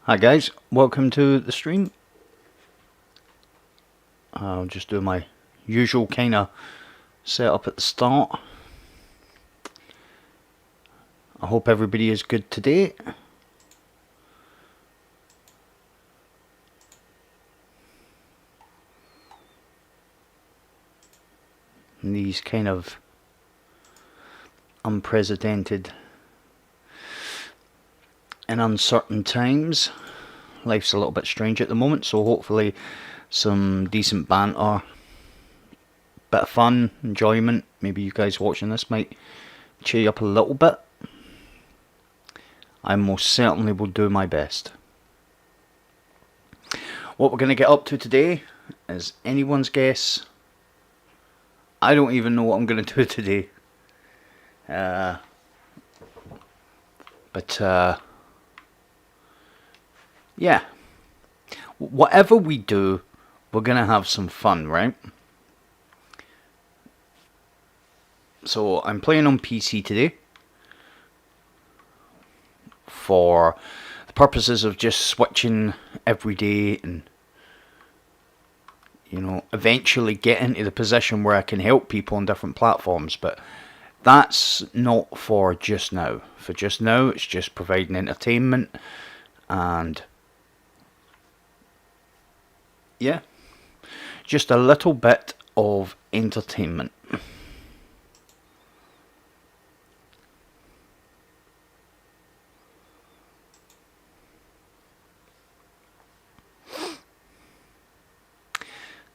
Hi guys, welcome to the stream. I'll just do my usual kind of setup at the start. I hope everybody is good today. In these kind of unprecedented and uncertain times, life's a little bit strange at the moment, so hopefully some decent banter, bit of fun, enjoyment. Maybe you guys watching this might cheer you up a little bit. I most certainly will do my best. What we're going to get up to today is anyone's guess. I don't even know what I'm going to do today. Yeah. Whatever we do, we're going to have some fun, right? So I'm playing on PC today for the purposes of just switching every day and, you know, eventually get into the position where I can help people on different platforms. But that's not for just now. For just now, it's just providing entertainment and, yeah, just a little bit of entertainment.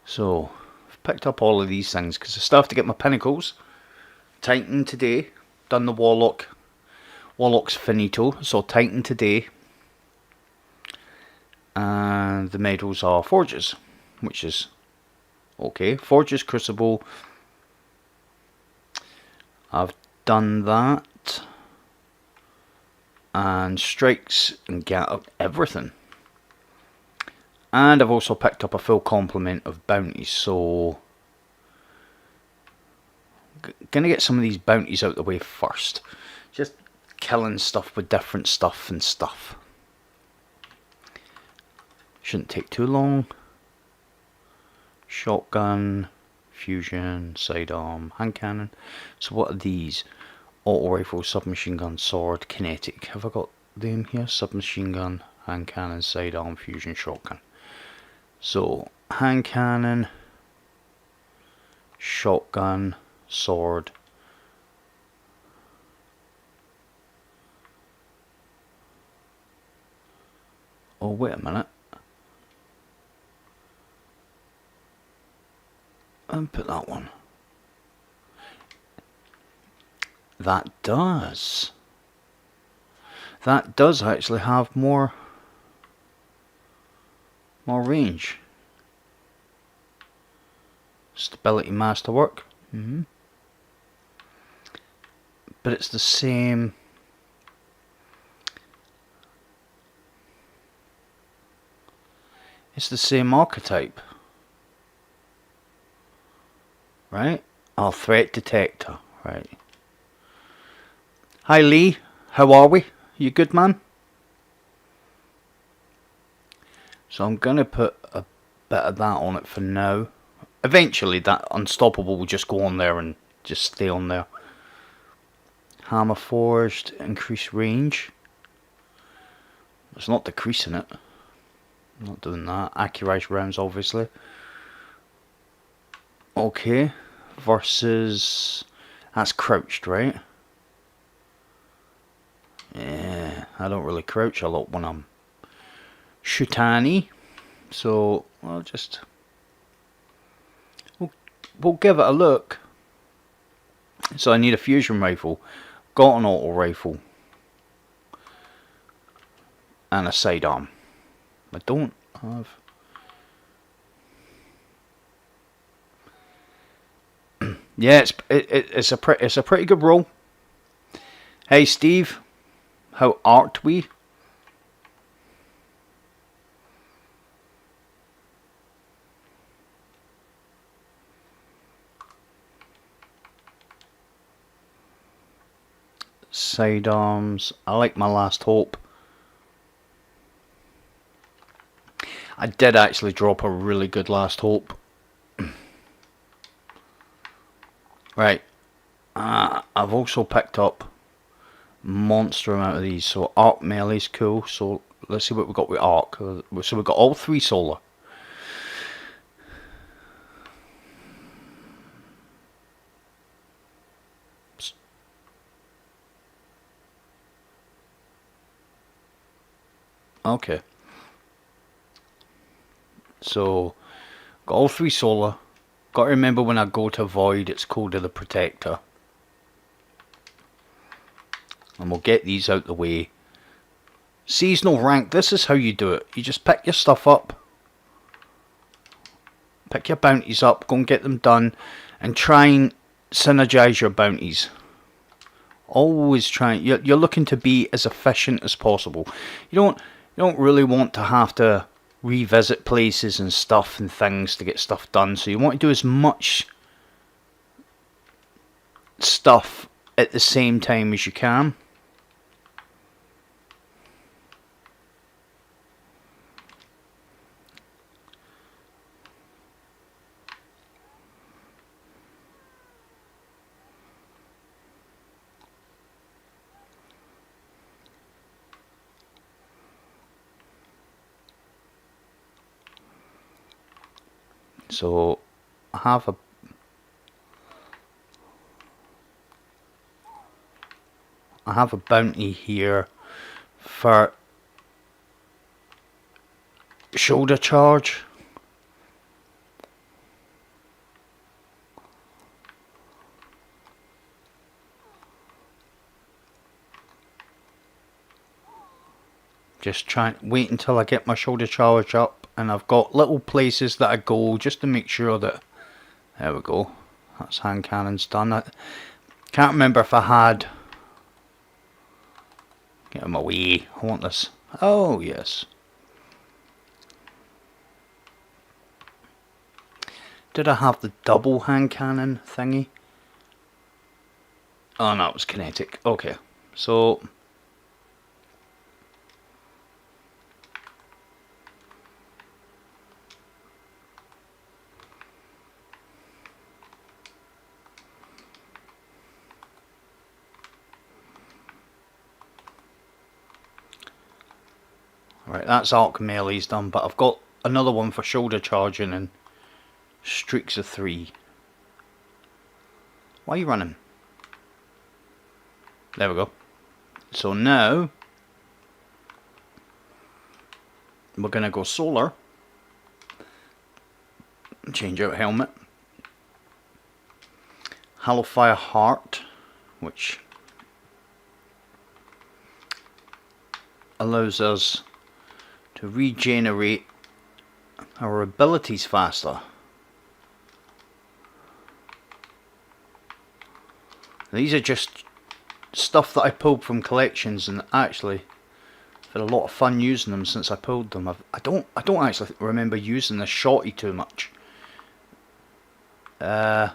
So, I've picked up all of these things because I still have to get my pinnacles. Titan today. Done the Warlock. Warlock's finito. So Titan today. And the medals are Forges, which is okay. Forges, Crucible. I've done that. And Strikes and get up everything. And I've also picked up a full complement of bounties, so gonna get some of these bounties out the way first. Just killing stuff with different stuff and stuff. Shouldn't take too long. Shotgun, fusion, sidearm, hand cannon. So what are these? Auto rifle, submachine gun, sword, kinetic. Have I got them here? Submachine gun, hand cannon, sidearm, fusion, shotgun. So, hand cannon, shotgun, sword. Oh, wait a minute. And put that one. That does actually have more range. Stability masterwork. But it's the same. It's the same archetype. Right? Our threat detector. Right. Hi Lee, how are we? You good, man? So I'm going to put a bit of that on it for now. Eventually that Unstoppable will just go on there and just stay on there. Hammer Forged, increase range. It's not decreasing it. I'm not doing that. Accurized rounds, obviously. Okay. Versus... That's crouched, right? Yeah, I don't really crouch a lot when I'm shootani. So, I'll just... We'll give it a look. So I need a fusion rifle. Got an auto rifle. And a sidearm. I don't have... Yeah, it's a pretty good roll. Hey Steve, how art we? Sidearms. I like my last hope. I did actually drop a really good last hope. Right. I've also picked up monster amount of these. So arc melee's cool. So let's see what we've got with arc. So we've got all 3 solar. Okay. So got all 3 solar. Got to remember when I go to void, it's Code of the Protector. And we'll get these out the way. Seasonal rank, this is how you do it. You just pick your stuff up. Pick your bounties up, go and get them done. And try and synergize your bounties. Always try, you're looking to be as efficient as possible. You don't really want to have to revisit places and stuff and things to get stuff done. So you want to do as much stuff at the same time as you can. So I have a bounty here for shoulder charge. Just wait until I get my shoulder charge up. And I've got little places that I go just to make sure that... There we go. That's hand cannons done. I can't remember if I had... Get them away. I want this. Oh, yes. Did I have the double hand cannon thingy? Oh, no, it was kinetic. Okay. So... Right, that's arc melee's done, but I've got another one for shoulder charging and streaks of 3. Why are you running? There we go. So now we're going to go solar. Change out helmet. Hellfire Heart, which allows us to regenerate our abilities faster. These are just stuff that I pulled from collections, and actually I've had a lot of fun using them since I pulled them. I don't actually remember using the shorty too much. The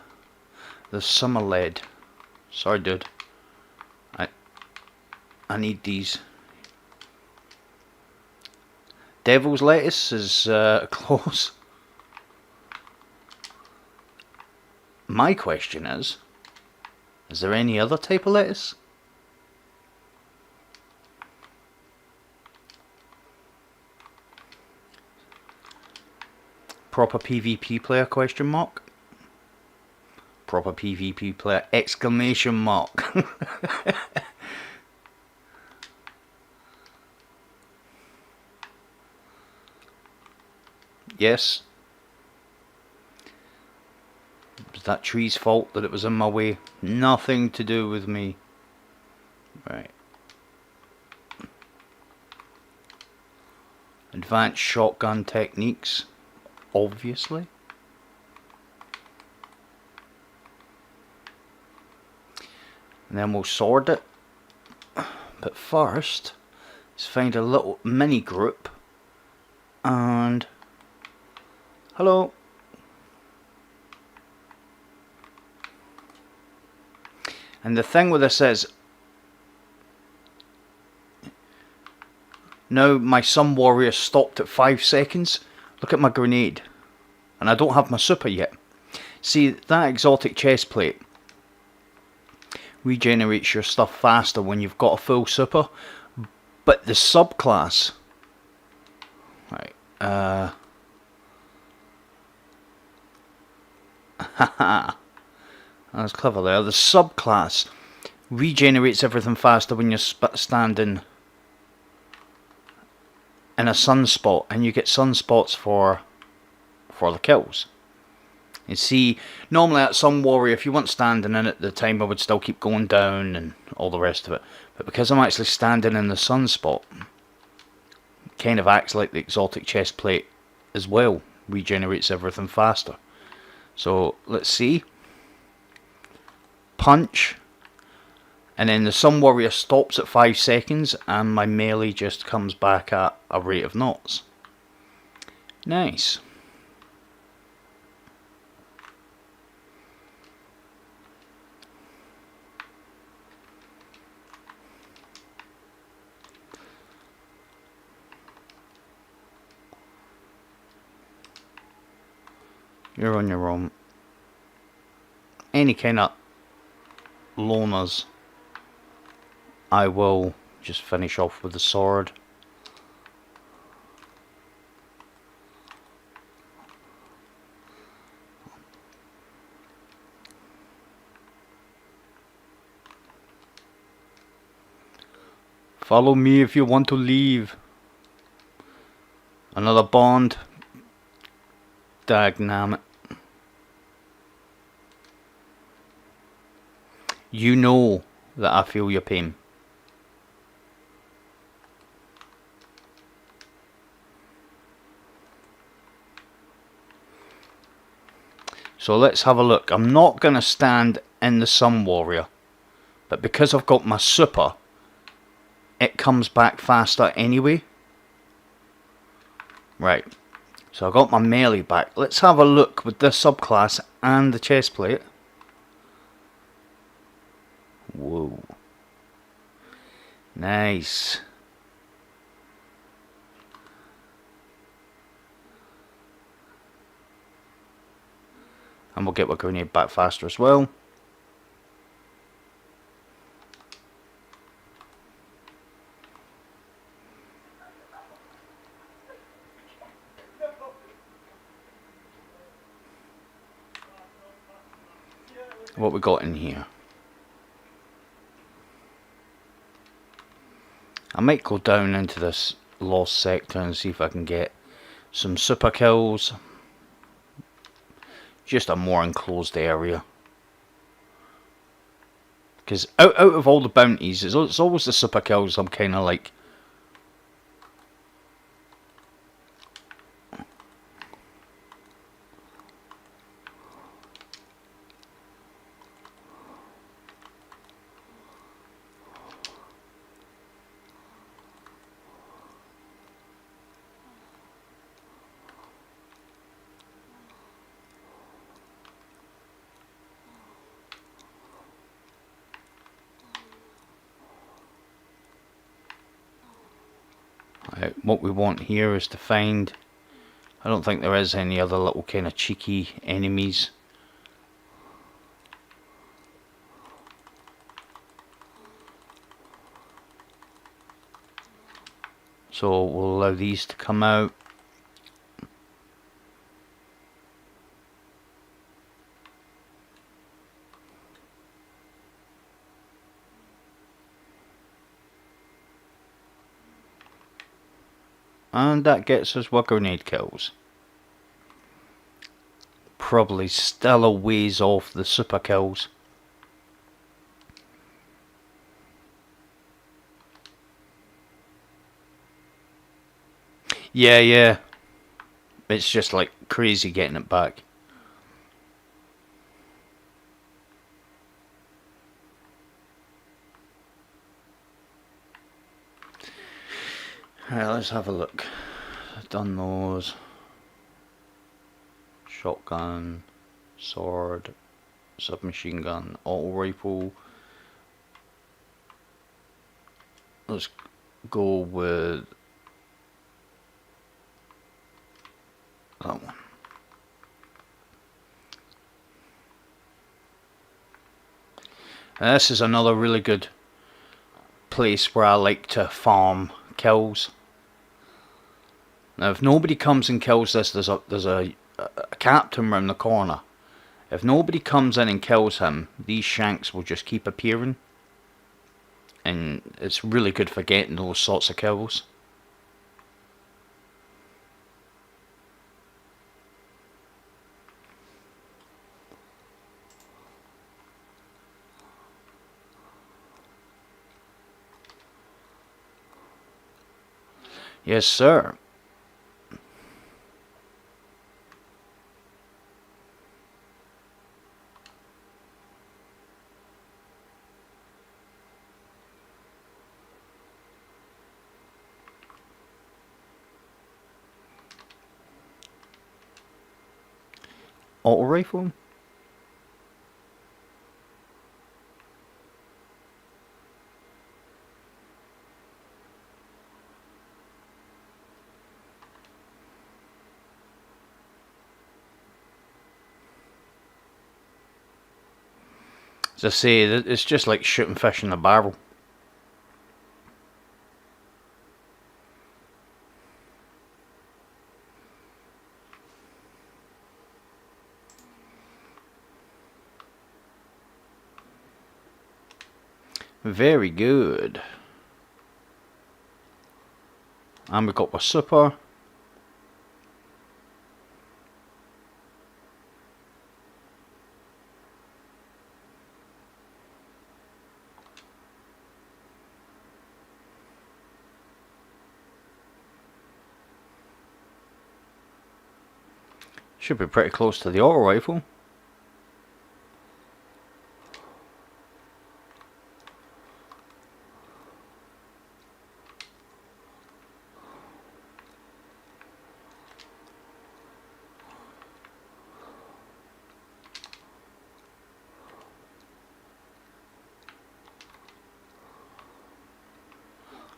summer lead. Sorry, dude. I need these. Devil's lettuce is close. My question is there any other type of lettuce? Proper PvP player, question mark? Proper PvP player, exclamation mark. Yes. It was that tree's fault that it was in my way. Nothing to do with me. Right. Advanced shotgun techniques. Obviously. And then we'll sword it. But first, let's find a little mini group. And... hello. And the thing with this is, now my Sun Warrior stopped at 5 seconds. Look at my grenade. And I don't have my super yet. See, that exotic chest plate regenerates your stuff faster when you've got a full super. But the subclass... Right, haha. That's clever there. The subclass regenerates everything faster when you're standing in a sunspot, and you get sunspots for the kills. You see, normally at some warrior, if you weren't standing in it, the timer would still keep going down and all the rest of it. But because I'm actually standing in the sunspot, it kind of acts like the exotic chest plate as well. Regenerates everything faster. So let's see. Punch. And then the Sun Warrior stops at 5 seconds, and my melee just comes back at a rate of knots. Nice. You're on your own. Any kind of loners, I will just finish off with the sword. Follow me if you want to leave. Another bond. Dagnammit. You know that I feel your pain. So let's have a look. I'm not going to stand in the Sun Warrior, but because I've got my super, it comes back faster anyway. Right, so I got my melee back. Let's have a look with this subclass and the chest plate. Whoa. Nice. And we'll get my grenade back faster as well. What we got in here? I might go down into this lost sector and see if I can get some super kills. Just a more enclosed area. Because out of all the bounties, it's always the super kills I'm kind of like... What we want here is to find... I don't think there is any other little kind of cheeky enemies. So we'll allow these to come out. And that gets us what grenade kills. Probably still a ways off the super kills. Yeah. It's just like crazy getting it back. Alright, let's have a look. I've done those. Shotgun, sword, submachine gun, auto rifle. Let's go with That one. And this is another really good place where I like to farm kills. Now, if nobody comes and kills this, there's a captain round the corner. If nobody comes in and kills him, these shanks will just keep appearing. And it's really good for getting those sorts of kills. Yes, sir. Auto rifle? As I say, it's just like shooting fish in a barrel. Very good. And we got our super. Should be pretty close to the auto rifle.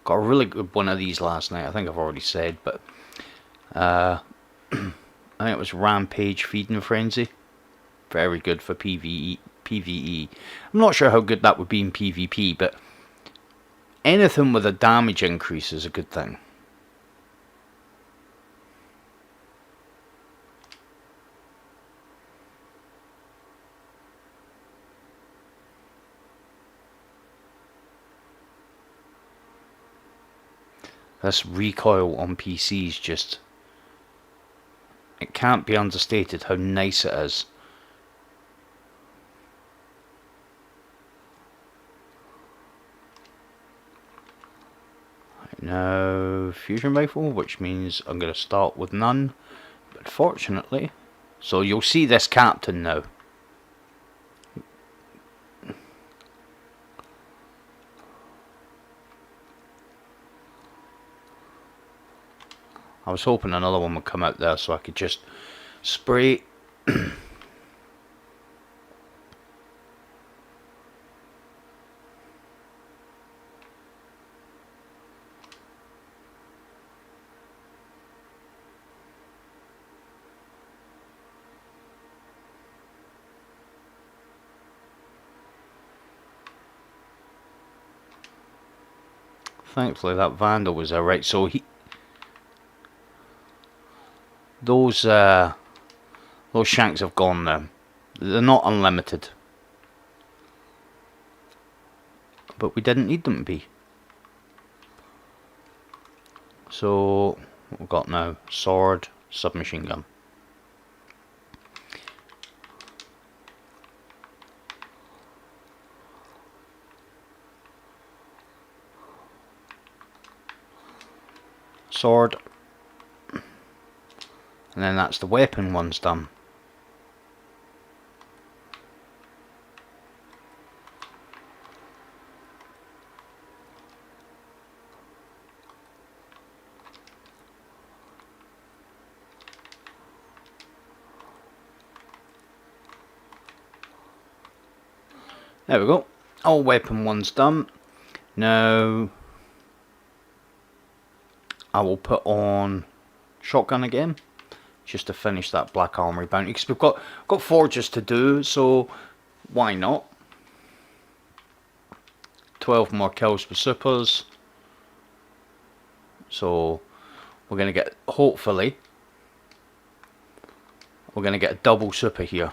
Got a really good one of these last night. I think I've already said, but I think it was Rampage Feeding Frenzy. Very good for PvE. I'm not sure how good that would be in PvP, but anything with a damage increase is a good thing. This recoil on PCs just... it can't be understated how nice it is. Right, now, fusion rifle, which means I'm going to start with none. But fortunately... so you'll see this captain now. I was hoping another one would come out there so I could just spray. Thankfully that Vandal was alright, so he... Those shanks have gone now. They're not unlimited. But we didn't need them to be. So, what we've got now? Sword, submachine gun. Sword. And then that's the weapon one's done. There we go. All weapon one's done. Now I will put on shotgun again. just to finish that Black Armory bounty, because we've got forges to do, so why not? 12 more kills with supers. So we're going to get, hopefully, we're going to get a double super here.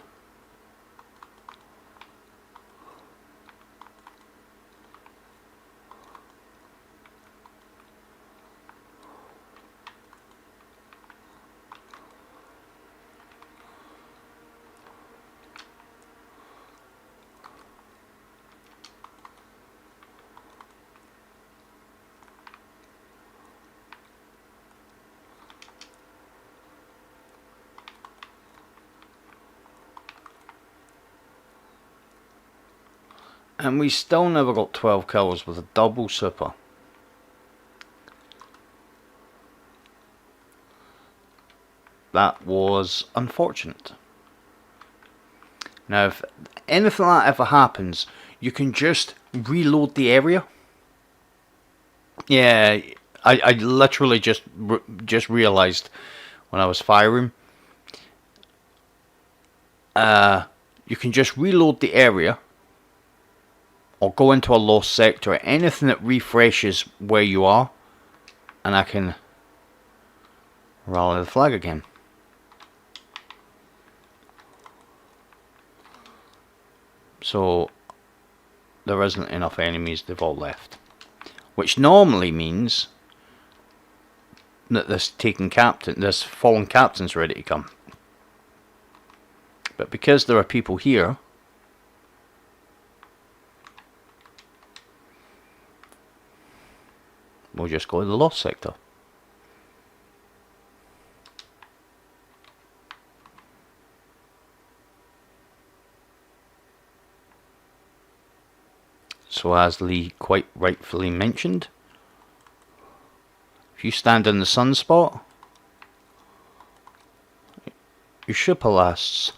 And we still never got 12 kills with a double super. That was unfortunate. Now, if anything like that ever happens, you can just reload the area. Yeah, I literally just realised when I was firing. You can just reload the area, or go into a lost sector, anything that refreshes where you are, and I can rally the flag again. So there isn't enough enemies, they've all left. Which normally means that this fallen captain's ready to come. But because there are people here, we'll just go to the lost sector. So as Lee quite rightfully mentioned, if you stand in the sunspot, your ship lasts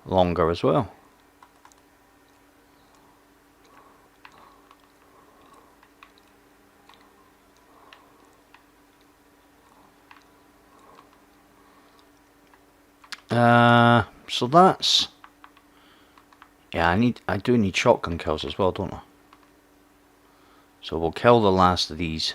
longer as well. So that's, yeah, I do need shotgun kills as well, don't I? So we'll kill the last of these.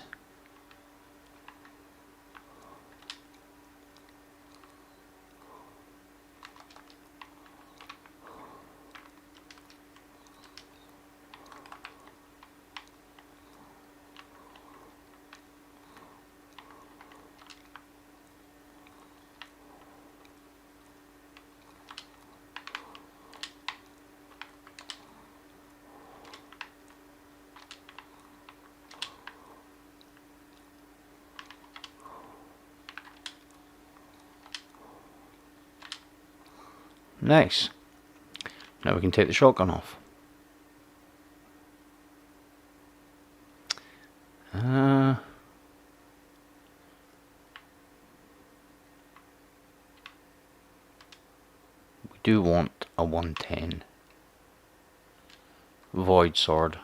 Nice. Now we can take the shotgun off. We do want a 110 void sword.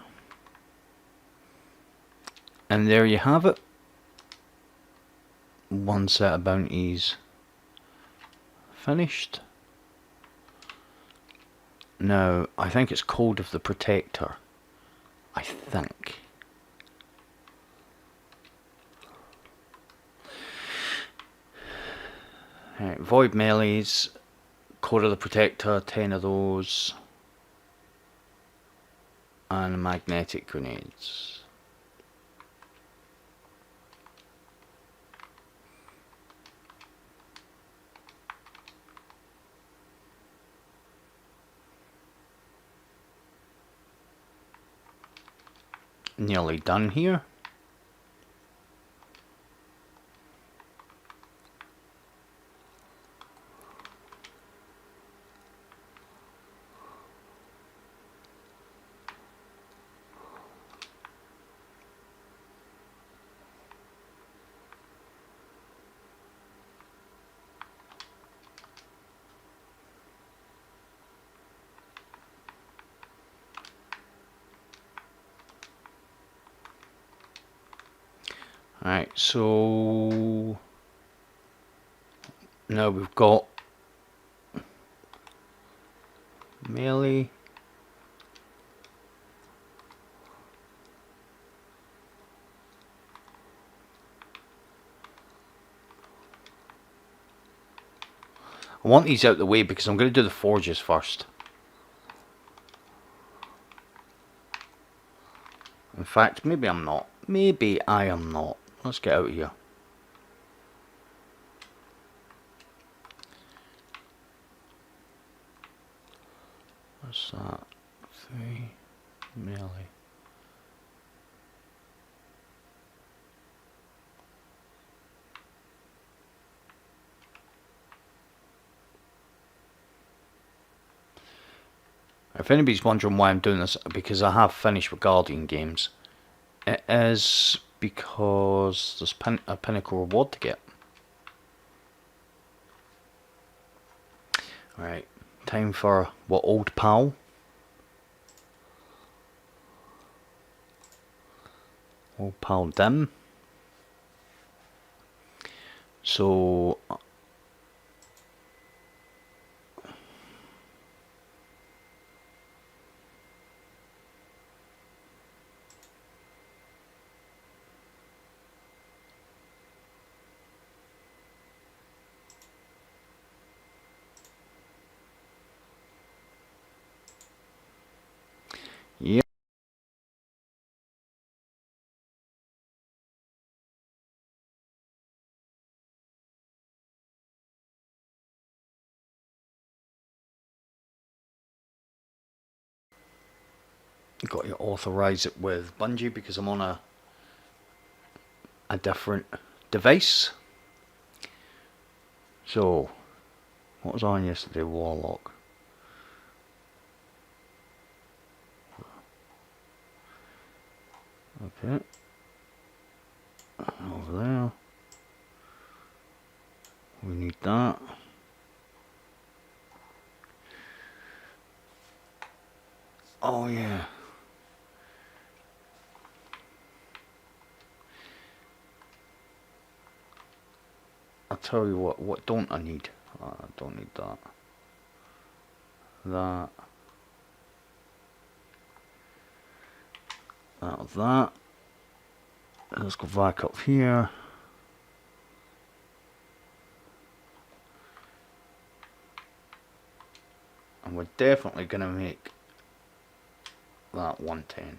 And there you have it. One set of bounties finished. Now, I think it's Code of the Protector. I think. Right, Void Melees, Code of the Protector, 10 of those. And Magnetic Grenades. Nearly done here. Alright, so now we've got melee. I want these out of the way because I'm going to do the forges first. In fact, maybe I'm not. Maybe I am not. Let's get out of here. What's that? 3 melee. If anybody's wondering why I'm doing this, because I have finished with Guardian games, it is because there's a pinnacle reward to get. Alright, time for what old pal. Old pal Dim. So yeah. Got to authorize it with Bungie because I'm on a different device. So what was on yesterday? Warlock. Okay. Over there. We need that. Oh yeah. I'll tell you what don't I need? I don't need that. That. That. Let's go back up here. And we're definitely going to make that 110.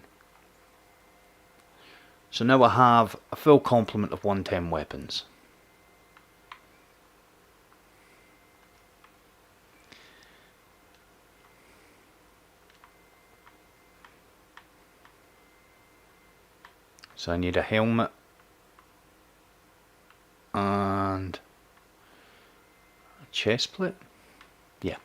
So now I have a full complement of 110 weapons. So I need a helmet and a chest plate. Yeah.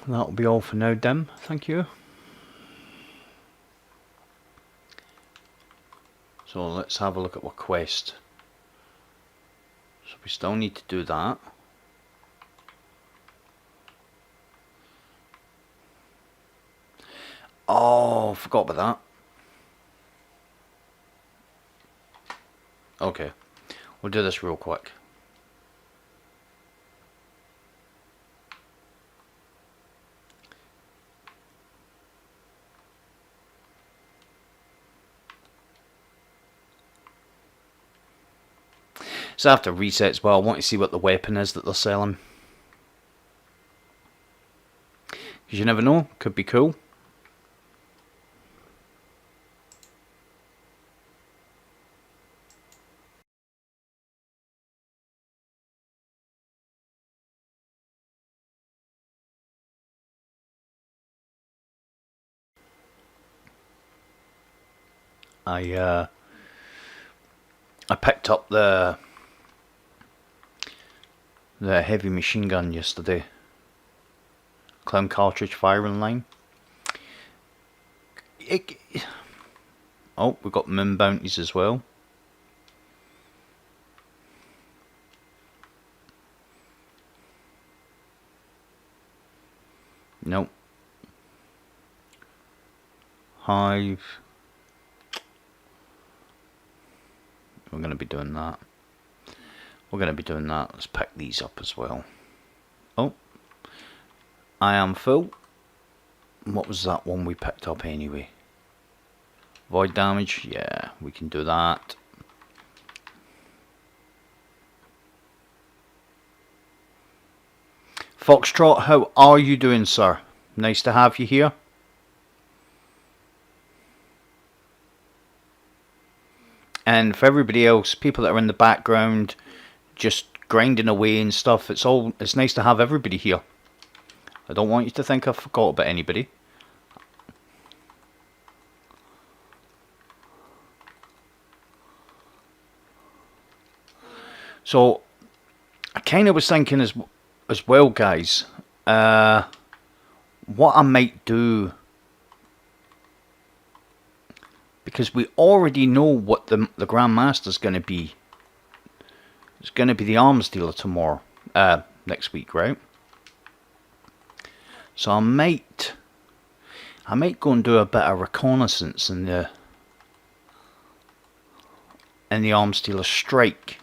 That'll be all for now, Dim. Thank you. So let's have a look at our quest. So we still need to do that. Oh, forgot about that. Okay, we'll do this real quick. So I have to reset as well. I want to see what the weapon is that they're selling. Because you never know, could be cool. I picked up the heavy machine gun yesterday. Clown cartridge firing line. Oh, we've got moon bounties as well. Nope. Hive. We're going to be doing that. We're going to be doing that. Let's pick these up as well. Oh. I am full. What was that one we picked up anyway? Void damage. Yeah, we can do that. Foxtrot, how are you doing, sir? Nice to have you here. And for everybody else, people that are in the background, just grinding away and stuff, it's nice to have everybody here. I don't want you to think I forgot about anybody. So, I kind of was thinking as well, guys, what I might do, because we already know what the Grandmaster's going to be. It's going to be the arms dealer tomorrow, next week, right? So I might go and do a bit of reconnaissance in the arms dealer strike.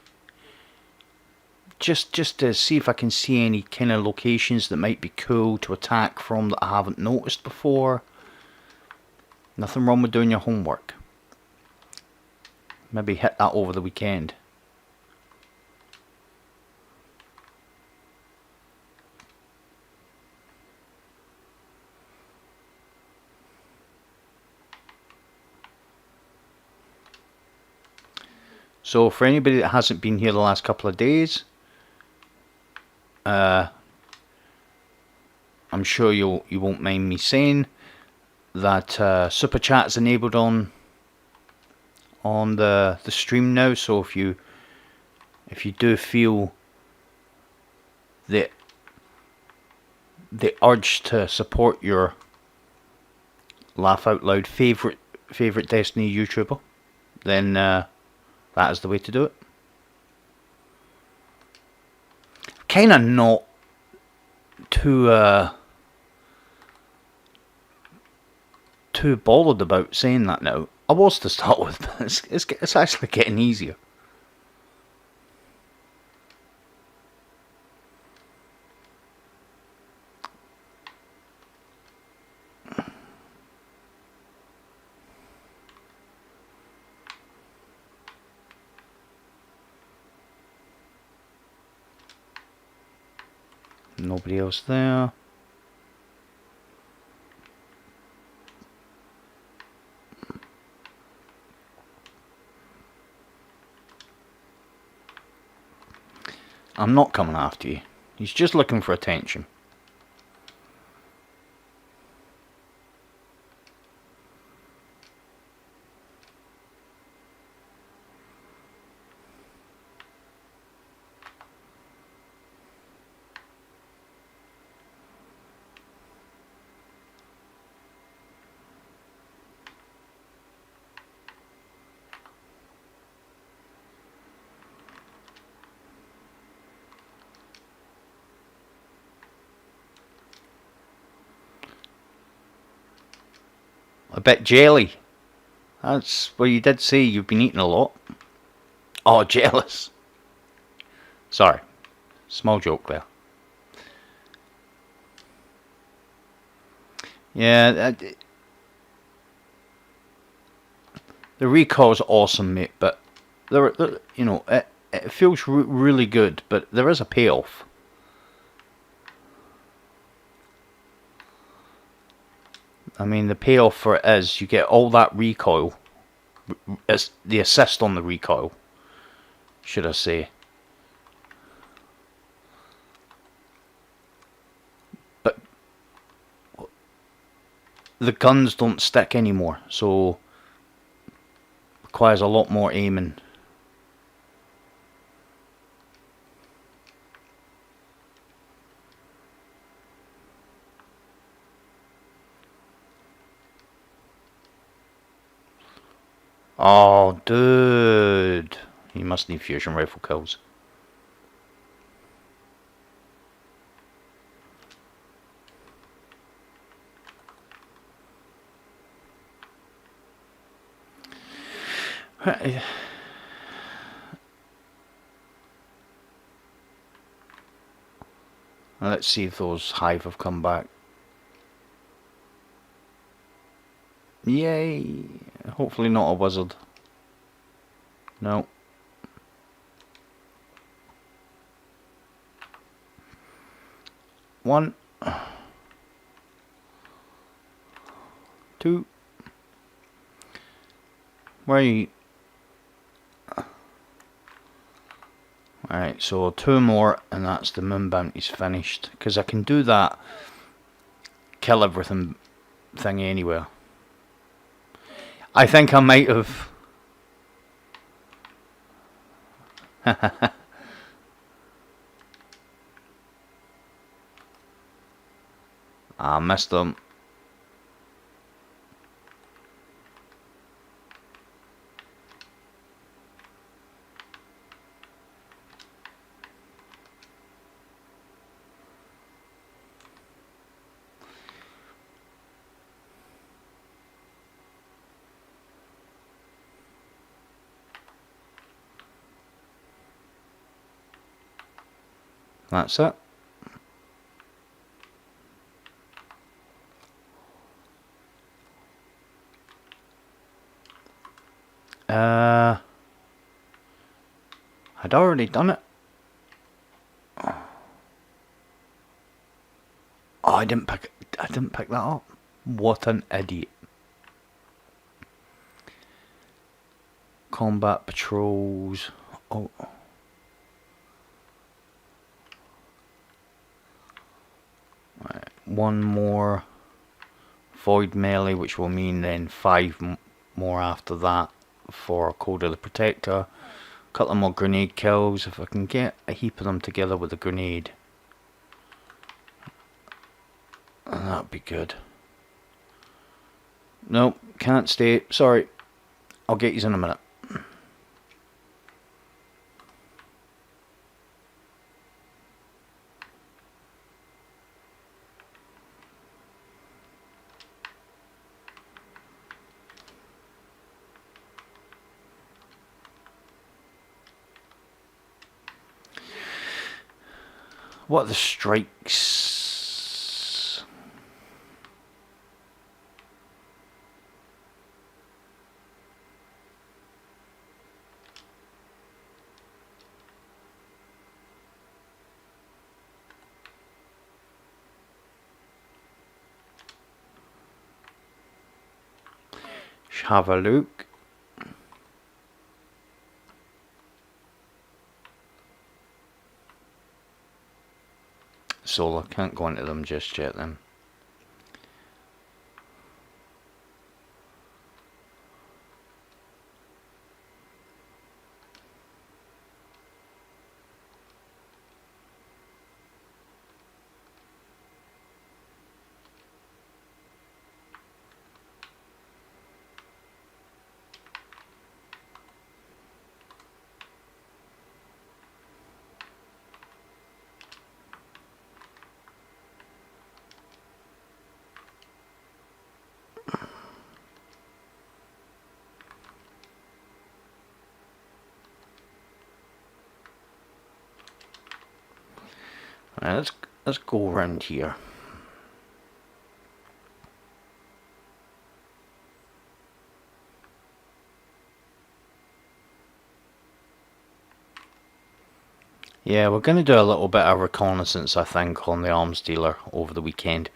Just to see if I can see any kind of locations that might be cool to attack from that I haven't noticed before. Nothing wrong with doing your homework. Maybe hit that over the weekend. So for anybody that hasn't been here the last couple of days, I'm sure you won't mind me saying that super chat's enabled on the stream now. So if you do feel the urge to support your laugh out loud favorite Destiny YouTuber, then that is the way to do it. Kind of not too bothered about saying that now. I was to start with, but it's actually getting easier. Nobody else there. I'm not coming after you. He's just looking for attention. A bit jelly. That's well, you did say you've been eating a lot. Oh, jealous. Sorry. Small joke there. Yeah, the recoil's awesome, mate, but there you know, it feels really good, but there is a payoff. I mean, the payoff for it is you get all that recoil, as the assist on the recoil, should I say. But the guns don't stick anymore, so requires a lot more aiming. Oh, dude. You must need fusion rifle kills. Let's see if those hive have come back. Yay! Hopefully not a wizard. No. One. Two. Where are you? Alright, so 2 more and that's the moon bounty's finished. Because I can do that kill everything thing anywhere. I think I might have... I missed them. That's it. I'd already done it. Oh, I didn't pick that up. What an idiot. Combat patrols. Oh. Right. One more void melee, which will mean then 5 more after that for Code of the Protector. A couple more grenade kills if I can get a heap of them together with a grenade. And that'd be good. Nope, can't stay. Sorry. I'll get you in a minute. What are the strikes? Have a look. So I can't go into them just yet then. Right, let's go around here. Yeah, we're going to do a little bit of reconnaissance, I think, on the arms dealer over the weekend.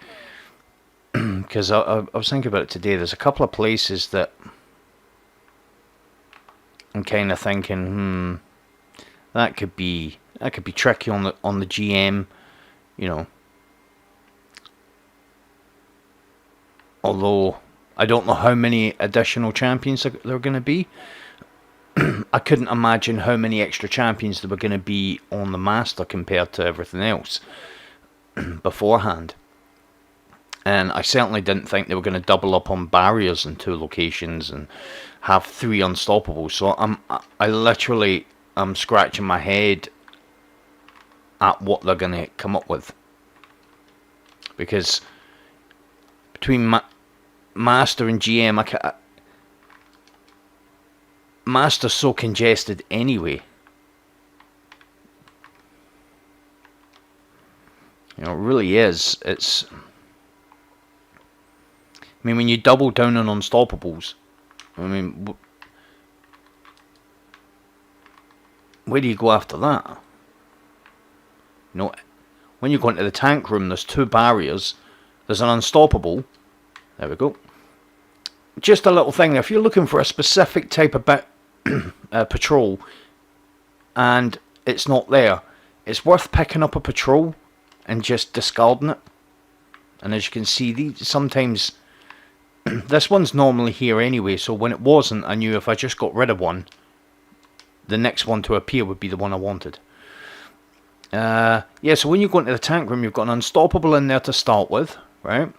Because I was thinking about it today. There's a couple of places that I'm kind of thinking, that could be tricky on the GM, you know. Although I don't know how many additional champions there are going to be. I couldn't imagine how many extra champions there were going to be on the Master compared to everything else beforehand. And I certainly didn't think they were going to double up on barriers in 2 locations and have 3 unstoppables. So I literally am scratching my head at what they're going to come up with. Because between Master and GM, Master's so congested anyway. You know, it really is. It's... I mean, when you double down on unstoppables, I mean, where do you go after that? You know, when you go into the tank room, there's 2 barriers. There's an unstoppable. There we go. Just a little thing. If you're looking for a specific type of patrol and it's not there, it's worth picking up a patrol and just discarding it. And as you can see, these sometimes... this one's normally here anyway, so when it wasn't, I knew if I just got rid of one, the next one to appear would be the one I wanted. Yeah, so when you go into the tank room, you've got an unstoppable in there to start with, right?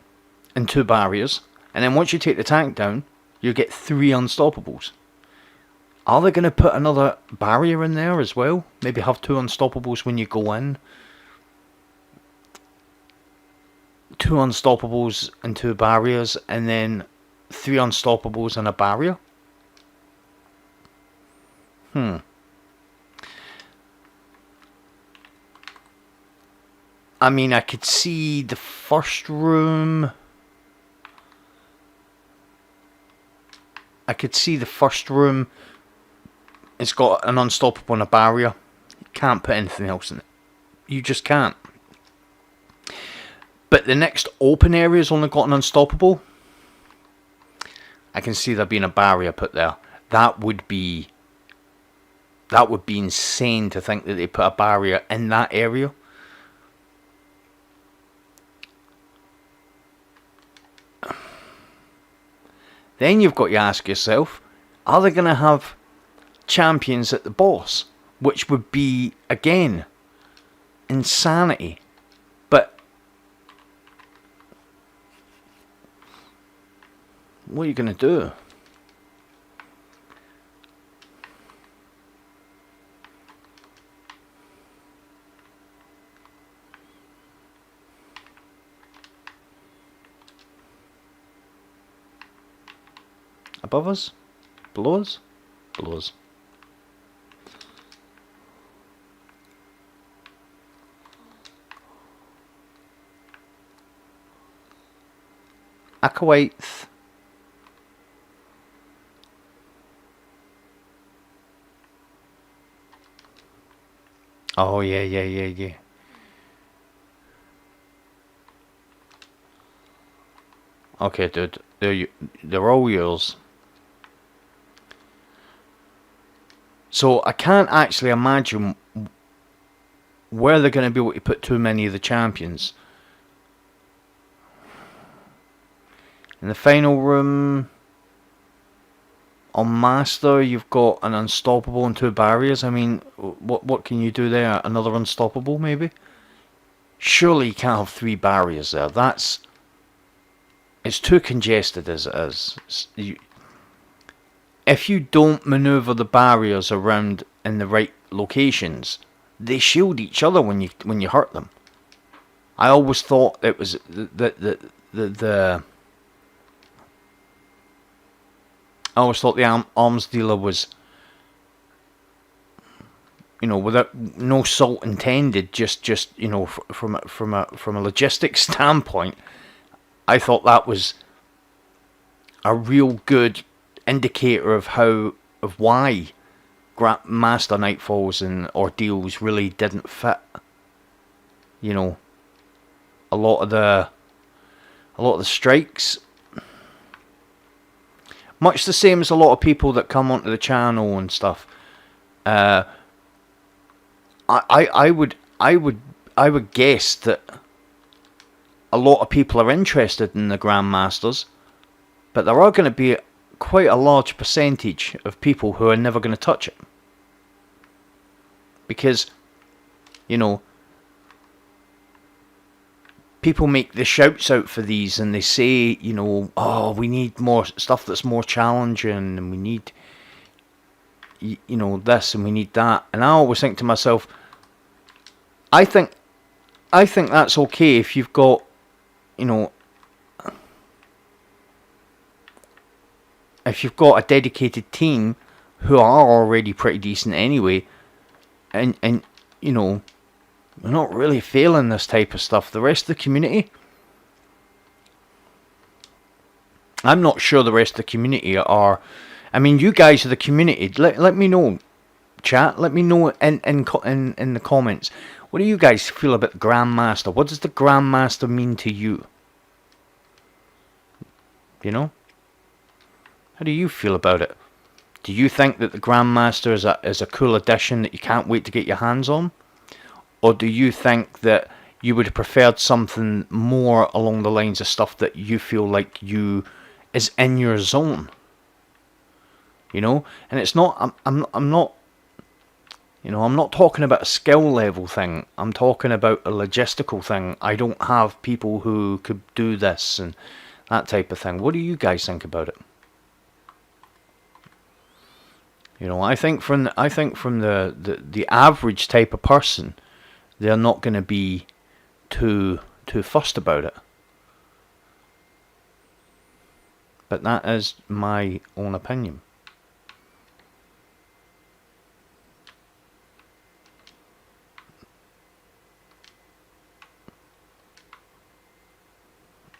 And 2 barriers. And then once you take the tank down, you get 3 unstoppables. Are they going to put another barrier in there as well? Maybe have 2 unstoppables when you go in. 2 unstoppables and 2 barriers, and then 3 unstoppables and a barrier. I mean, I could see the first room. It's got an unstoppable and a barrier. You can't put anything else in it. You just can't. But the next open area's only got an unstoppable. I can see there being a barrier put there. That would be insane to think that they put a barrier in that area. Then you've got to ask yourself, are they going to have champions at the boss? Which would be, again, insanity. But what are you going to do? Above us? Below us? Below us. Akawaith. Oh yeah. Okay, dude. They're all yours. So I can't actually imagine where they're going to be able to put too many of the champions. In the final room, on Master, you've got an unstoppable and 2 barriers. I mean, what can you do there? Another unstoppable, maybe? Surely you can't have 3 barriers there. It's too congested as it is. If you don't maneuver the barriers around in the right locations, they shield each other when you hurt them. I always thought it was I always thought the arms dealer was, you know, without no salt intended, just you know, from a logistics standpoint, I thought that was a real good indicator of why Master Nightfalls and Ordeals really didn't fit. You know, a lot of the strikes, much the same as a lot of people that come onto the channel and stuff. I would guess that a lot of people are interested in the Grandmasters, but there are going to be quite a large percentage of people who are never going to touch it. Because, you know, people make the shouts out for these, and they say, you know, oh, we need more stuff that's more challenging, and we need, you know, this, and we need that. And I always think to myself, I think that's okay if you've got, you know, if you've got a dedicated team who are already pretty decent anyway, and you know, we're not really failing this type of stuff. The rest of the community, I'm not sure the rest of the community are. I mean, you guys are the community. Let me know, chat. Let me know in the comments. What do you guys feel about Grandmaster? What does the Grandmaster mean to you? You know? How do you feel about it? Do you think that the Grandmaster is a cool addition that you can't wait to get your hands on? Or do you think that you would have preferred something more along the lines of stuff that you feel like is in your zone? You know? And it's not, I'm not, you know, I'm not talking about a skill level thing. I'm talking about a logistical thing. I don't have people who could do this and that type of thing. What do you guys think about it? You know, I think from the average type of person, they're not going to be too fussed about it. But that is my own opinion.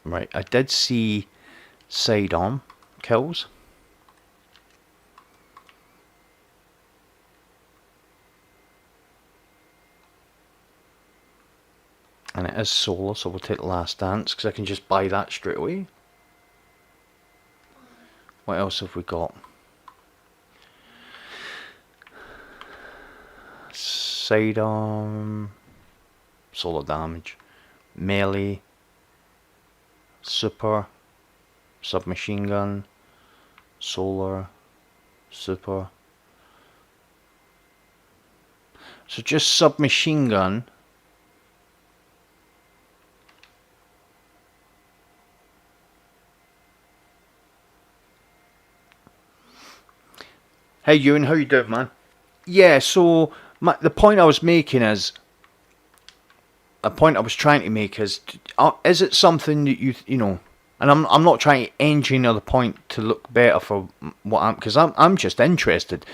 Right, I did see side-on kills. And it is solo, so we'll take Last Dance, because I can just buy that straight away. What else have we got? Sidearm, solo damage, melee, super, submachine gun, solar, super. So just submachine gun. Hey Ewan, how you doing, man? Yeah, so the point I was making is, a point I was trying to make is it something that you know, and I'm not trying to engineer the point to look better for what because I'm just interested.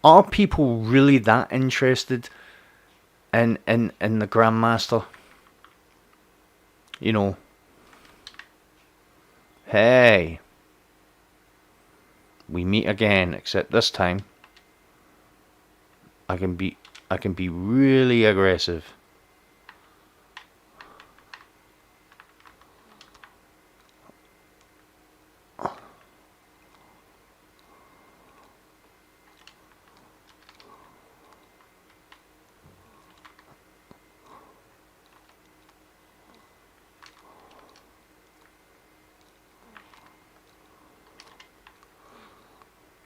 Are people really that interested in the Grandmaster? You know, hey. We meet again, except this time I can be really aggressive.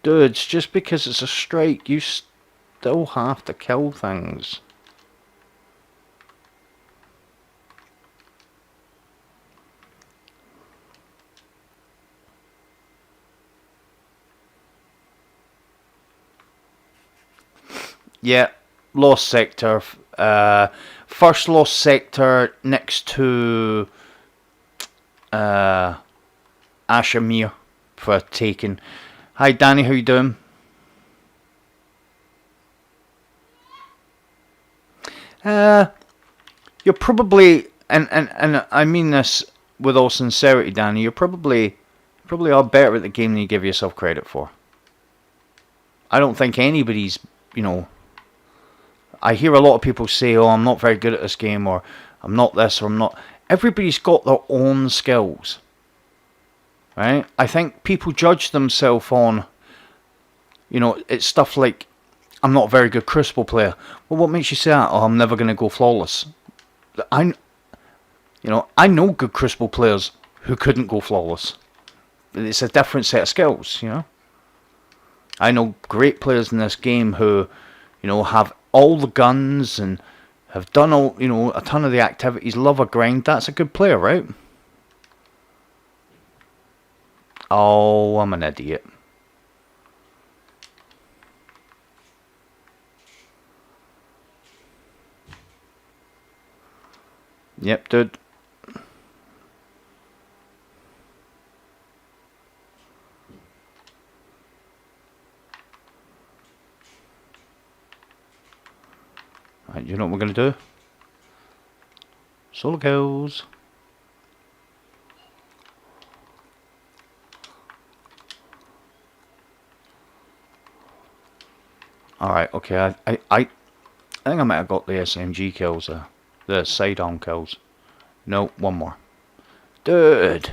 Dudes, just because it's a strike, you still have to kill things. Yeah, lost sector. First lost sector next to Ashamir for taking. Hi Danny, how you doing? You're probably, and I mean this with all sincerity, Danny, you're probably are better at the game than you give yourself credit for. I don't think anybody's, you know, I hear a lot of people say, oh, I'm not very good at this game, or I'm not this, or I'm not. Everybody's got their own skills. Right? I think people judge themselves on, you know, it's stuff like, I'm not a very good Crucible player. Well, what makes you say that? Oh, I'm never going to go flawless. I know good Crucible players who couldn't go flawless. It's a different set of skills, you know. I know great players in this game who, you know, have all the guns and have done all, you know, a ton of the activities, love a grind. That's a good player, right? Oh, I'm an idiot. Yep, dude. Right, you know what we're going to do? Solo kills. Alright, okay, I think I might have got the SMG kills there. The sidearm kills. No, one more. Dude!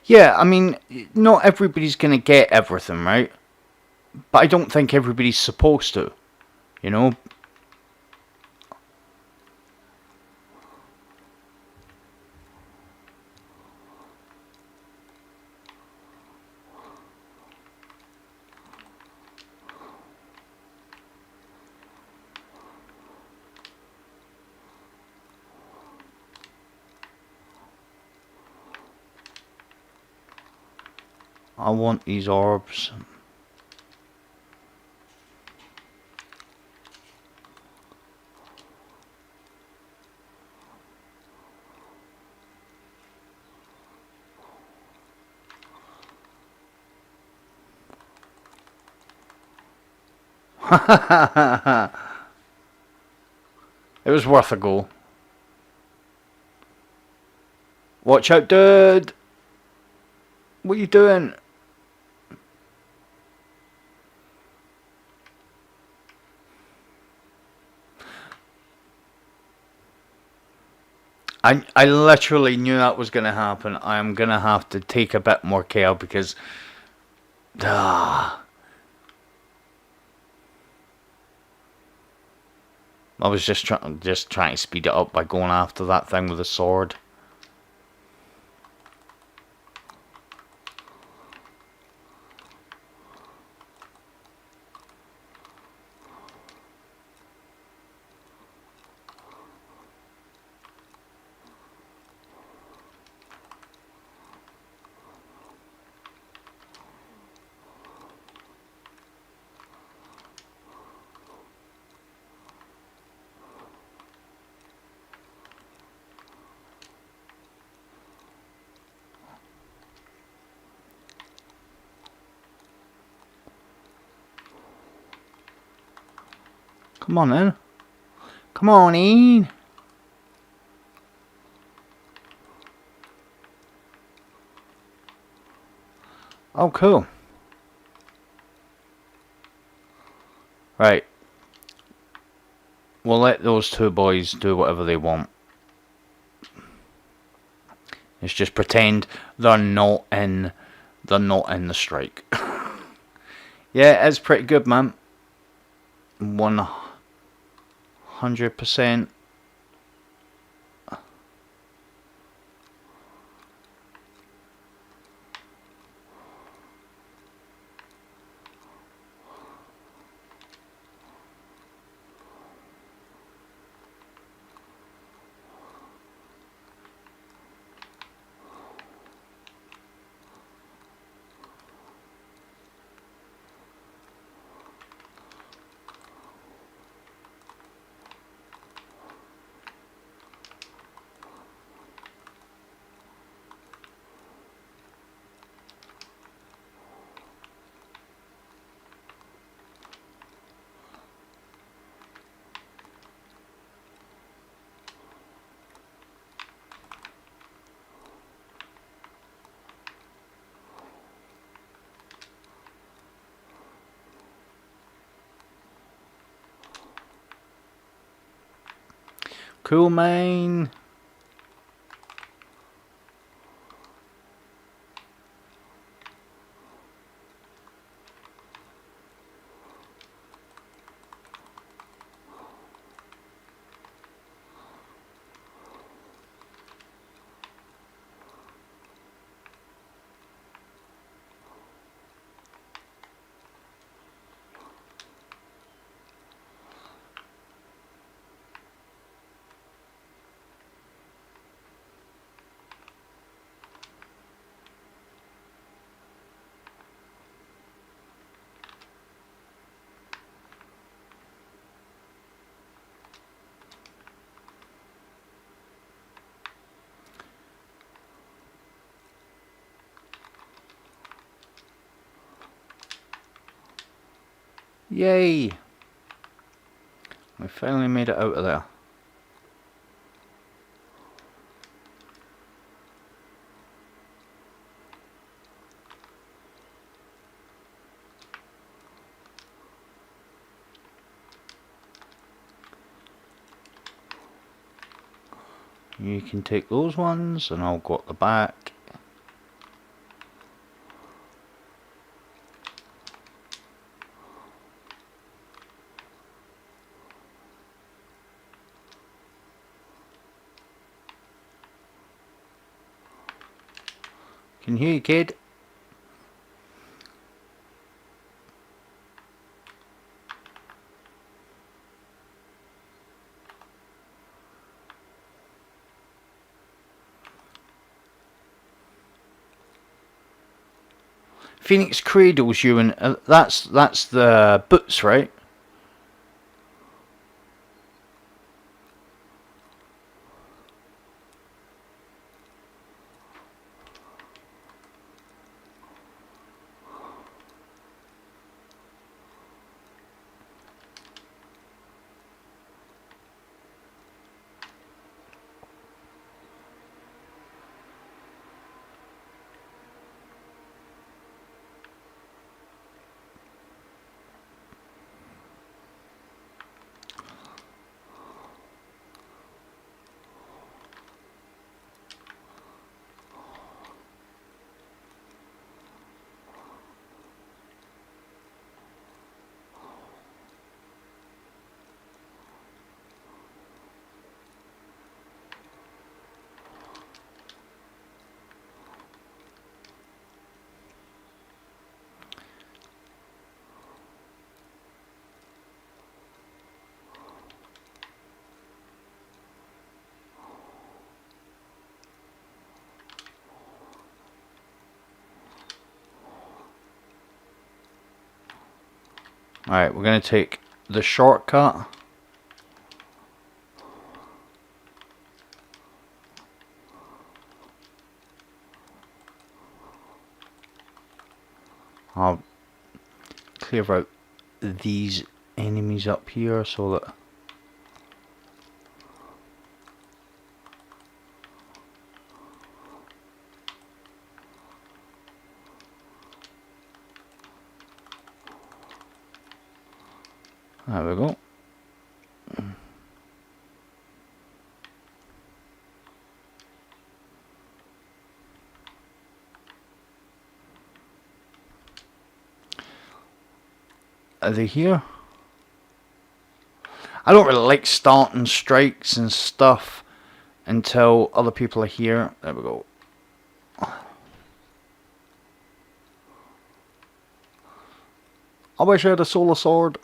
Yeah, I mean, not everybody's going to get everything, right? But I don't think everybody's supposed to, you know? I want these orbs. It was worth a go. Watch out, dude! What are you doing? I literally knew that was going to happen. I'm going to have to take a bit more care because... I was just trying to speed it up by going after that thing with a sword. Come on then. Come on in. Oh, cool. Right. We'll let those two boys do whatever they want. Let's just pretend they're not in the strike. Yeah, it's pretty good, man. 100%. Cool, man. Yay! We finally made it out of there. You can take those ones and I'll go at the back. Can hear you, kid. Phoenix cradles you, and that's the boots, right? Alright, we're going to take the shortcut. I'll clear out these enemies up here so that there we go. Are they here? I don't really like starting strikes and stuff until other people are here. There we go. I wish I had a solar sword.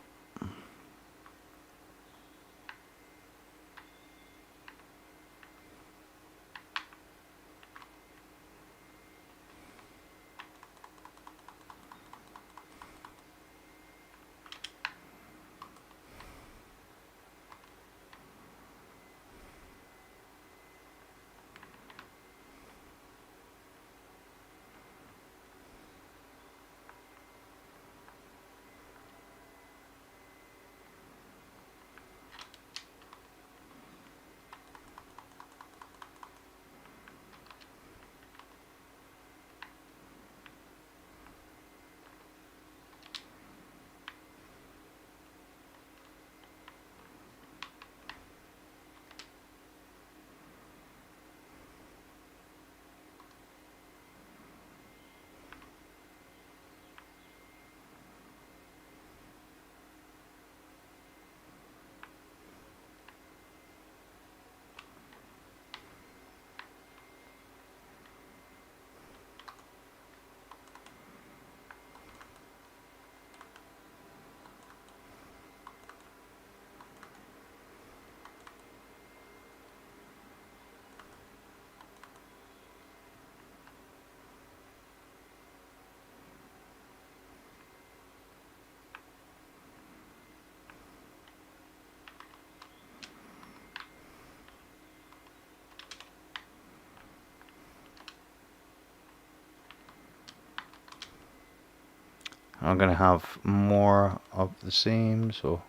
I'm gonna have more of the same, so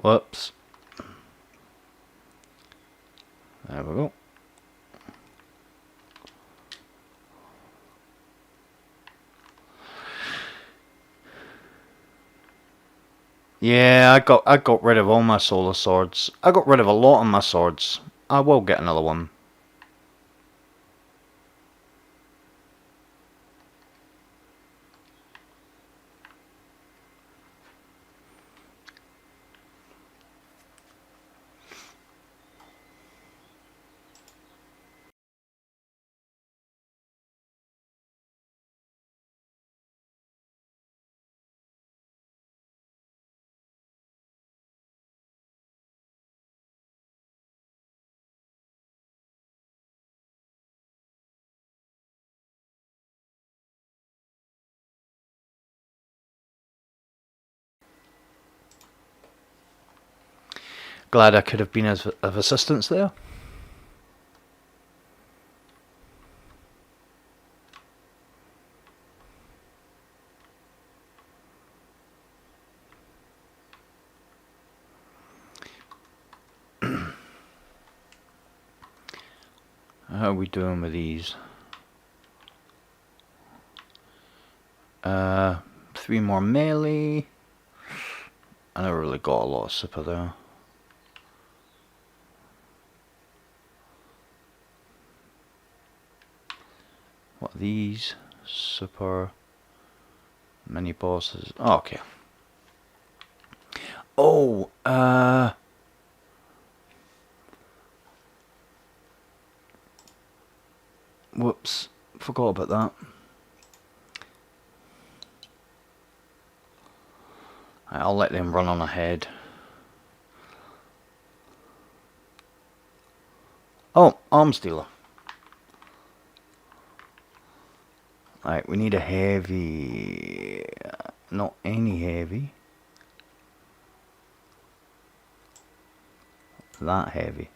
whoops. There we go. Yeah, I got rid of all my solar swords. I got rid of a lot of my swords. I will get another one. Glad I could have been of assistance there. How are we doing with these? 3 more melee. I never really got a lot of super there. What are these? Super mini bosses. Oh, okay. Oh, whoops. Forgot about that. I'll let them run on ahead. Oh, arms dealer. Right, we need a heavy. Not any heavy. That heavy.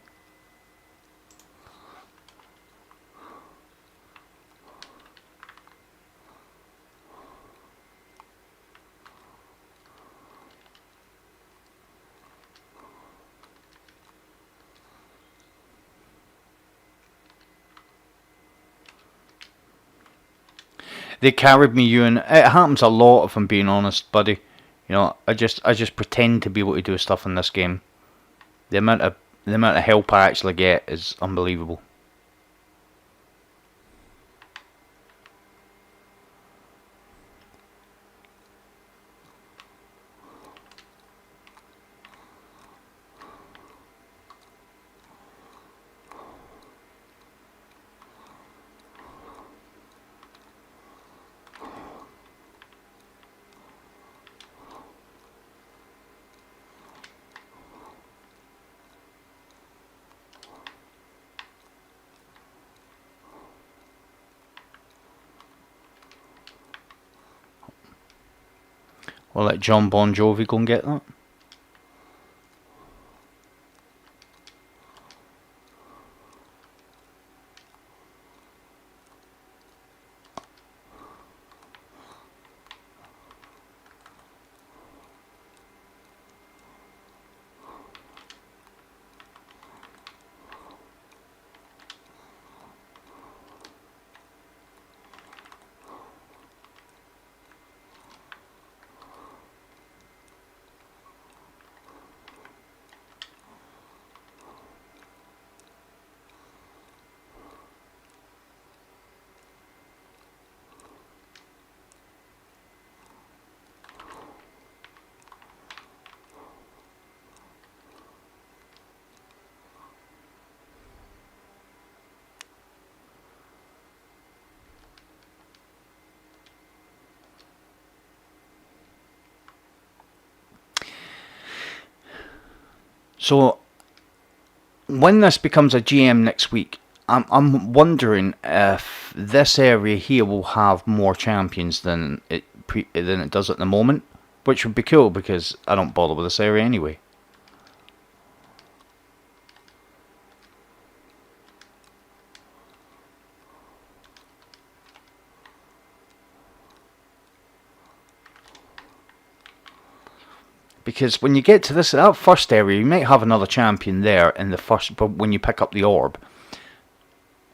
They carried me, Ewan. It happens a lot, if I'm being honest, buddy. You know, I just pretend to be able to do stuff in this game. The amount of help I actually get is unbelievable. We'll let John Bon Jovi go and get that. So, when this becomes a GM next week, I'm wondering if this area here will have more champions than it does at the moment, which would be cool because I don't bother with this area anyway. Because when you get to that first area, you might have another champion there in the first, but when you pick up the orb.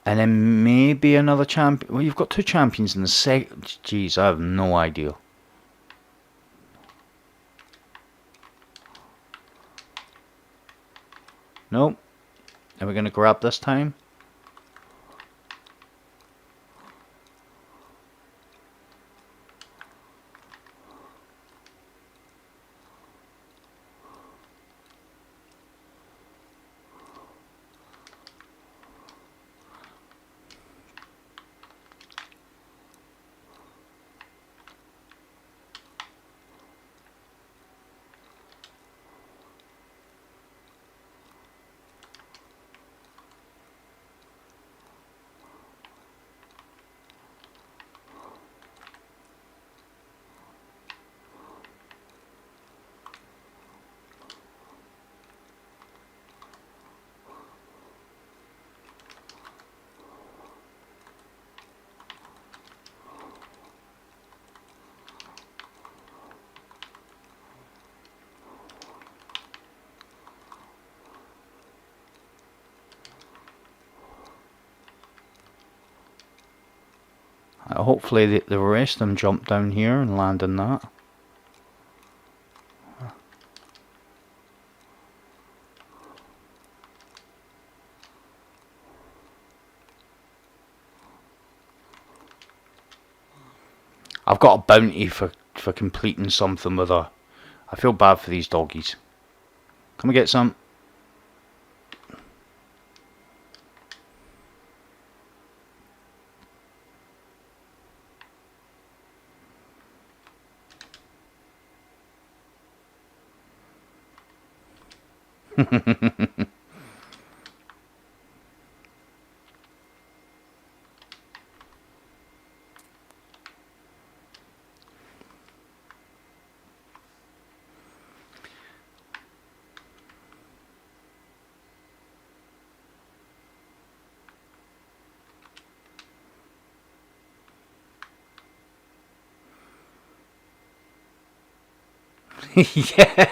And then maybe another champion. Well, you've got 2 champions in the second. Jeez, I have no idea. Nope. Are we going to grab this time? Hopefully the rest of them jump down here and land in that. I've got a bounty for completing something with her. I feel bad for these doggies. Can we get some? Yeah.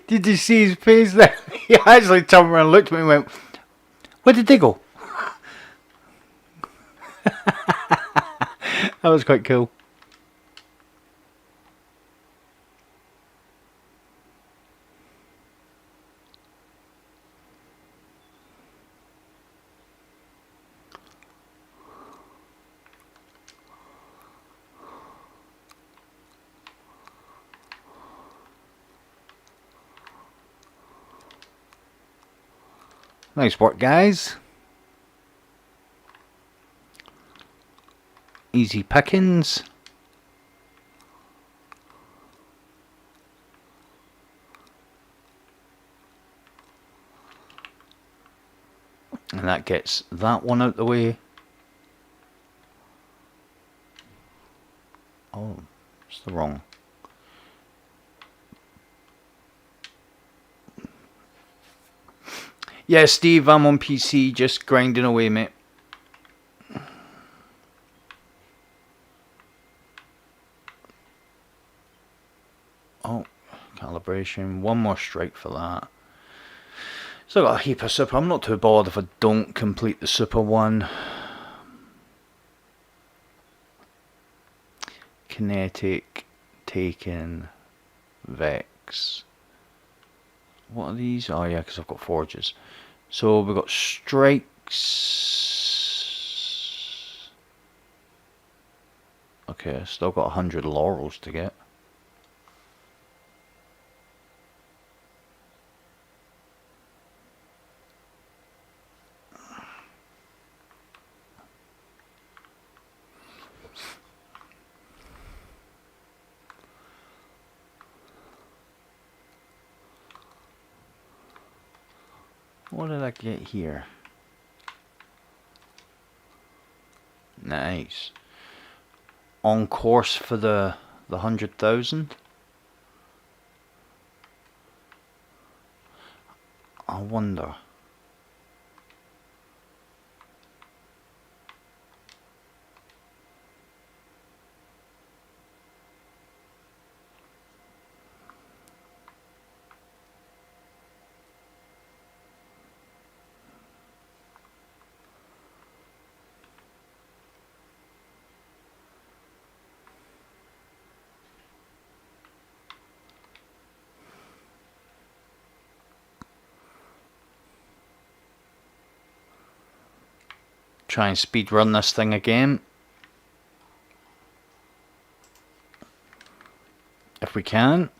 Did you see his face there? He actually turned around and looked at me and went, "Where did they go?" That was quite cool. Nice work, guys. Easy pickings. And that gets that one out the way. Oh, it's the wrong. Yeah, Steve, I'm on PC, just grinding away, mate. Oh, calibration. One more strike for that. So I got a heap of super. I'm not too bothered if I don't complete the super one. Kinetic, Taken, Vex. What are these? Oh yeah, because I've got forges. So we've got strikes. Okay, still got 100 laurels to get. What did I get here? Nice. On course for the 100,000. I wonder. Try and speed run this thing again. If we can.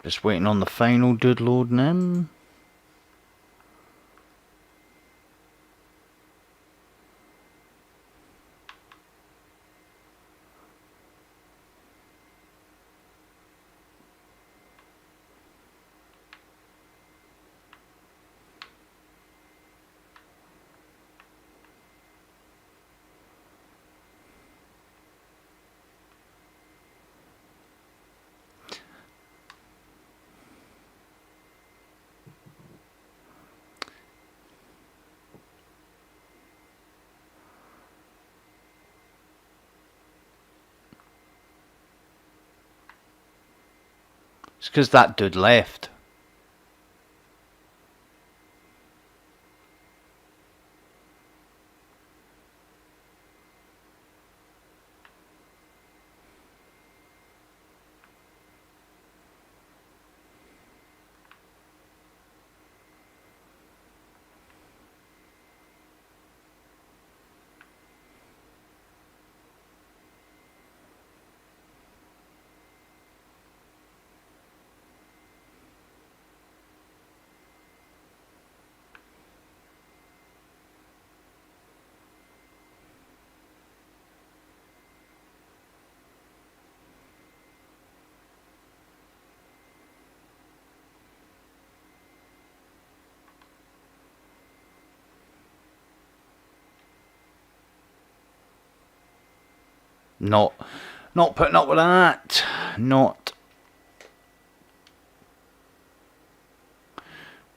Just waiting on the final dude loading in. It's because that dude left. Not putting up with that. Not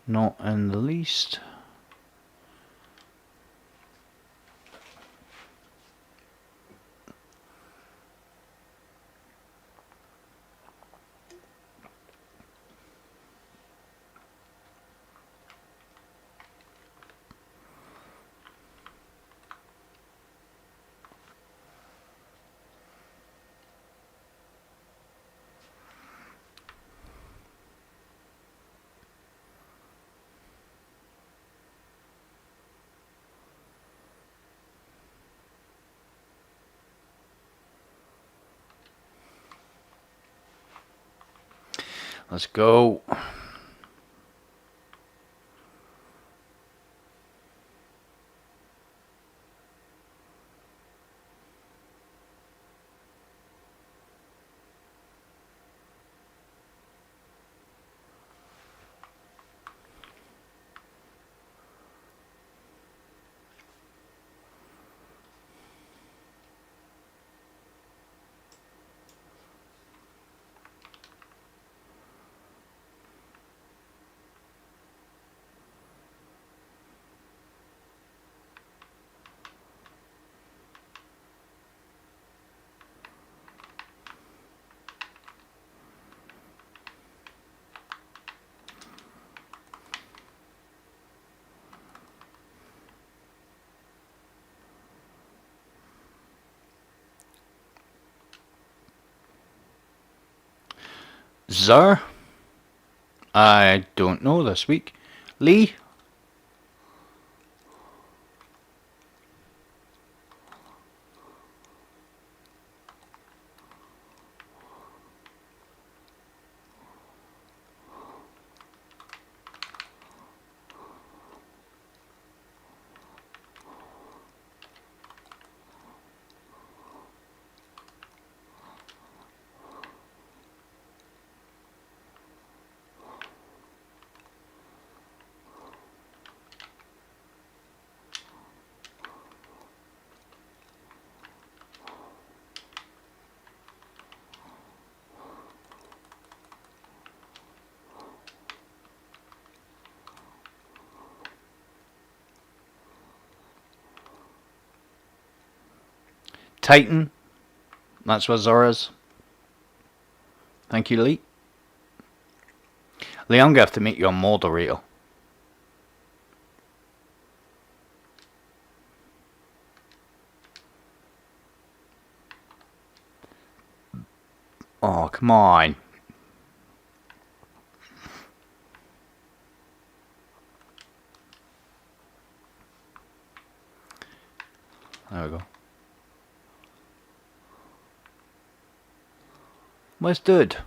in the least. Let's go. Zer? I don't know this week. Lee? Titan? That's what Zer is. Thank you, Lee. Lee, I'm going to have to make you a moderator. Oh, come on. There we go. Where's Dude?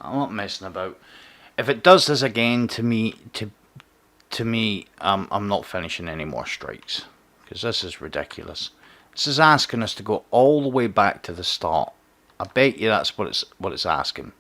I'm not messing about. If it does this again to me, I'm not finishing any more strikes. Because this is ridiculous. This is asking us to go all the way back to the start. I bet you that's what it's asking.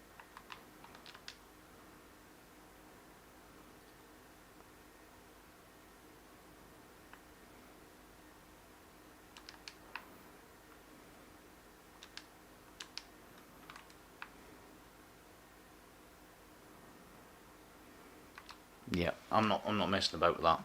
Yeah, I'm not messing about with that.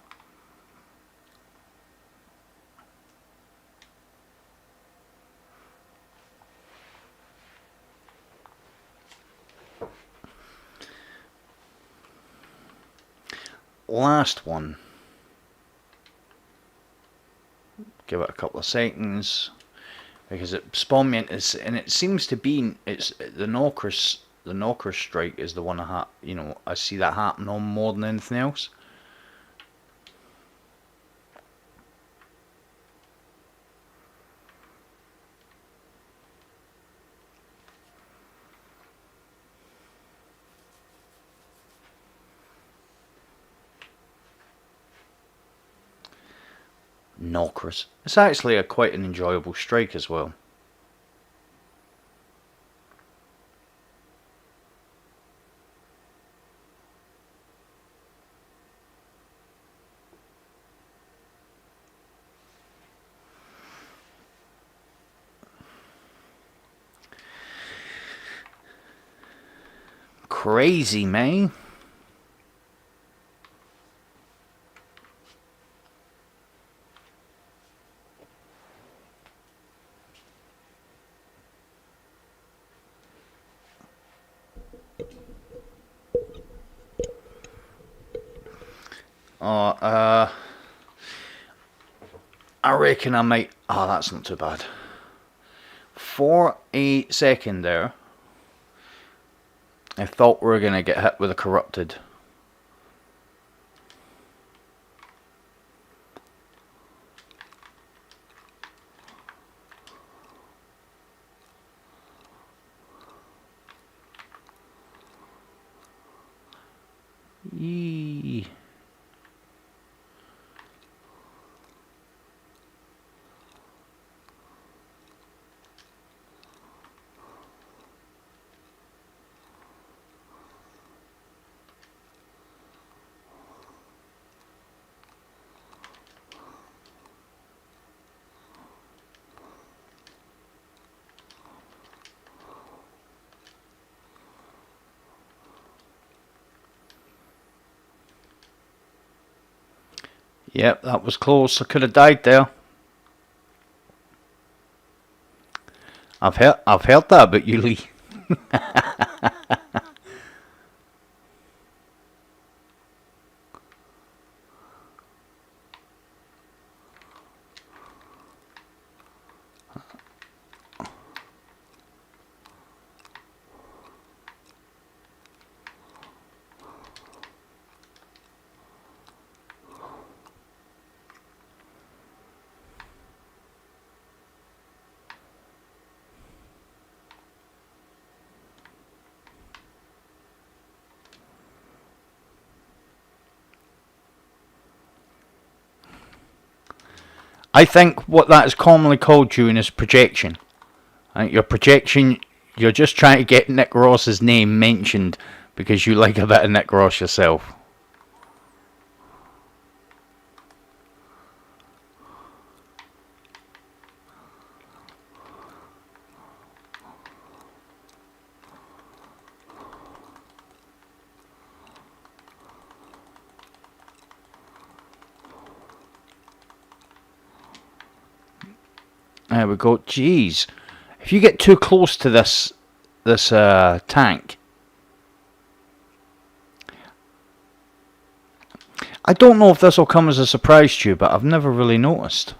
Last one. Give it a couple of seconds because it spawned me and it seems to be it's the knockers. The knocker strike is the one I see that happen on more than anything else. knockers. It's actually quite an enjoyable strike as well. Crazy, man. I reckon I might... Oh, that's not too bad. For a second there, I thought we were going to get hit with a corrupted. Yee. Yep, that was close. I could have died there. I've heard that about you, Lee. I think what that is commonly called during is projection. I think your projection, you're just trying to get Nick Ross's name mentioned because you like a bit of Nick Ross yourself. There we go. Jeez, if you get too close to this tank, I don't know if this will come as a surprise to you, but I've never really noticed.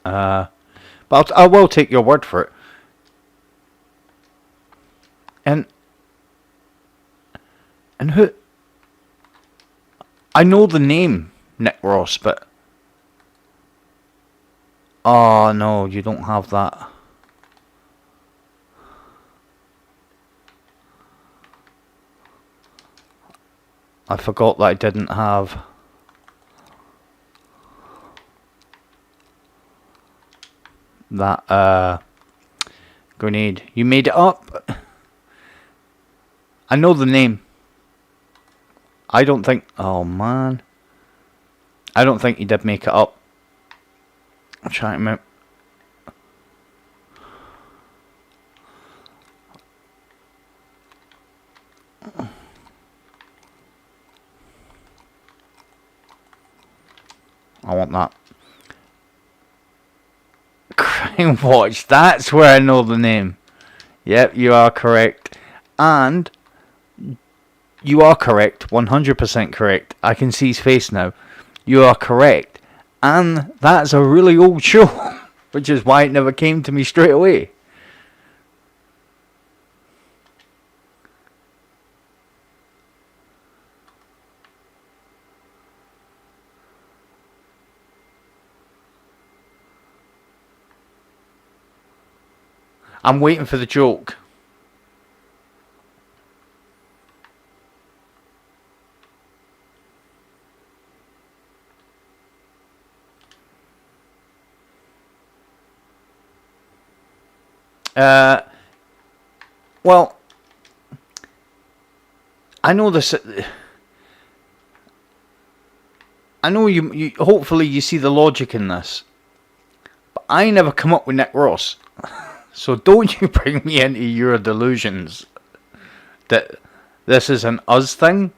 But I will take your word for it. And who? I know the name Nick Ross, but oh no, you don't have that. I forgot that I didn't have that grenade. You made it up. I know the name. I don't think... Oh, man. I don't think he did make it up. I'm trying to remember. I want that. Crime Watch. That's where I know the name. Yep, you are correct. And... You are correct, 100% correct. I can see his face now. You are correct. And that's a really old show, which is why it never came to me straight away. I'm waiting for the joke. Uh, well, I know this. I know you. Hopefully, you see the logic in this. But I never come up with Nick Ross, so don't you bring me into your delusions that this is an us thing.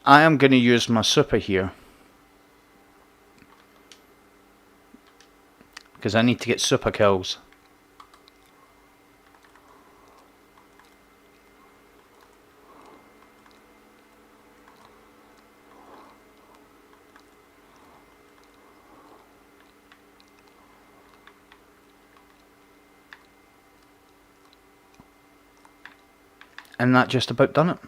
I am going to use my super here. Because I need to get super kills. And that just about done it.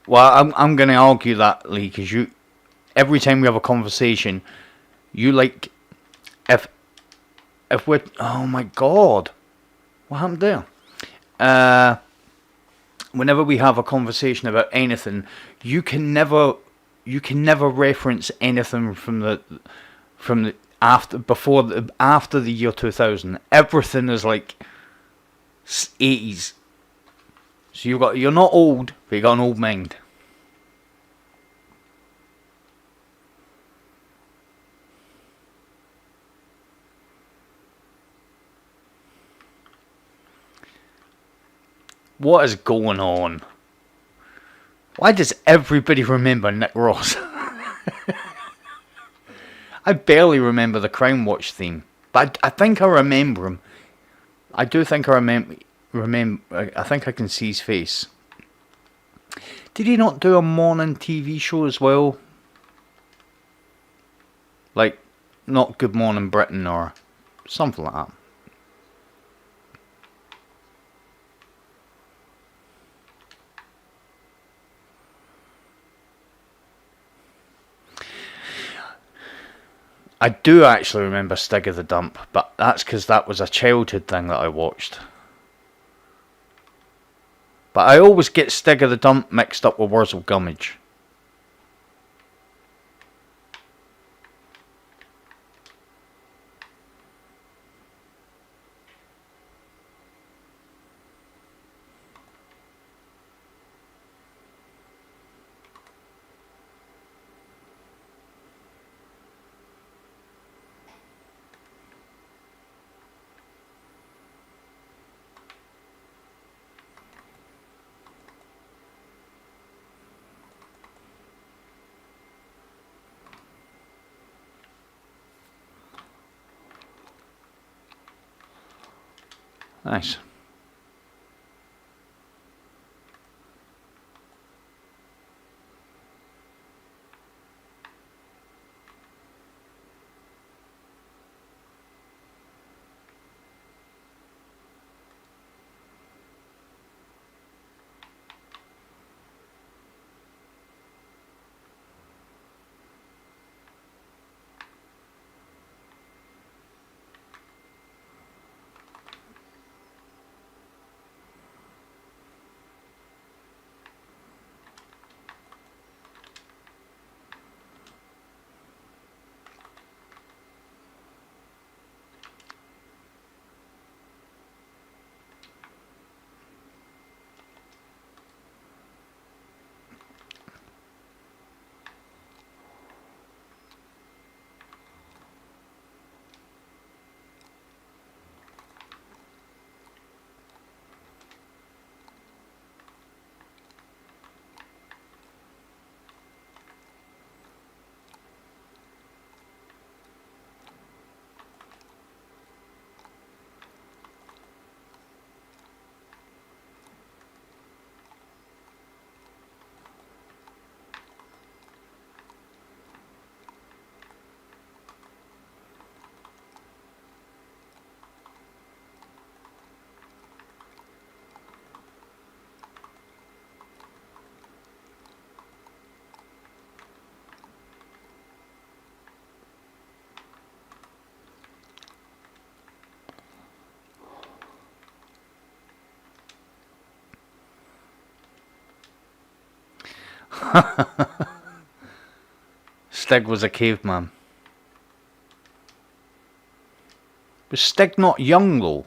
Well, I'm going to argue that, Lee, because you, every time we have a conversation, you like, if we're, oh my god, what happened there? Whenever we have a conversation about anything, you can never reference anything from the after the year 2000. Everything is like 80s. So you're not old, but you got an old mind. What is going on? Why does everybody remember Nick Ross? I barely remember the Crown Watch theme, but I think I remember him. I do think I remember. I think I can see his face. Did he not do a morning TV show as well? Like, not Good Morning Britain or something like that. I do actually remember Stig of the Dump, but that's because that was a childhood thing that I watched. But I always get Stig of the Dump mixed up with Wurzel Gummidge. Nice. Stig was a caveman. Was Stig not young though?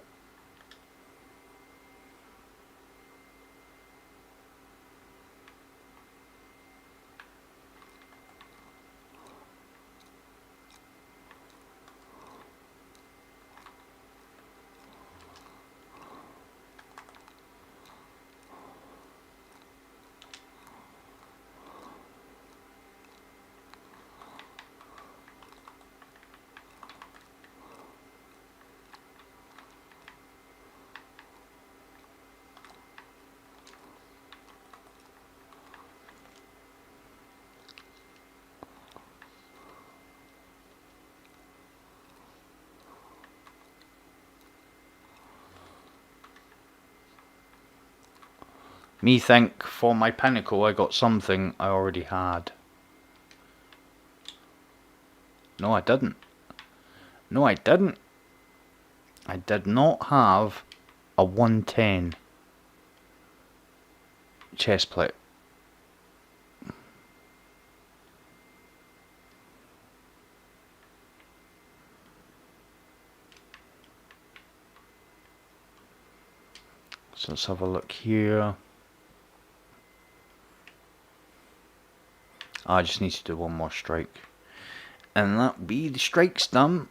Me think for my pinnacle I got something I already had. No, I didn't. No, I didn't. I did not have a 110 chest plate. So let's have a look here. I just need to do one more strike. And that'll be the strikes done.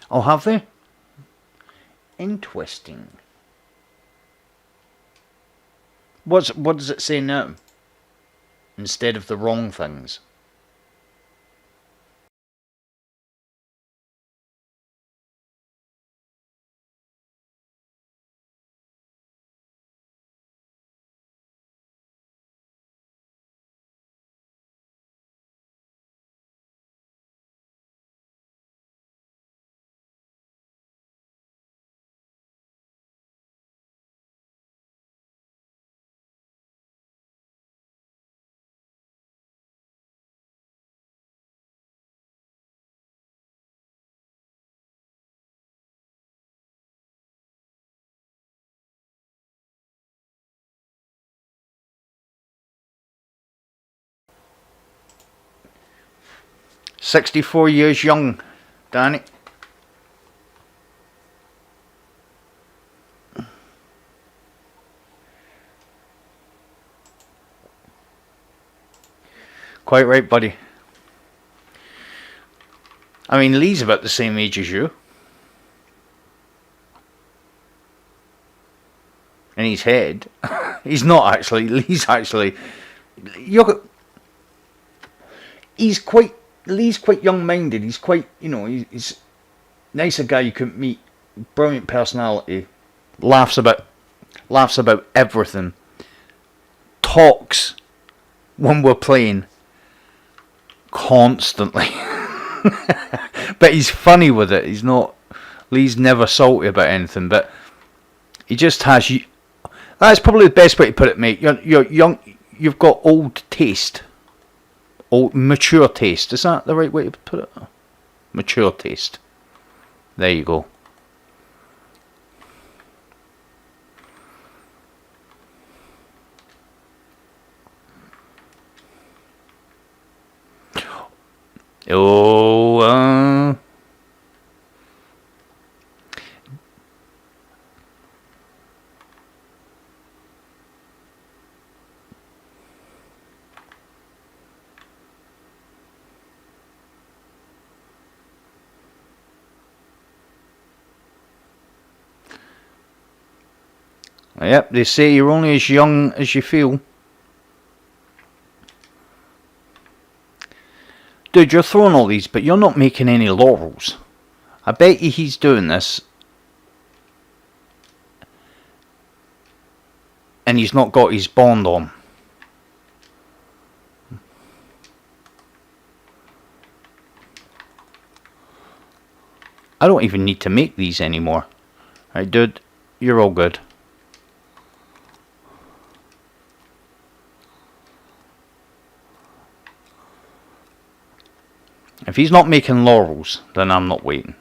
Oh, have they? Interesting. What does it say now? Instead of the wrong things. "64 years young, Danny." Quite right, buddy. I mean, Lee's about the same age as you. In his head. He's not actually. Lee's actually... Lee's quite young-minded. He's quite, you know, he's nicer guy you couldn't meet. Brilliant personality. Laughs about everything. Talks when we're playing constantly. But he's funny with it. He's not... Lee's never salty about anything, but he just has... That's probably the best way to put it, mate. You're young. You've got old taste. Old, mature taste. Is that the right way to put it? Mature taste. There you go. Oh, yep, they say you're only as young as you feel. Dude, you're throwing all these, but you're not making any laurels. I bet you he's doing this, and he's not got his bond on. I don't even need to make these anymore. Right, dude, you're all good. If he's not making laurels, then I'm not waiting.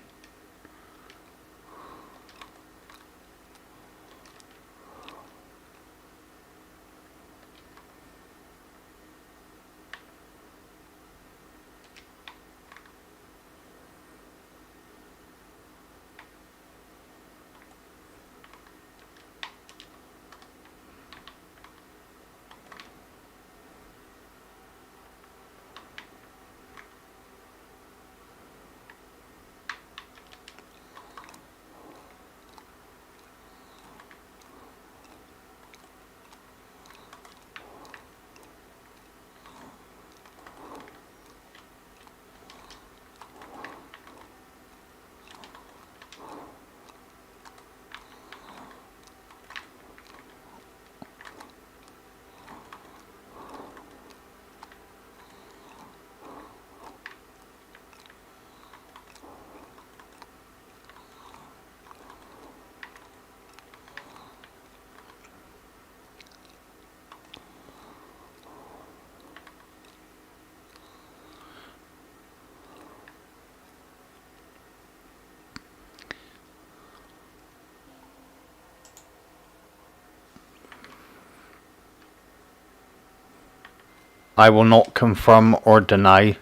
I will not confirm or deny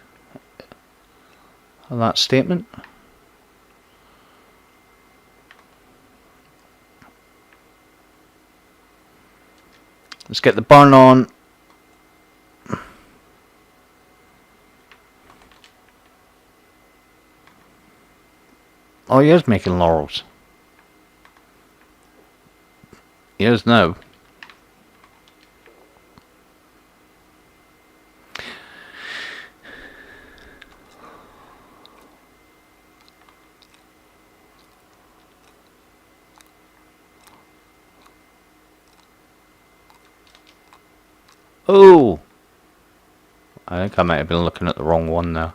that statement. Let's get the burn on. Oh, he is making laurels. He is now. Oh! I think I might have been looking at the wrong one there.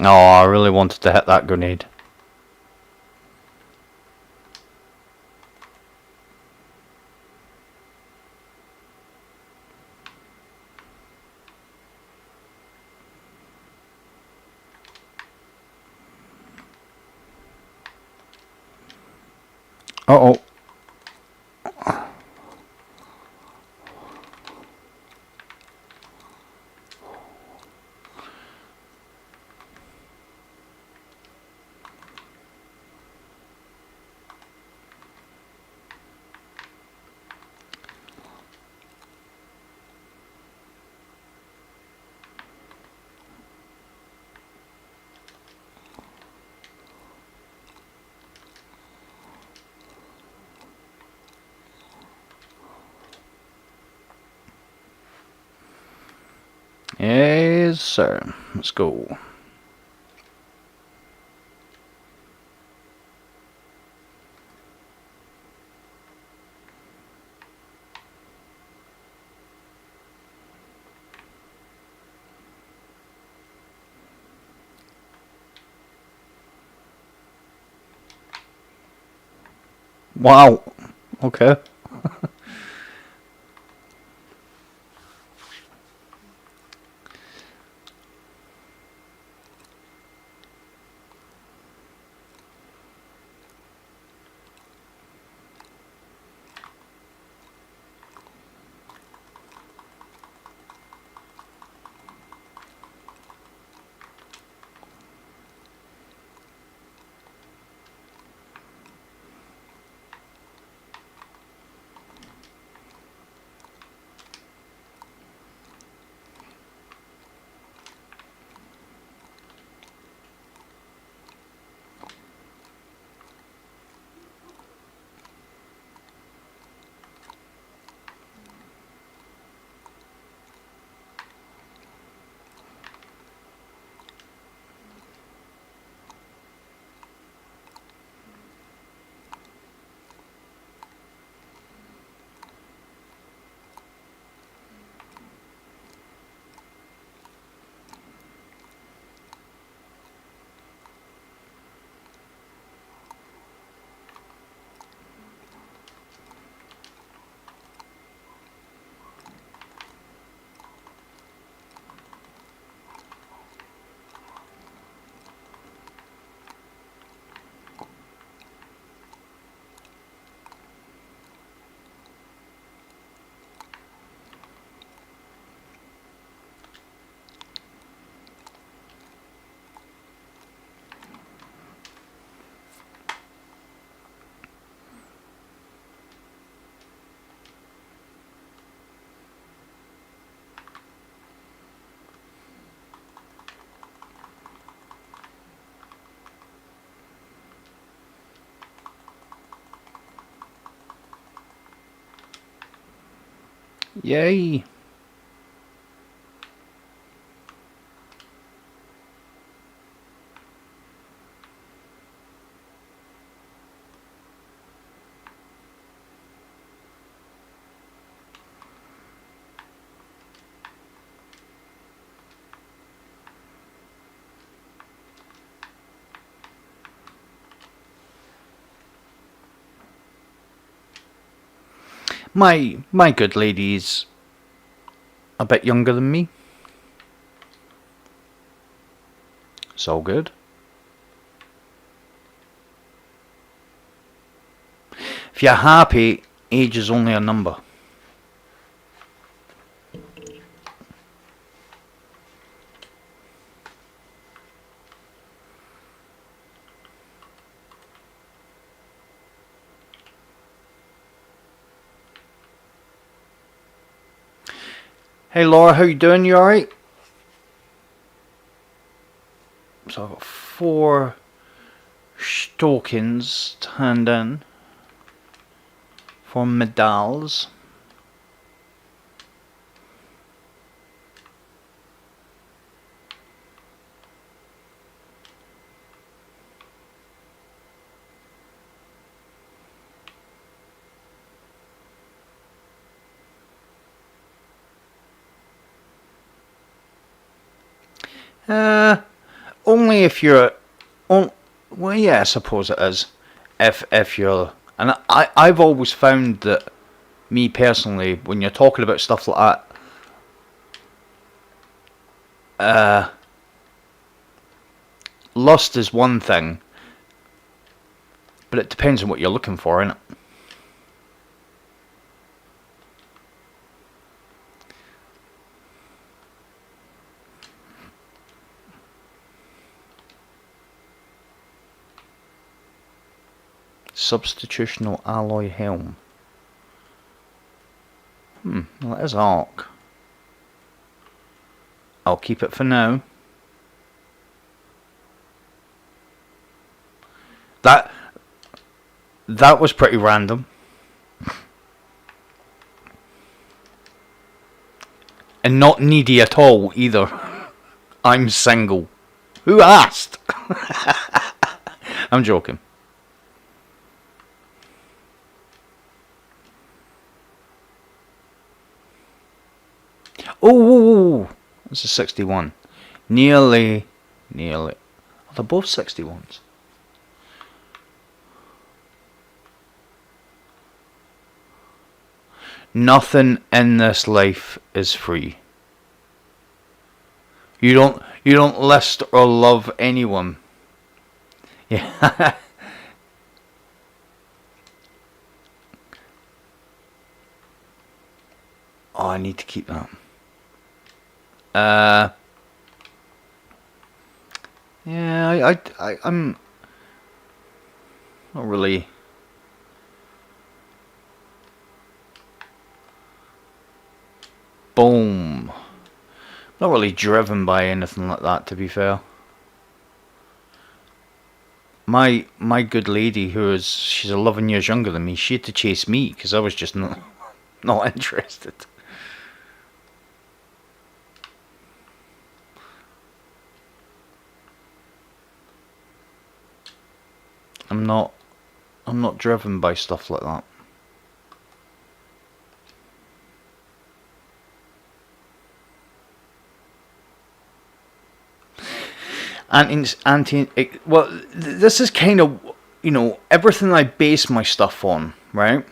Oh, I really wanted to hit that grenade. Uh-oh. Yes, sir. Let's go. Wow. Okay. Yay. My good lady's a bit younger than me. It's all good. If you're happy, age is only a number. Hey Laura, how you doing? You alright? So I've got 4 tokens to hand in for medals. Only if you're, well, yeah, I suppose it is. If you're, and I've always found that, me personally, when you're talking about stuff like that, lust is one thing, but it depends on what you're looking for, innit? Substitutional alloy helm. Well, that is arc. I'll keep it for now. That was pretty random. And not needy at all either. I'm single. Who asked? I'm joking. Oh, this is 61. Nearly. Oh, they're both 61s. Nothing in this life is free. You don't list or love anyone. Yeah. Oh, I need to keep that. Yeah, I'm not really. Boom. Not really driven by anything like that, to be fair. My good lady, she's 11 years younger than me, she had to chase me because I was just not interested. I'm not driven by stuff like that. Well, this is kind of, everything I base my stuff on, right?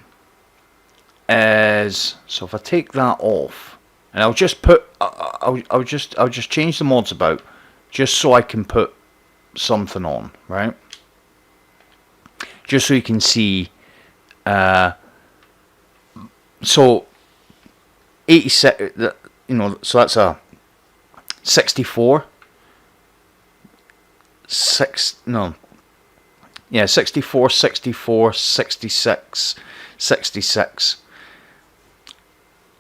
So if I take that off, and I'll just put, I'll just change the mods about, just so I can put something on, right? Just so you can see. So 86, so that's a 64. 64, 64, 66, 66.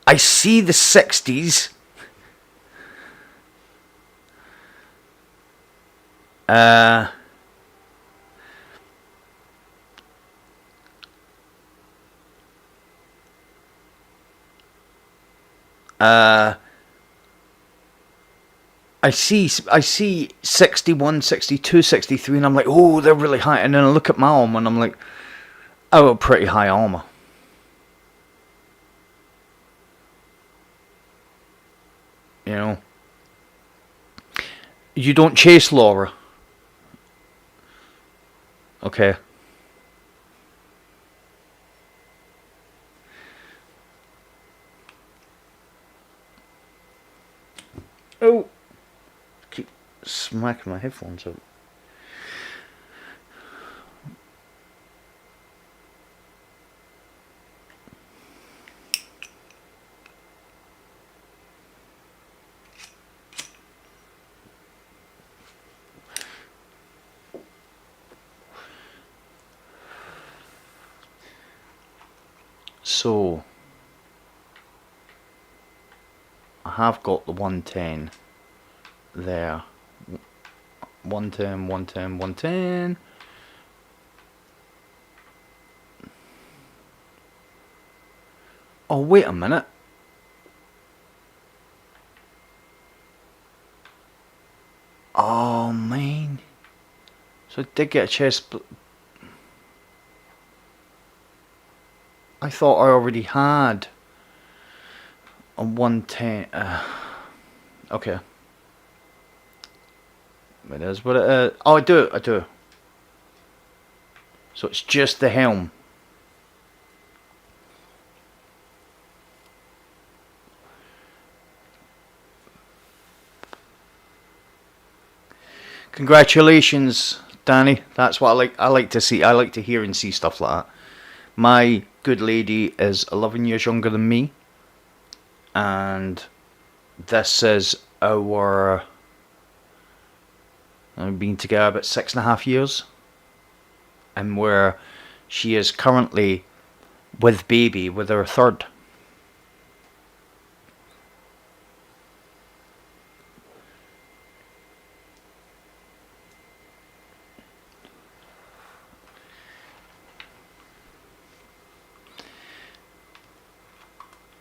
I see the 60s. I see 61, 62, 63, and I'm like, oh, they're really high. And then I look at my armor and I'm like, oh, pretty high armor. You know. You don't chase Laura. Okay. Oh. Keep smacking my headphones out. So, I have got the 110 there. 110, 110, 110. Oh, wait a minute. Oh, man. So I did get a chest. I thought I already had a 110. Okay. It is what it is. Oh, I do. So it's just the helm. Congratulations, Danny. That's what I like to see. I like to hear and see stuff like that. My good lady is 11 years younger than me, and this is our. I've been together about 6.5 years, and where she is currently with baby with her third.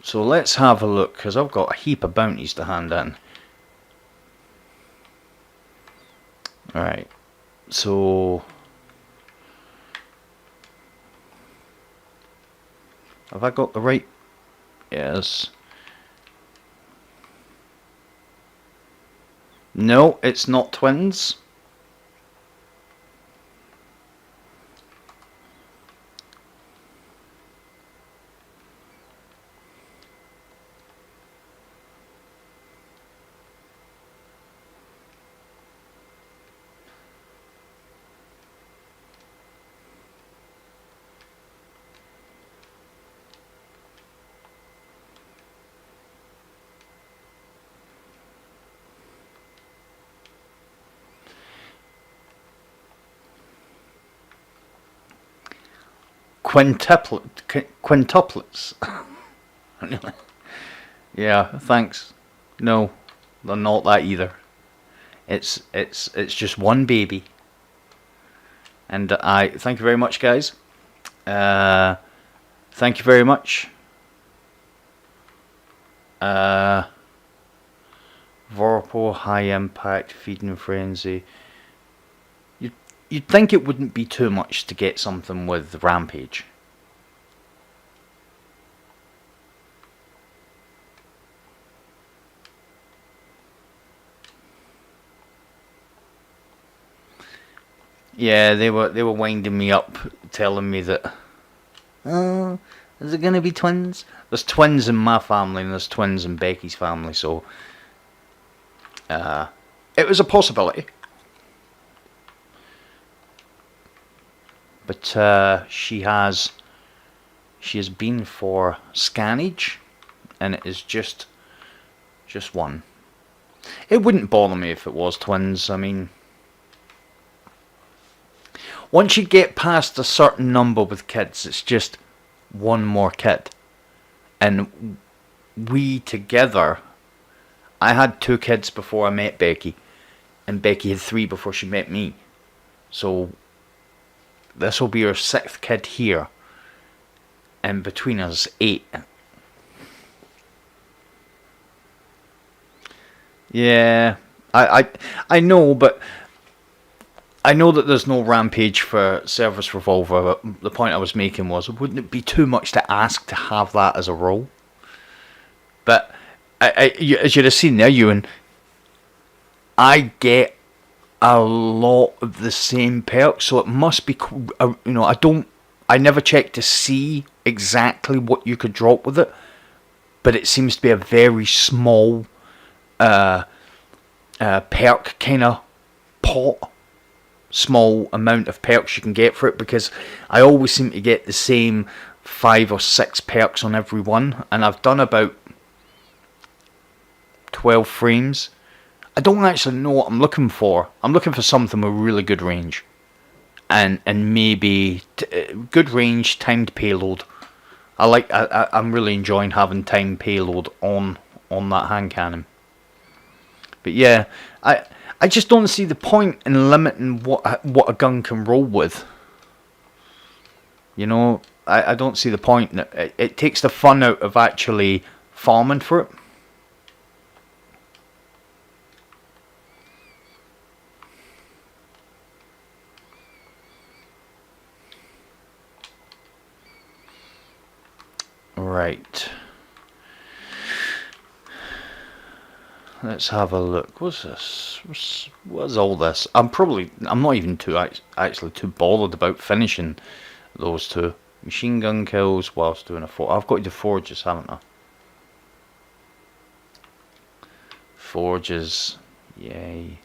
So let's have a look, because I've got a heap of bounties to hand in. Alright, so have I got the right? Yes. No, it's not twins. Quintuplets. Yeah, thanks. No, they're not that either. It's just one baby. And I thank you very much, guys. Thank you very much. Vorpal, high impact, feeding frenzy. You'd think it wouldn't be too much to get something with Rampage. Yeah, they were winding me up, telling me that. Oh, is it gonna be twins? There's twins in my family and there's twins in Becky's family, so it was a possibility. But she has been for scannage, and it is just one. It wouldn't bother me if it was twins. I mean, once you get past a certain number with kids, it's just one more kid. And we together, I had 2 kids before I met Becky, and Becky had 3 before she met me. So this will be her 6th kid here, and between us 8. Yeah, I know, but I know that there's no rampage for Service Revolver. But the point I was making was, wouldn't it be too much to ask to have that as a role? But as you'd have seen there, Ewan, I get a lot of the same perks, so it must be. I never check to see exactly what you could drop with it, but it seems to be a very small perk kind of pot, small amount of perks you can get for it, because I always seem to get the same 5 or 6 perks on every one, and I've done about 12 frames. I don't actually know what I'm looking for. I'm looking for something with really good range, and maybe good range, timed payload. I'm really enjoying having timed payload on that hand cannon. But yeah, I just don't see the point in limiting what a gun can roll with. You know, I don't see the point. It takes the fun out of actually farming for it. Right. Let's have a look. What's this? What's all this? I'm not even actually too bothered about finishing those two. Machine gun kills whilst doing a forge. I've got to do forges, haven't I? Forges. Yay.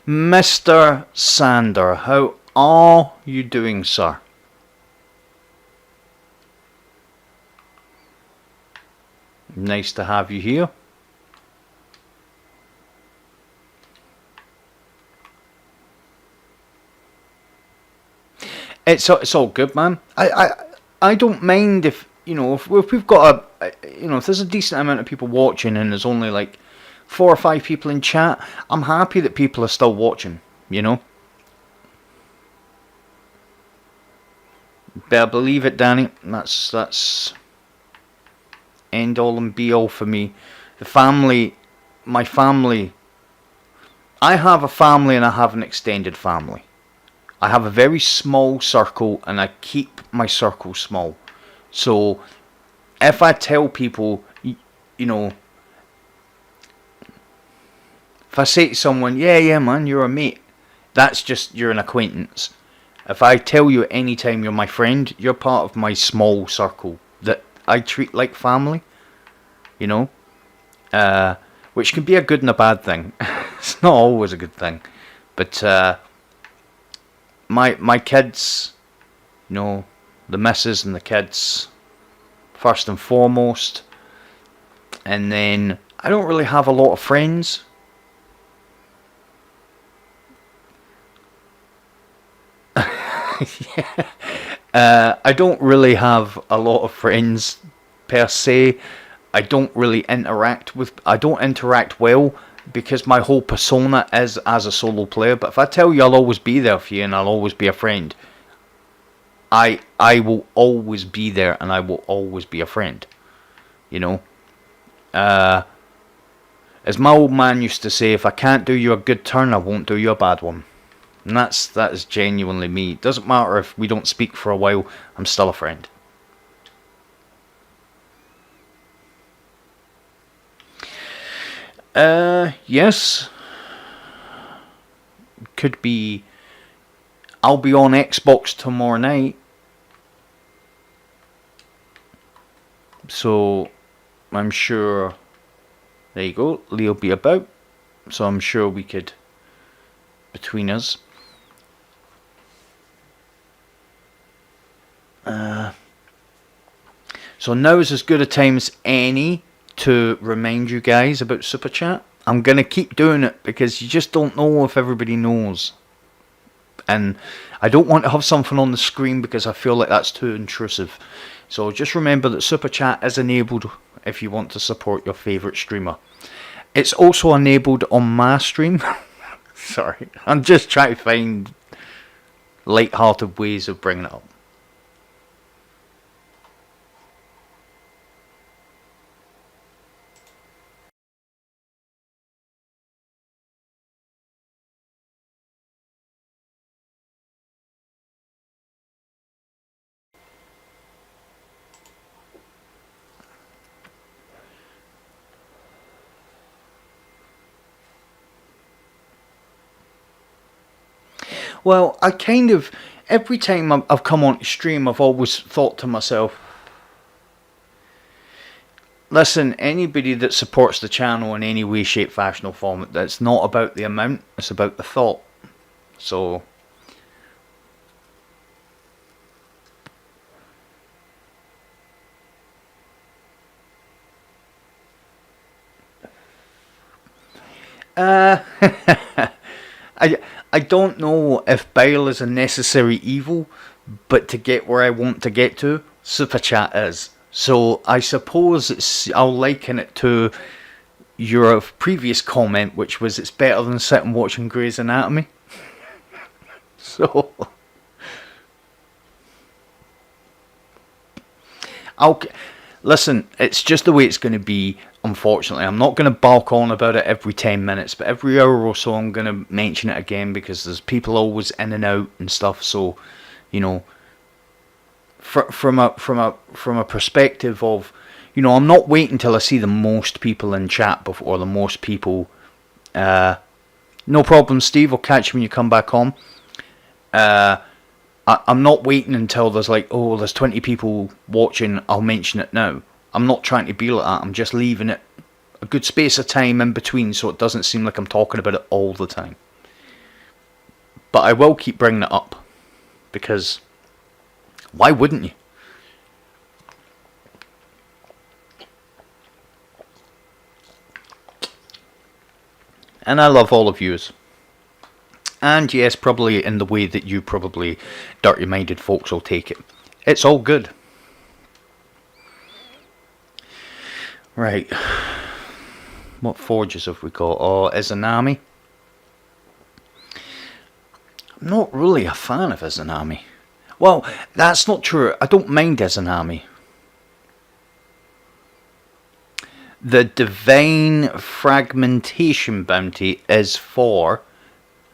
Mr. Sander, how are you doing, sir? Nice to have you here. It's all good, man. I don't mind if if we've got if there's a decent amount of people watching and there's only like 4 or 5 people in chat. I'm happy that people are still watching. Better believe it, Danny. That's end all and be all for me. My family. I have a family and I have an extended family. I have a very small circle and I keep my circle small. So if I tell people, if I say to someone, yeah, man, you're a mate, that's just, you're an acquaintance. If I tell you any time you're my friend, you're part of my small circle that I treat like family, which can be a good and a bad thing. It's not always a good thing, but my kids, the missus and the kids, first and foremost, and then I don't really have a lot of friends. Yeah. I don't really have a lot of friends per se. I don't interact well because my whole persona is as a solo player. But if I tell you I'll always be there for you and I'll always be a friend, I will always be there and I will always be a friend. As my old man used to say, if I can't do you a good turn, I won't do you a bad one. And that is genuinely me. It doesn't matter if we don't speak for a while, I'm still a friend. Yes. Could be. I'll be on Xbox tomorrow night. So, I'm sure. There you go. Lee'll be about. So I'm sure we could. Between us. So So now is as good a time as any to remind you guys about Super Chat. I'm going to keep doing it because you just don't know if everybody knows. And I don't want to have something on the screen because I feel like that's too intrusive. So just remember that Super Chat is enabled if you want to support your favourite streamer. It's also enabled on my stream. Sorry, I'm just trying to find light-hearted ways of bringing it up. Well, I kind of, every time I've come on stream, I've always thought to myself, listen, anybody that supports the channel in any way, shape, fashion or form, that's not about the amount, it's about the thought. So, I don't know if bile is a necessary evil, but to get where I want to get to, Super Chat is. So I suppose I'll liken it to your previous comment, which was it's better than sitting watching Grey's Anatomy. So listen, it's just the way it's going to be. Unfortunately, I'm not going to bulk on about it every 10 minutes, but every hour or so I'm going to mention it again because there's people always in and out and stuff. So, you know, from a perspective of, you know, I'm not waiting till I see the most people in chat before the most people. No problem, Steve. I'll catch you when you come back on. I'm not waiting until there's like, oh, there's 20 people watching, I'll mention it now. I'm not trying to be like that. I'm just leaving it a good space of time in between so it doesn't seem like I'm talking about it all the time. But I will keep bringing it up because why wouldn't you? And I love all of yous. And yes, probably in the way that you probably dirty-minded folks will take it. It's all good. Right. What forges have we got? Oh, Izanami. I'm not really a fan of Izanami. Well, that's not true. I don't mind Izanami. The Divine Fragmentation bounty is for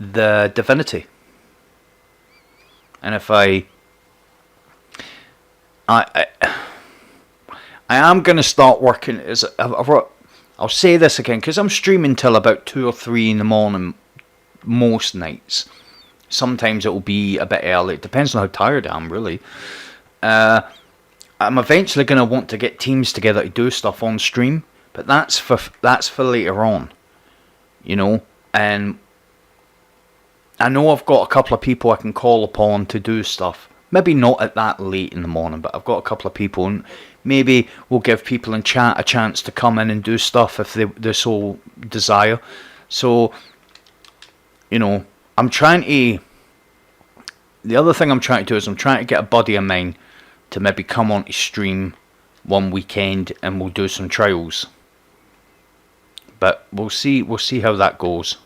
the divinity. And if I am going to start working as I'll say this again because I'm streaming till about 2 or 3 in the morning most nights. Sometimes it will be a bit early. It depends on how tired I am, really. I'm eventually going to want to get teams together to do stuff on stream, but that's for later on, you know. And I know I've got a couple of people I can call upon to do stuff. Maybe not at that late in the morning, but I've got a couple of people, and maybe we'll give people in chat a chance to come in and do stuff if they so desire. So, you know, I'm trying to... The other thing I'm trying to do is I'm trying to get a buddy of mine to maybe come on to stream one weekend and we'll do some trials. But we'll see how that goes.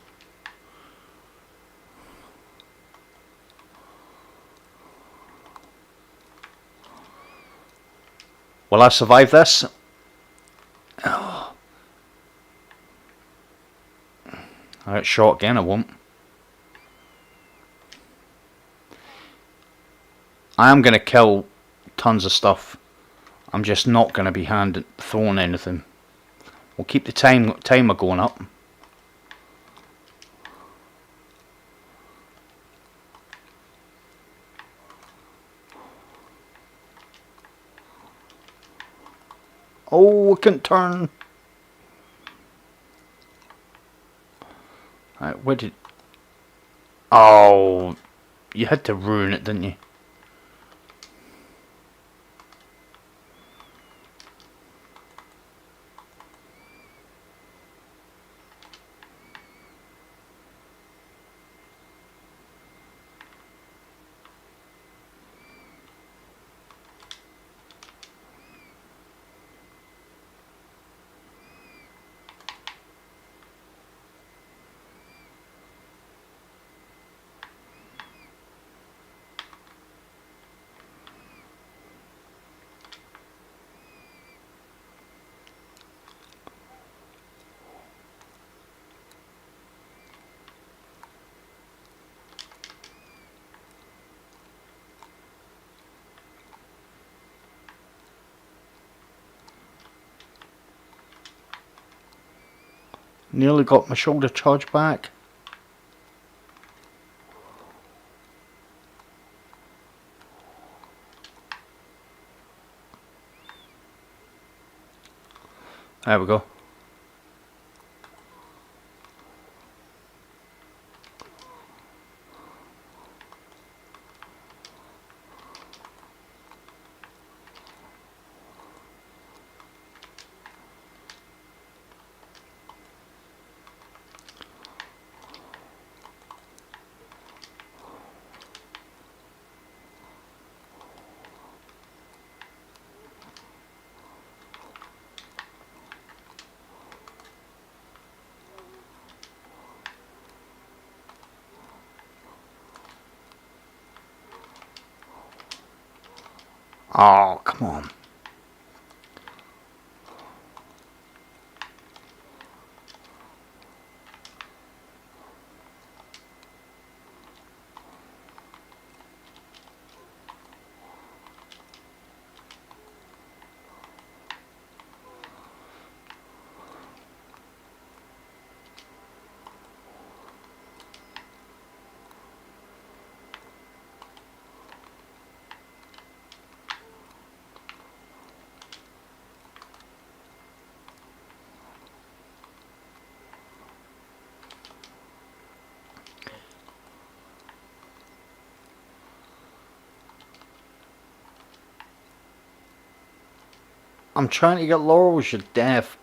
Will I survive this? Oh. I get shot again, I won't. I am going to kill tons of stuff. I'm just not going to be throwing anything. We'll keep the timer going up. Oh, I couldn't turn. Right, where did... Oh, you had to ruin it, didn't you? Nearly got my shoulder charge back. There we go. Oh, come on. I'm trying to get laurels, you're deaf.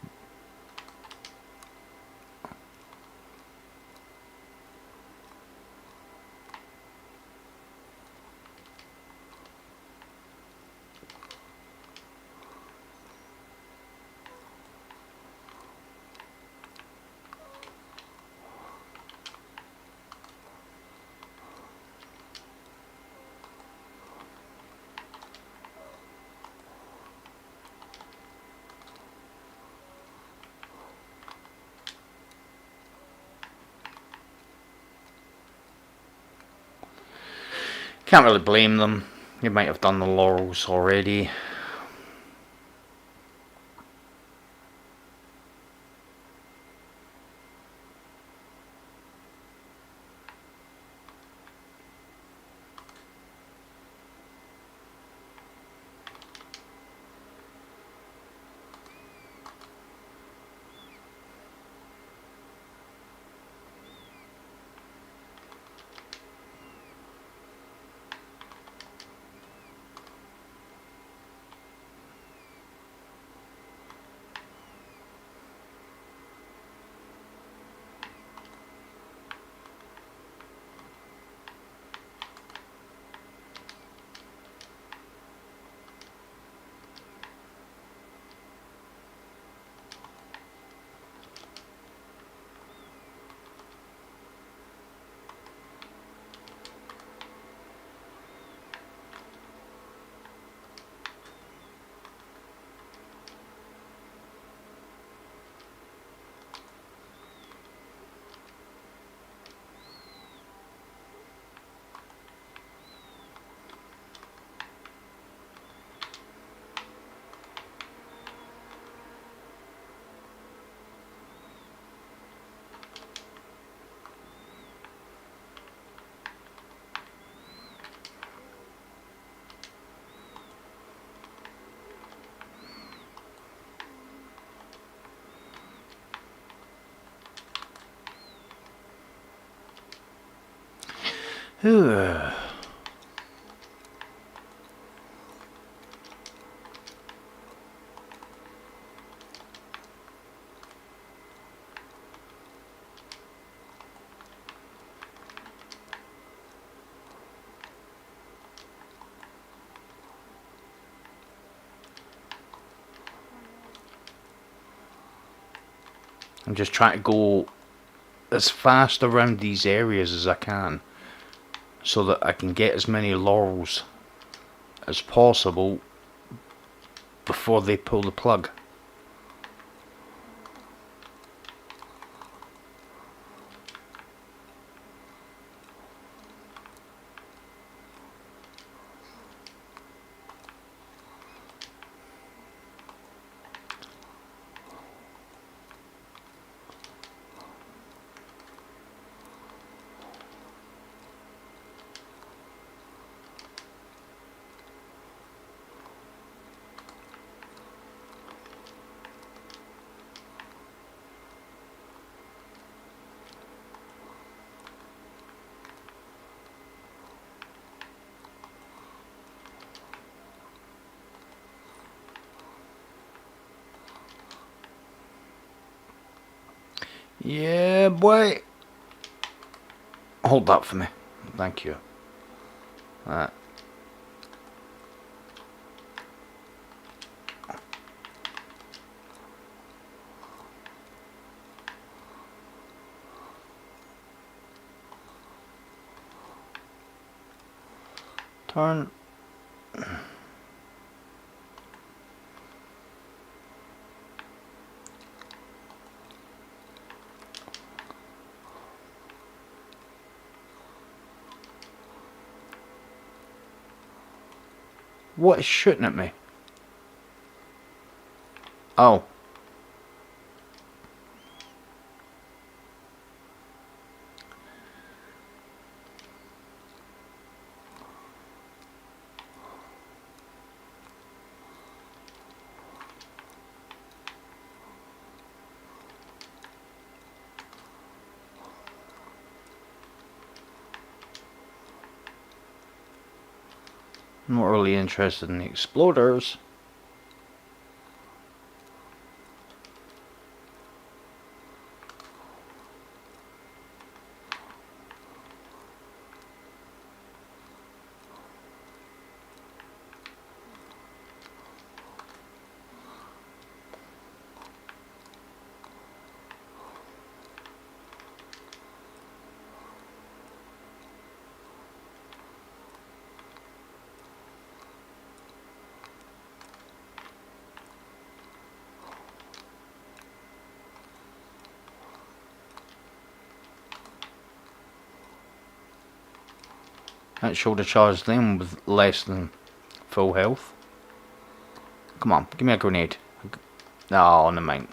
Can't really blame them. You might have done the laurels already. I'm just trying to go as fast around these areas as I can, so that I can get as many laurels as possible before they pull the plug. Yeah, boy. Hold that for me. Thank you. Right. Turn. What is shooting at me? Oh. I'm not really interested in the exploders. That should have charged them with less than full health. Come on, give me a grenade. No, never mind.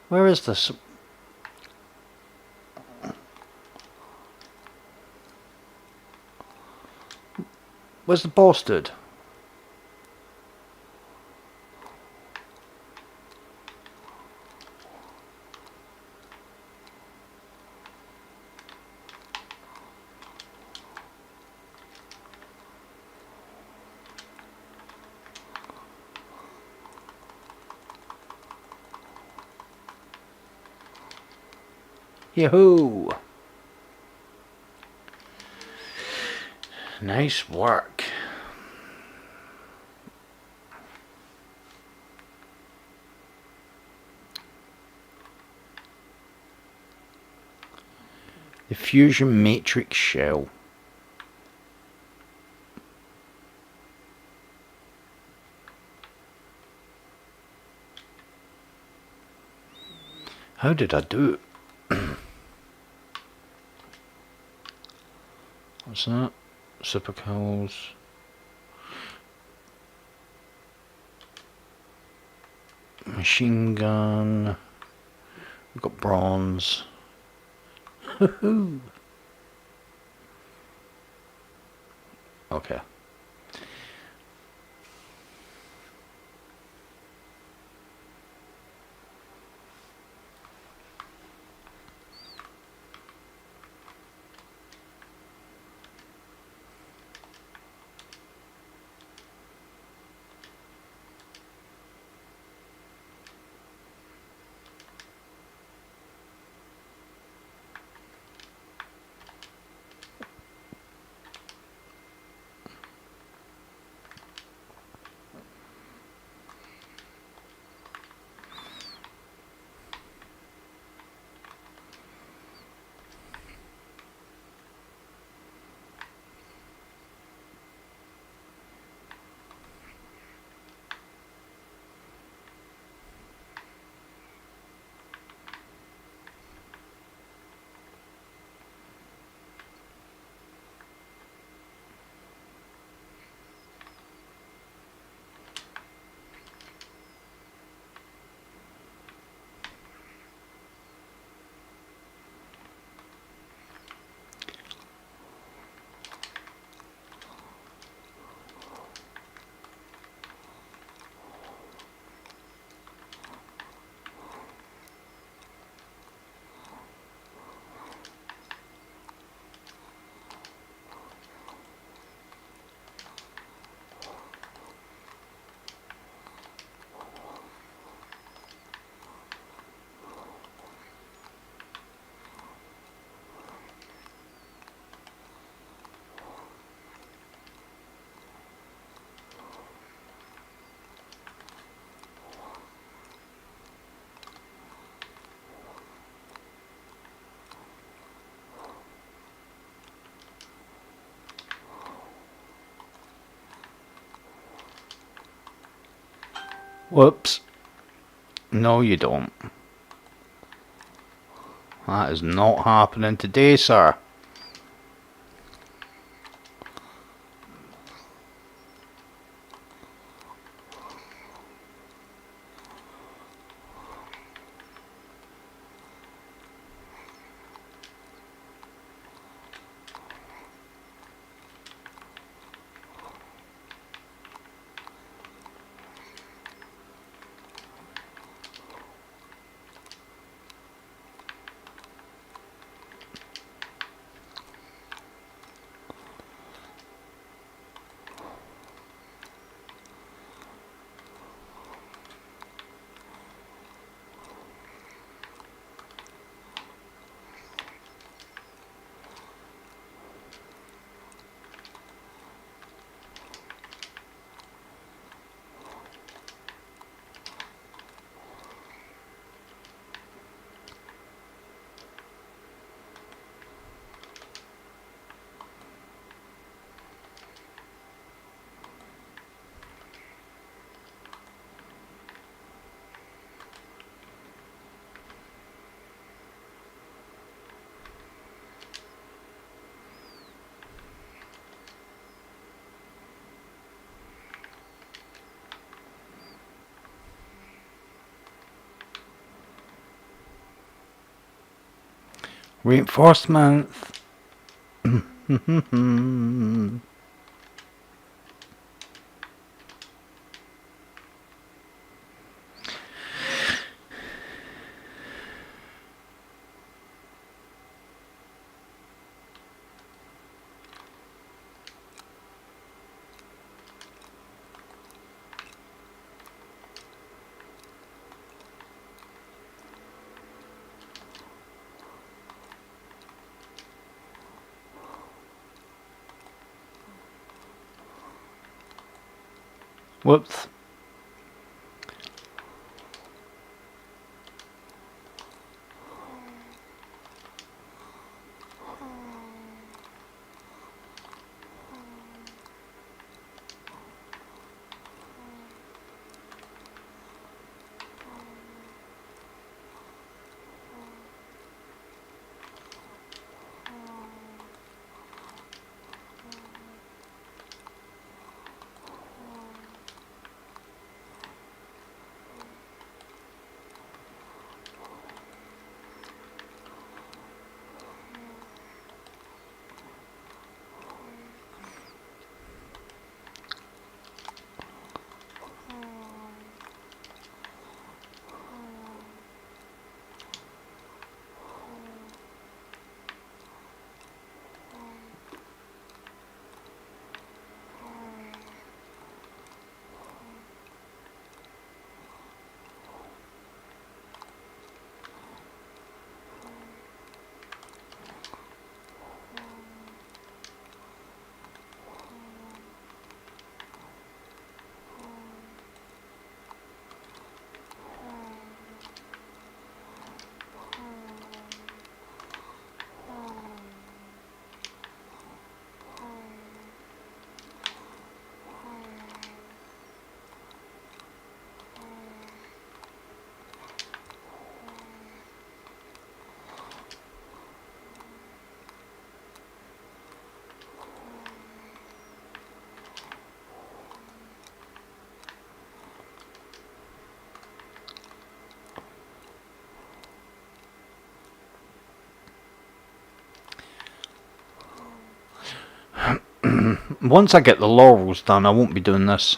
Where is this? Where's the boss dude? Yahoo! Nice work. The fusion matrix shell. How did I do it? What's that? Supercals. Machine gun. We've got bronze. Okay. Whoops. No, you don't. That is not happening today, sir. Reinforcement. Whoops. Once I get the laurels done, I won't be doing this.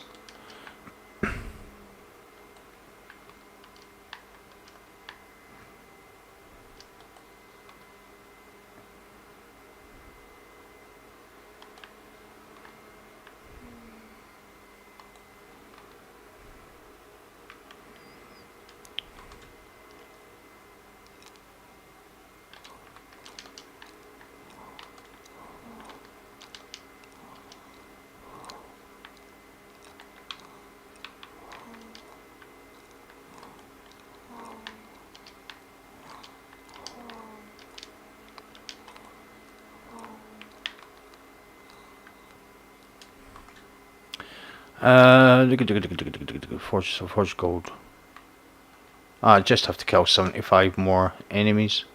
Forge gold. I just have to kill 75 more enemies.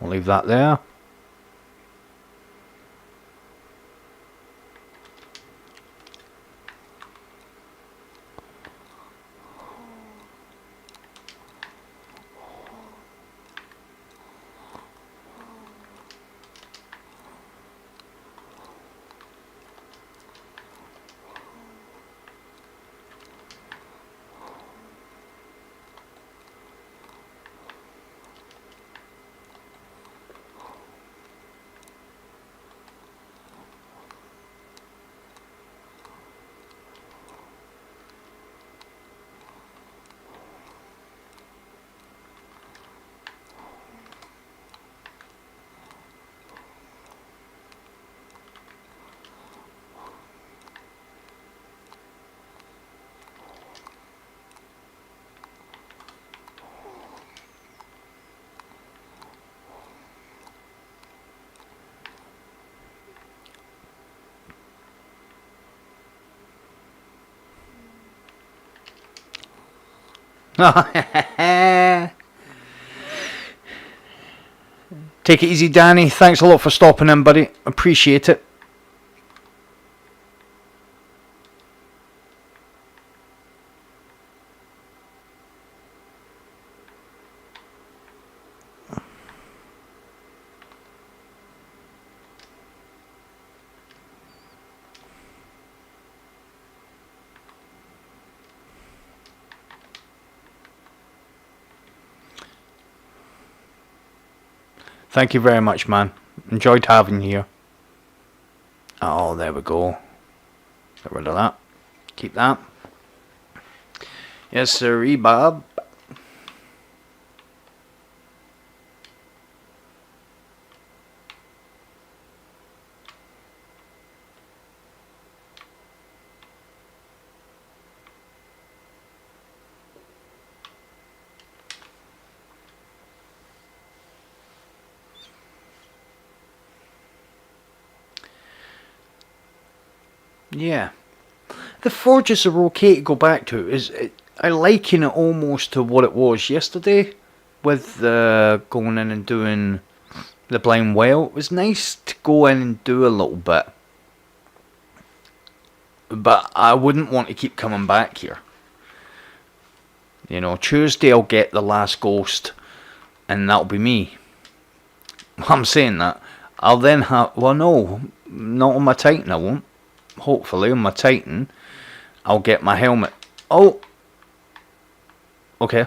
I'll leave that there. Take it easy, Danny. Thanks a lot for stopping in, buddy. Appreciate it. Thank you very much, man. Enjoyed having you here. Oh, there we go. Get rid of that. Keep that. Yes, sir, Bob. Yeah. The forges are okay to go back to. I liken it almost to what it was yesterday with going in and doing the blind well. It was nice to go in and do a little bit, but I wouldn't want to keep coming back here. You know, Tuesday I'll get the last ghost, and that'll be me. I'm saying that. I'll then have... Well, no, not on my Titan I won't. Hopefully on my Titan I'll get my helmet. Oh! Okay.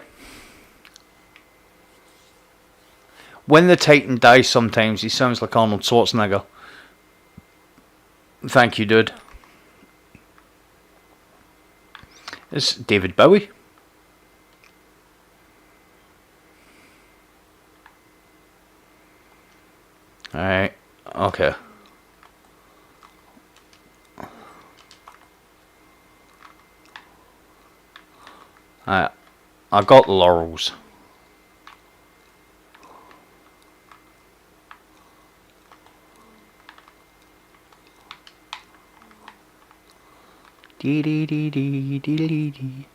When the Titan dies sometimes, he sounds like Arnold Schwarzenegger. Thank you, dude. It's David Bowie. Alright, okay. I got the laurels. Dee dee dee dee dee dee dee.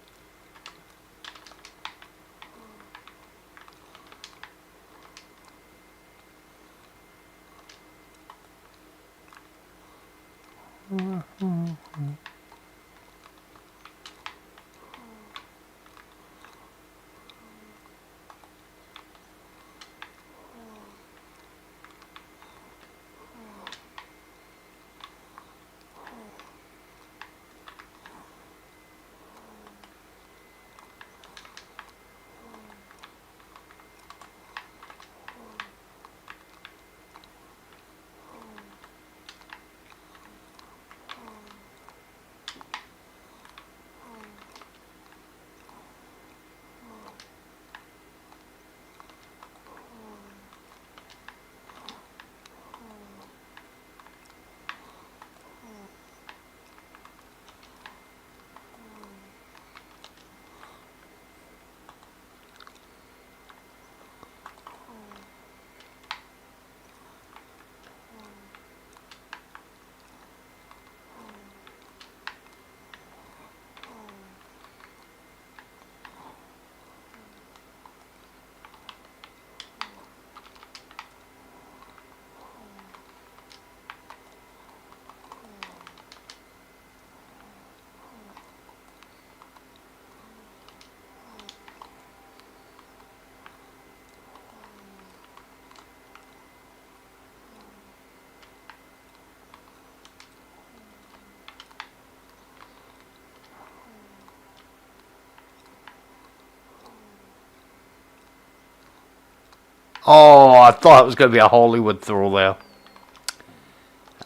Oh, I thought it was going to be a Hollywood throw there.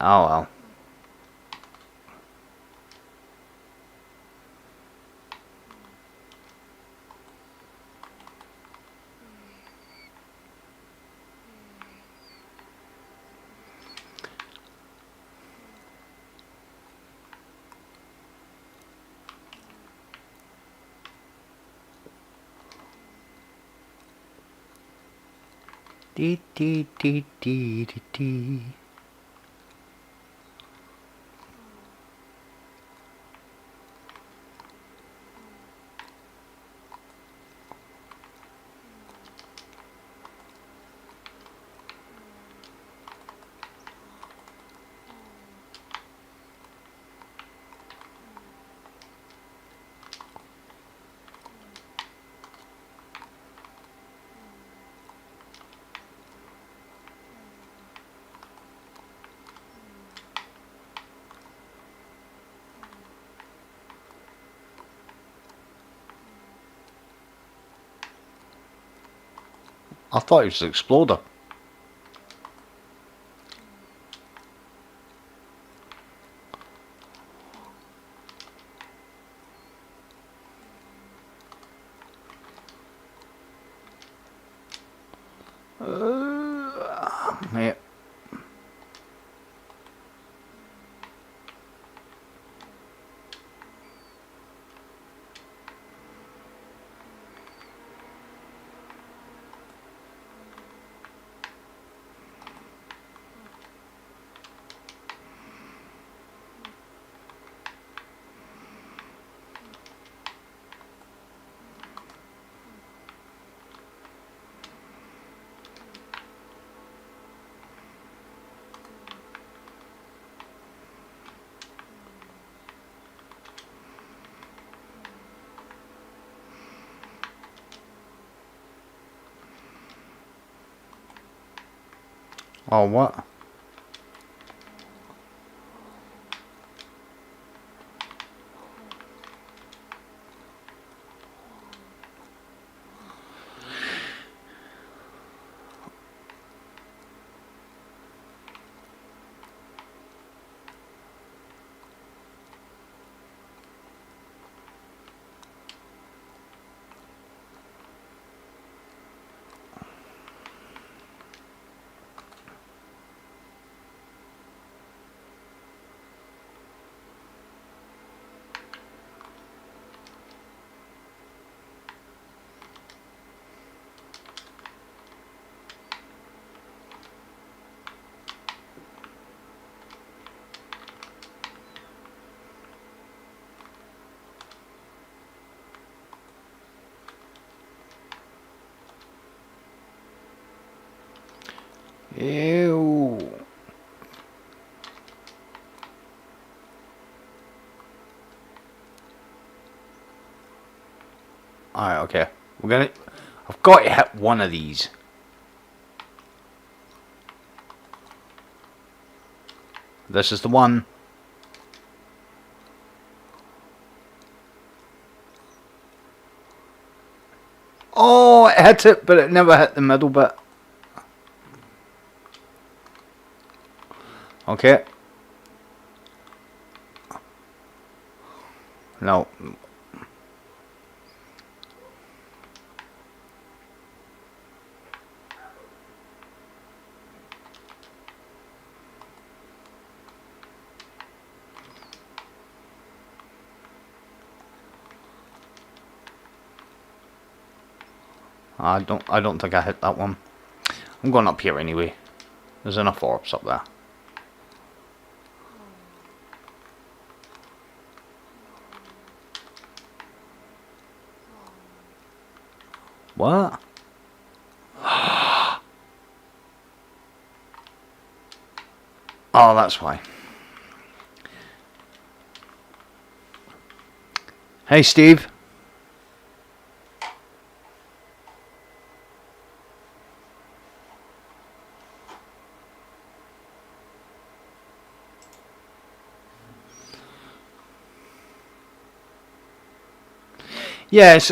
Oh well. Dee dee dee dee dee dee. I thought it was an exploder. Yeah. Oh, what? Ew. Alright, okay. We're gonna... I've got to hit one of these. This is the one. Oh, it hit it, but it never hit the middle bit. Okay. No. I don't think I hit that one. I'm going up here anyway. There's enough orbs up there. What? Oh, that's why. Hey, Steve. Yes,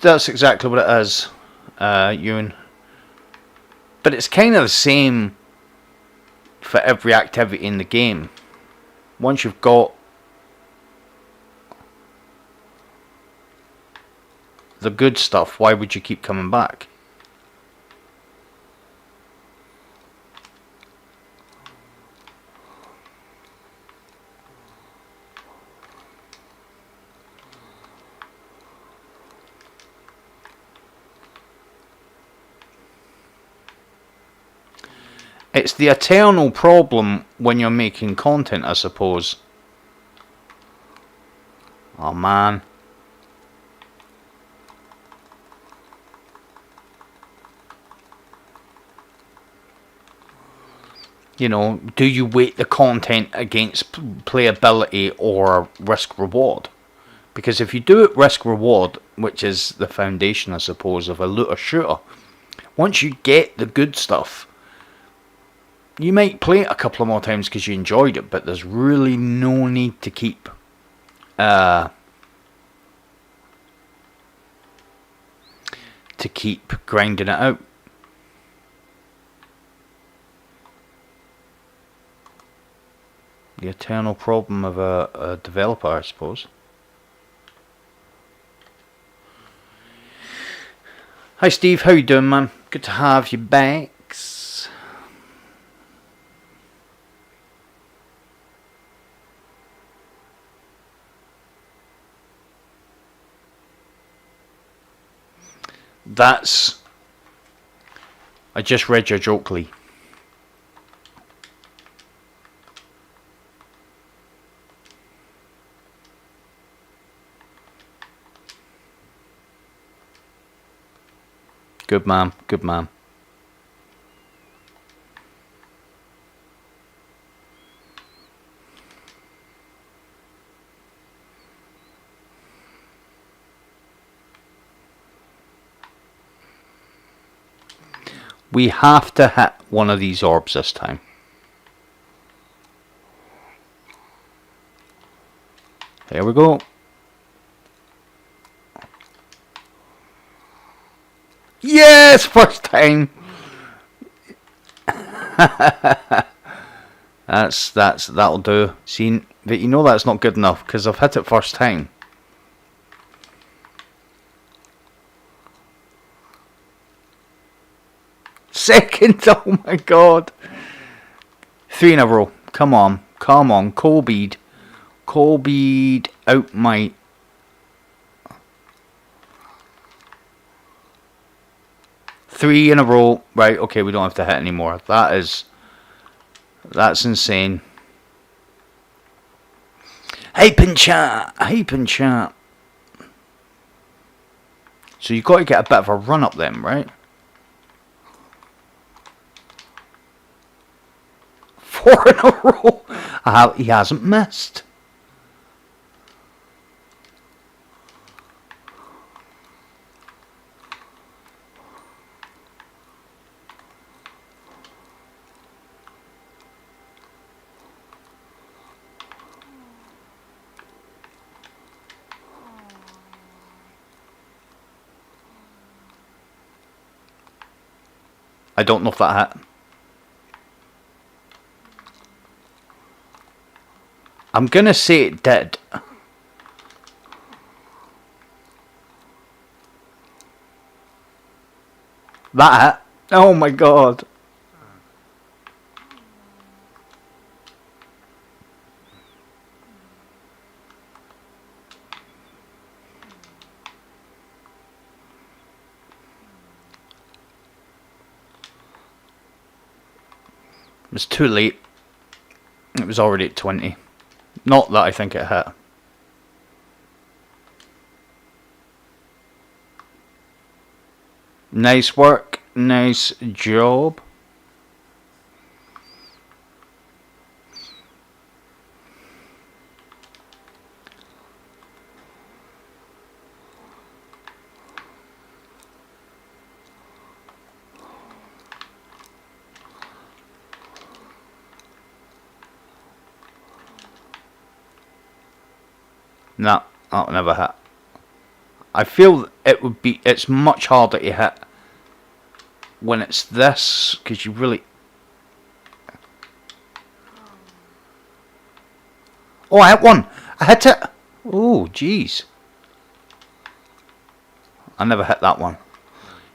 that's exactly what it is, Ewan. But it's kind of the same for every activity in the game. Once you've got the good stuff, why would you keep coming back? It's the eternal problem when you're making content, I suppose. Oh man. You know, do you weight the content against playability or risk reward? Because if you do it risk reward, which is the foundation, I suppose, of a looter shooter, once you get the good stuff, you might play it a couple of more times because you enjoyed it, but there's really no need to keep grinding it out. The eternal problem of a developer, I suppose. Hi Steve, how you doing, man? Good to have you back. I just read your joke, Lee. Good man, good man. We have to hit one of these orbs this time. There we go. Yes, first time. That'll do. See, but you know that's not good enough because I've hit it first time. Second, oh my god. 3 in a row. Come on, come on, Colbead. Colbead out my... Three in a row. Right, okay, we don't have to hit anymore. That's insane. Hype in chat. Hype in chat. So you've got to get a bit of a run up them, right? 4 in a row. He hasn't missed. I don't know if that hit. I'm gonna say it did. That hit. Oh my god. It was too late. It was already at 20. Not that I think it hit. Nice work. Nice job. No, that'll never hit. I feel it's much harder to hit when it's this, because you really... Oh, I hit one! I hit it! Oh, jeez. I never hit that one.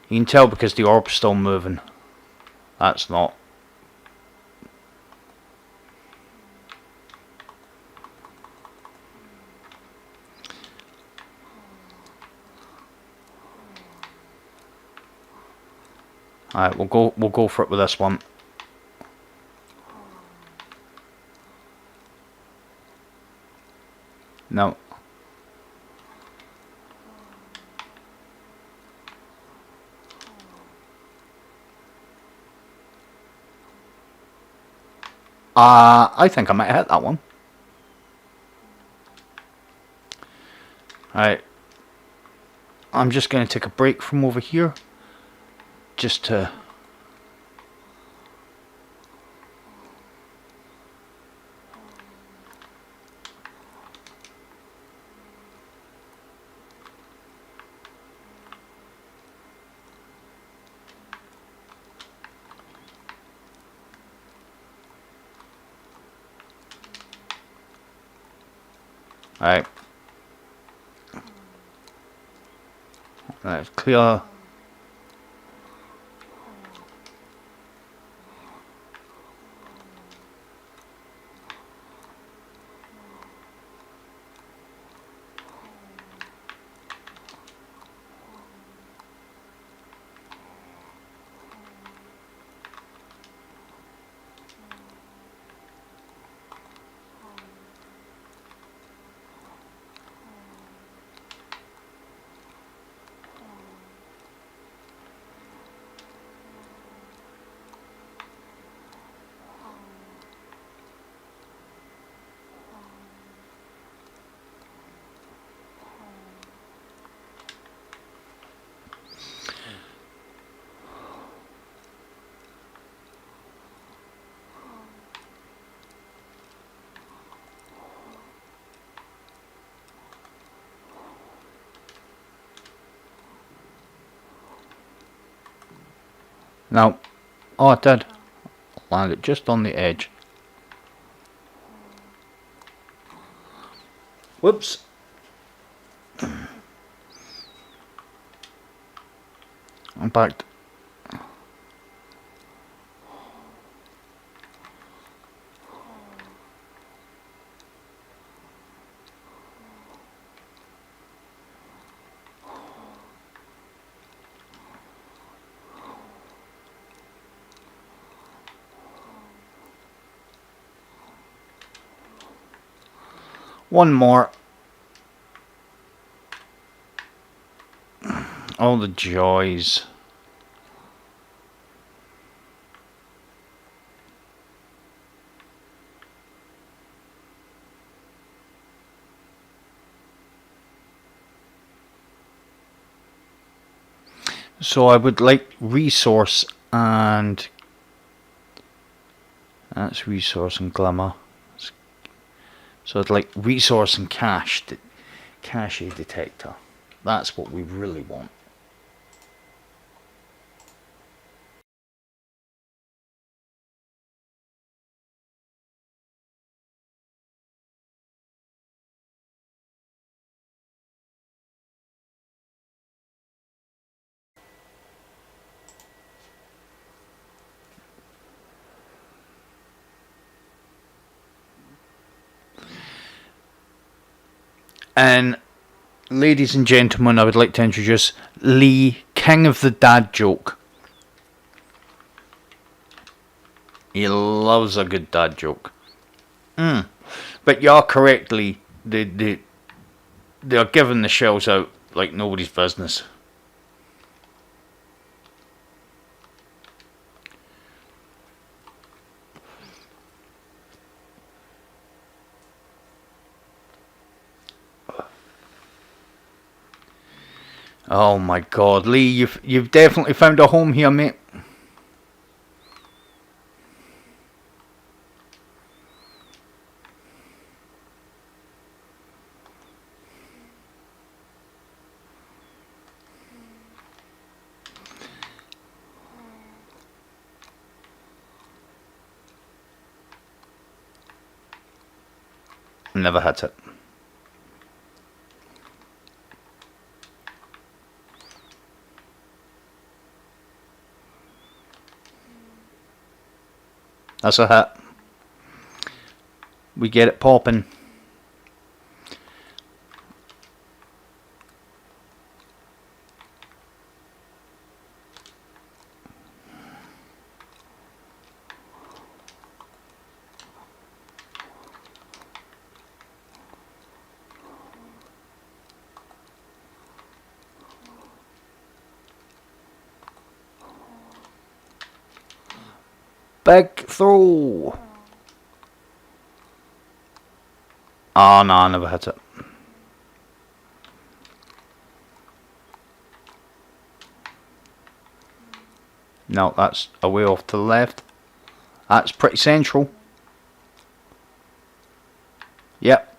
You can tell because the orb's still moving. That's not. Alright, we'll go for it with this one. No. I think I might hit that one. Alright. I'm just going to take a break from over here. Just to... Alright. Let's clear. No. Oh, it did. Landed just on the edge. Whoops. I'm back. One more. Oh, the joys. So I would like resource and... That's resource and glimmer. So I'd like resource and cache detector. That's what we really want. And ladies and gentlemen, I would like to introduce Lee, king of the dad joke. He loves a good dad joke. But you are correctly, they're giving the shells out like nobody's business. Oh my God, Lee, you've definitely found a home here, mate. Never hit it. That's a hit. We get it popping. Big throw. Oh no, I never hit it. No, that's away off to the left. That's pretty central. Yep.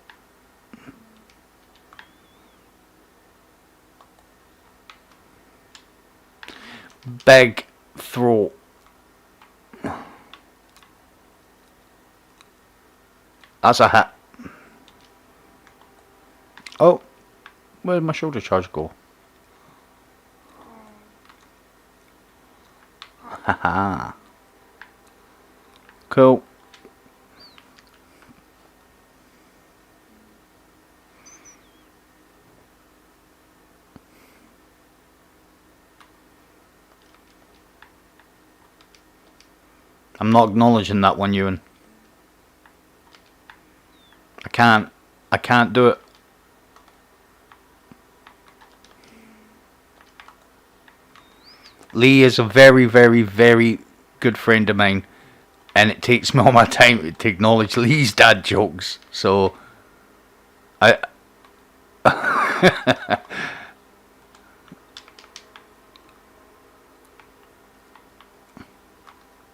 Big throw. That's a hit. Oh, where did my shoulder charge go? Haha. Cool. I'm not acknowledging that one, Ewan. I can't do it. Lee is a very, very, very good friend of mine, and it takes me all my time to acknowledge Lee's dad jokes. So, I.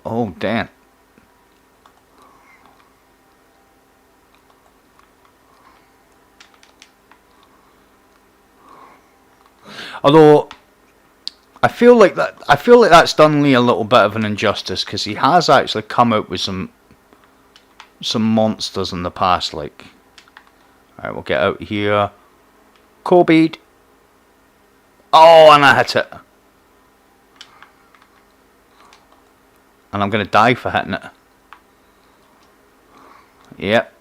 Oh, damn. Although I feel like that's done Lee a little bit of an injustice, because he has actually come out with some monsters in the past. Like, alright, we'll get out here. Kobe. Oh, and I hit it. And I'm gonna die for hitting it. Yep.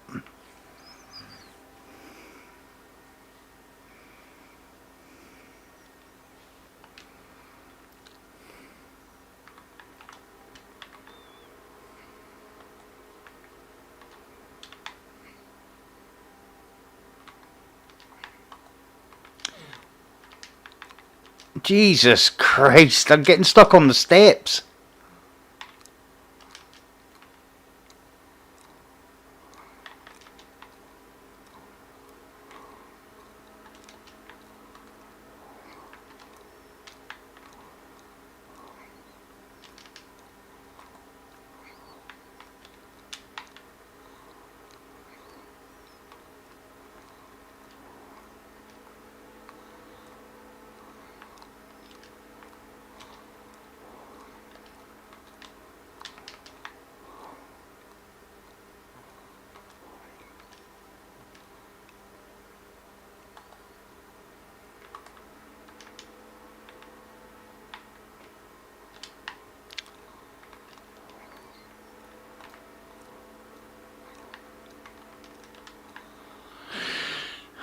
Jesus Christ, I'm getting stuck on the steps.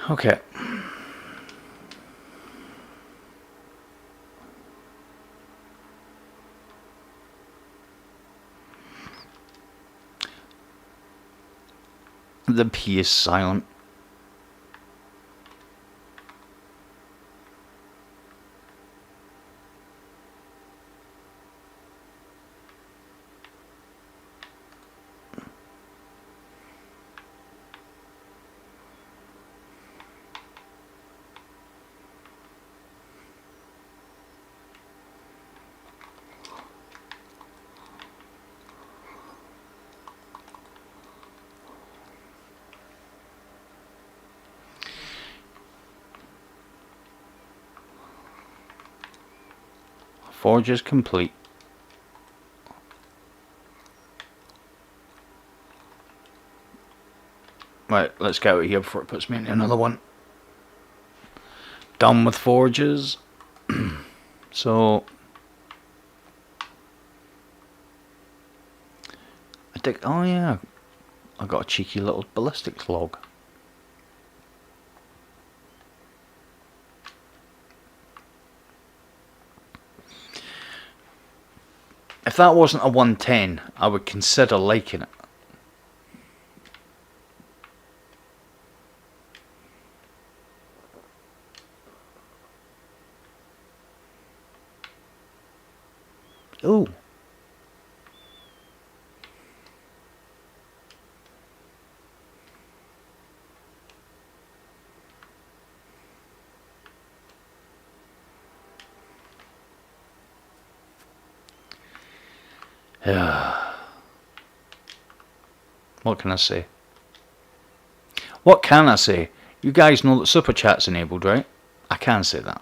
Okay. The P is silent. Forge is complete. Right, let's get out of here before it puts me into another one. Done with forges. So I think, oh yeah, I got a cheeky little ballistics log. If that wasn't a 110, I would consider liking it. Ooh. What can I say? What can I say? You guys know that Super Chat's enabled, right? I can say that.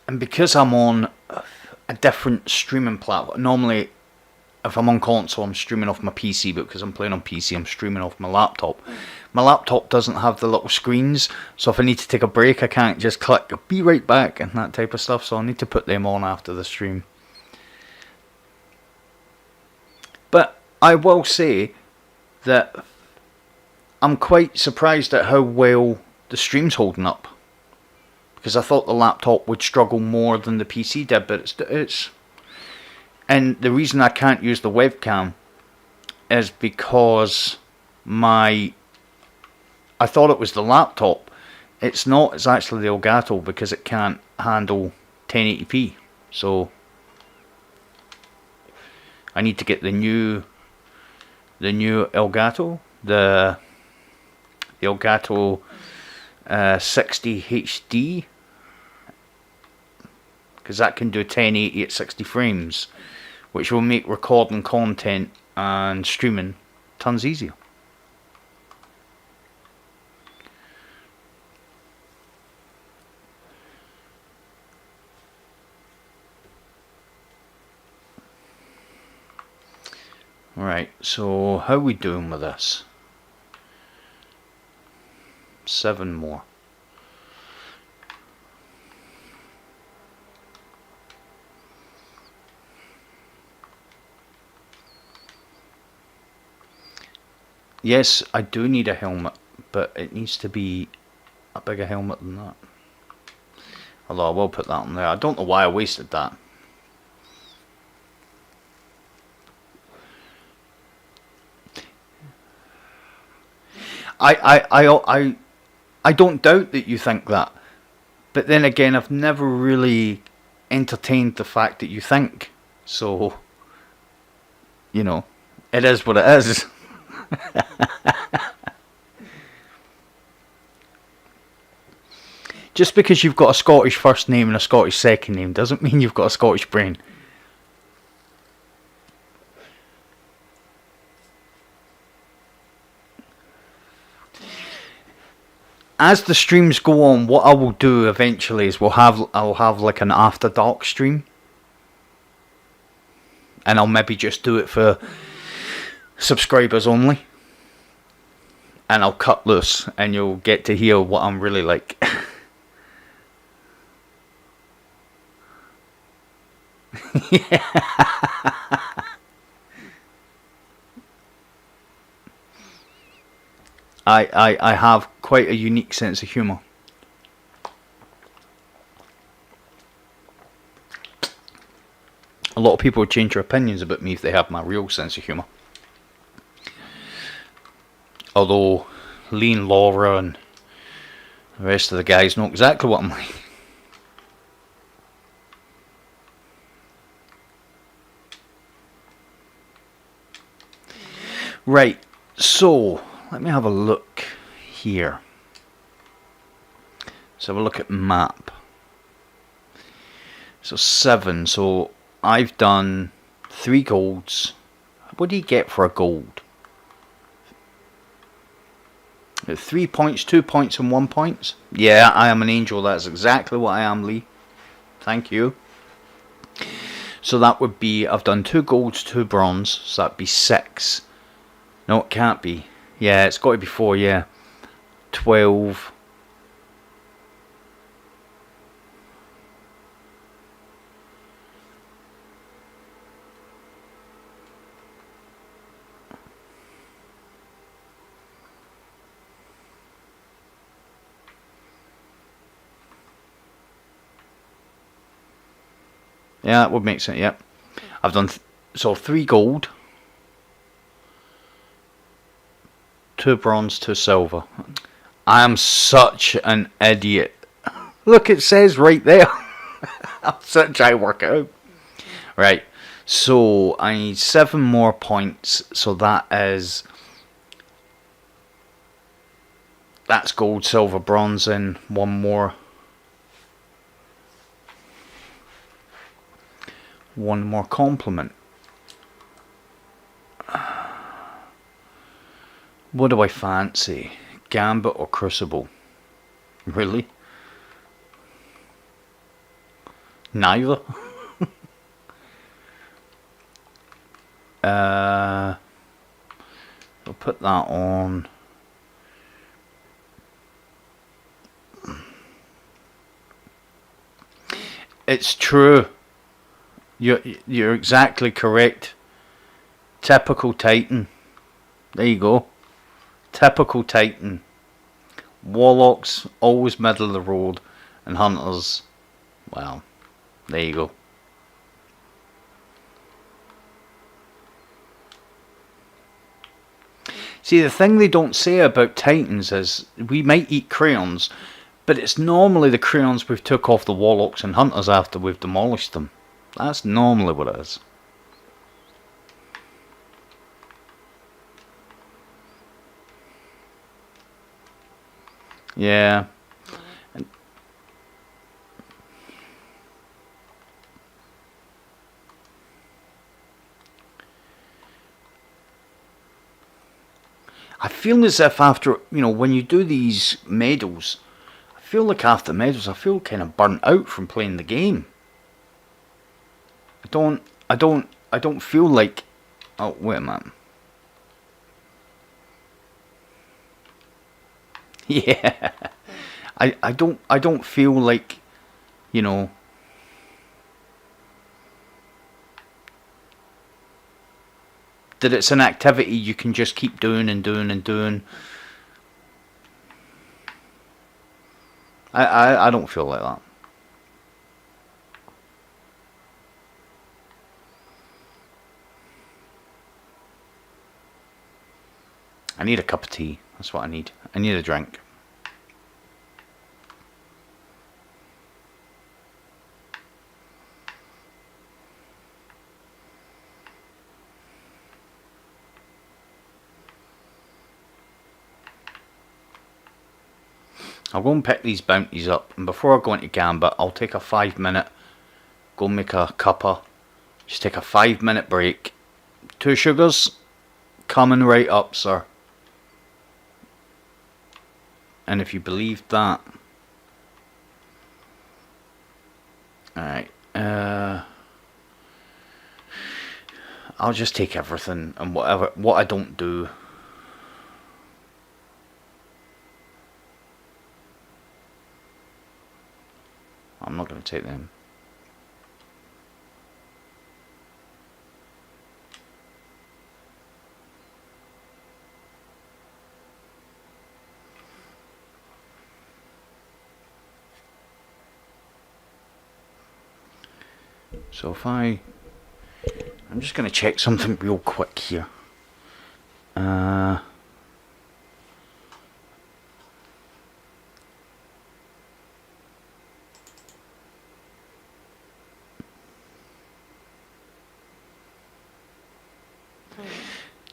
And because I'm on a different streaming platform, normally if I'm on console I'm streaming off my PC, but because I'm playing on PC I'm streaming off my laptop. My laptop doesn't have the little screens, so if I need to take a break I can't just click be right back and that type of stuff, so I need to put them on after the stream. But I will say that I'm quite surprised at how well the stream's holding up, because I thought the laptop would struggle more than the PC did, but it's and the reason I can't use the webcam is because I thought it was the laptop. It's not, it's actually the Elgato, because it can't handle 1080p. So I need to get the new Elgato, the Elgato 60 HD, because that can do 1080 at 60 frames, which will make recording content and streaming tons easier. Right, so how are we doing with this? 7 more. Yes, I do need a helmet, but it needs to be a bigger helmet than that. Although I will put that on there. I don't know why I wasted that. I don't doubt that you think that, but then again, I've never really entertained the fact that you think. So, you know, it is what it is. Just because you've got a Scottish first name and a Scottish second name doesn't mean you've got a Scottish brain. As the streams go on, what I will do eventually is I'll have like an after dark stream, and I'll maybe just do it for subscribers only, and I'll cut loose and you'll get to hear what I'm really like. I have quite a unique sense of humour. A lot of people would change their opinions about me if they have my real sense of humour. Although Lee and Laura and the rest of the guys know exactly what I'm like. Right, so let me have a look here. Let's have a look at map. So 7, so I've done 3 golds. What do you get for a gold? 3 points, 2 points, and 1 point. Yeah, I am an angel. That's exactly what I am, Lee. Thank you. So that would be, I've done 2 golds, 2 bronze. So that'd be 6. No, it can't be. Yeah, it's got to be 4, yeah. 12. Yeah, that would make sense, yep. I've done, so 3 gold, 2 bronze, 2 silver. I am such an idiot. Look, it says right there. I'm such a workout. Right, so I need 7 more points, so that's gold, silver, bronze, and 1 more. 1 more compliment. What do I fancy? Gambit or Crucible? Really? Neither? I'll put that on. It's true. You're exactly correct. Typical Titan. There you go. Typical Titan. Warlocks always middle of the road, and hunters, well, there you go. See, the thing they don't say about Titans is we might eat crayons, but it's normally the crayons we've took off the warlocks and hunters after we've demolished them. That's normally what it is. Yeah. I feel as if after, when you do these medals, I feel like after medals, I feel kind of burnt out from playing the game. I don't feel like, oh, wait a minute. Yeah. I don't feel like, that it's an activity you can just keep doing and doing and doing. I don't feel like that. I need a cup of tea. That's what I need. I need a drink. I'll go and pick these bounties up, and before I go into Gambit, I'll take a 5-minute, go make a cuppa, just take a 5-minute break. 2 sugars, coming right up, sir. And if you believe that, alright, I'll just take everything, and what I don't do, I'm not going to take them. So if I'm just going to check something real quick here.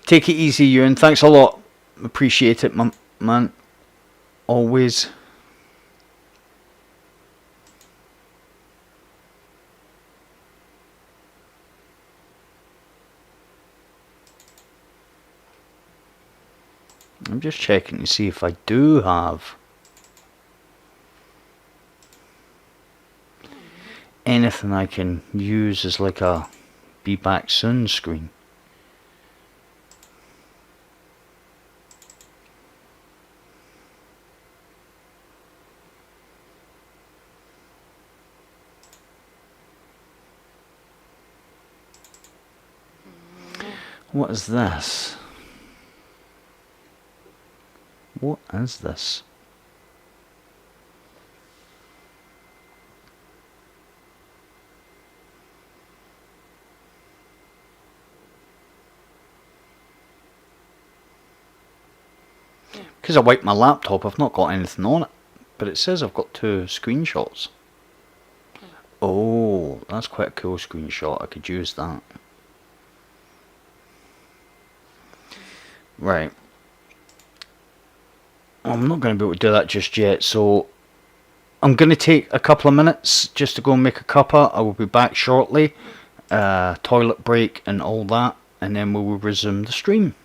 Take it easy, Ewan. Thanks a lot. Appreciate it, man. Always. I'm just checking to see if I do have anything I can use as like a be back soon screen. What is this? What is this? Because I wiped my laptop, I've not got anything on it. But it says I've got 2 screenshots. Oh, that's quite a cool screenshot. I could use that. Right. I'm not going to be able to do that just yet, so I'm going to take a couple of minutes just to go and make a cuppa. I will be back shortly. Toilet break and all that, and then we will resume the stream.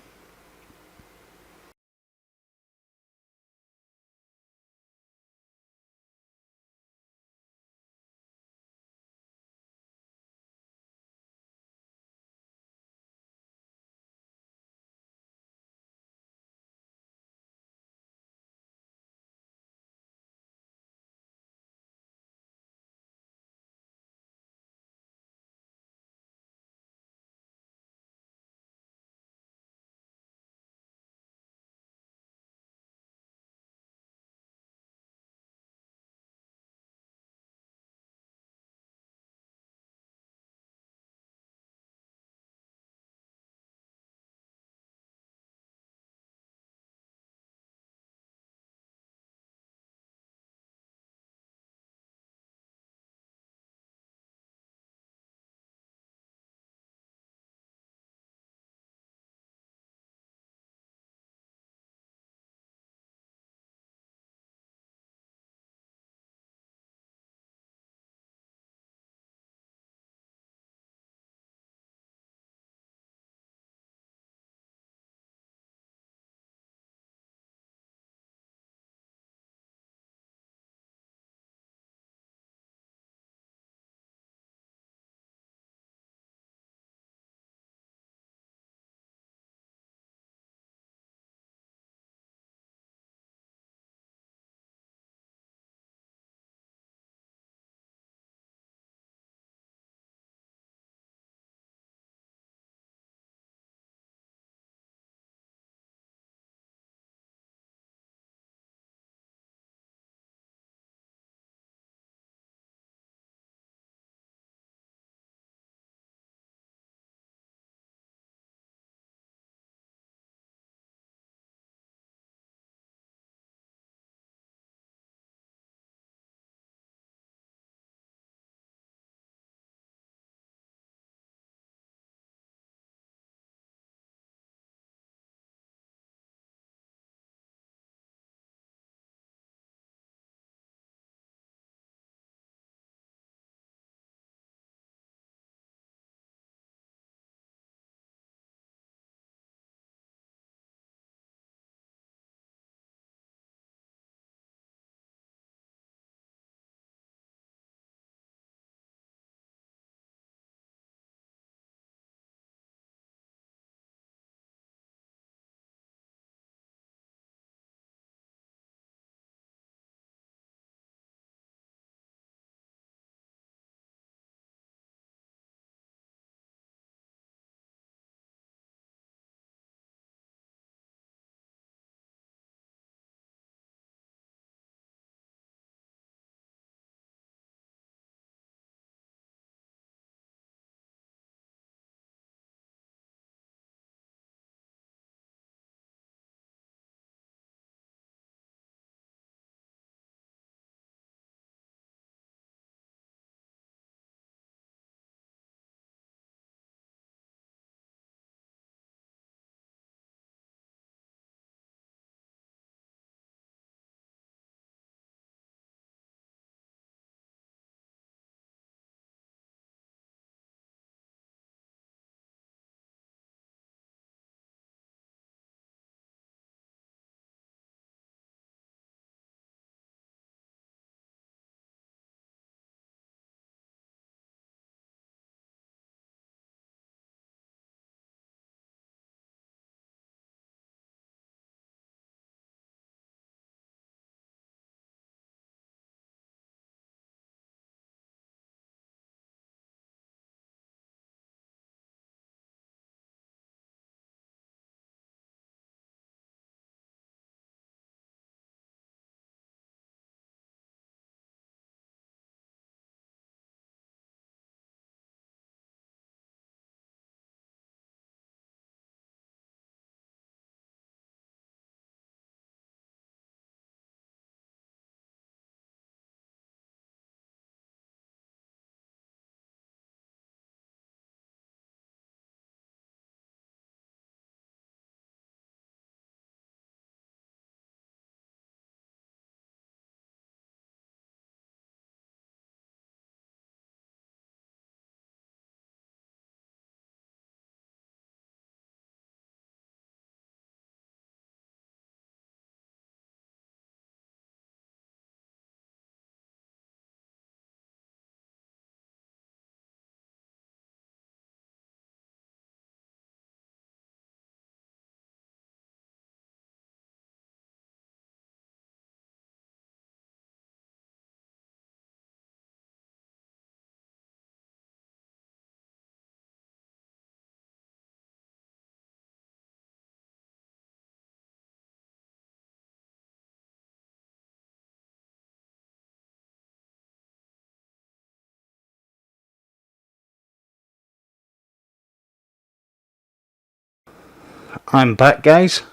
I'm back, guys.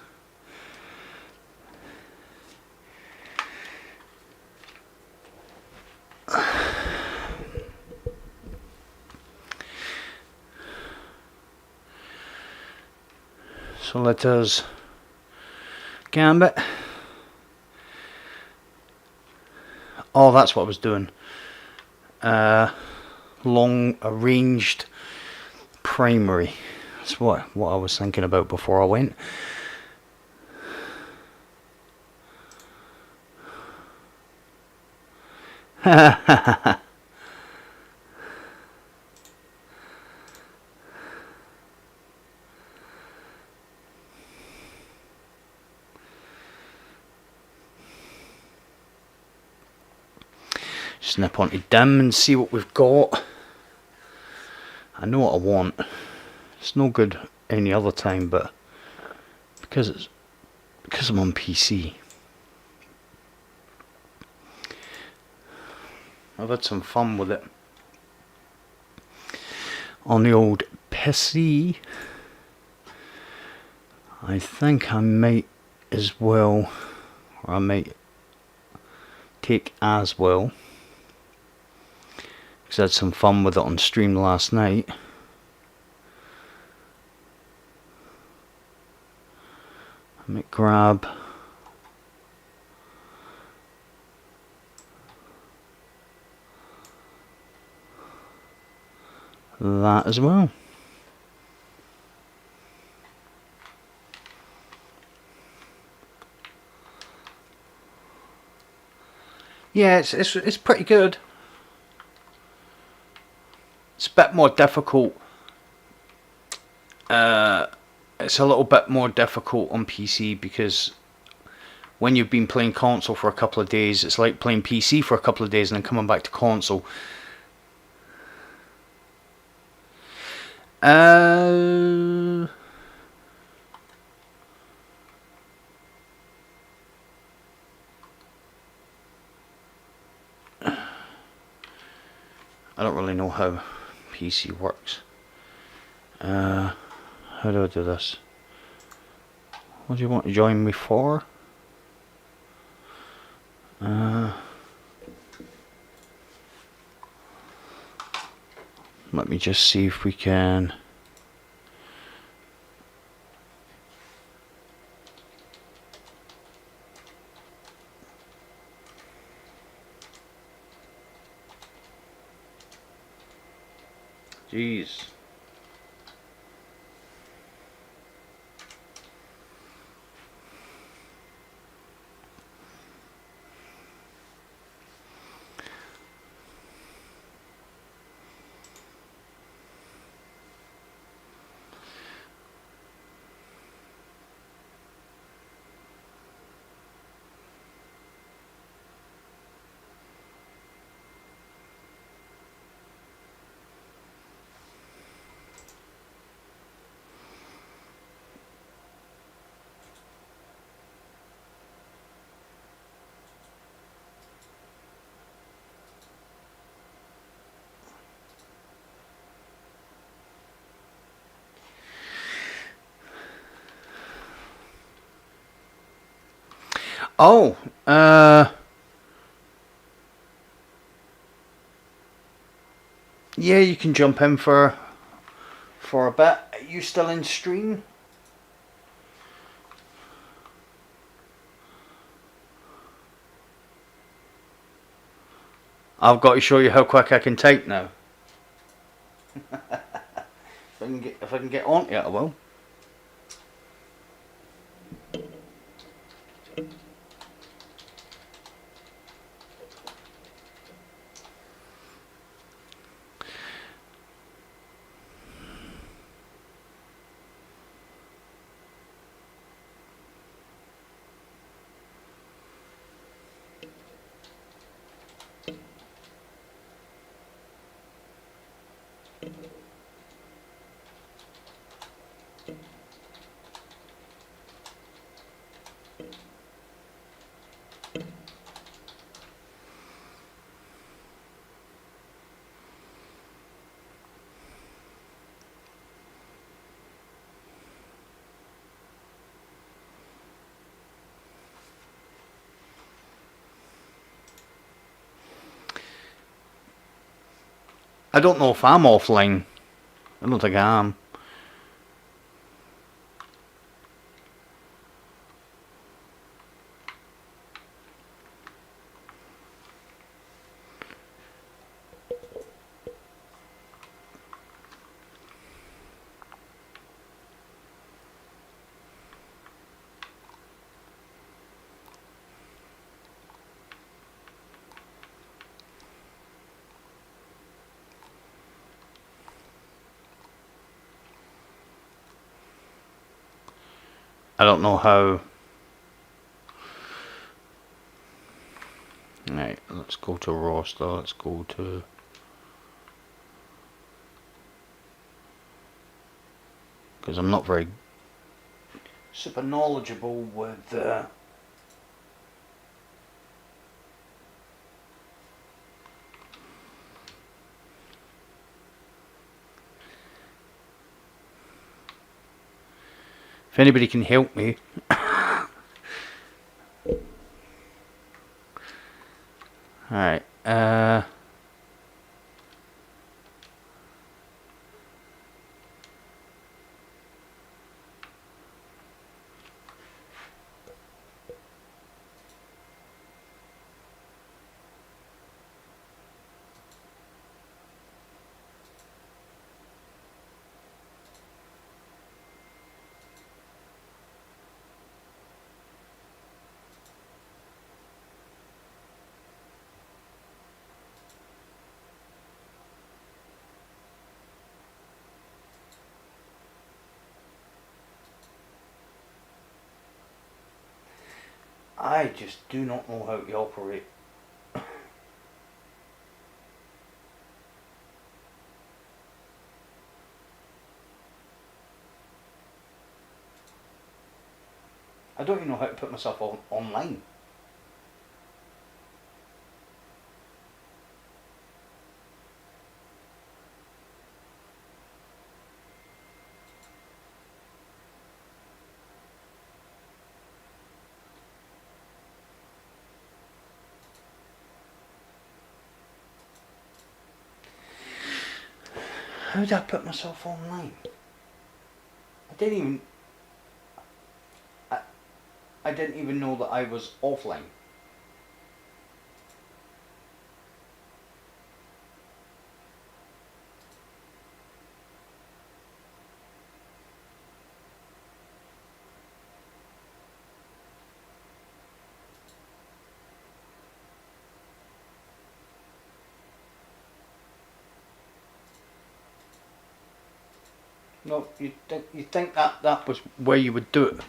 So let us gambit. Oh, that's what I was doing. Long arranged primary. That's what I was thinking about before I went. Snip onto dim and see what we've got. I know what I want. It's no good any other time, but because I'm on PC, I've had some fun with it on the old PC. I think I might as well, or I might take as well, because I had some fun with it on stream last night. I might grab that as well. Yeah, it's pretty good. It's a bit more difficult. It's a little bit more difficult on PC because when you've been playing console for a couple of days, it's like playing PC for a couple of days and then coming back to console. I don't really know how PC works. How do I do this? What do you want to join me for? Let me just see if we can. Jeez. Oh, yeah, you can jump in for a bit. Are you still in stream? I've got to show you how quick I can type now. If I can get onto it, I will. I don't know if I'm offline. I don't think I am. I don't know how. Right, let's go to roster. Let's go to. Because I'm not very super knowledgeable with. If anybody can help me. Alright, I just do not know how to operate. I don't even know how to put myself online. How did I put myself online? I didn't even. I didn't even know that I was offline. No, you think that was where you would do it?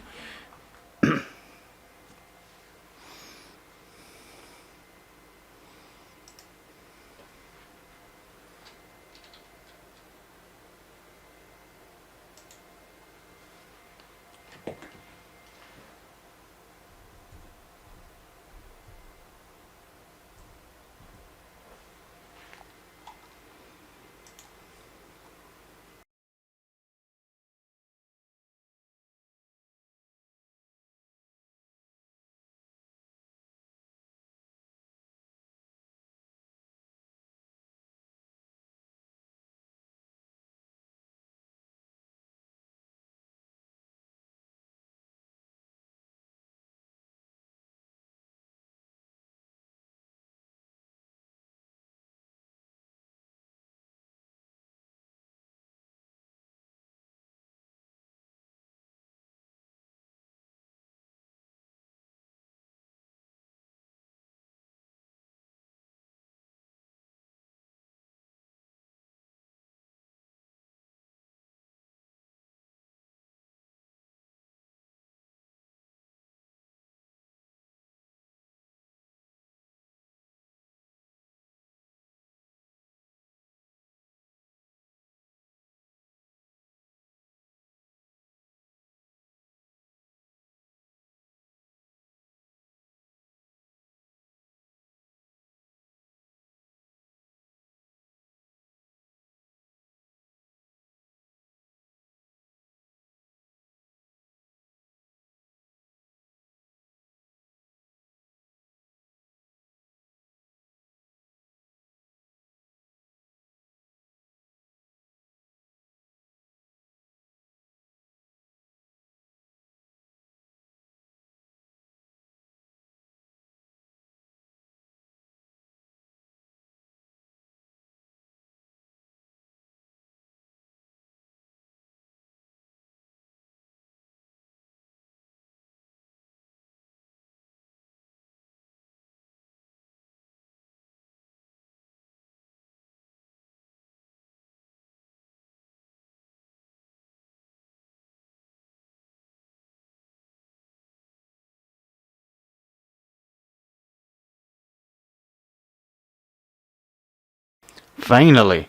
Finally.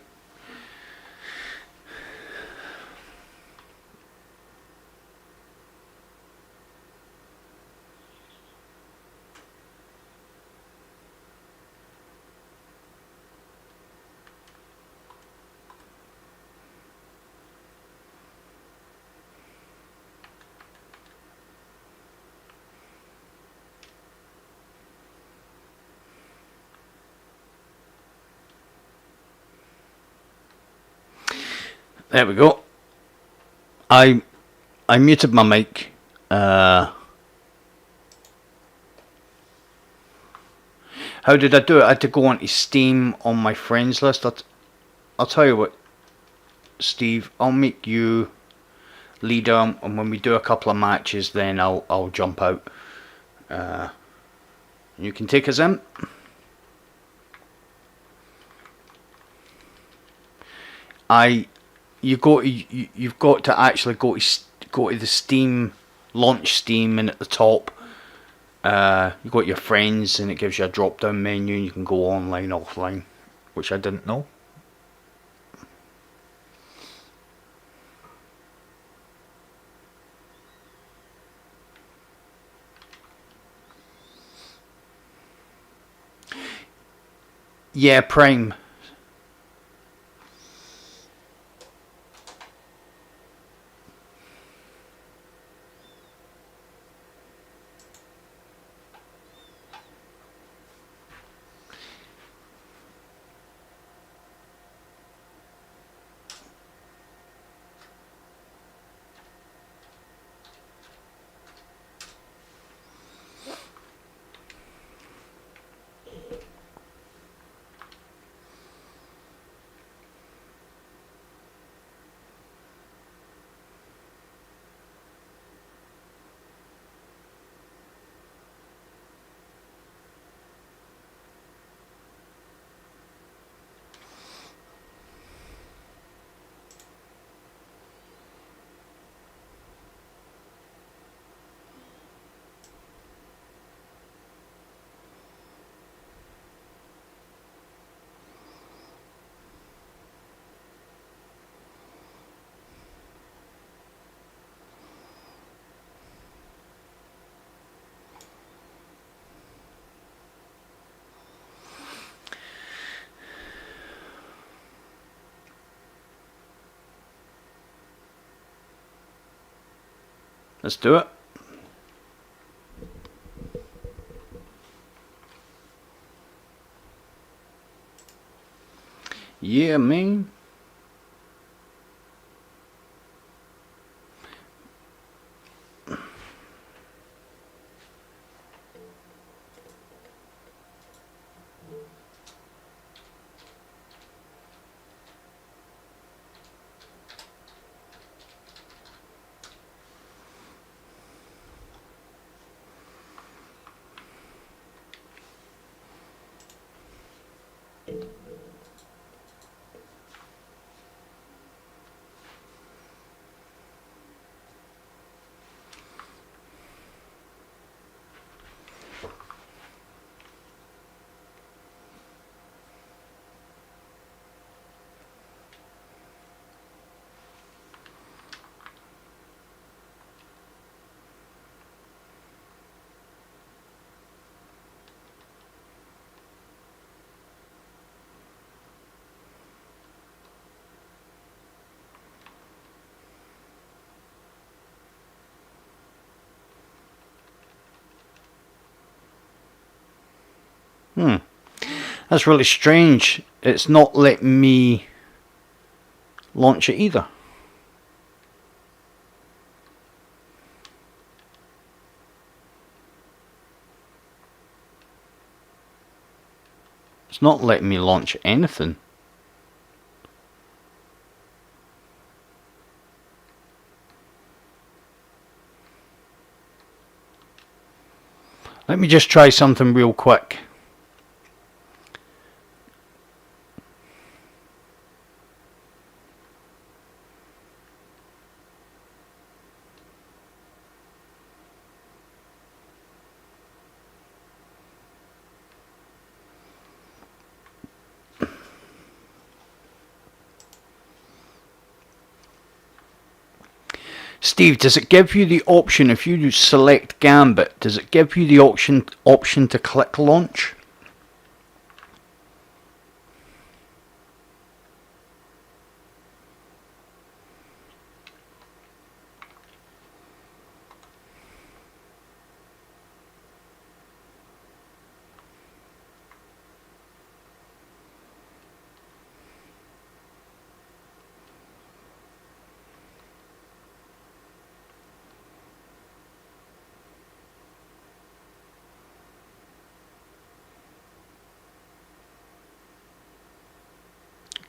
There we go. I muted my mic. How did I do it? I had to go onto Steam on my friends list. I'll tell you what, Steve. I'll make you leader, and when we do a couple of matches, then I'll jump out. You can take us in. You've got to actually go to the Steam, launch Steam, and at the top you got your friends, and it gives you a drop down menu, and you can go online, offline, which I didn't know. Yeah, Prime. Let's do it. Yeah, man. That's really strange. It's not letting me launch it either. It's not letting me launch anything. Let me just try something real quick. Steve, does it give you the option, if you select Gambit, does it give you the option to click launch?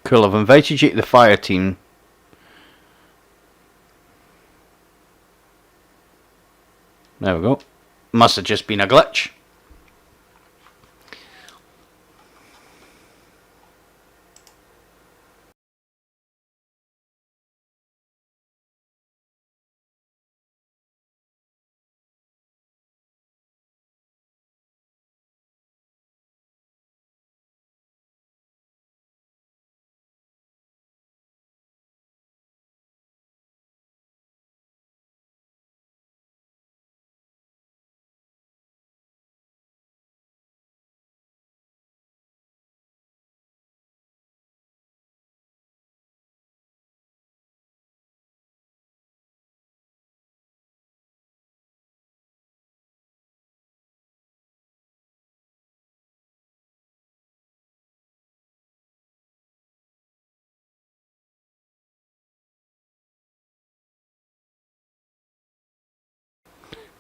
Cool, I've invited you to the fire team. There we go. Must have just been a glitch.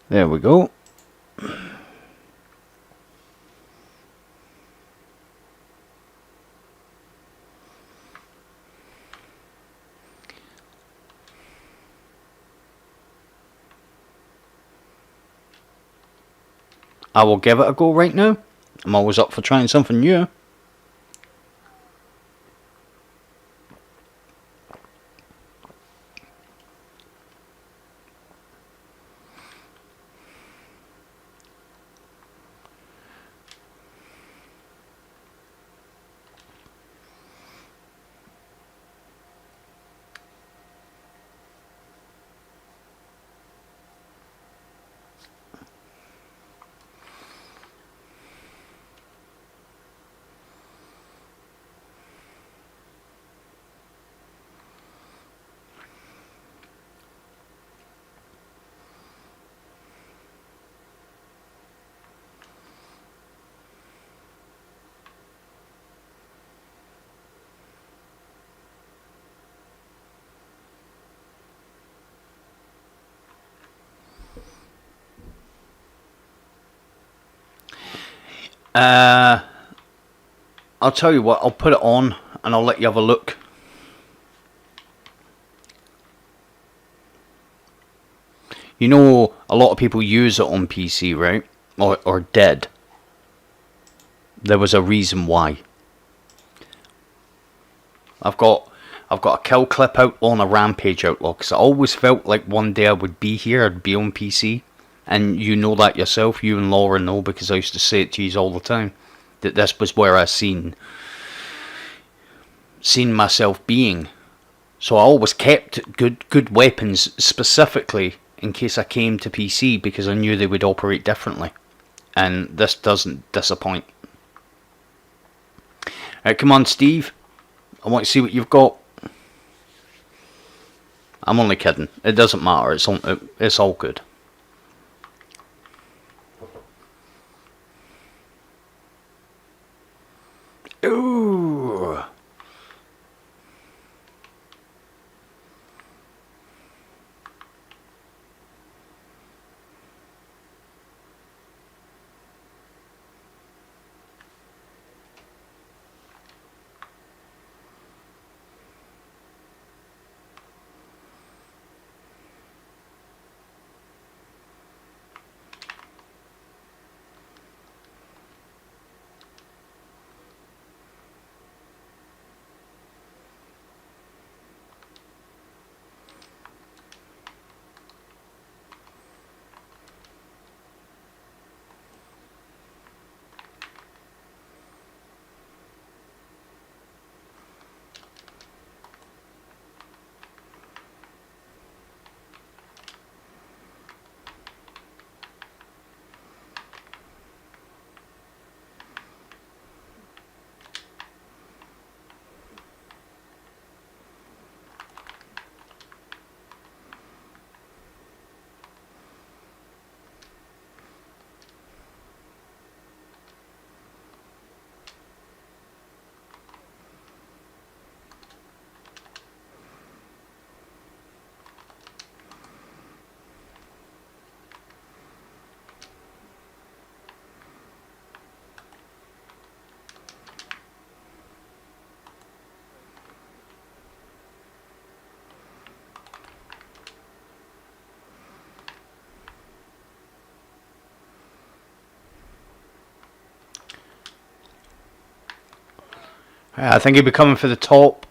There we go. I will give it a go right now. I'm always up for trying something new. I'll tell you what, I'll put it on and I'll let you have a look. You know, a lot of people use it on PC, right? Or did. There was a reason why. I've got a kill clip out on a Rampage Outlaw, because I always felt like one day I would be here, I'd be on PC. And you know that yourself, you and Laura know, because I used to say it to you all the time, that this was where I seen myself being. So I always kept good weapons specifically in case I came to PC, because I knew they would operate differently. And this doesn't disappoint. Alright, come on Steve, I want to see what you've got. I'm only kidding, it doesn't matter, it's all good. Ooh. I think he'll be coming for the top.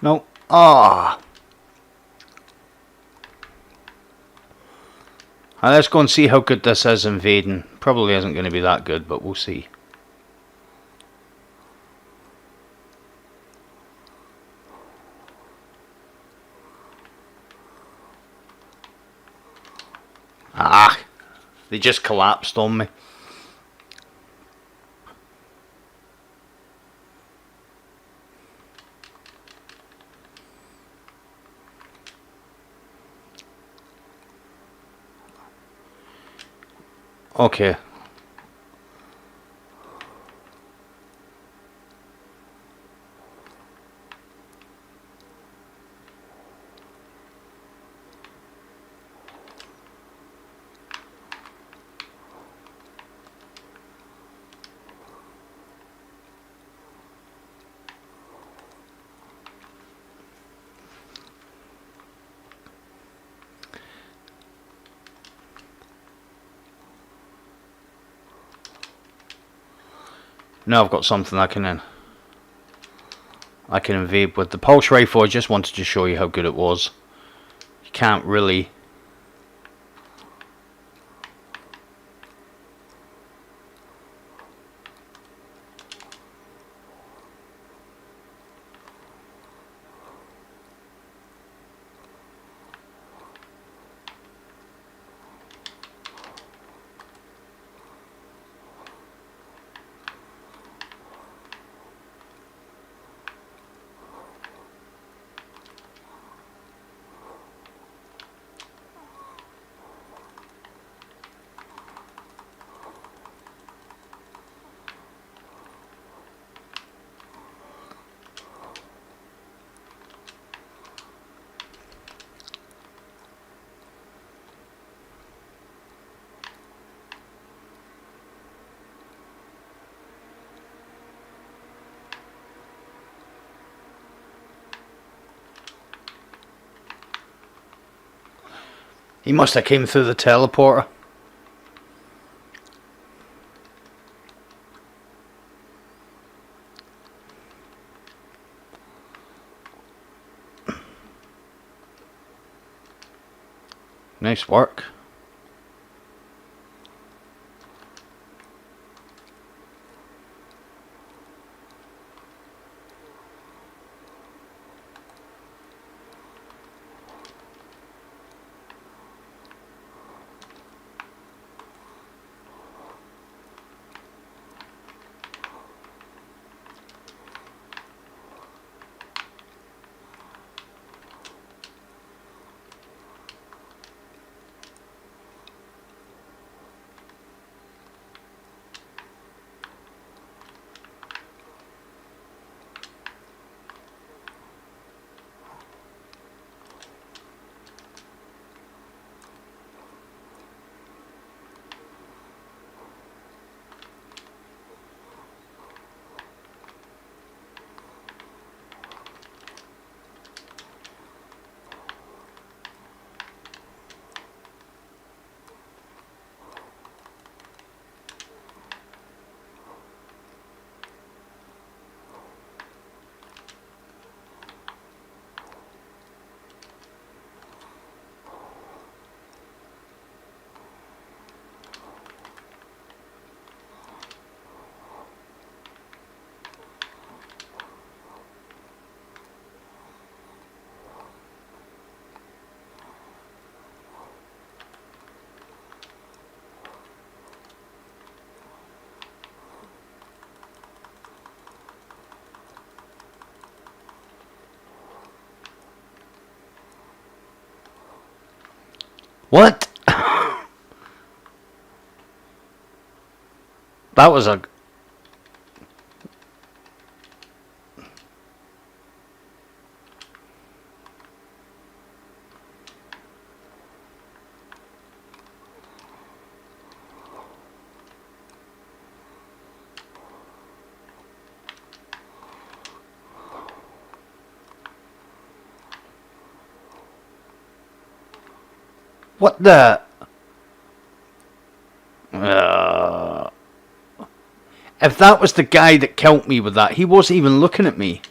No. Ah. Let's go and see how good this is invading. Probably isn't going to be that good, but we'll see. Ah. They just collapsed on me. Okay. Now I've got something I can invade with. The pulse rifle, I just wanted to show you how good it was. You can't really... He must have came through the teleporter. Nice work. What? That was a... What the? Uh, if that was the guy that killed me with that, he wasn't even looking at me.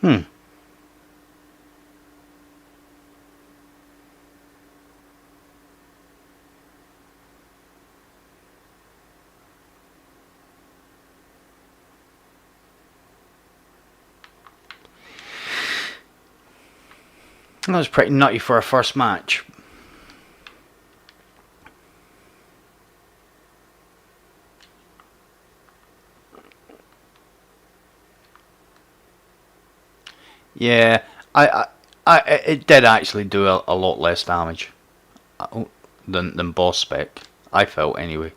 Hmm. That was pretty nutty for a first match. Yeah, it did actually do a lot less damage than boss spec. I felt anyway.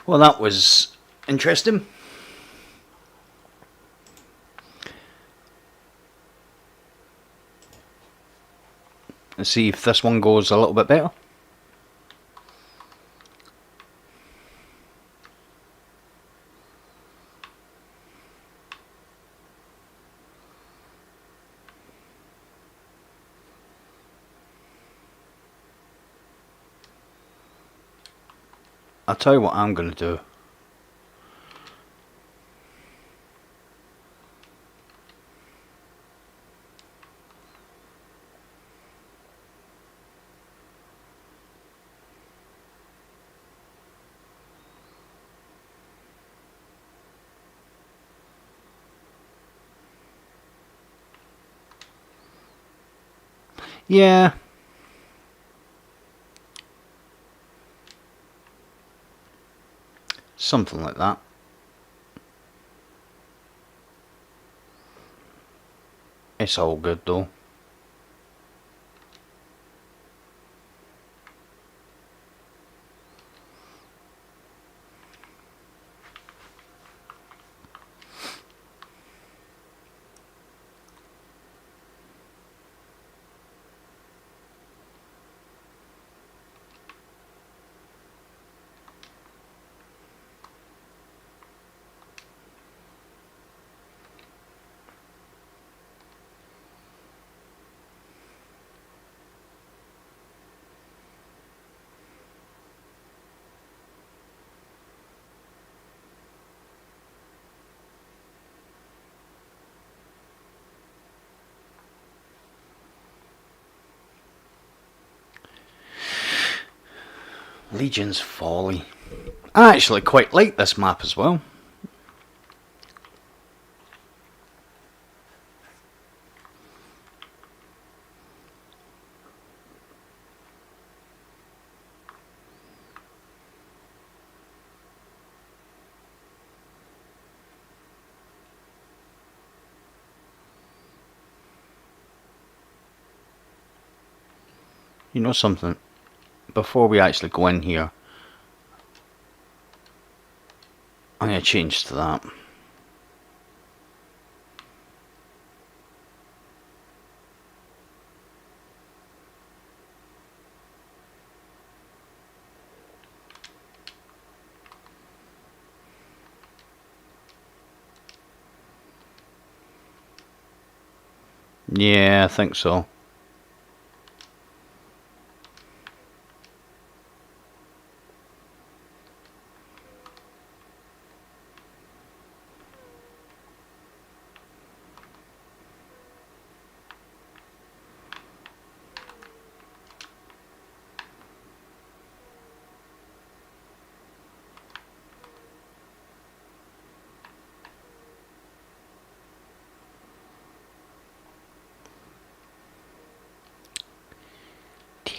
Well, that was interesting. Let's see if this one goes a little bit better. I'll tell you what I'm going to do. Yeah. Something like that. It's all good though. Legion's Folly. I actually quite like this map as well. You know something? Before we actually go in here, I'm going to change to that. Yeah, I think so.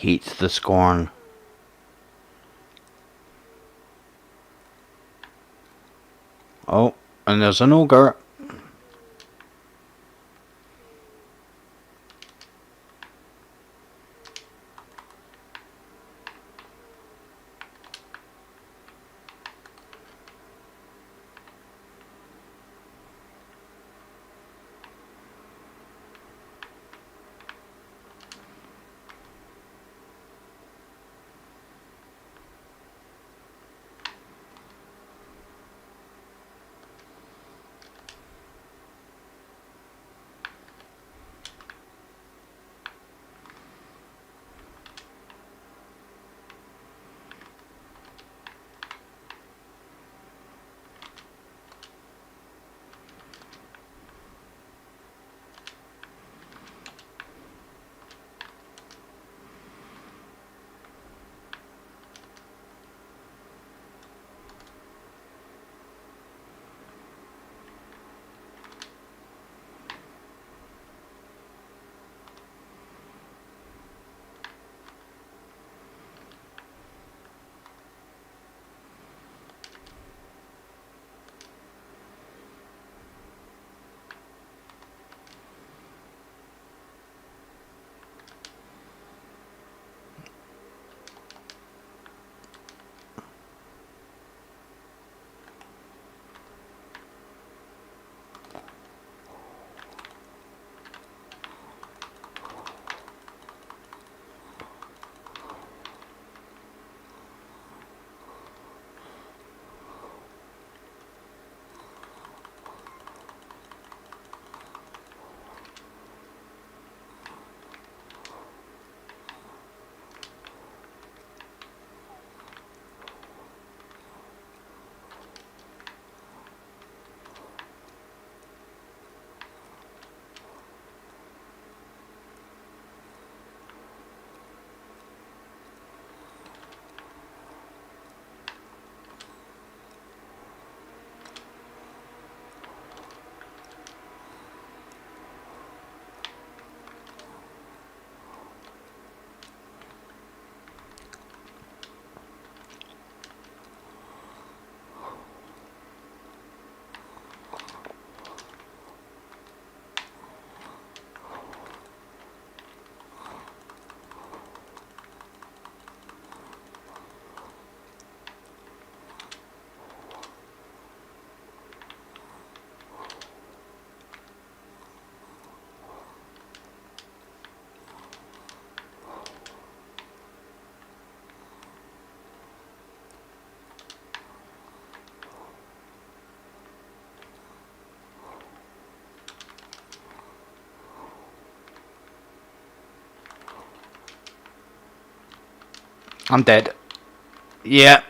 Hate the Scorn. Oh, and there's an ogre. I'm dead. Yeah.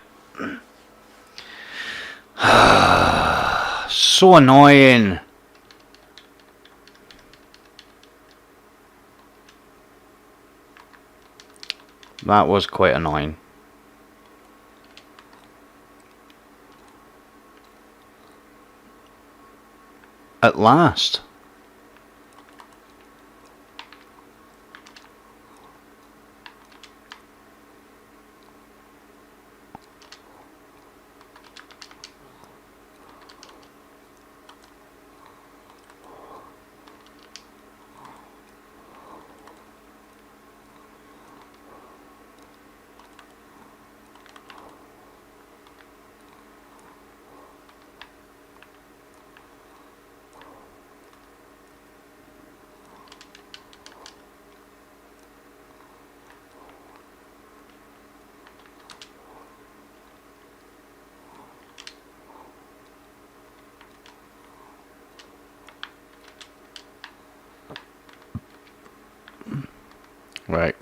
So annoying. That was quite annoying. At last. Right.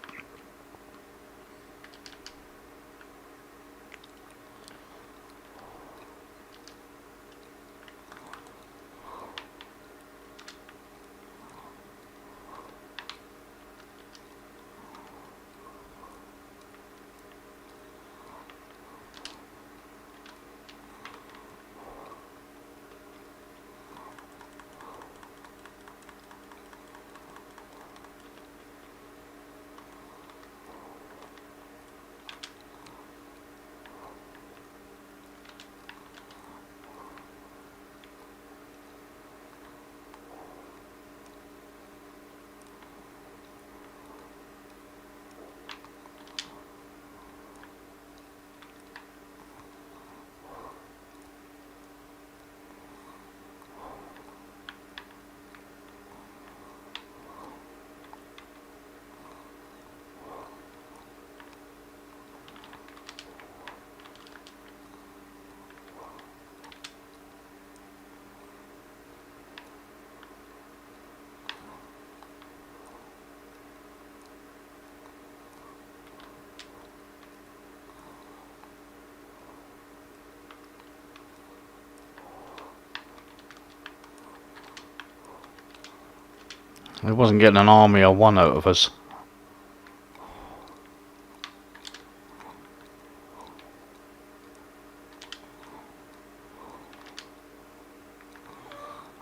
He wasn't getting an army of one out of us.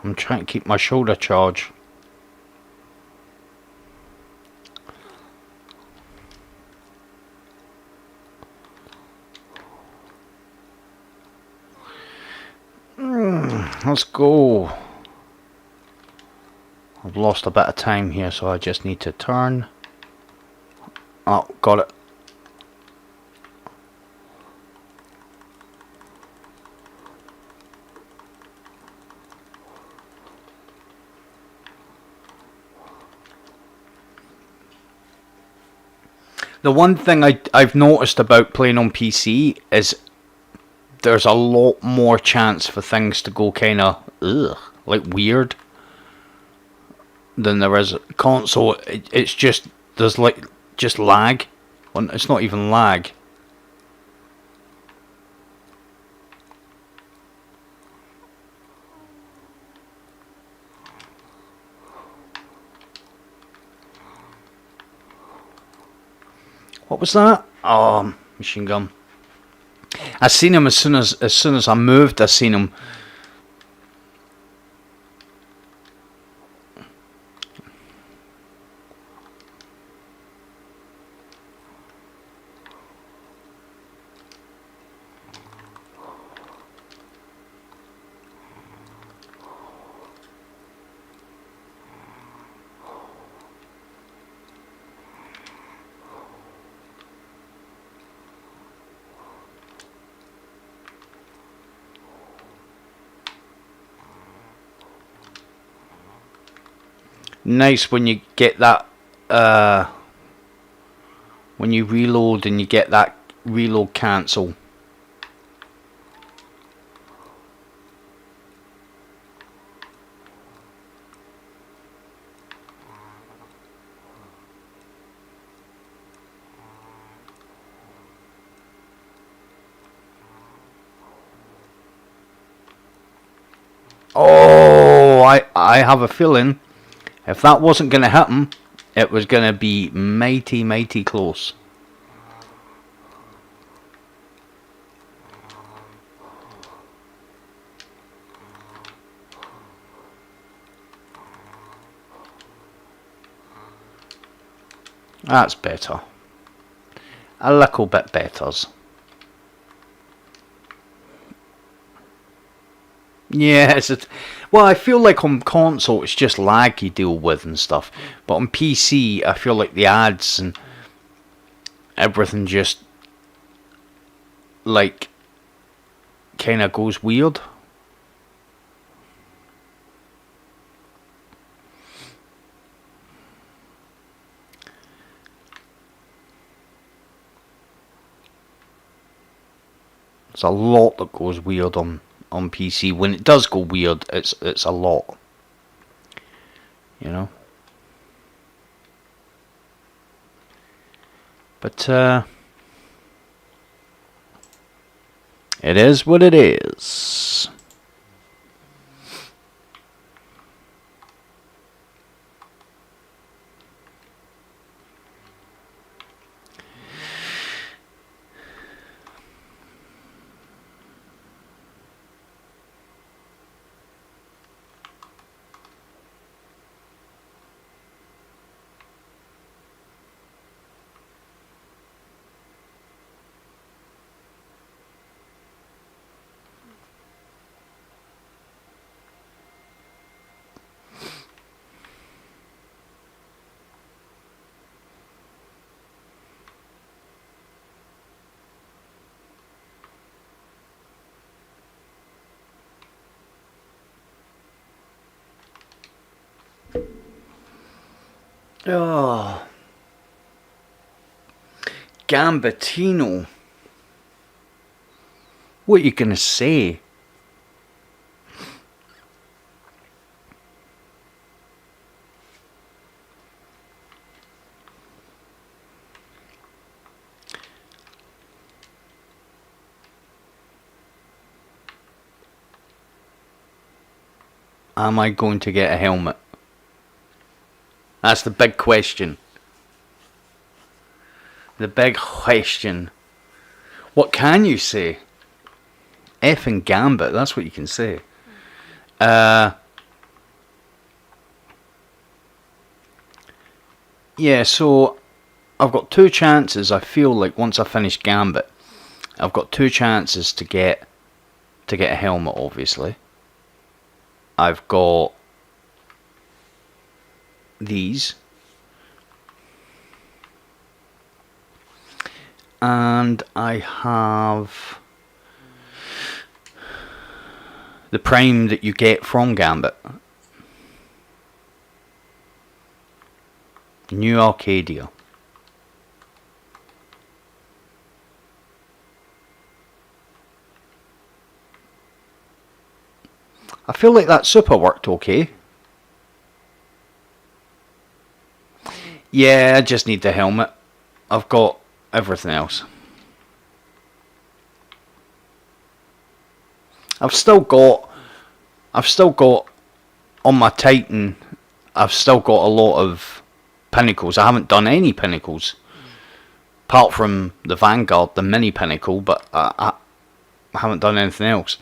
I'm trying to keep my shoulder charge. Let's go. I've lost a bit of time here, so I just need to turn. Oh, got it. The one thing I've noticed about playing on PC is there's a lot more chance for things to go kind of like weird than there is console. It's just there's like just lag. Well, it's not even lag. What was that? Oh, machine gun. I seen him as soon as I moved. I seen him. Nice when you get that when you reload and you get that reload cancel. Oh, I have a feeling if that wasn't going to happen, it was going to be mighty close. That's better. A little bit better. Yeah, well, I feel like on console it's just lag you deal with and stuff, but on PC I feel like the ads and everything just like kind of goes weird. There's a lot that goes weird on PC. When it does go weird, it's a lot. You know. But it is what it is. Oh, Gambitino. What are you gonna say? Am I going to get a helmet? That's the big question. The big question. What can you say? Effing Gambit, that's what you can say. Yeah, so I've got two chances. I feel like once I finish Gambit, I've got two chances to get a helmet, obviously. I've got these. And I have the prime that you get from Gambit. New Arcadia. I feel like that super worked okay. Yeah, I just need the helmet. I've got everything else. I've still got on my Titan, I've still got a lot of pinnacles. I haven't done any pinnacles apart from the Vanguard, the mini pinnacle, but I haven't done anything else.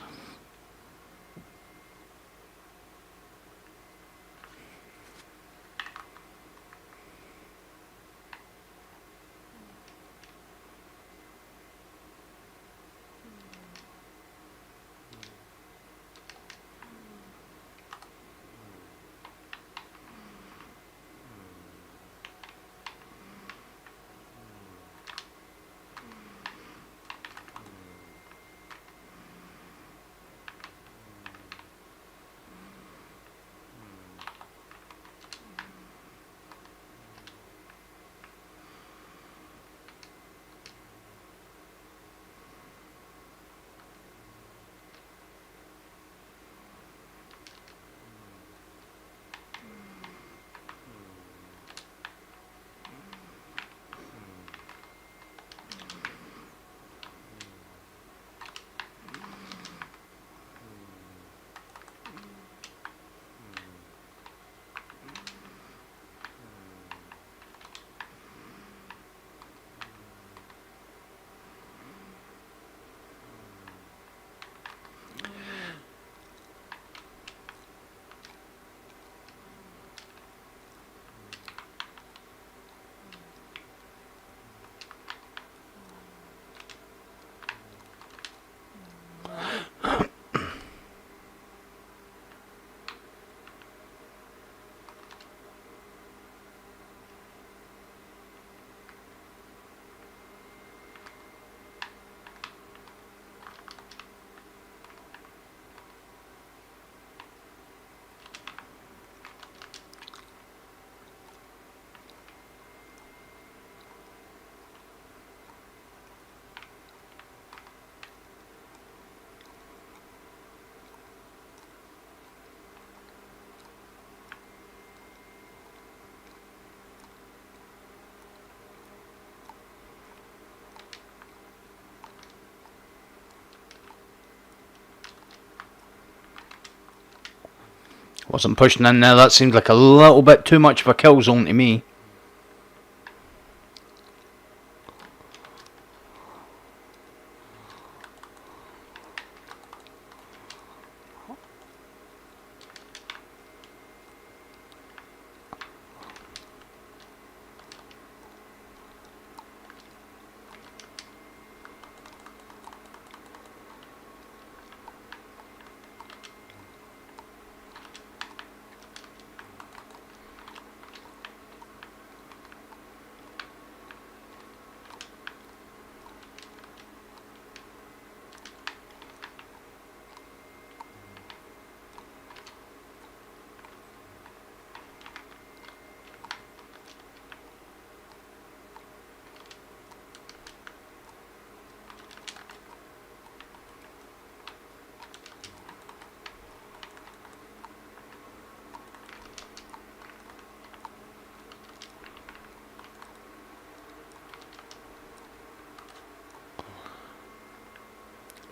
Wasn't pushing in there. That seemed like a little bit too much of a kill zone to me.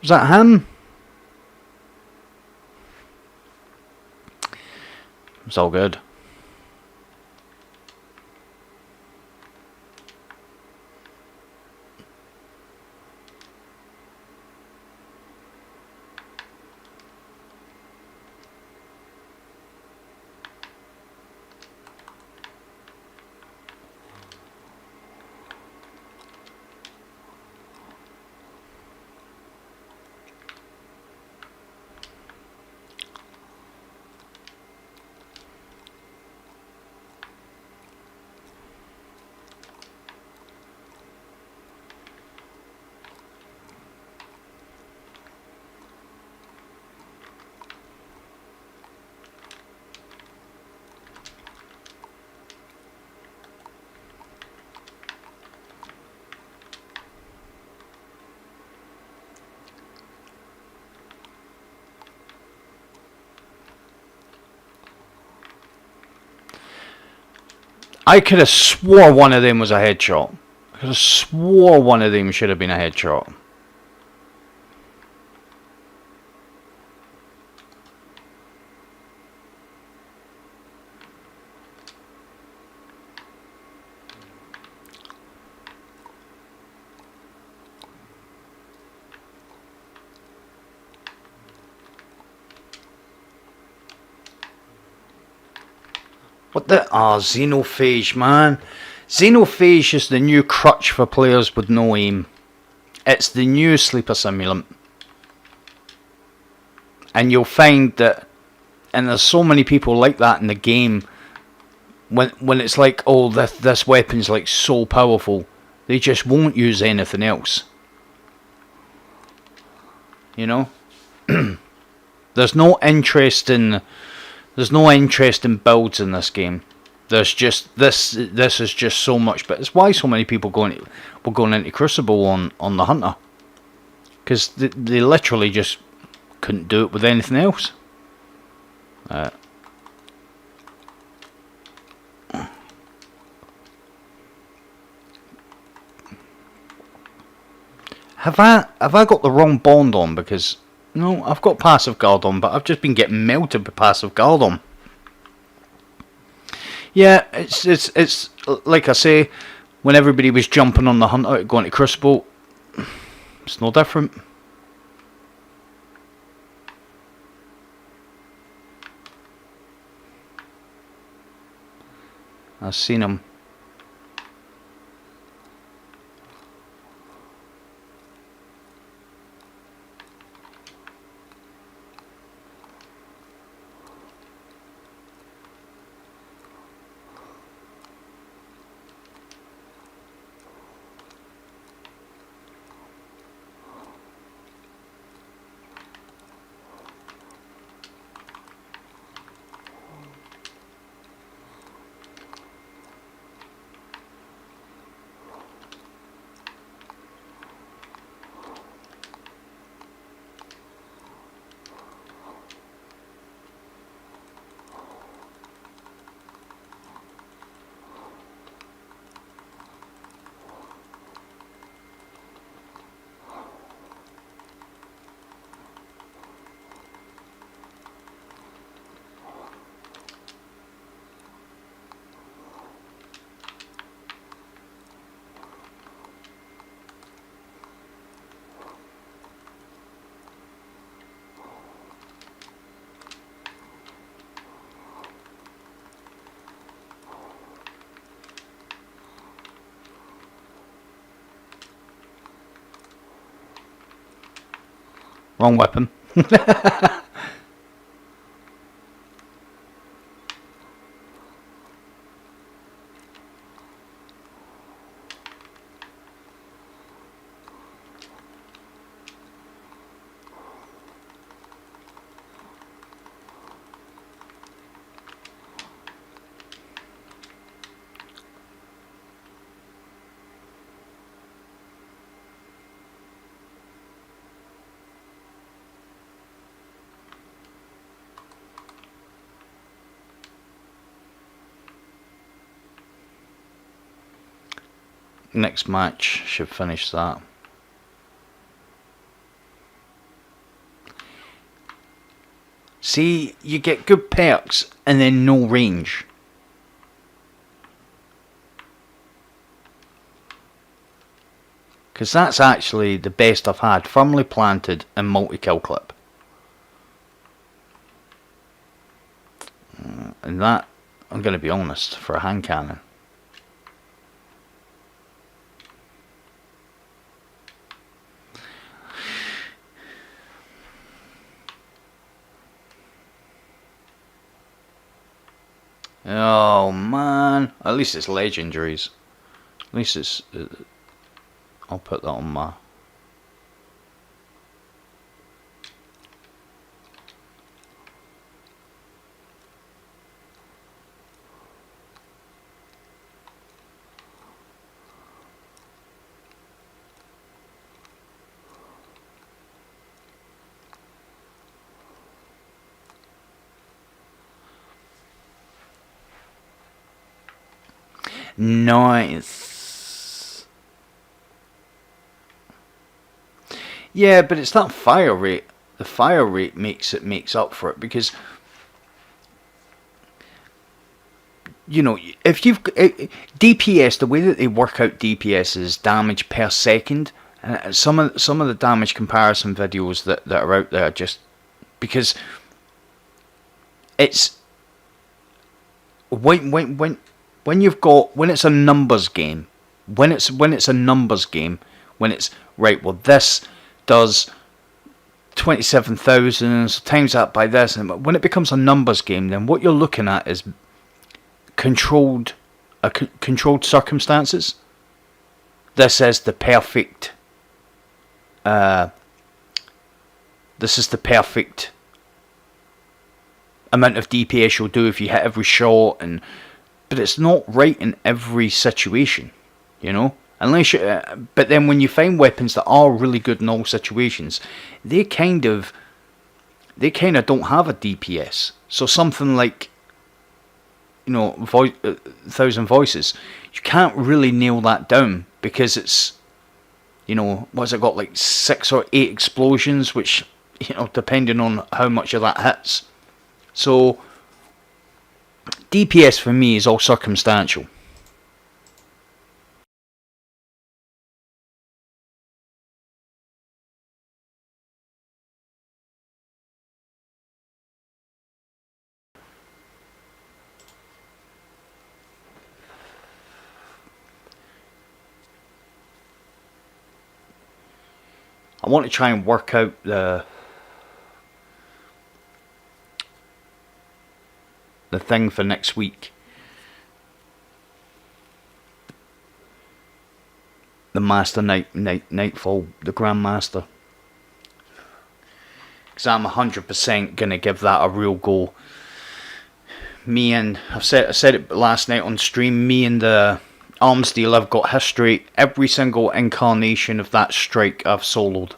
Was that him? It's all good. I could have swore one of them was a headshot. I could have swore one of them should have been a headshot. What the? Ah, Xenophage, man. Xenophage is the new crutch for players with no aim. It's the new sleeper simulant. And you'll find that, and there's so many people like that in the game, when it's like, oh, this weapon's like so powerful, they just won't use anything else. You know? There's no interest in builds in this game. There's just this is just so much, but it's why so many people were going into Crucible on the Hunter, because they literally just couldn't do it with anything else. Have I got the wrong bond on? Because no, I've got passive guard on, but I've just been getting melted with passive guard on. Yeah, it's like I say, when everybody was jumping on the Hunter going to Crucible, it's no different. I've seen him. Wrong weapon. Next match should finish that. See, you get good perks and then no range. Because that's actually the best I've had. Firmly planted and multi-kill clip. And that, I'm going to be honest, for a hand cannon. Oh man, at least it's legendaries. At least it's. I'll put that on my. Nice. Yeah, but it's that fire rate. The fire rate makes up for it, because you know, if you've DPS, the way that they work out DPS is damage per second. Some of the damage comparison videos that are out there, just because it's when it's a numbers game, when it's right, well, this does 27,000, so times that by this, and when it becomes a numbers game, then what you're looking at is controlled circumstances. This is the perfect amount of DPS you'll do if you hit every shot, but it's not right in every situation, you know. Unless but then when you find weapons that are really good in all situations, they kind of don't have a DPS. So something like, you know, Thousand Voices, you can't really nail that down, because it's, you know, what's it got, like 6 or 8 explosions, which, you know, depending on how much of that hits. So DPS for me is all circumstantial. I want to try and work out the thing for next week. The Master Nightfall, the Grandmaster. Because I'm 100% going to give that a real go. Me and, I said it last night on stream, me and the Arms Deal, I've got history. Every single incarnation of that strike I've soloed.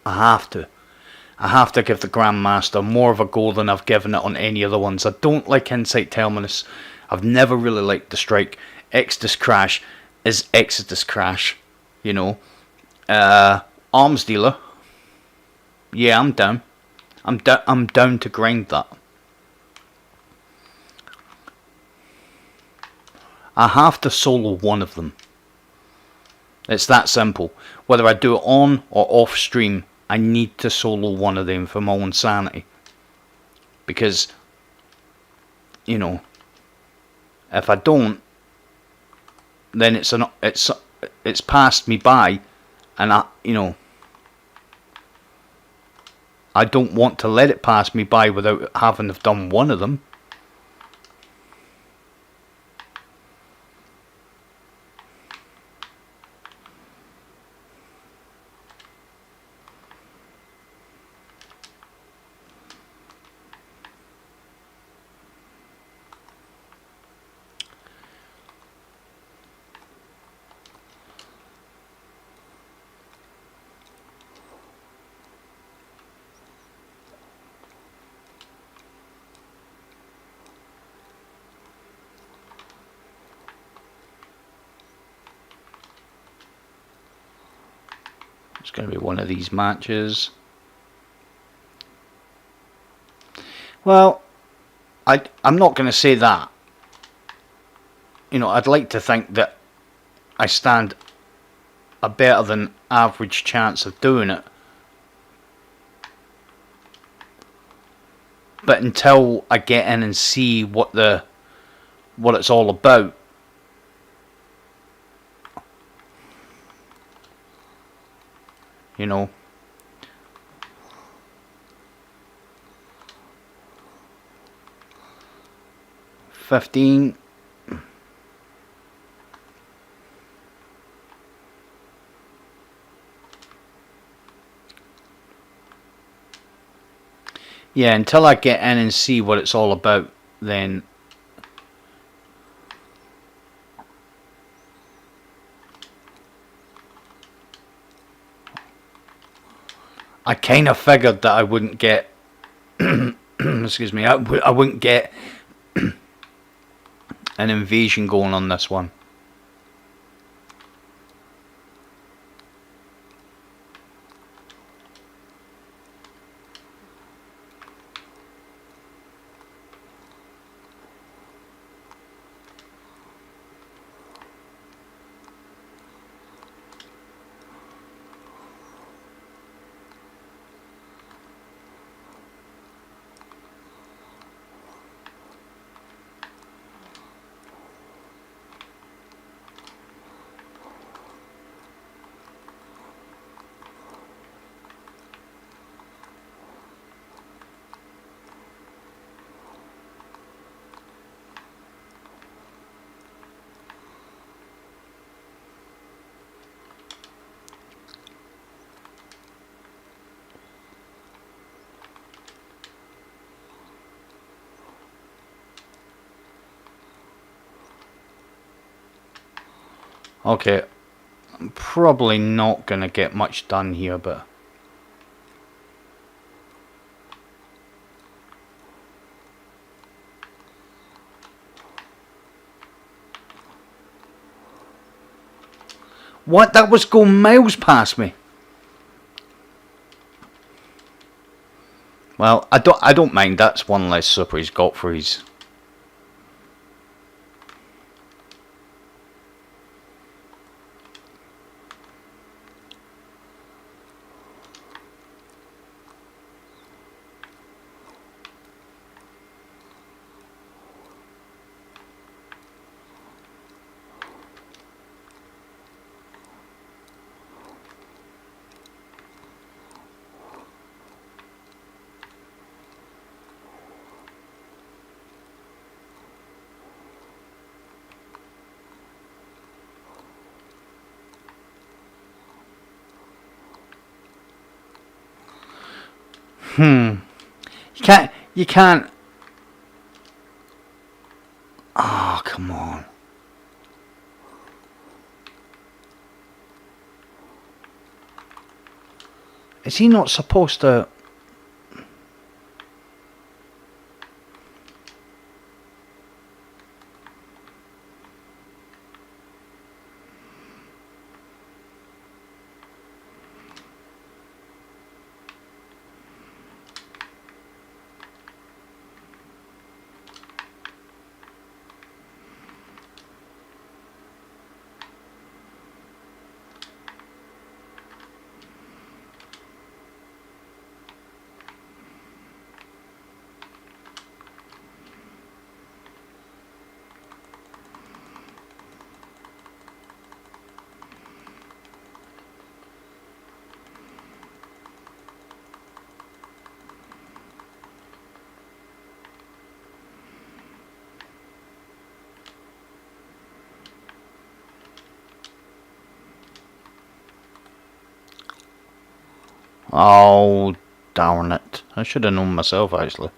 I have to give the Grandmaster more of a go than I've given it on any other ones. I don't like Insight Terminus. I've never really liked the strike. Exodus Crash is Exodus Crash, you know. Arms Dealer, yeah, I'm down. I'm down to grind that. I have to solo one of them. It's that simple. Whether I do it on or off stream, I need to solo one of them for my own sanity. Because, you know, if I don't, then it's passed me by, and I, you know, I don't want to let it pass me by without having have done one of them. It's going to be one of these matches. Well, I'm not going to say that. You know, I'd like to think that I stand a better than average chance of doing it. But until I get in and see what it's all about, you know. $15. Yeah, until I get in and see what it's all about, then I kind of figured that I wouldn't get excuse me, I wouldn't get an invasion going on this one. Okay, I'm probably not going to get much done here, but what? That was going miles past me. Well, I don't mind. That's one less super he's got for his. You can't. Oh, come on. Is he not supposed to? Oh, darn it. I should have known myself, actually.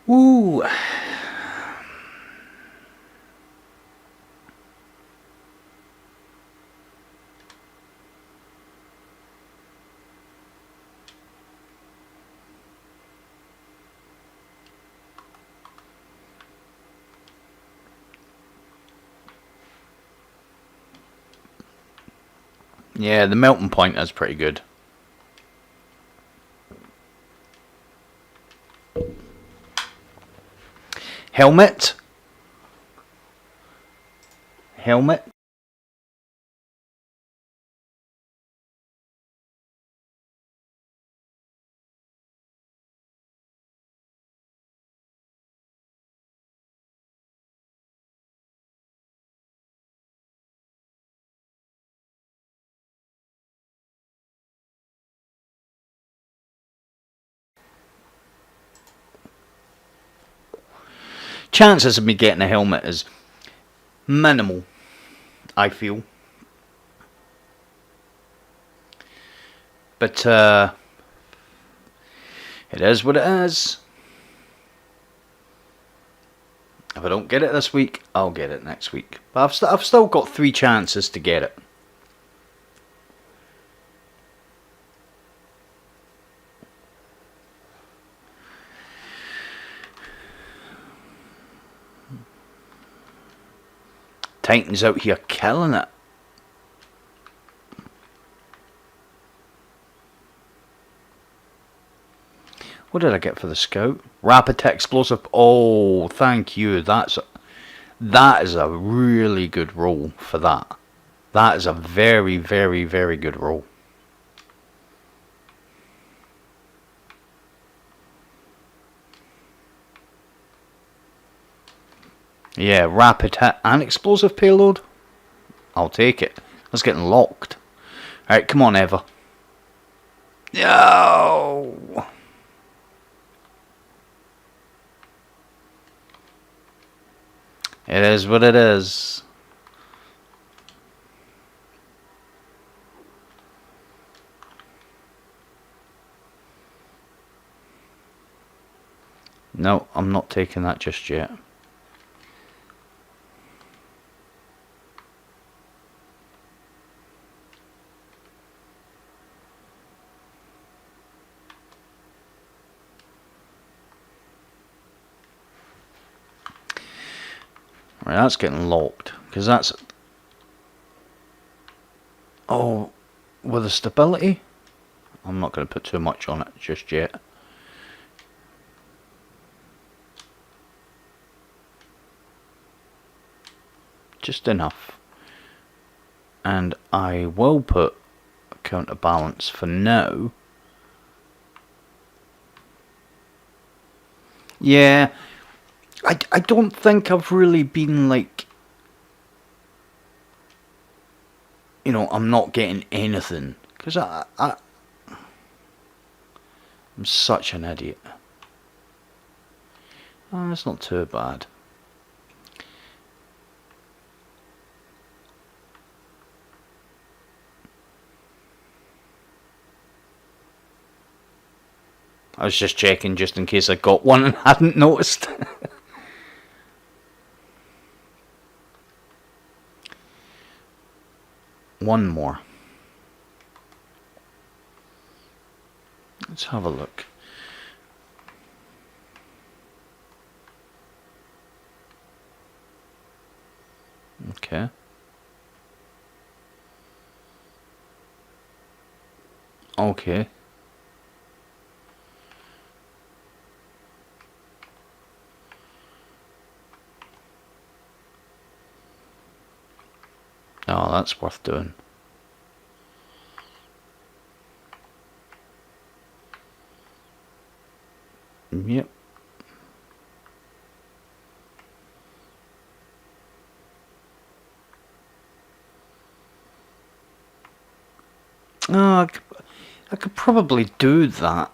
Woo! Yeah, the melting point is pretty good. Helmet. Helmet. Chances of me getting a helmet is minimal, I feel. But, it is what it is. If I don't get it this week, I'll get it next week. But I've still got 3 chances to get it. Titans out here killing it. What did I get for the scout? Rapid tech explosive. Oh, thank you. That is a really good roll for that. That is a very, very, very good roll. Yeah, rapid hit and explosive payload. I'll take it. That's getting locked. Alright, come on, Eva. No! It is what it is. No, I'm not taking that just yet. Right, that's getting locked. Because that's... Oh, with the stability? I'm not going to put too much on it just yet. just enough. And I will put a counterbalance for now. Yeah, I don't think I've really been like, you know, I'm not getting anything. Because I'm such an idiot. Oh, that's not too bad. I was just checking just in case I got one and hadn't noticed. One more. Let's have a look. Okay. Okay. Oh, that's worth doing. Yep. Oh, I could probably do that.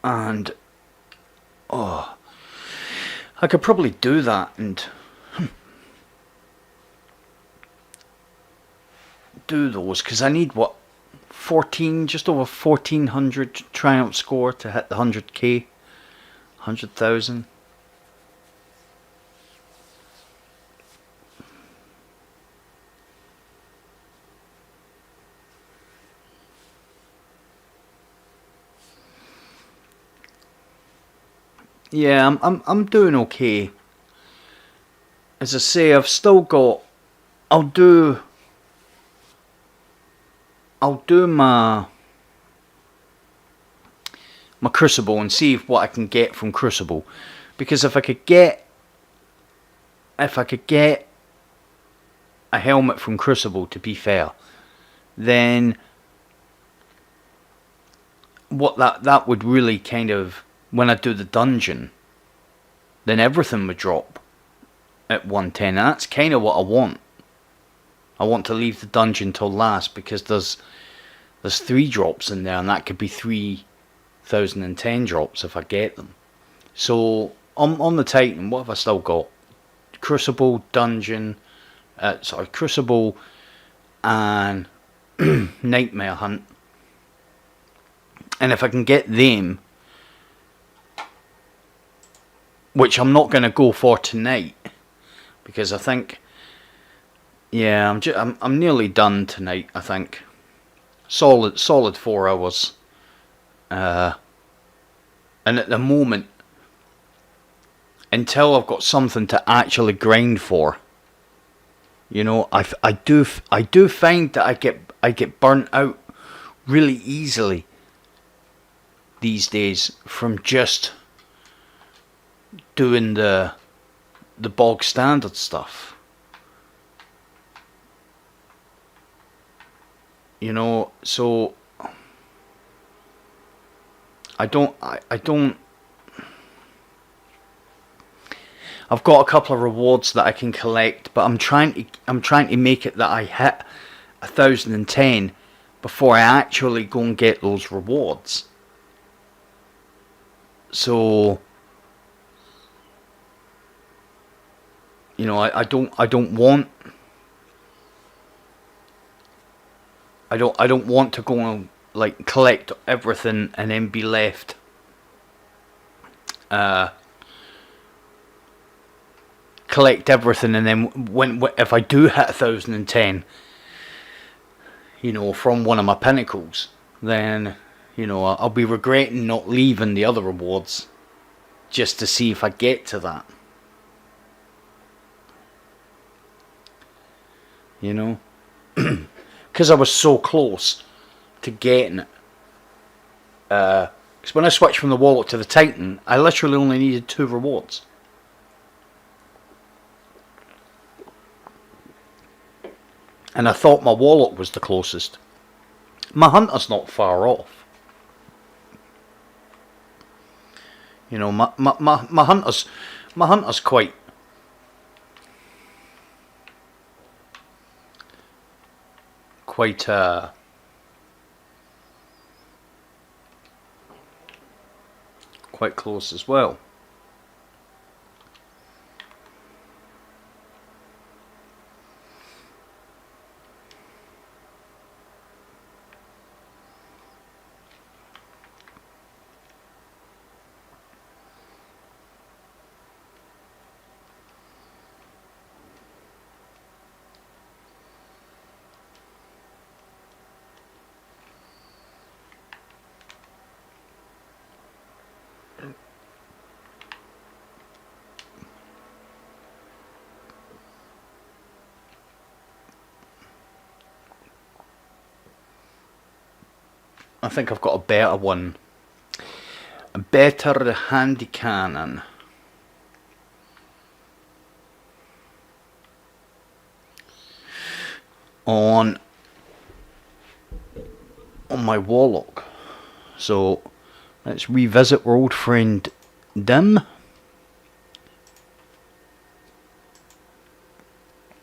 And oh, I could probably do that and do those, because I need what, 14, just over 1400 triumph score to hit the 100k, 100,000. Yeah, I'm doing okay. As I say, I've still got. I'll do my Crucible and see what I can get from Crucible, because if I could get a helmet from Crucible, to be fair, then what that would really kind of, when I do the dungeon, then everything would drop at 110, and that's kind of what I want. I want to leave the dungeon till last, because there's 3 drops in there, and that could be 3010 drops if I get them. So on the Titan, what have I still got? Crucible, dungeon, Crucible and Nightmare Hunt. And if I can get them, which I'm not going to go for tonight, because I think, yeah, I'm nearly done tonight. I think solid 4 hours. And at the moment, until I've got something to actually grind for, you know, I do find that I get burnt out really easily these days from just doing the bog standard stuff. You know, so I don't. I've got a couple of rewards that I can collect, but I'm trying to make it that I hit 1010 before I actually go and get those rewards. So, you know, I don't want to go and like collect everything and then be left collect everything, and then if I do hit 1010, you know, from one of my pinnacles, then, you know, I'll be regretting not leaving the other rewards just to see if I get to that. You know, because I was so close to getting it. Because when I switched from the Warlock to the Titan, I literally only needed 2 rewards. And I thought my Warlock was the closest. My Hunter's not far off. You know, my Hunter's quite quite close as well. I think I've got a better one. A better handy cannon. On my Warlock. So let's revisit our old friend Dim.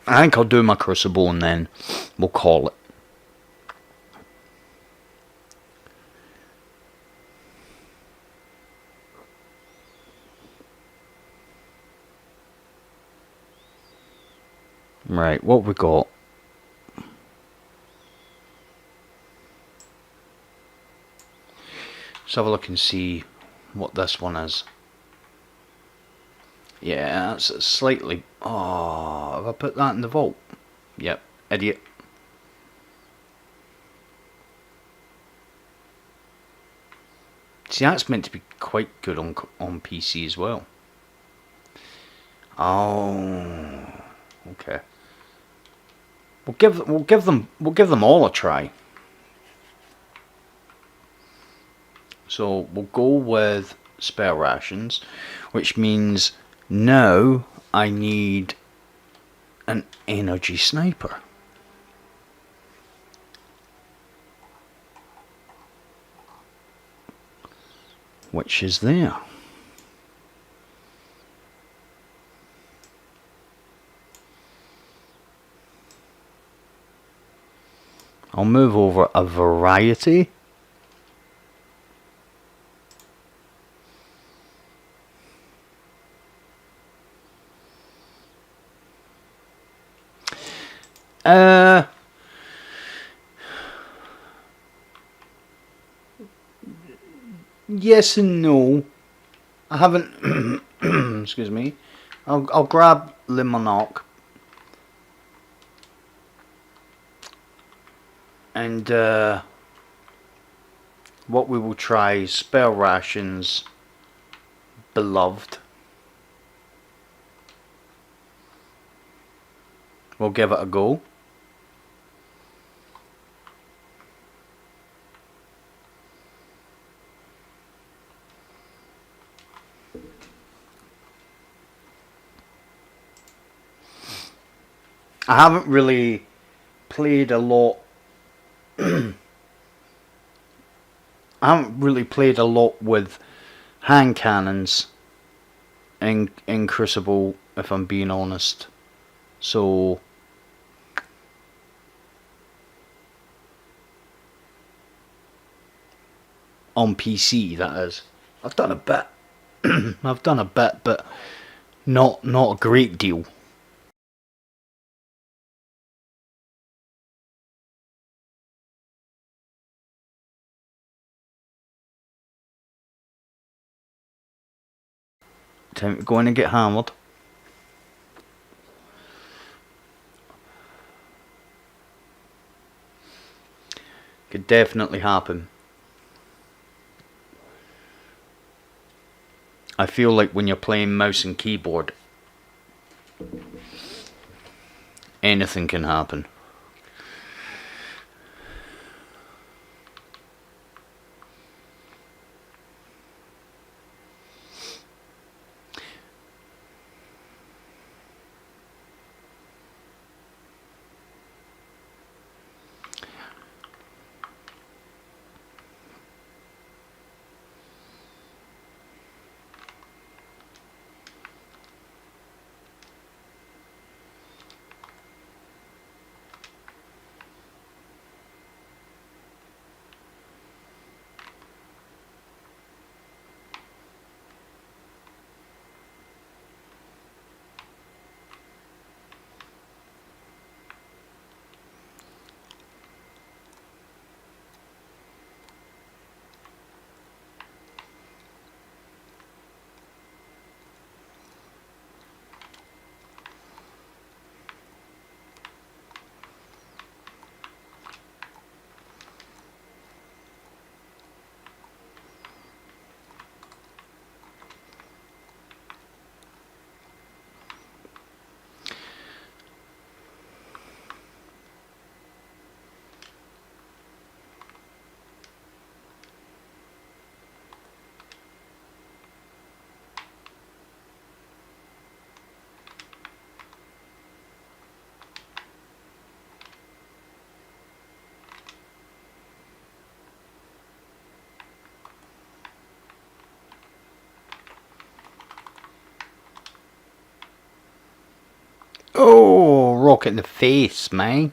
I think I'll do my Crucible and then we'll call it. Right, what we got? Let's have a look and see what this one is. Yeah, that's slightly... Oh, have I put that in the vault? Yep, idiot. See, that's meant to be quite good on PC as well. Oh, okay. We'll give them all a try. So we'll go with spare rations, which means now I need an energy sniper. Which is there. I'll move over a variety. Yes and no. I haven't. Excuse me. I'll grab Le Monarch. And what we will try is spare rations, beloved. We'll give it a go. I haven't really played a lot. I haven't really played a lot with hand cannons in Crucible, if I'm being honest. So on PC, that is. I've done a bit. I've done a bit, but not a great deal. Time to go in and get hammered. Could definitely happen. I feel like when you're playing mouse and keyboard, anything can happen. Oh, rock in the face, man.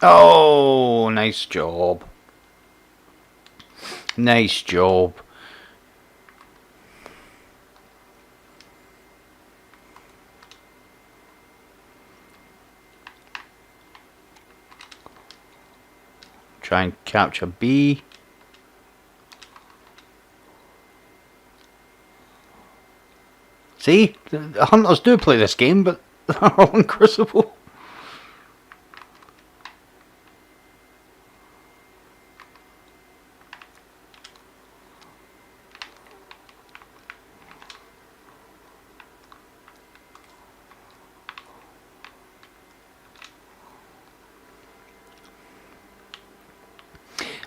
Oh, nice job. Nice job. Try and capture B. See? The hunters do play this game, but they're all in Crucible.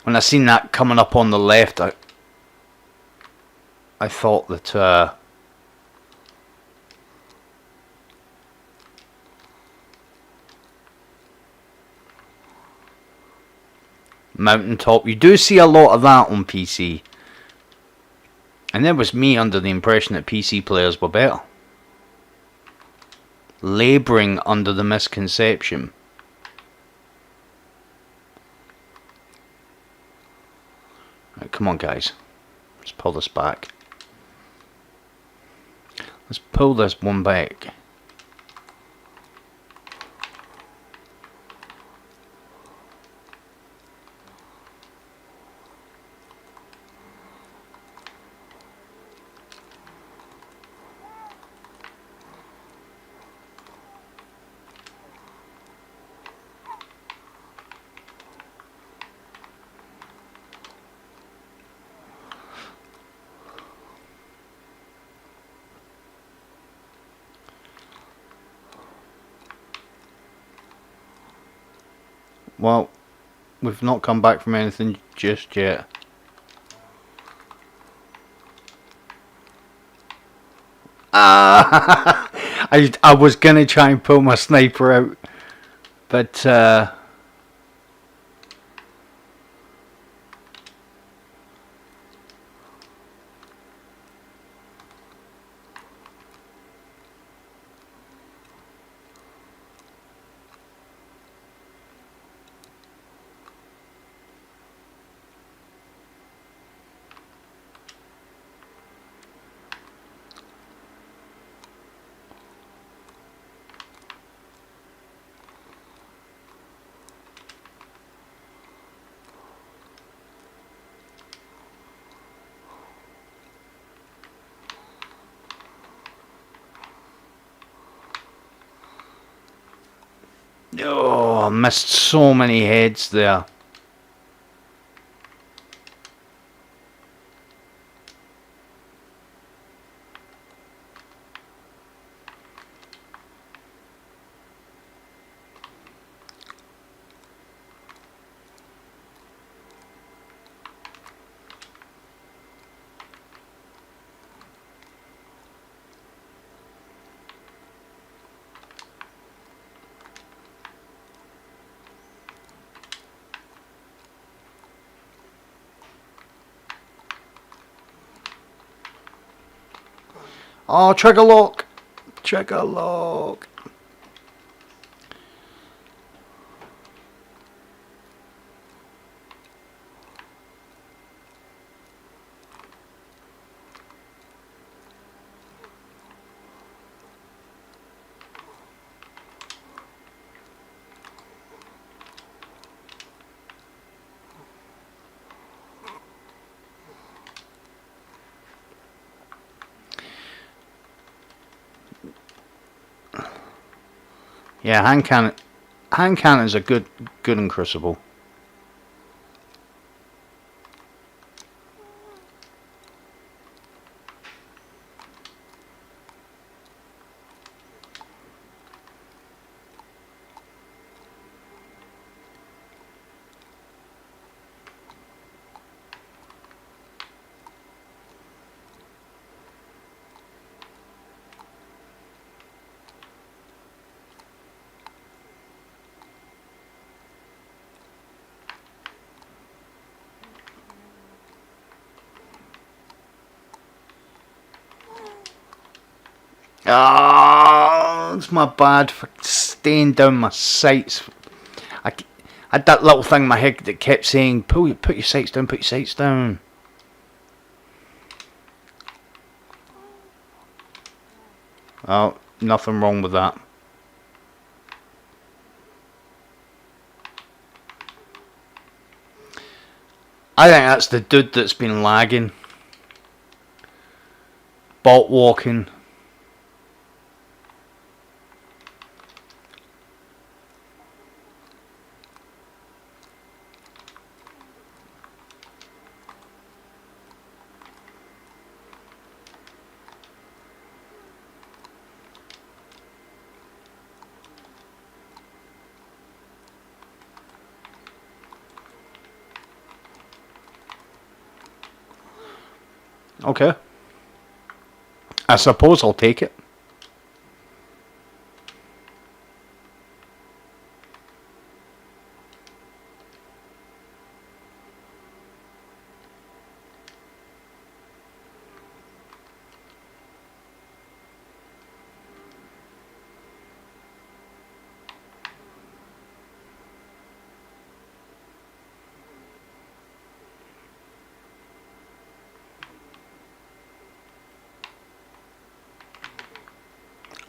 When I seen that coming up on the left, I thought that Mountaintop. You do see a lot of that on PC. And there was me under the impression that PC players were better. Labouring under the misconception. Right, come on, guys. Let's pull this back. Let's pull this one back. Well, we've not come back from anything just yet. Ah! I was gonna try and pull my sniper out, but oh, I missed so many heads there. Oh, trigger lock! Trigger lock! Yeah, hand cannons are good in Crucible. Ah, it's my bad for staying down my sights. I had that little thing in my head that kept saying, put your sights down, put your sights down. Oh, nothing wrong with that. I think that's the dude that's been lagging. Bolt walking. Okay. I suppose I'll take it.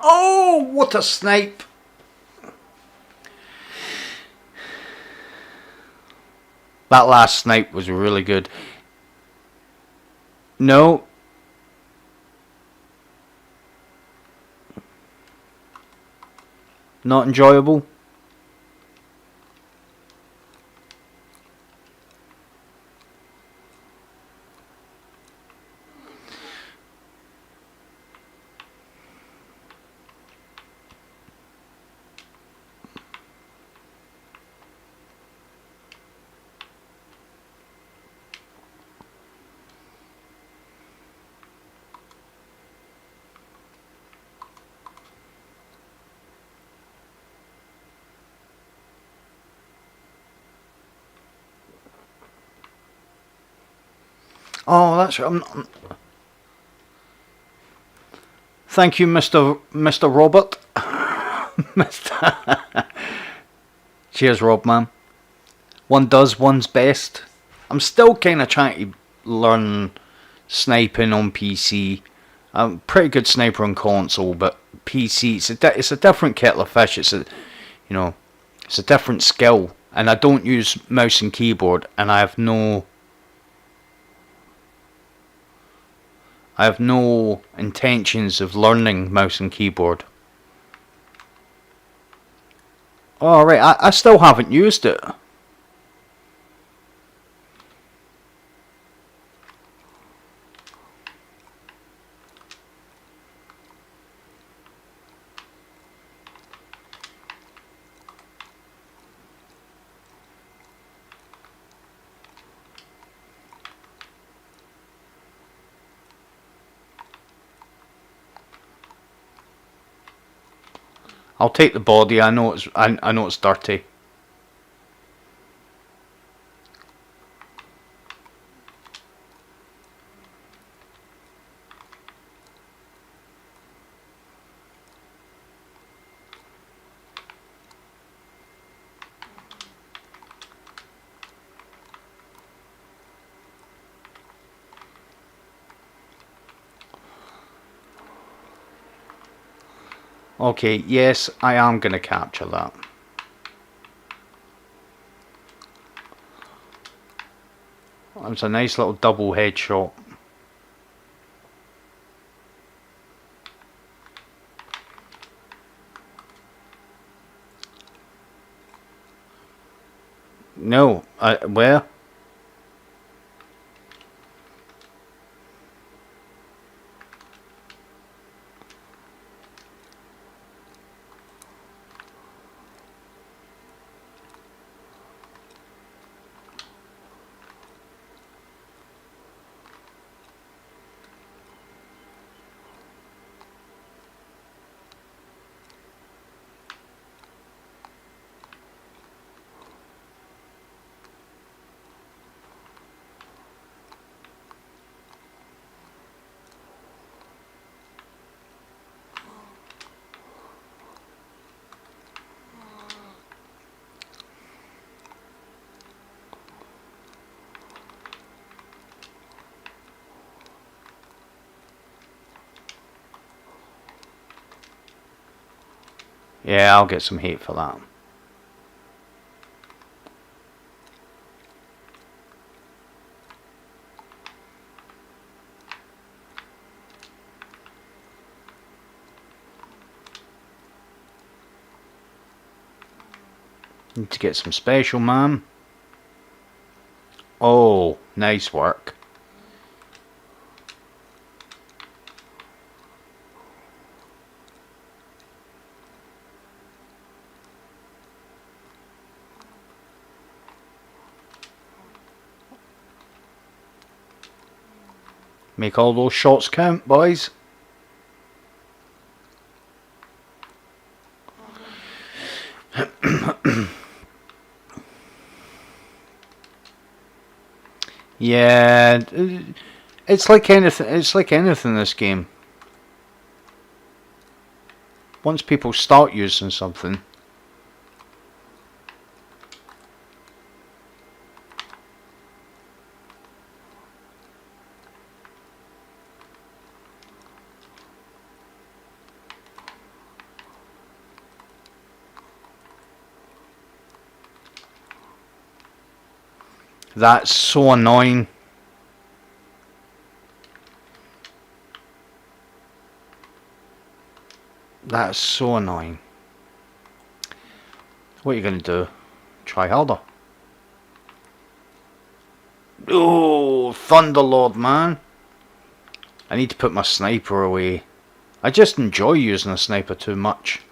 Oh, what a snipe! That last snipe was really good. No. Not enjoyable. Oh, that's right. Thank you, Mr. Robert. Mr. Cheers, Rob, man. One does one's best. I'm still kind of trying to learn sniping on PC. I'm a pretty good sniper on console, but PC it's a different kettle of fish. It's a different skill, and I don't use mouse and keyboard, and I have no intentions of learning mouse and keyboard. Oh, right, I still haven't used it. I'll take the body. I know it's dirty. Okay, yes, I am going to capture that. That was a nice little double headshot. No. Where? Yeah, I'll get some heat for that. Need to get some special, man. Oh, nice work. Make all those shots count, boys. Yeah, it's like anything. It's like anything in this game. Once people start using something, that's so annoying. That's so annoying. What are you gonna do? Try harder. Oh, Thunderlord, man. I need to put my sniper away. I just enjoy using a sniper too much.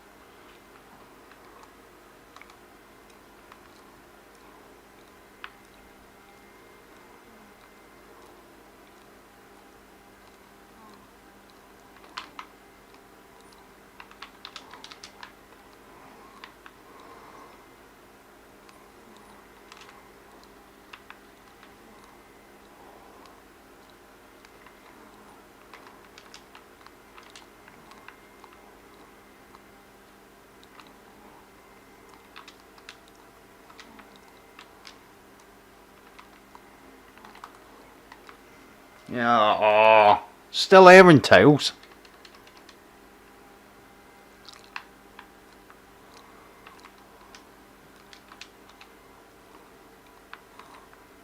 Yeah, oh, still airing tails.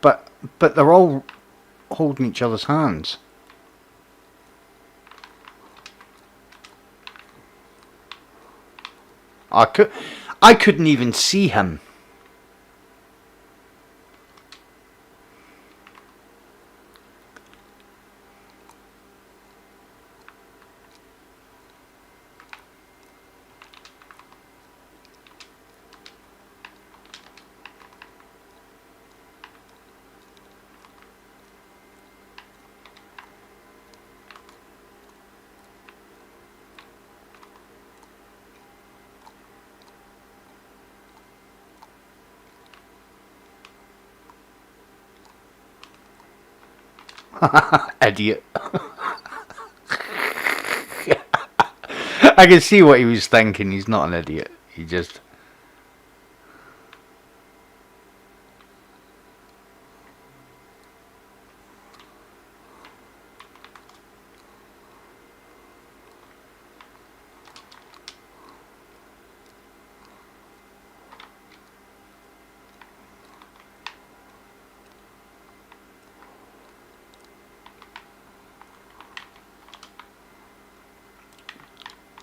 But they're all holding each other's hands. I couldn't even see him. Idiot. I can see what he was thinking. He's not an idiot. He just...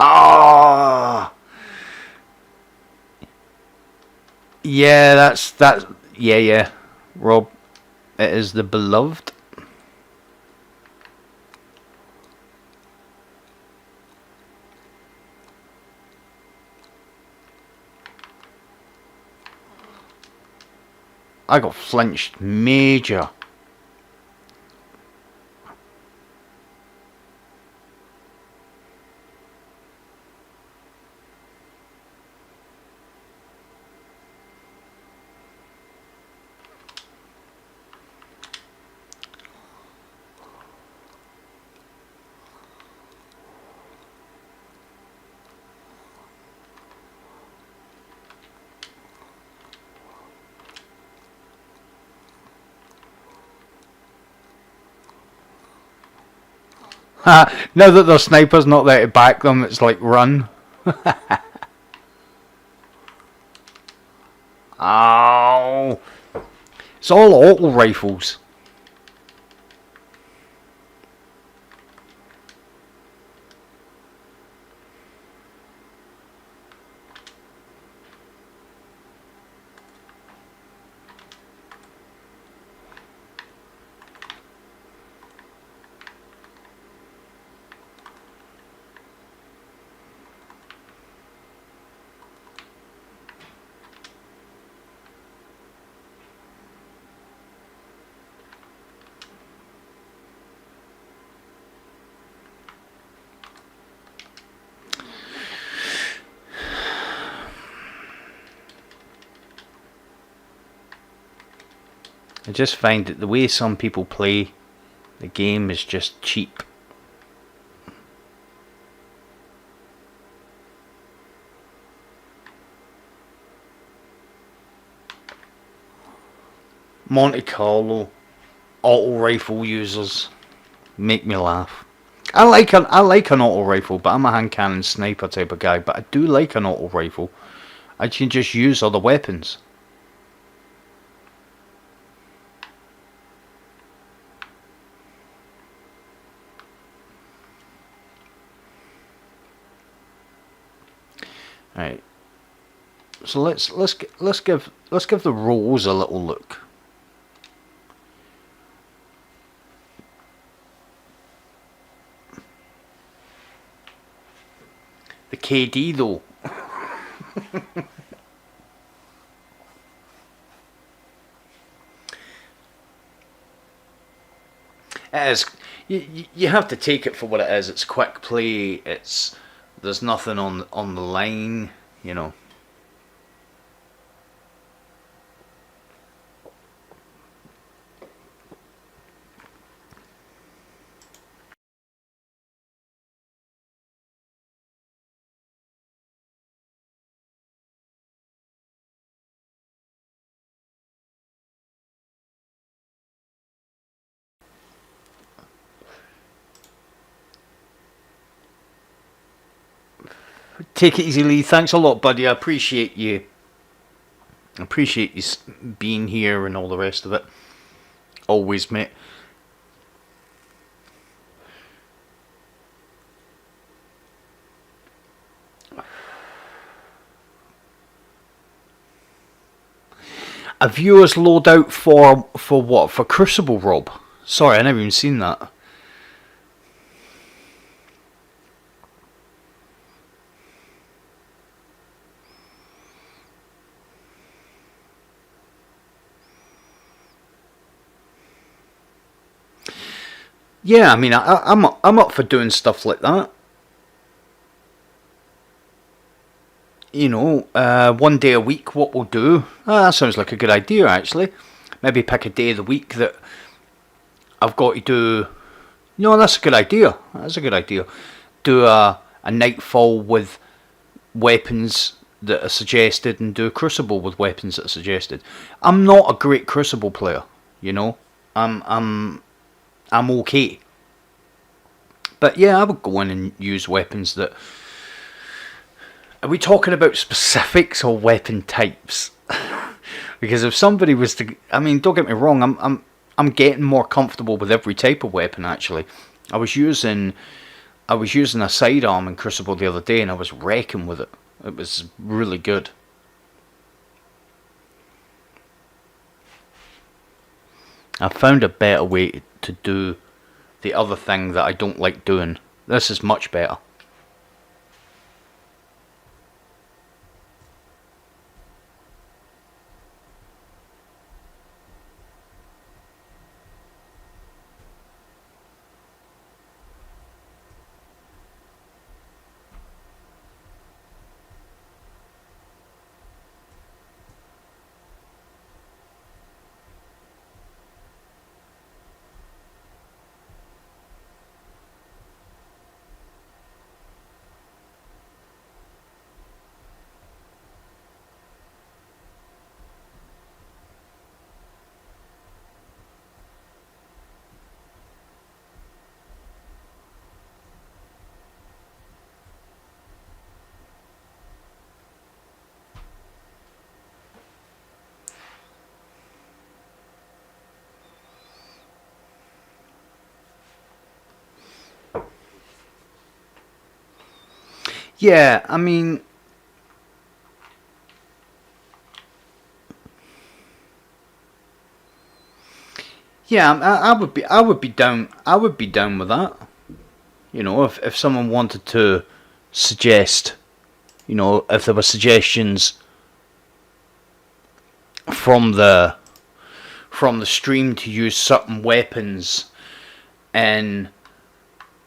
Ah! Yeah, that's... Yeah, Rob. It is the beloved. I got flinched major. Now that the sniper's not there to back them, it's like run. Oh, it's all auto rifles. I just find that the way some people play the game is just cheap. Monte Carlo auto rifle users make me laugh. I like an auto rifle, but I'm a hand cannon sniper type of guy. But I do like an auto rifle. I can just use other weapons. Right. So let's give the rows a little look. The KD though. It is. You have to take it for what it is. It's quick play. There's nothing on the line, you know. Take it easy, Lee. Thanks a lot, buddy. I appreciate you. I appreciate you being here and all the rest of it. Always, mate. A viewer's loadout for what? For Crucible, Rob? Sorry, I never even seen that. Yeah, I mean, I'm up for doing stuff like that. You know, one day a week, what we'll do. That sounds like a good idea, actually. Maybe pick a day of the week that I've got to do. No, that's a good idea. That's a good idea. Do a nightfall with weapons that are suggested, and do a Crucible with weapons that are suggested. I'm not a great Crucible player, you know. I'm okay. But yeah, I would go in and use weapons that. Are we talking about specifics or weapon types? Because if somebody was to, I mean, don't get me wrong, I'm getting more comfortable with every type of weapon. Actually, I was using a sidearm in Crucible the other day, and I was wrecking with it. It was really good. I found a better way to do the other thing that I don't like doing. This is much better. Yeah, I mean, yeah, I would be down. I would be down with that. You know, if someone wanted to suggest, you know, if there were suggestions from the stream to use certain weapons, and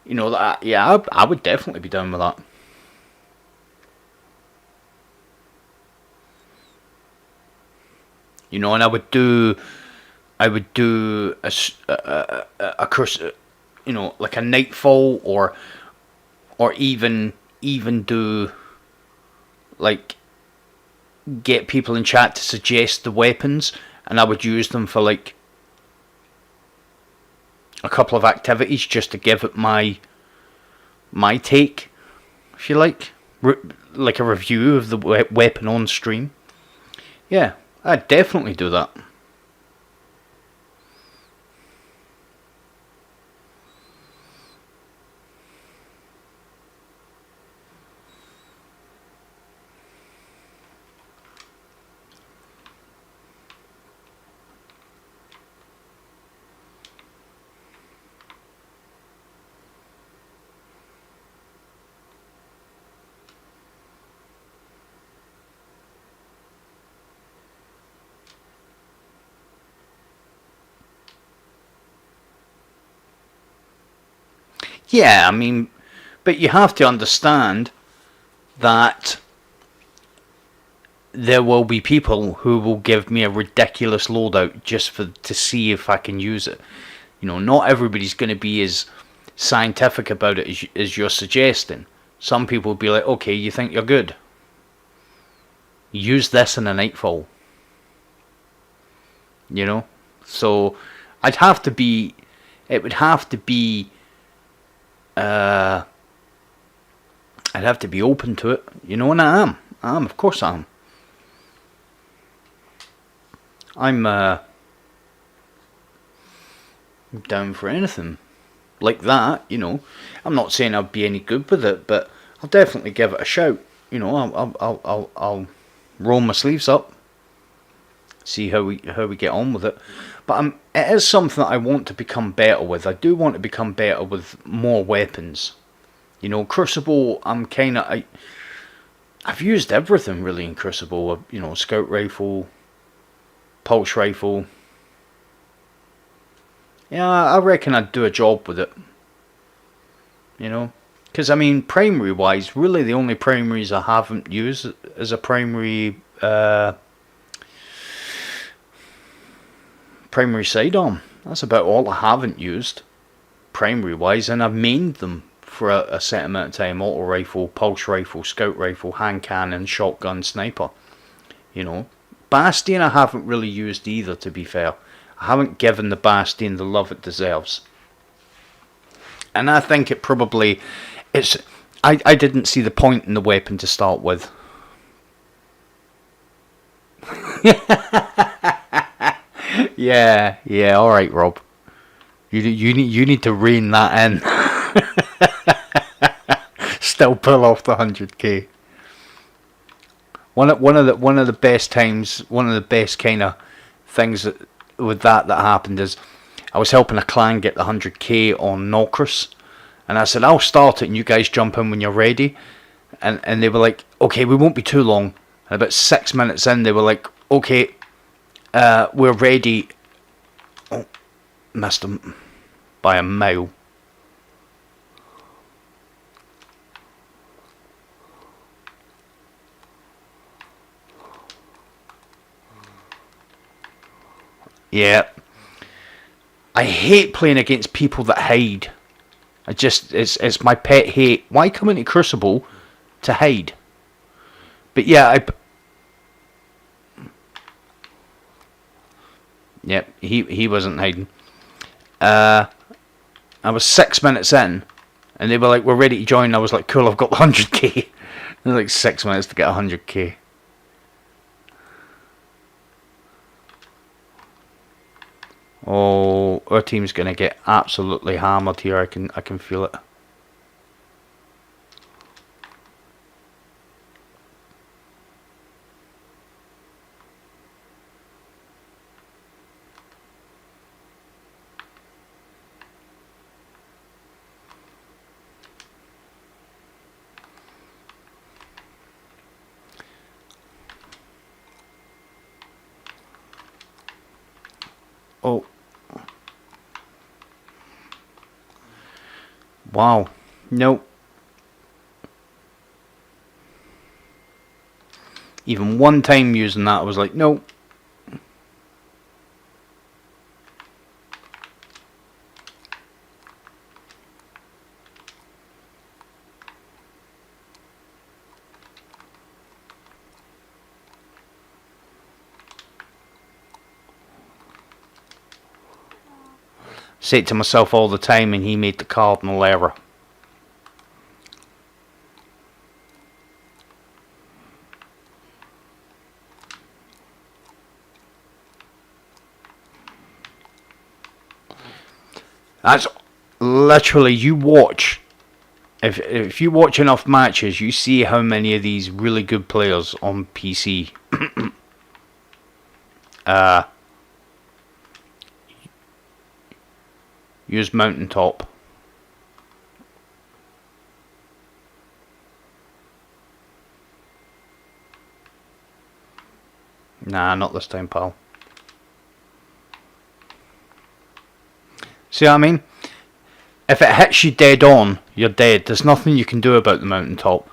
you know that, yeah, I would definitely be down with that. You know, and I would do a curse, you know, like a nightfall, or even do like get people in chat to suggest the weapons, and I would use them for like a couple of activities just to give it my take, if you like, like a review of the weapon on stream. Yeah, I'd definitely do that. Yeah, I mean, but you have to understand that there will be people who will give me a ridiculous loadout just to see if I can use it. You know, not everybody's going to be as scientific about it as you're suggesting. Some people will be like, okay, you think you're good? Use this in a nightfall. You know? So, I'd have to be... It would have to be... I'd have to be open to it. You know, and I am. Of course I am. I'm down for anything like that, you know. I'm not saying I'd be any good with it, but I'll definitely give it a shout. You know, I'll roll my sleeves up, see how we get on with it. But it is something that I want to become better with. I do want to become better with more weapons. You know, Crucible, I've used everything really in Crucible. You know, scout rifle, pulse rifle. Yeah, I reckon I'd do a job with it. You know, because I mean, primary wise, really the only primaries I haven't used as a primary sidearm. That's about all I haven't used primary wise, and I've mained them for a set amount of time. Auto rifle, pulse rifle, scout rifle, hand cannon, shotgun, sniper. You know, Bastion I haven't really used either, to be fair. I haven't given the Bastion the love it deserves. And I think it probably... I didn't see the point in the weapon to start with. Yeah, alright, Rob. You need to rein that in. Still pull off the 100k. One of the best times, one of the best kind of things that with that happened is I was helping a clan get the 100k on Nokris, and I said I'll start it and you guys jump in when you're ready, and they were like, okay, we won't be too long. And about 6 minutes in, they were like, okay, we're ready. Oh, missed them by a mile. Yeah. I hate playing against people that hide. It's my pet hate. Why come into Crucible to hide? But yeah, yep, he wasn't hiding. I was 6 minutes in, and they were like, "We're ready to join." I was like, "Cool, I've got the 100k." It was like 6 minutes to get 100k. Oh, our team's gonna get absolutely hammered here. I can feel it. Oh. Wow. Nope. Even one time using that, I was like, nope. Say it to myself all the time, and he made the cardinal error. That's literally, you watch. If you watch enough matches, you see how many of these really good players on PC use Mountaintop. Nah, not this time, pal. See what I mean? If it hits you dead on, you're dead. There's nothing you can do about the Mountaintop.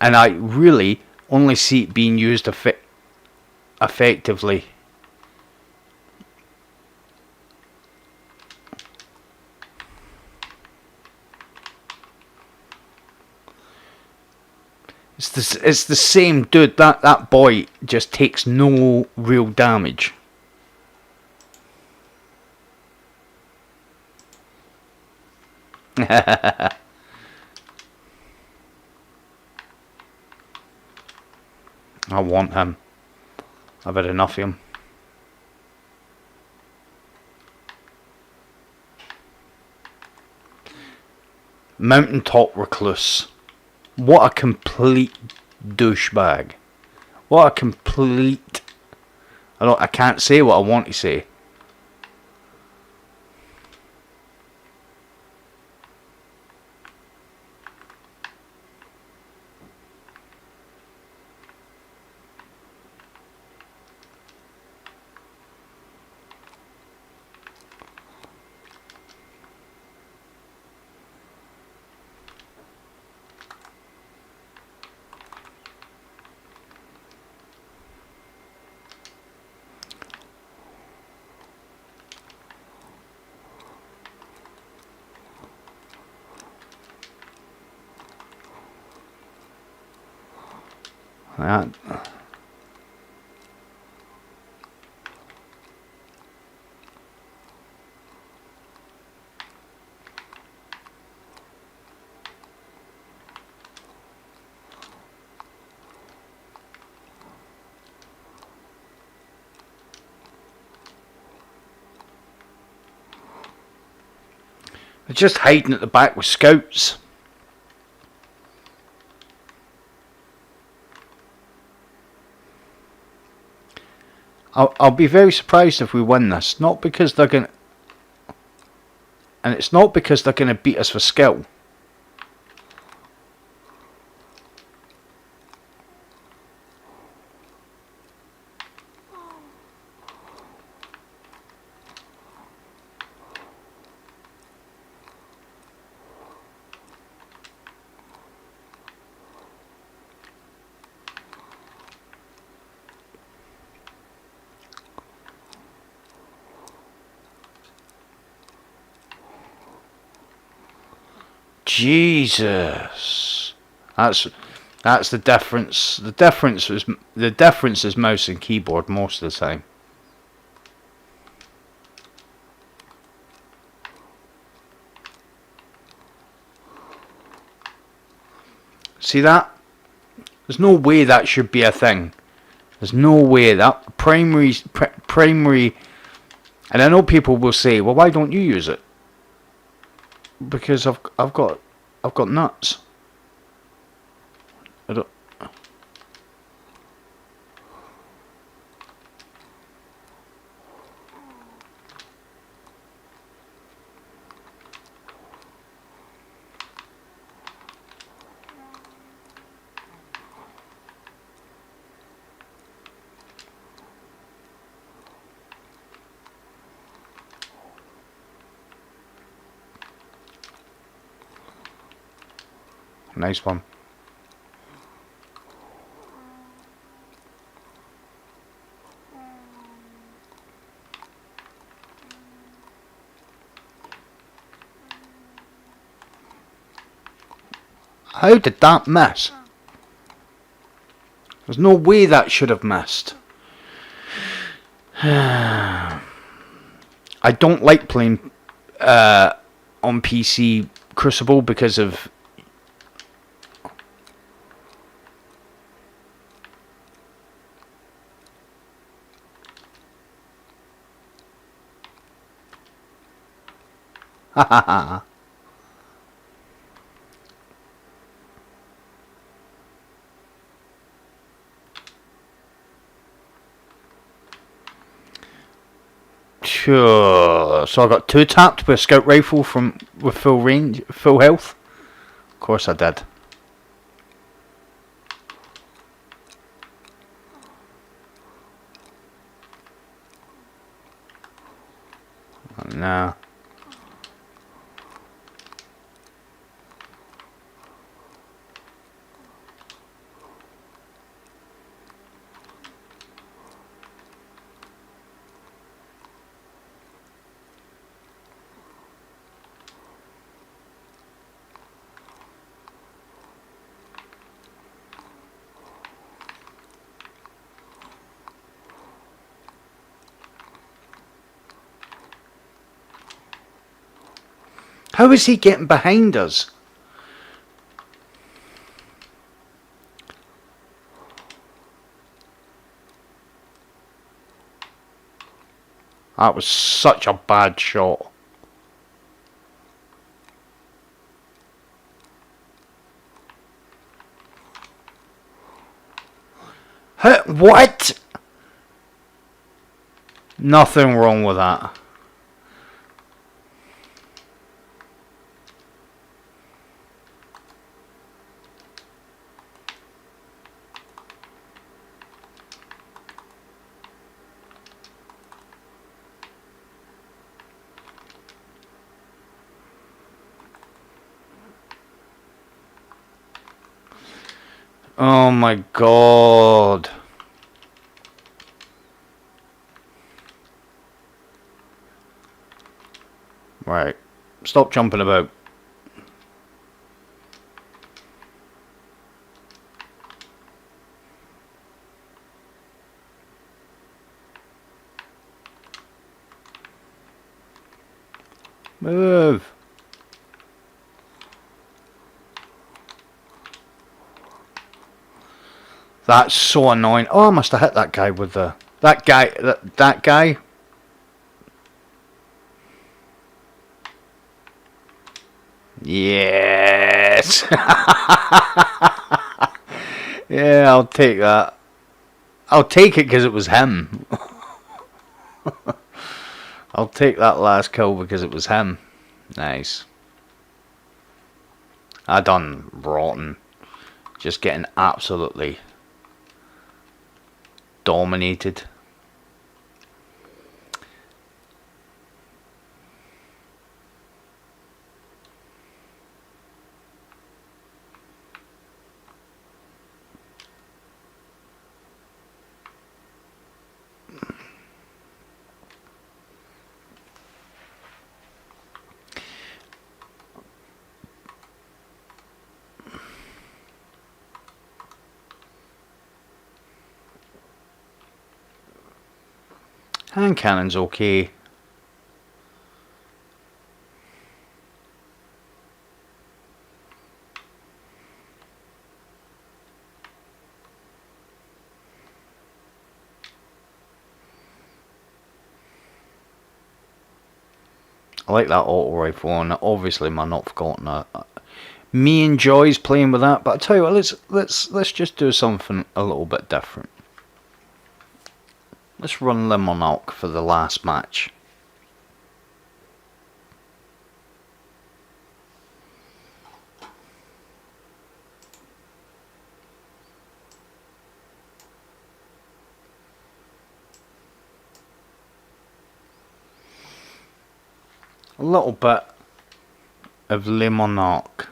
And I really only see it being used effectively. It's the same dude. That boy just takes no real damage. I want him. I've had enough of him. Mountaintop Recluse. What a complete douchebag. What a complete... I can't say what I want to say. That. They're just hiding at the back with scouts. I'll be very surprised if we win this. Not because they're going, and it's not because they're going to beat us for skill. Jesus, that's the difference. The difference is mouse and keyboard most of the time. See that? There's no way that should be a thing. There's no way that primary. And I know people will say, "Well, why don't you use it?" Because I've got nuts. I don't. Nice one. How did that miss? There's no way that should have missed. I don't like playing on PC Crucible because of Sure. So I got 2 tapped with a scout rifle with full range, full health. Of course I did. No. How is he getting behind us? That was such a bad shot. What? Nothing wrong with that. Oh my god. Right. Stop jumping about. Move. That's so annoying. Oh, I must have hit that guy with the... That guy. Yes. Yeah, I'll take that. I'll take it because it was him. I'll take that last kill because it was him. Nice. I done rotten. Just getting absolutely dominated. Hand cannon's okay. I like that auto rifle, and obviously man not forgotten that. Me enjoys playing with that, but I tell you what, let's just do something a little bit different. Let's run Le Monarch for the last match. A little bit of Le Monarch.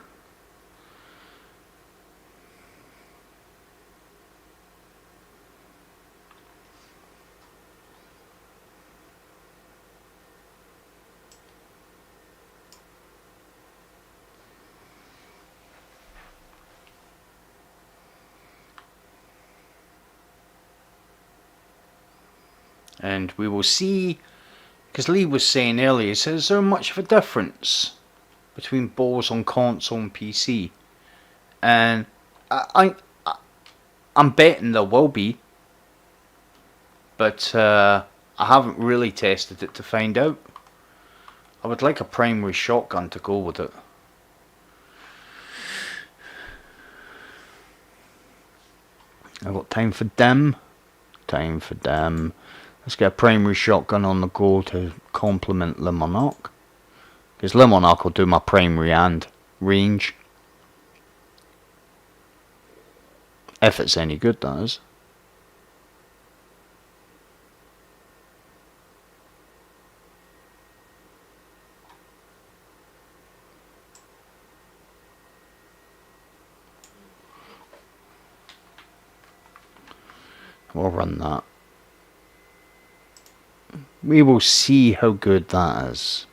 And we will see, because Lee was saying earlier, he says, is there much of a difference between bows on console and PC? And I'm betting there will be, but I haven't really tested it to find out. I would like a primary shotgun to go with it. I've got time for them. Time for them. Let's get a primary shotgun on the go to complement Le Monarch. Because Le Monarch will do my primary and range. If it's any good, that is. We'll run that. We will see how good that is.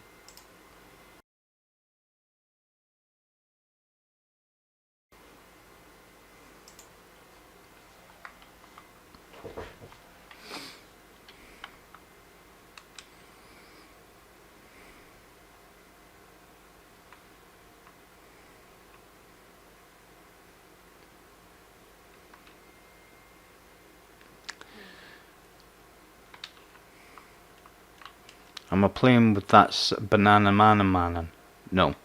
Am I playing with that banana man? No.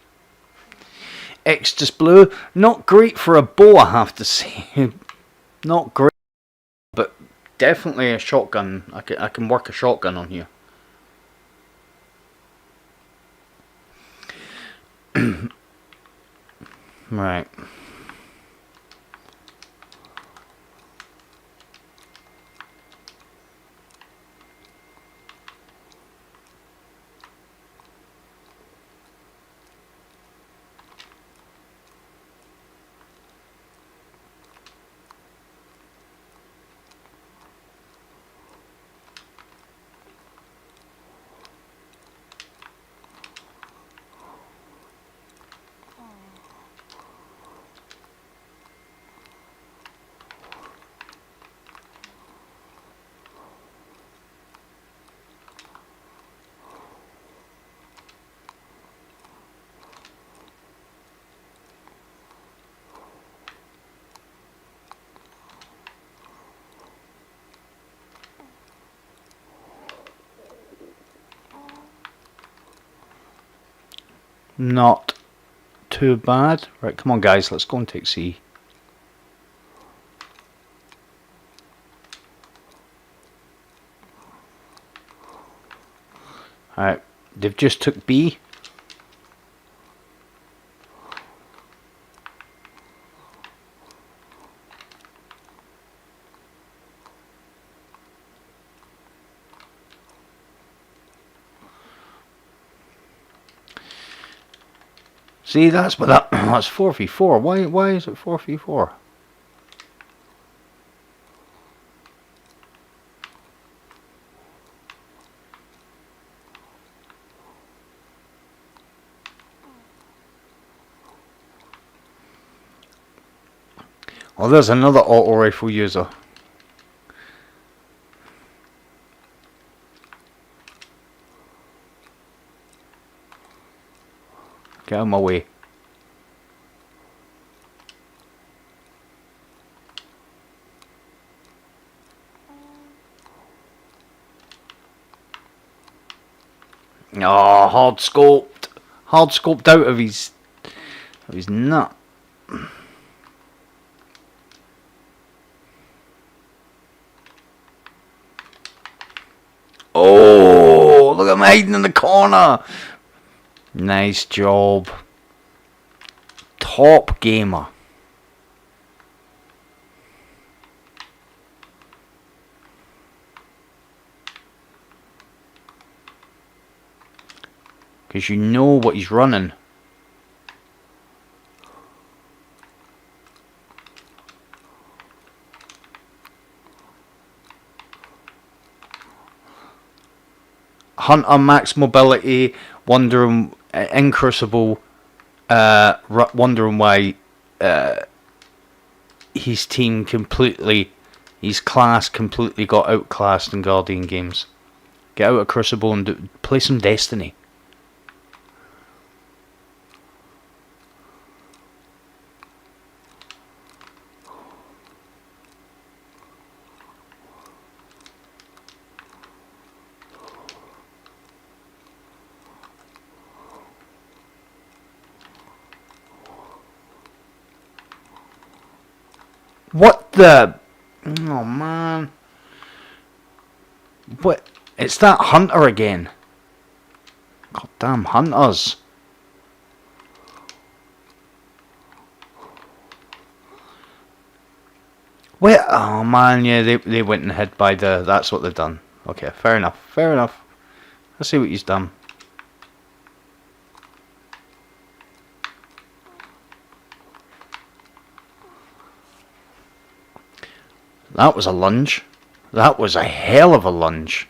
Extus Blue, not great for a bow, I have to say. Not great, but definitely a shotgun. I can work a shotgun on here. Right. Not too bad. Right, come on guys, let's go and take C. Alright, they've just took B. See, that's what that's 4v4. Why is it 4v4? Oh, there's another auto rifle user. Get out of my way. Oh, hard scoped. Hard scoped out of his nut. Oh, look at him hiding in the corner. Nice job. Top gamer. Because you know what he's running. Hunter max mobility, wondering incrucible, wondering why his team completely, his class completely got outclassed in Guardian games. Get out of Crucible and play some Destiny. What the? Oh man. What? It's that Hunter again. Goddamn Hunters. Wait, oh man, yeah, they went and hid by the, that's what they've done. Okay, fair enough, fair enough. Let's see what he's done. That was a lunge. That was a hell of a lunge.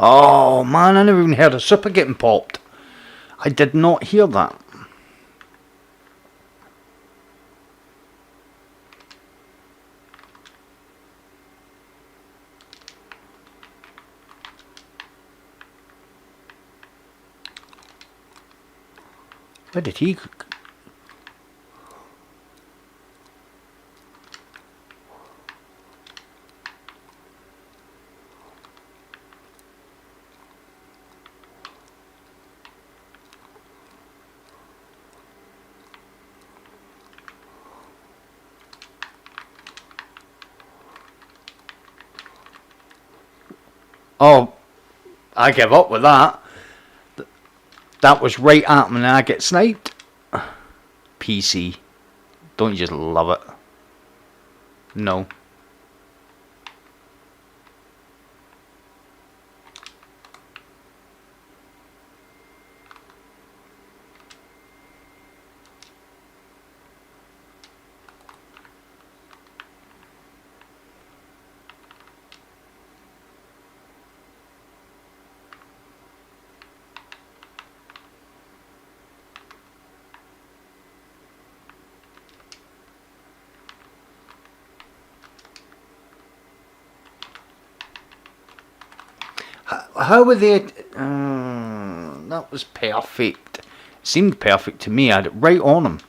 Oh man, I never even heard a super getting popped. I did not hear that. Where did he? Oh, I give up with that. That was right at me and I get sniped. PC. Don't you just love it? No. How were they? That was perfect. Seemed perfect to me. I had it right on him.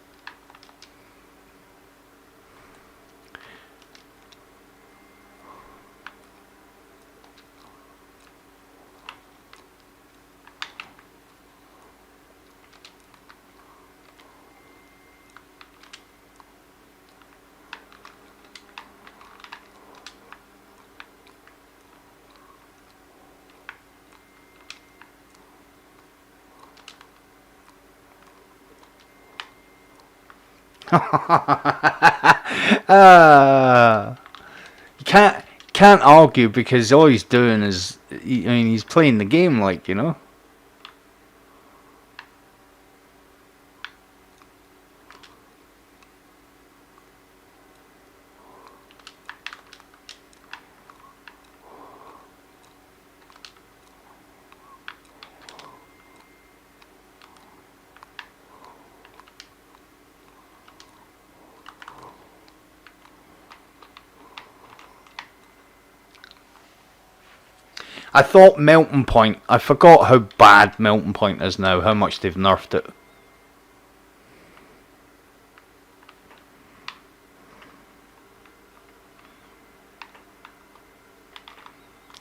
You can't argue, because all he's doing is, I mean, he's playing the game, like, you know. I thought Melting Point, I forgot how bad Melting Point is now, how much they've nerfed it.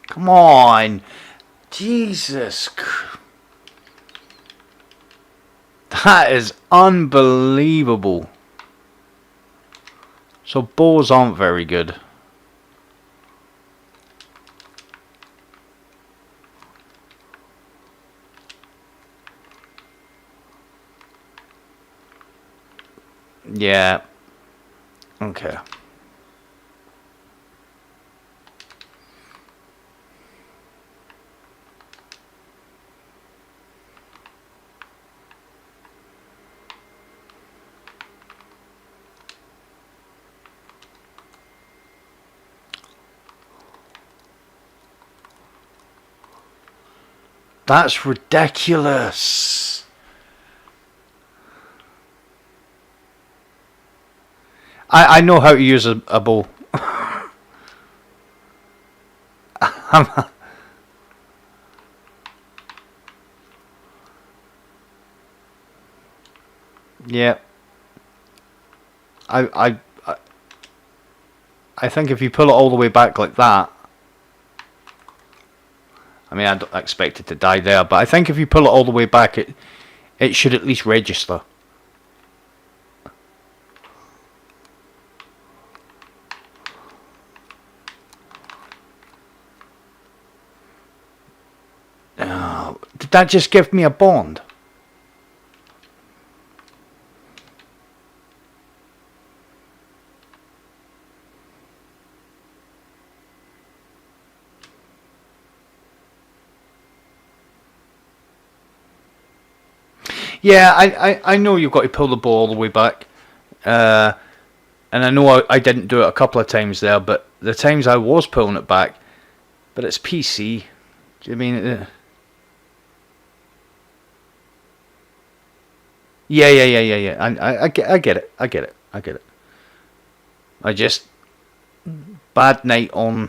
Come on! Jesus! That is unbelievable. So bows aren't very good. Yeah. Okay. That's ridiculous. I know how to use a bow. Yeah. I think if you pull it all the way back like that, I mean, I don't expect it to die there, but I think if you pull it all the way back, it should at least register. Did that just give me a bond? Yeah, I know you've got to pull the ball all the way back. And I know I didn't do it a couple of times there, but the times I was pulling it back, but it's PC. Do you mean... Yeah. I get it. I get it. I just... Bad night all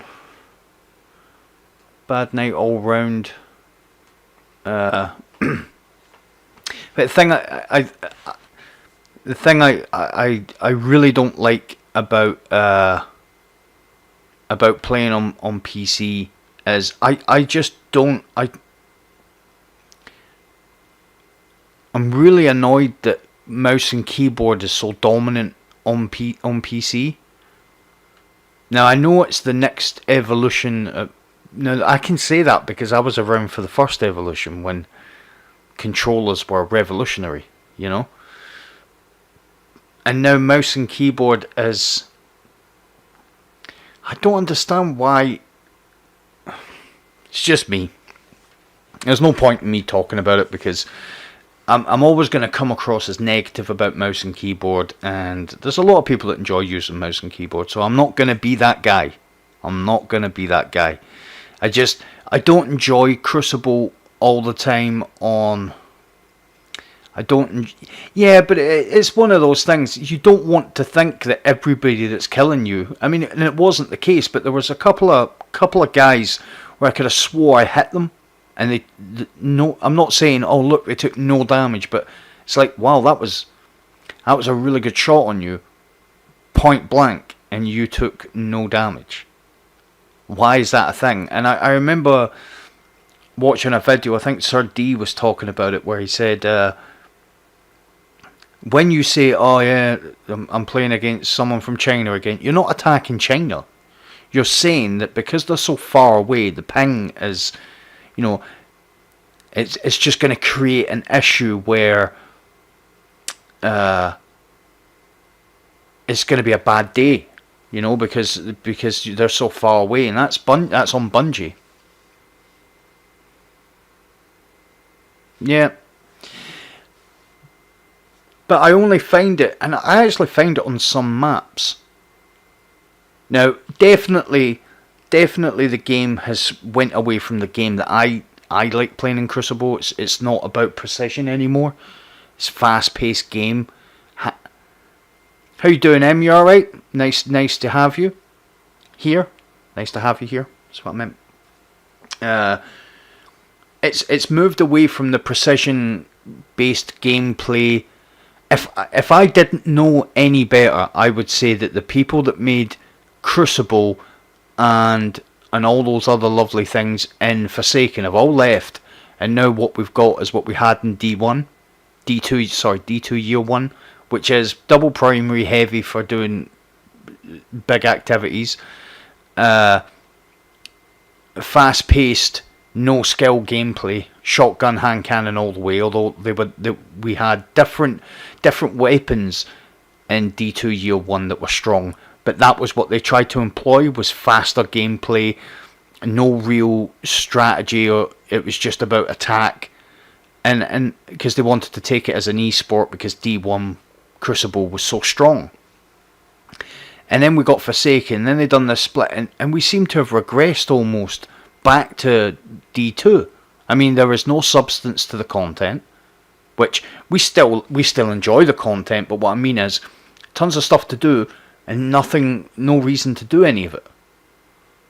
round. But the thing I really don't like about playing on PC is I just don't... I'm really annoyed that mouse and keyboard is so dominant on PC. Now, I know it's the next evolution. Now, I can say that because I was around for the first evolution when controllers were revolutionary, you know. And now mouse and keyboard is... I don't understand why... It's just me. There's no point in me talking about it because... I'm always going to come across as negative about mouse and keyboard, and there's a lot of people that enjoy using mouse and keyboard, so I'm not going to be that guy. I don't enjoy Crucible all the time on... Yeah, but it's one of those things. You don't want to think that everybody that's killing you... I mean, and it wasn't the case, but there was a couple of guys where I could have swore I hit them. and no, I'm not saying, oh look, they took no damage, but it's like, wow, that was a really good shot on you, point blank, and you took no damage. Why is that a thing? And I remember watching a video, I think Sir D was talking about it, where he said, when you say, oh yeah, I'm playing against someone from China again, you're not attacking China. You're saying that because they're so far away, the ping is, you know, it's just going to create an issue where it's going to be a bad day, you know, because they're so far away, and that's on Bungie. Yeah. But I only find it, and I actually find it on some maps. Now, definitely the game has went away from the game that I like playing in Crucible. It's not about precision anymore. It's a fast-paced game. How you doing, Em? You alright? Nice to have you here. Nice to have you here. That's what I meant. It's moved away from the precision-based gameplay. If I didn't know any better, I would say that the people that made Crucible and all those other lovely things in Forsaken have all left, and now what we've got is what we had in D2 Year 1, which is double primary, heavy for doing big activities, fast paced, no skill gameplay, shotgun, hand cannon all the way, although we had different weapons in D2 Year 1 that were strong, but that was what they tried to employ, was faster gameplay, no real strategy, or it was just about attack, and because they wanted to take it as an esport, because D1 Crucible was so strong. And then we got Forsaken, and then they done this split, and we seem to have regressed almost back to D2. I mean, there is no substance to the content, which we still enjoy the content, but what I mean is tons of stuff to do and no reason to do any of it.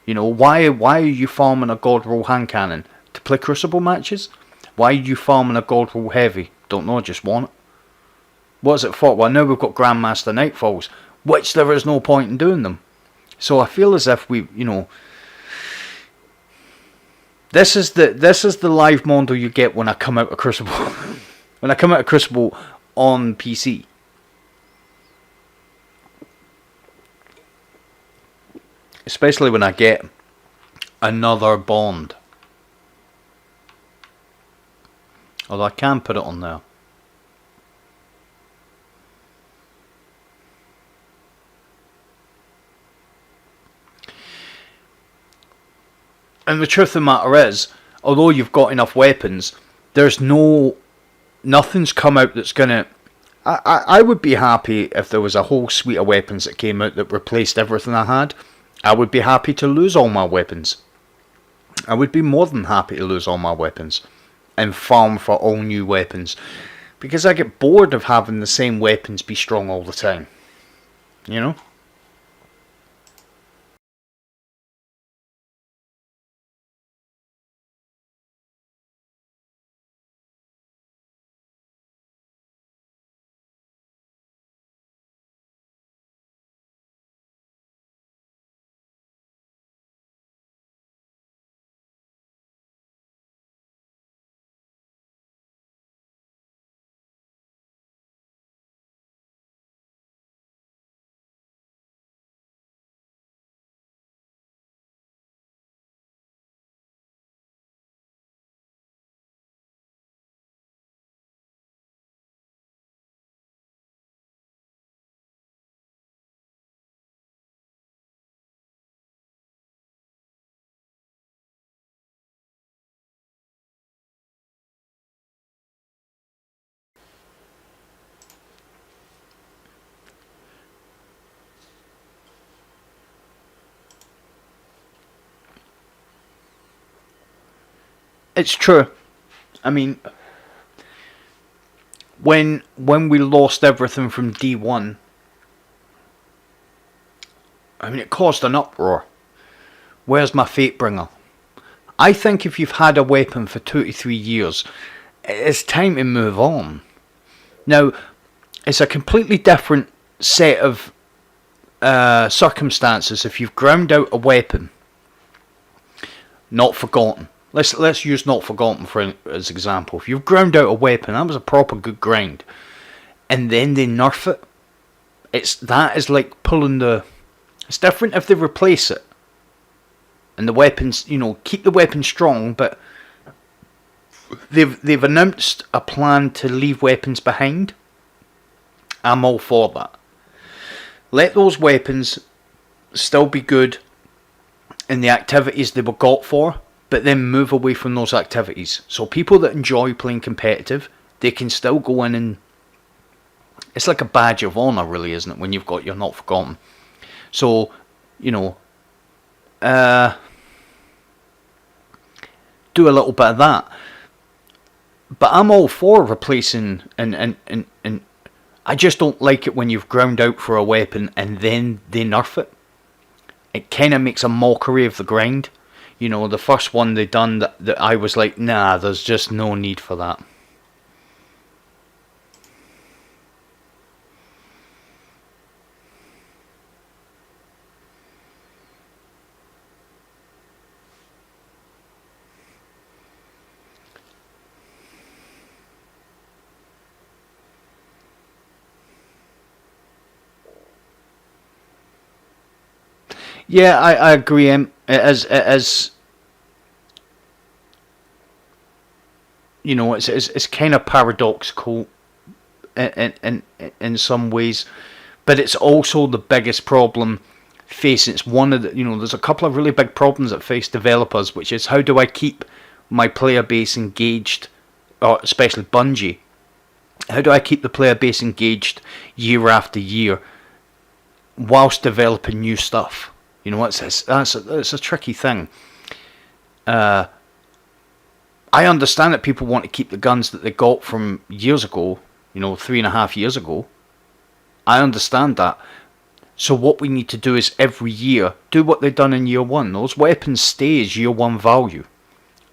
You know, why are you farming a God Roll hand cannon? To play Crucible matches? Why are you farming a God Roll heavy? Don't know, just want it. What is it for? Well, now we've got Grandmaster Nightfalls, which there is no point in doing them. So I feel as if we, you know, this is the live model you get when I come out of Crucible. When I come out of Crucible on PC. Especially when I get another Bond. Although I can put it on there. And the truth of the matter is, although you've got enough weapons, there's nothing's come out that's gonna. I would be happy if there was a whole suite of weapons that came out that replaced everything I had. I would be happy to lose all my weapons. I would be more than happy to lose all my weapons and farm for all new weapons, because I get bored of having the same weapons be strong all the time. You know? It's true. I mean, when we lost everything from D1, I mean, it caused an uproar. Where's my Fatebringer? I think if you've had a weapon for 2 to 3 years, it's time to move on. Now, it's a completely different set of circumstances if you've ground out a weapon, not forgotten. Let's use not forgotten as example. If you've ground out a weapon, that was a proper good grind, and then they nerf it. That is like pulling the. It's different if they replace it, and the weapons, keep the weapon strong, but they've announced a plan to leave weapons behind. I'm all for that. Let those weapons still be good in the activities they were got for, but then move away from those activities. So people that enjoy playing competitive, they can still go in and... It's like a badge of honour, really, isn't it, when you've got your Not Forgotten. So, do a little bit of that. But I'm all for replacing and I just don't like it when you've ground out for a weapon and then they nerf it. It kind of makes a mockery of the grind. The first one they done that I was like, nah, there's just no need for that. Yeah, I agree. It is, it's kind of paradoxical in some ways, but it's also the biggest problem facing. It's one of the, there's a couple of really big problems that face developers, which is how do I keep my player base engaged, or especially Bungie. How do I keep the player base engaged year after year whilst developing new stuff? It's a tricky thing. I understand that people want to keep the guns that they got from years ago, 3.5 years ago. I understand that. So what we need to do is every year do what they've done in year one. Those weapons stay as year one value.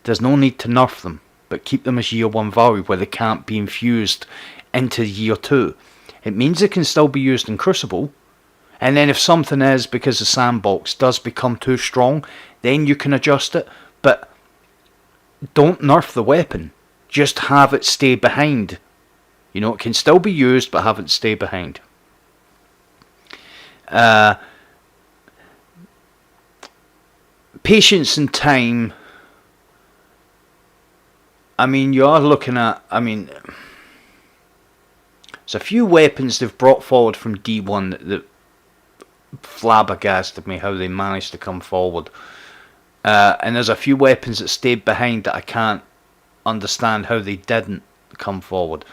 There's no need to nerf them, but keep them as year one value where they can't be infused into year two. It means they can still be used in Crucible. And then if something is, because the sandbox does become too strong, then you can adjust it. But don't nerf the weapon. Just have it stay behind. It can still be used, but have it stay behind. Patience and time. You are looking at... there's a few weapons they've brought forward from D1 that flabbergasted me how they managed to come forward, and there's a few weapons that stayed behind that I can't understand how they didn't come forward.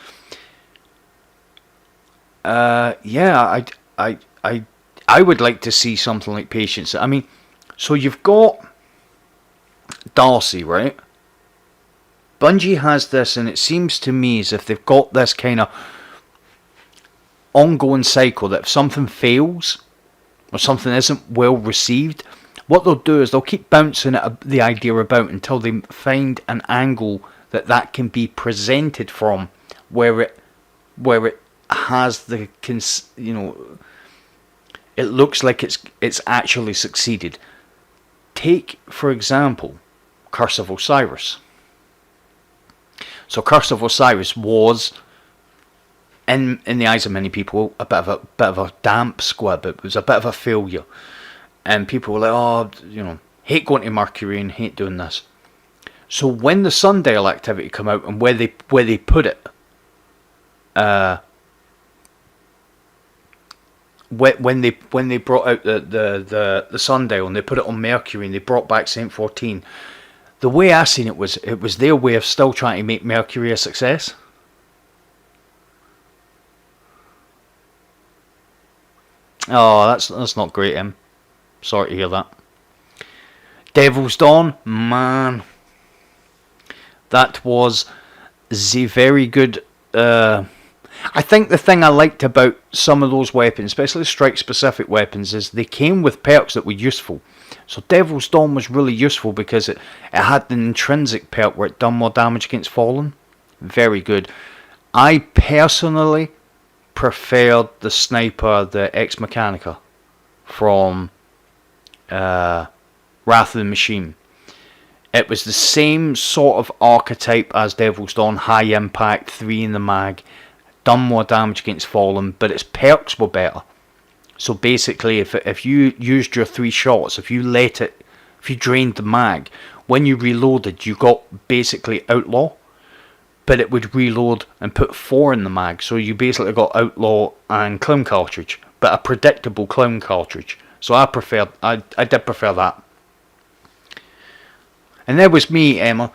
I would like to see something like Patience. So you've got Darcy, right? Bungie has this, and it seems to me as if they've got this kind of ongoing cycle that if something fails or something isn't well received, what they'll do is they'll keep bouncing the idea about until they find an angle that can be presented from where it has the it looks like it's actually succeeded. Take, for example, Curse of Osiris. So Curse of Osiris was, in the eyes of many people, a bit of a damp squib. It was a bit of a failure, and people were like, hate going to Mercury and hate doing this. So when the Sundial activity come out and where they put it, when they brought out the Sundial and they put it on Mercury and they brought back Saint 14, the way I seen it was their way of still trying to make Mercury a success. Oh, that's not great, Em. Sorry to hear that. Devil's Dawn, man, that was the very good. I think the thing I liked about some of those weapons, especially strike-specific weapons, is they came with perks that were useful. So Devil's Dawn was really useful because it had an intrinsic perk where it done more damage against Fallen. Very good. I personally preferred the sniper, the Ex Mechanica from Wrath of the Machine. It was the same sort of archetype as Devil's Dawn, high impact, 3 in the mag, done more damage against Fallen, but its perks were better. So basically, if you used your 3 shots, if you drained the mag, when you reloaded, you got basically Outlaw, but it would reload and put 4 in the mag, so you basically got Outlaw and Clown cartridge, but a predictable Clown cartridge. So I did prefer that. And there was me, Emma,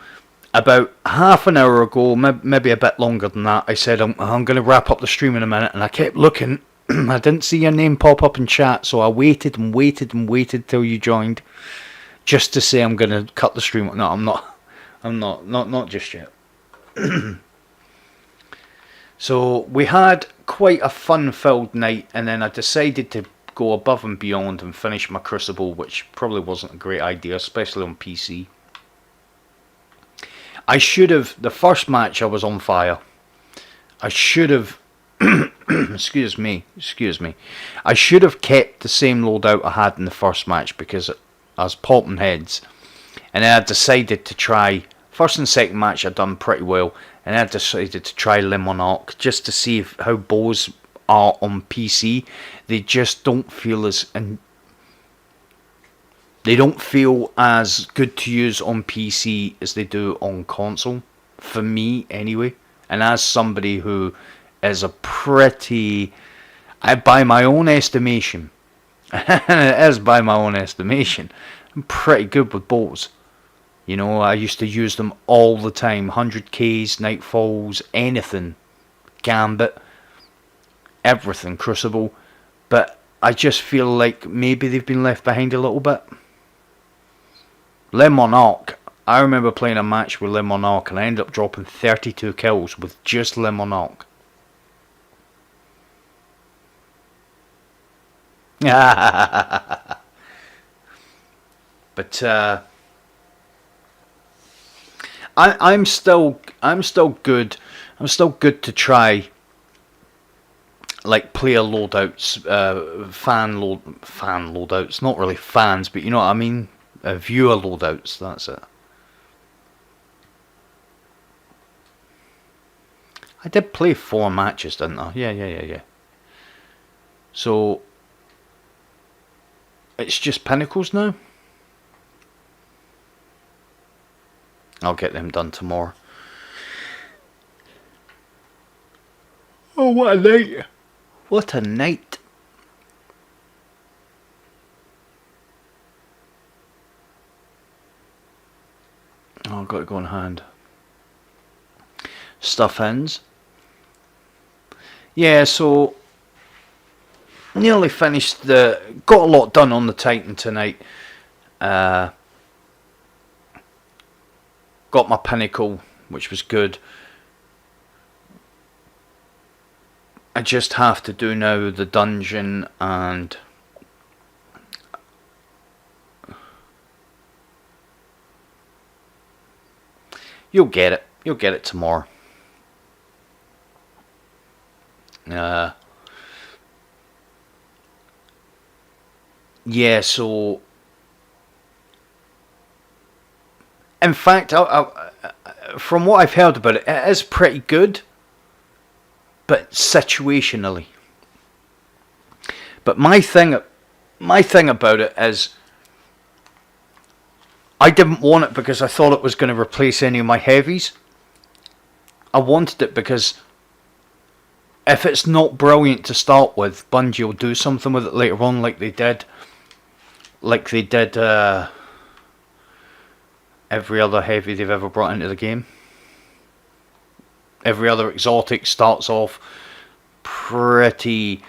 about half an hour ago, maybe a bit longer than that. I said I'm going to wrap up the stream in a minute, and I kept looking. I didn't see your name pop up in chat, so I waited and waited and waited till you joined, just to say I'm going to cut the stream. No, I'm not. Not just yet. So we had quite a fun-filled night, and then I decided to go above and beyond and finish my Crucible, which probably wasn't a great idea, especially on PC. I should have, the first match I was on fire. I should have, excuse me. I should have kept the same loadout I had in the first match because I was popping heads. And then I decided to try, first and second match I'd done pretty well. And then I decided to try Le Monarque just to see how bows are on PC. They just don't feel they don't feel as good to use on PC as they do on console, for me anyway. And as somebody who is a pretty, by my own estimation, and it is by my own estimation, I'm pretty good with bows. You know, I used to use them all the time, 100Ks, Nightfalls, anything, Gambit, everything, Crucible. But I just feel like maybe they've been left behind a little bit. Le Monarque, I remember playing a match with Le Monarque and I ended up dropping 32 kills with just Le Monarque. But I'm still good. I'm still good to try, like, player loadouts, fan loadouts. Not really fans, but you know what I mean. Viewer loadouts. That's it. I did play 4 matches, didn't I? Yeah. So it's just Pinnacles now. I'll get them done tomorrow. Oh, what a night! What a night! Oh, I've got to go on hand. Stuff ends. Yeah, so nearly finished got a lot done on the Titan tonight. Got my Pinnacle, which was good. I just have to do now the dungeon and you'll get it. You'll get it tomorrow. Yeah, so in fact, from what I've heard about it, it is pretty good, but situationally. But my thing about it is, I didn't want it because I thought it was going to replace any of my heavies. I wanted it because if it's not brilliant to start with, Bungie will do something with it later on, like they did every other heavy they've ever brought into the game. Every other exotic starts off pretty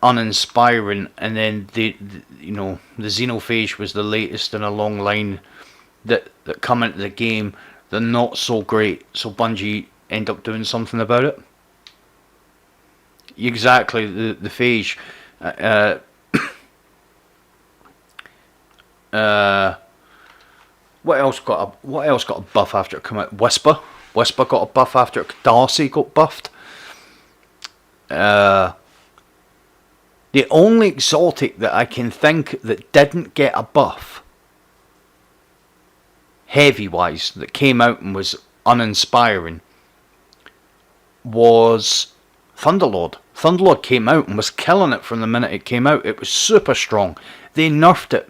uninspiring, and then the Xenophage was the latest in a long line that come into the game. They're not so great, so Bungie end up doing something about it. Exactly, the phage. What else got a buff after it came out? Whisper got a buff after it. Darcy got buffed. The only exotic that I can think that didn't get a buff, heavy wise, that came out and was uninspiring, was Thunderlord. Thunderlord came out and was killing it from the minute it came out. It was super strong. They nerfed it.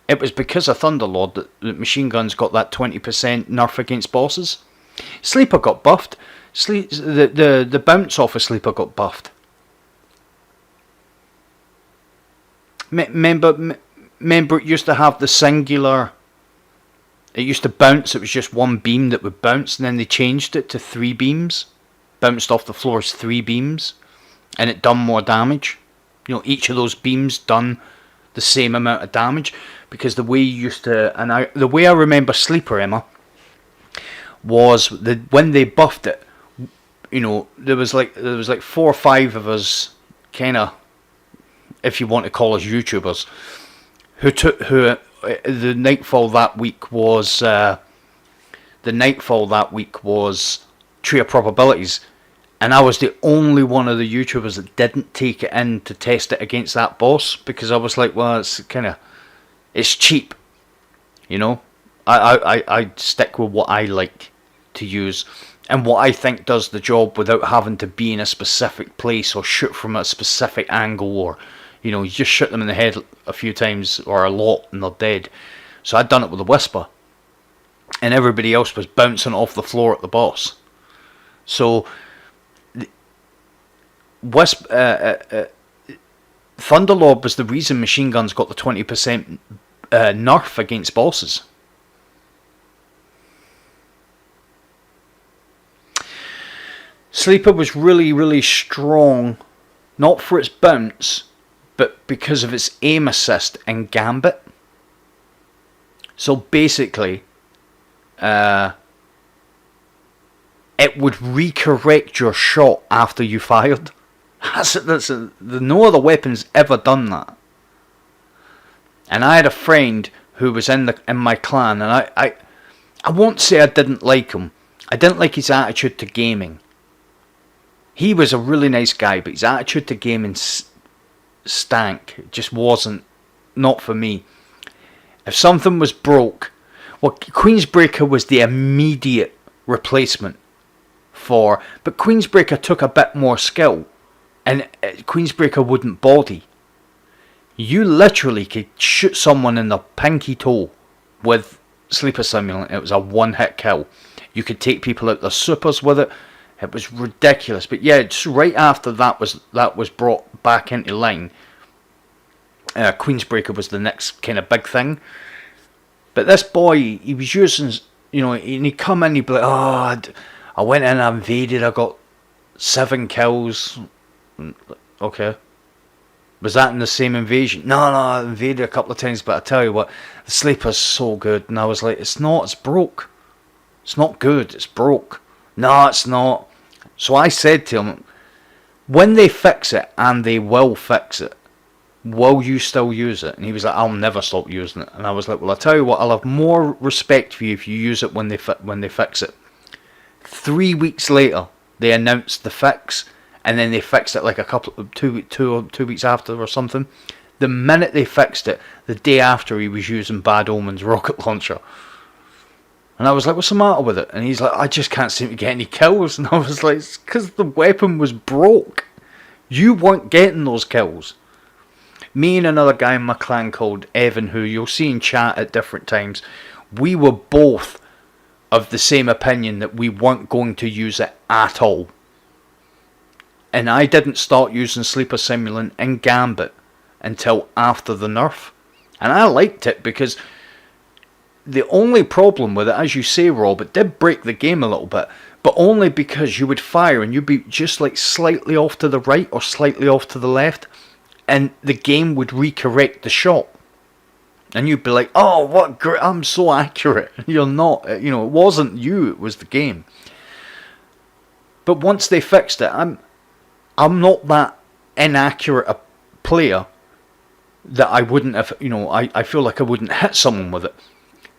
It was because of Thunderlord that machine guns got that 20% nerf against bosses. Sleeper got buffed. The bounce off of Sleeper got buffed. Remember it used to have the singular. It used to bounce. It was just one beam that would bounce, and then they changed it to 3 beams. Bounced off the floor as 3 beams, and it done more damage. You know, each of those beams done the same amount of damage, because the way you used to, the way I remember Sleeper, Emma, was when they buffed it. You know, there was like 4 or 5 of us, kind of, if you want to call us YouTubers, who the nightfall that week was Tree of Probabilities, and I was the only one of the YouTubers that didn't take it in to test it against that boss, because I was like, well, it's cheap, you know. I stick with what I like to use and what I think does the job without having to be in a specific place or shoot from a specific angle, or, you know, you just shoot them in the head a few times or a lot and they're dead. So I'd done it with a Whisper, and everybody else was bouncing off the floor at the boss. So Thunderlord was the reason machine guns got the 20% nerf against bosses. Sleeper was really, really strong, not for its bounce, but because of its aim assist and gambit. So basically, it would recorrect your shot after you fired. No other weapon's ever done that. And I had a friend who was in my clan, and I won't say I didn't like him. I didn't like his attitude to gaming. He was a really nice guy, but his attitude to gaming stank. It just wasn't, not for me. If something was broke, well, Queensbreaker was the immediate replacement for, but Queensbreaker took a bit more skill, and Queensbreaker wouldn't body. You literally could shoot someone in the pinky toe with Sleeper Simulant. It was a one-hit kill. You could take people out their supers with it. It was ridiculous. But yeah, just right after that was brought back into line, Queensbreaker was the next kind of big thing. But this boy, he was using, you know, and he'd come in, he'd be like, oh, I went in, I invaded, I got 7 kills. Okay. Was that in the same invasion? No, I invaded a couple of times, but I tell you what, the Sleeper's so good. And I was like, it's not, it's broke. It's not good, it's broke. No, it's not. So I said to him, when they fix it, and they will fix it, will you still use it? And he was like, I'll never stop using it. And I was like, well, I'll tell you what, I'll have more respect for you if you use it when they fix it. 3 weeks later, they announced the fix, and then they fixed it like two weeks after or something. The minute they fixed it, the day after, he was using Bad Omen's rocket launcher. And I was like, what's the matter with it? And he's like, I just can't seem to get any kills. And I was like, it's because the weapon was broke. You weren't getting those kills. Me and another guy in my clan called Evan, who you'll see in chat at different times, we were both of the same opinion that we weren't going to use it at all. And I didn't start using Sleeper Simulant and Gambit until after the nerf. And I liked it because the only problem with it, as you say, Rob, it did break the game a little bit, but only because you would fire and you'd be just like slightly off to the right or slightly off to the left, and the game would recorrect the shot. And you'd be like, oh, what great, I'm so accurate. You're not, you know, it wasn't you, it was the game. But once they fixed it, I'm not that inaccurate a player that I wouldn't have, you know, I feel like I wouldn't hit someone with it.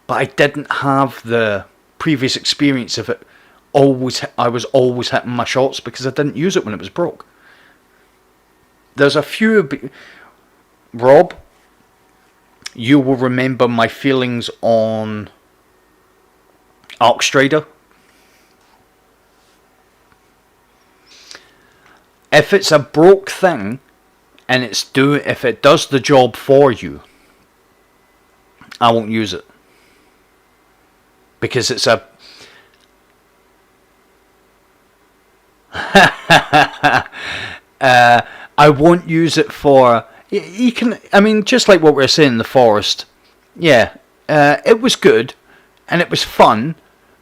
But I didn't have the previous experience of it. I was always hitting my shots because I didn't use it when it was broke. There's a few... Rob, you will remember my feelings on Arcstrider. If it's a broke thing, and if it does the job for you, I won't use it. Because it's a... I won't use it for... You can... I mean, just like what we were saying in the forest. Yeah, it was good, and it was fun,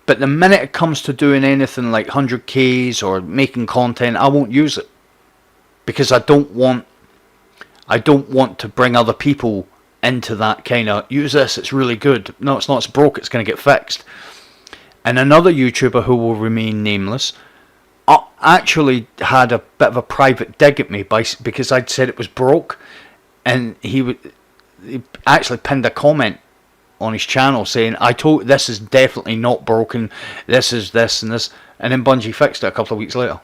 but the minute it comes to doing anything like 100Ks or making content, I won't use it. Because I don't want to bring other people into that kind of, use this, it's really good. No, it's not, it's broke, it's going to get fixed. And another YouTuber who will remain nameless actually had a bit of a private dig at me because I'd said it was broke, and he actually pinned a comment on his channel saying, this is definitely not broken, this is this and this, and then Bungie fixed it a couple of weeks later.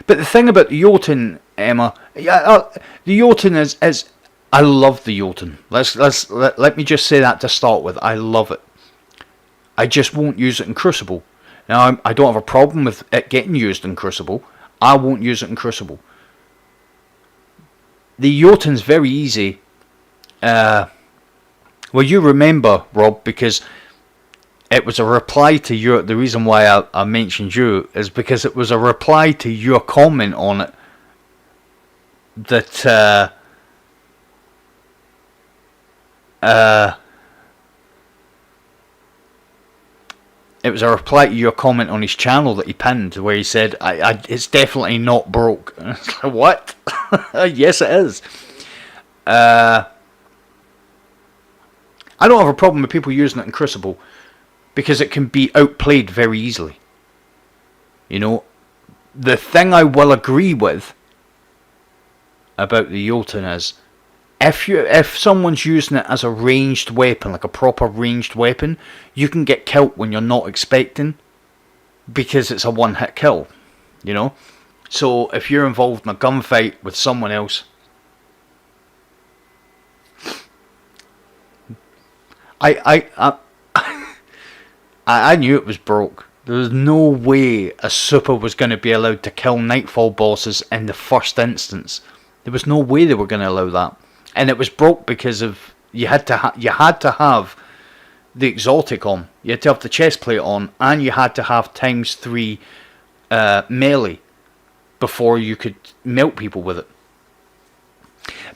But the thing about the Jotun, Emma, the Jotun is I love the Jotun. Let me just say that to start with. I love it. I just won't use it in Crucible. Now, I don't have a problem with it getting used in Crucible. I won't use it in Crucible. The Jotun's very easy. Well, you remember, Rob, because it was a reply to your... The reason why I mentioned you is because it was a reply to your comment on it that... it was a reply to your comment on his channel that he pinned, where he said, it's definitely not broke. And it's like, what? Yes, it is. I don't have a problem with people using it in Crucible, because it can be outplayed very easily. You know, the thing I will agree with about the Jotun is, if someone's using it as a ranged weapon, like a proper ranged weapon, you can get killed when you're not expecting, because it's a one-hit kill, you know. So if you're involved in a gunfight with someone else, I knew it was broke. There was no way a super was going to be allowed to kill Nightfall bosses in the first instance. There was no way they were going to allow that. And it was broke because of you had to have the exotic on, you had to have the chest plate on, and you had to have ×3 melee before you could melt people with it.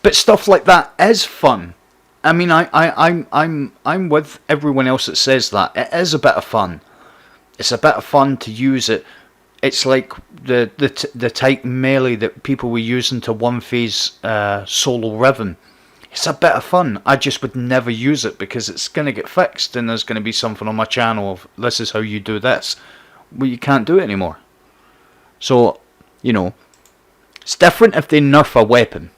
But stuff like that is fun. I mean, I'm with everyone else that says that. It is a bit of fun. It's a bit of fun to use it. It's like the type melee that people were using to one-phase solo Riven. It's a bit of fun. I just would never use it because it's going to get fixed, and there's going to be something on my channel of, this is how you do this. Well, you can't do it anymore. So, you know, it's different if they nerf a weapon.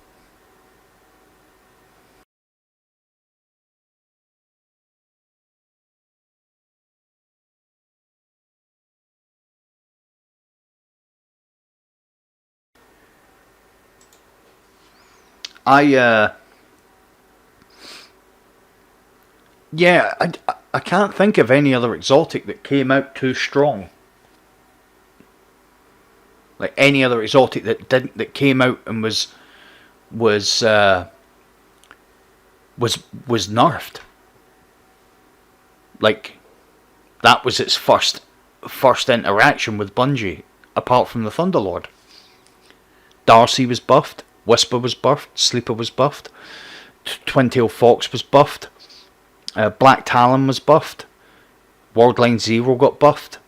Yeah, I can't think of any other exotic that came out too strong. Like any other exotic that came out and was nerfed. Like that was its first interaction with Bungie, apart from the Thunderlord. Darcy was buffed, Whisper was buffed, Sleeper was buffed, Twin-Tail Fox was buffed, Black Talon was buffed, Worldline Zero got buffed,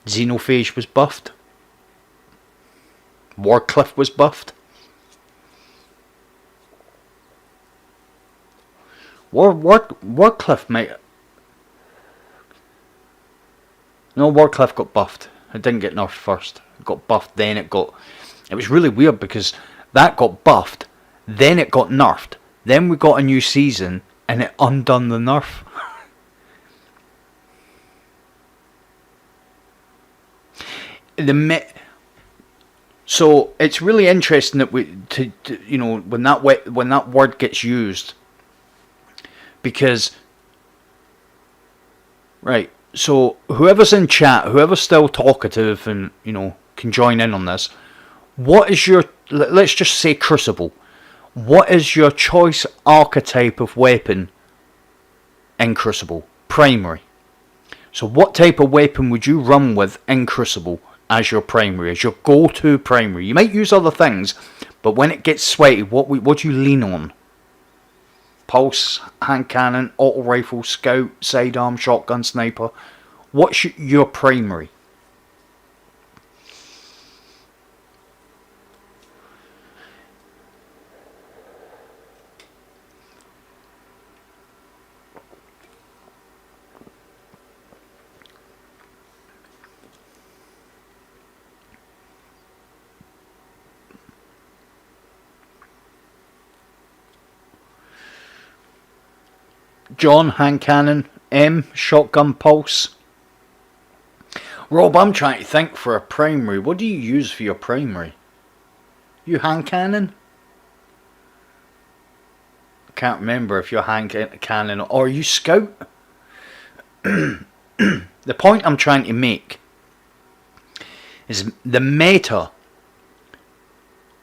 Xenophage was buffed, Warcliffe was buffed. Warcliffe might... No, Warcliffe got buffed. It didn't get nerfed first. It got buffed, then it got... It was really weird because that got buffed, then it got nerfed, then we got a new season, and it undone the nerf. So it's really interesting that when that word gets used, because right. So whoever's in chat, whoever's still talkative and can join in on this. What is your, let's just say Crucible, what is your choice archetype of weapon in Crucible? Primary. So what type of weapon would you run with in Crucible as your primary, as your go-to primary? You might use other things, but when it gets sweaty, what do you lean on? Pulse, hand cannon, auto rifle, scout, sidearm, shotgun, sniper. What's your primary? John, hand cannon. M, shotgun, pulse. Rob, I'm trying to think for a primary. What do you use for your primary? You hand cannon? I can't remember if you're hand cannon or you scout. The point I'm trying to make is the meta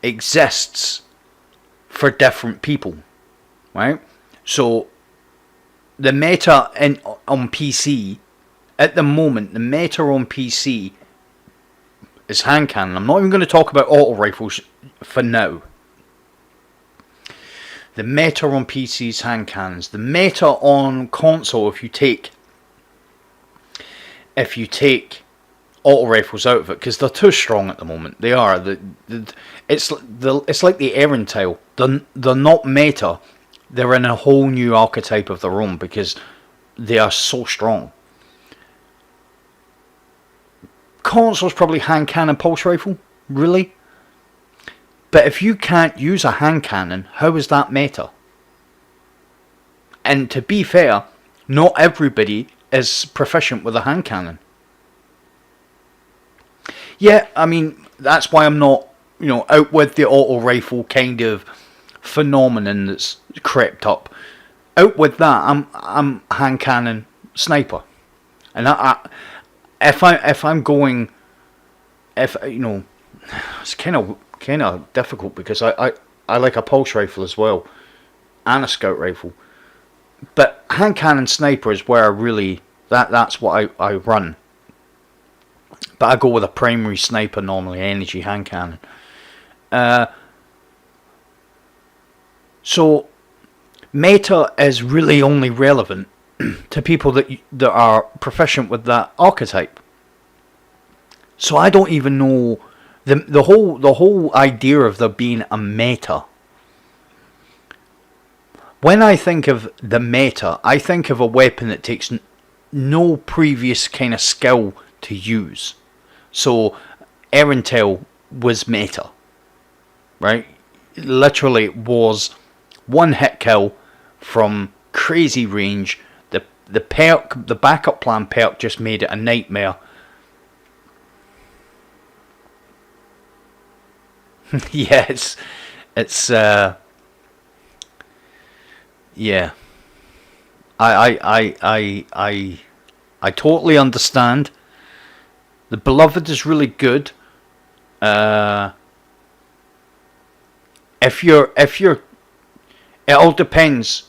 exists for different people, right? So the meta on PC at the moment, the meta on PC is hand cannon. I'm not even going to talk about auto rifles for now. The meta on PC is hand cannons. The meta on console, if you take auto rifles out of it, because they're too strong at the moment. They are. It's like the Erentile. They're not meta. They're in a whole new archetype of their own because they are so strong. Console's probably hand cannon, pulse rifle, really. But if you can't use a hand cannon, how is that meta? And to be fair, not everybody is proficient with a hand cannon. Yeah, I mean, that's why I'm not, out with the auto rifle kind of phenomenon that's crept up. Out with that, I'm hand cannon sniper, and if I'm going, it's kind of difficult because I like a pulse rifle as well, and a scout rifle, but hand cannon sniper is where I really that's what I run. But I go with a primary sniper normally, energy hand cannon. So meta is really only relevant to people that are proficient with that archetype. So I don't even know the whole idea of there being a meta. When I think of the meta, I think of a weapon that takes no previous kind of skill to use. So Erentile was meta, right? Literally it was one hit kill from crazy range. The perk, the backup plan perk, just made it a nightmare. Yes, it's yeah. I totally understand. The Beloved is really good. If you're, it all depends.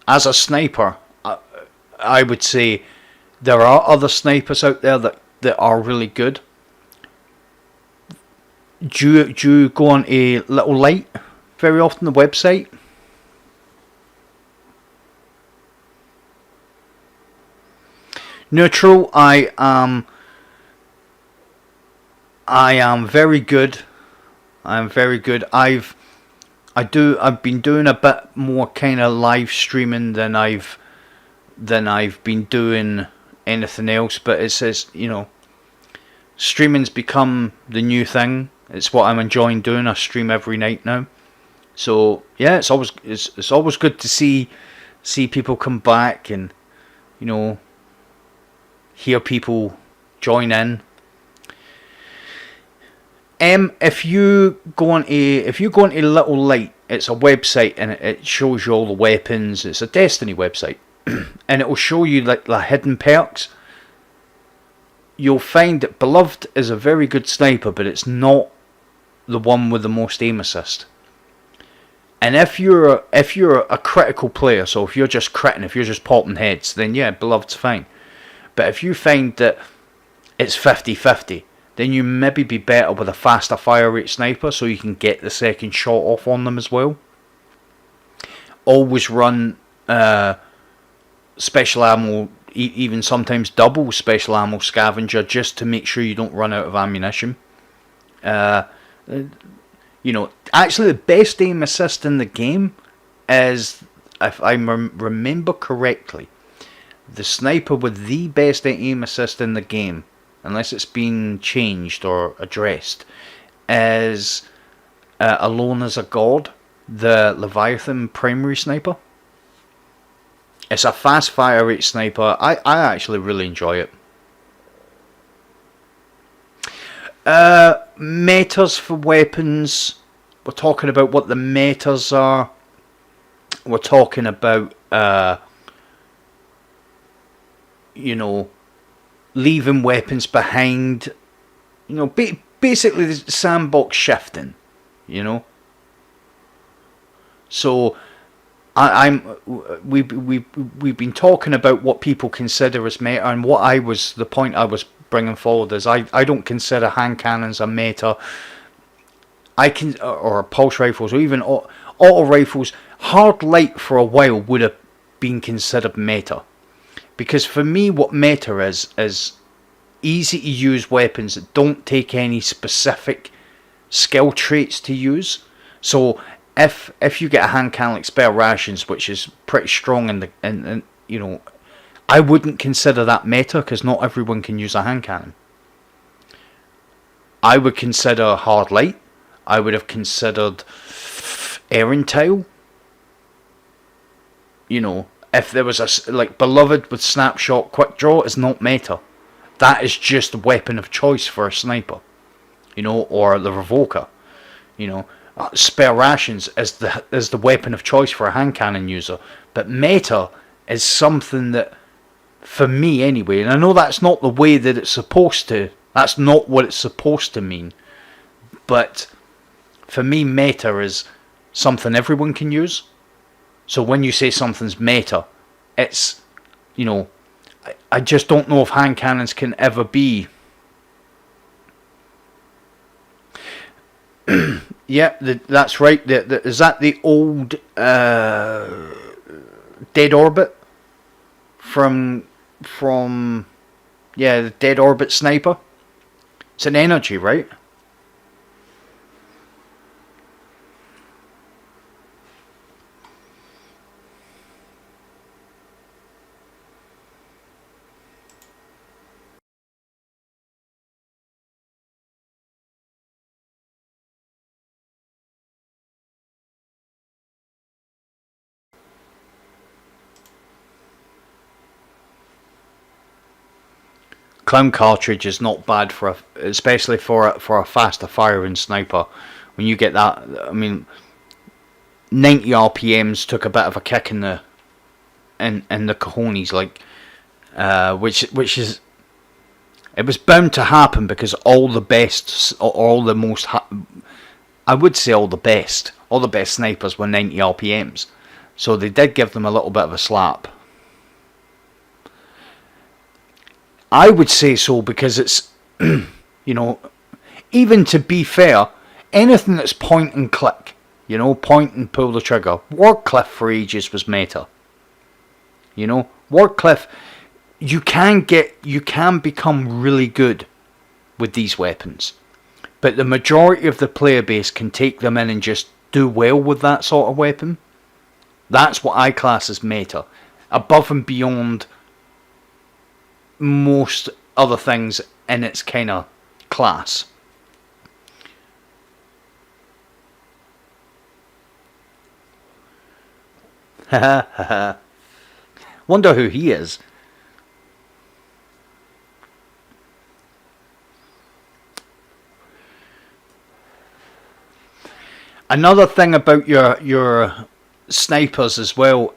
As a sniper, I would say there are other snipers out there that are really good. Do you go on a little light very often, the website? Neutral, I am very good. I'm very good. I've been doing a bit more kind of live streaming than I've been doing anything else, but it says, streaming's become the new thing. It's what I'm enjoying doing. I stream every night now. So yeah, it's always good to see people come back and, you know, hear people join in. If you go onto Little Light, it's a website and it shows you all the weapons. It's a Destiny website, and it will show you like the hidden perks. You'll find that Beloved is a very good sniper, but it's not the one with the most aim assist. And if you're a critical player, so if you're just critting, if you're just popping heads, then yeah, Beloved's fine. But if you find that it's 50-50, then you maybe be better with a faster fire rate sniper, so you can get the second shot off on them as well. Always run special ammo, even sometimes double special ammo scavenger, just to make sure you don't run out of ammunition. You know, actually the best aim assist in the game is, if I remember correctly, the sniper with the best aim assist in the game, unless it's been changed or addressed, is Alone as a God, the Leviathan primary sniper. It's a fast fire rate sniper. I actually really enjoy it. Metas for weapons. We're talking about what the metas are. We're talking about you know, leaving weapons behind. You know, basically the sandbox shifting. You know. So we've been talking about what people consider as meta, and the point I was bringing forward is I don't consider hand cannons a meta. Or pulse rifles, or even auto rifles. Hard light for a while would have been considered meta, because for me what meta is easy to use weapons that don't take any specific skill traits to use. So if you get a hand cannon like Spare Rations, which is pretty strong in you know, I wouldn't consider that meta, because not everyone can use a hand cannon. I would consider hard light. I would have considered Erentile. You know, if there was like Beloved with Snapshot Quick Draw is not meta. That is just the weapon of choice for a sniper. You know, or the Revoker. You know, Spare Rations is the weapon of choice for a hand cannon user. But meta is something that, for me anyway, and I know that's not the way that it's supposed to. That's not what it's supposed to mean. But for me, meta is something everyone can use. So when you say something's meta, it's, you know, I just don't know if hand cannons can ever be. Yeah, that's right. Is that the old Dead Orbit from yeah, the Dead Orbit sniper? It's an energy, right? Clown cartridge is not bad especially for a faster firing sniper. When you get that, I mean, 90 RPMs took a bit of a kick in the cojones, like, which is, it was bound to happen, because all the best, or all the most, I would say all the best snipers were 90 RPMs, so they did give them a little bit of a slap. I would say so, because it's, you know, even to be fair, anything that's point and click, you know, point and pull the trigger. Wardcliff for ages was meta. You know, Wardcliff, you can become really good with these weapons, but the majority of the player base can take them in and just do well with that sort of weapon. That's what I class as meta, above and beyond most other things in its kind of class. Wonder who he is. Another thing about your snipers as well,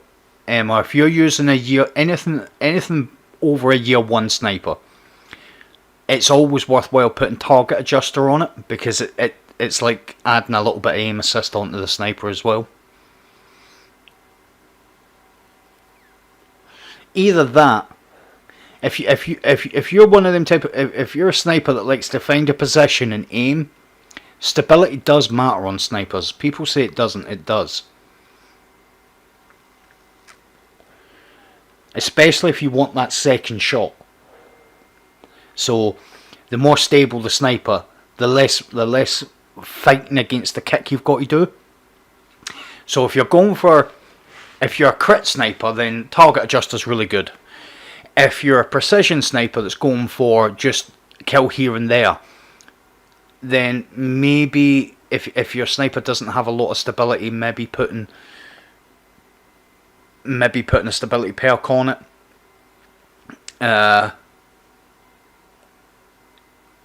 Emma, if you're using a year anything over a year 1 sniper, it's always worthwhile putting target adjuster on it, because it's like adding a little bit of aim assist onto the sniper as well. Either that, if you're one of them type of, if you're a sniper that likes to find a position and aim, stability does matter on snipers. People say it doesn't, it does. Especially if you want that second shot. So the more stable the sniper, the less fighting against the kick you've got to do. So if you're a crit sniper, then target adjuster's really good. If you're a precision sniper that's going for just kill here and there, then maybe if your sniper doesn't have a lot of stability, maybe putting a stability perk on it.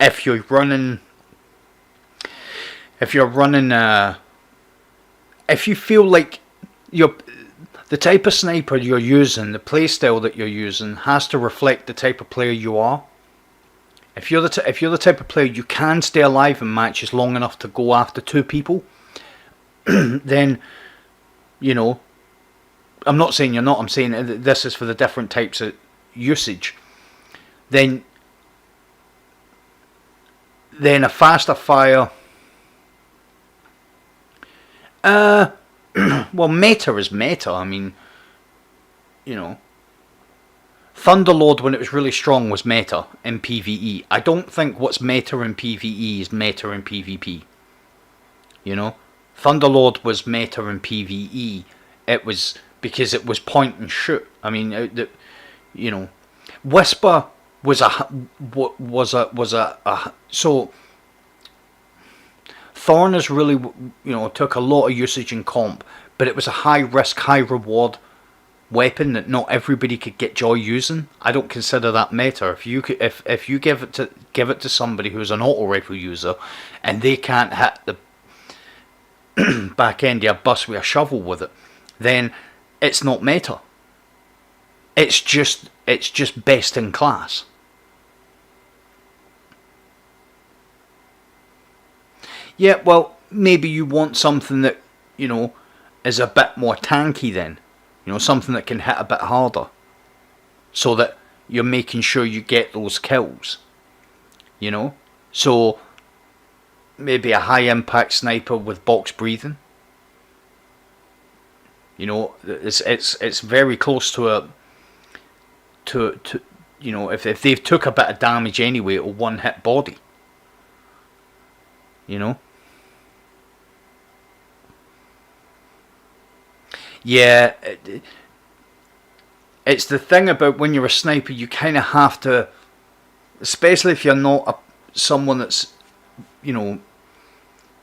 If you're running, if you feel like the type of sniper you're using, the playstyle that you're using, has to reflect the type of player you are. If you're the type of player you can stay alive in matches long enough to go after 2 people, then, you know, I'm not saying you're not, I'm saying this is for the different types of usage. Then a faster fire, well, meta is meta. I mean, you know, Thunderlord, when it was really strong, was meta in PvE. I don't think what's meta in PvE is meta in PvP. You know, Thunderlord was meta in PvE. It was because it was point and shoot. I mean, you know, Whisper was so Thorn is really, you know, took a lot of usage in comp, but it was a high risk, high reward weapon that not everybody could get joy using. I don't consider that meta. If you give it to somebody who's an auto rifle user and they can't hit the back end of a bus with a shovel with it, then it's not meta. It's just best in class. Yeah, well, maybe you want something that, you know, is a bit more tanky then. You know, something that can hit a bit harder. So that you're making sure you get those kills. You know? So, maybe a high impact sniper with box breathing. You know, it's very close to you know, if they've took a bit of damage anyway, it'll one hit body. You know? Yeah, it's the thing about when you're a sniper, you kind of have to, especially if you're not someone that's, you know,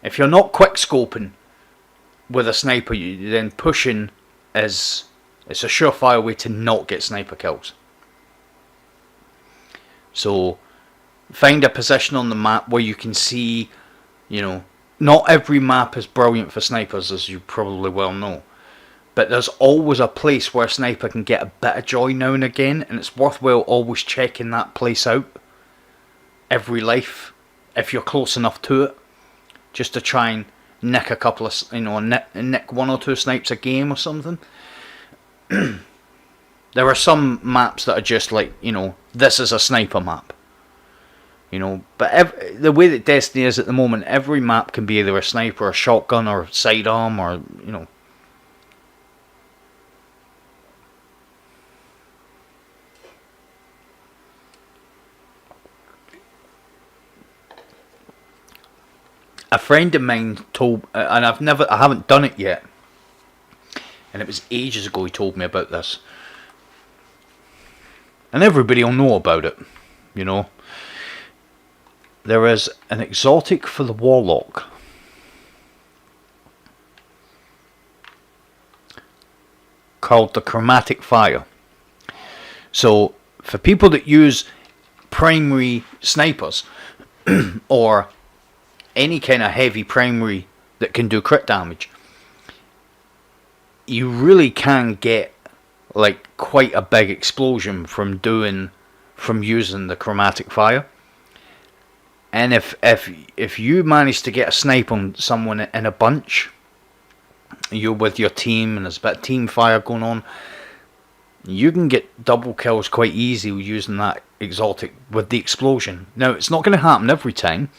if you're not quick scoping with a sniper, then pushing it's a surefire way to not get sniper kills. So find a position on the map where you can see, you know, not every map is brilliant for snipers, as you probably well know. But there's always a place where a sniper can get a bit of joy now and again, and it's worthwhile always checking that place out every life, if you're close enough to it, just to try and nick a couple of, you know, nick 1 or 2 snipes a game or something. There are some maps that are just like, you know, this is a sniper map. You know, but the way that Destiny is at the moment, every map can be either a sniper, a shotgun, or sidearm, or, you know. A friend of mine told, and I haven't done it yet, and it was ages ago he told me about this. And everybody will know about it, you know. There is an exotic for the Warlock. called the chromatic fire. So for people that use primary snipers or any kind of heavy primary that can do crit damage, you really can get like quite a big explosion from using the chromatic fire. And if you manage to get a snipe on someone in a bunch, you're with your team and there's a bit of team fire going on, you can get double kills quite easy using that exotic with the explosion. Now, it's not going to happen every time,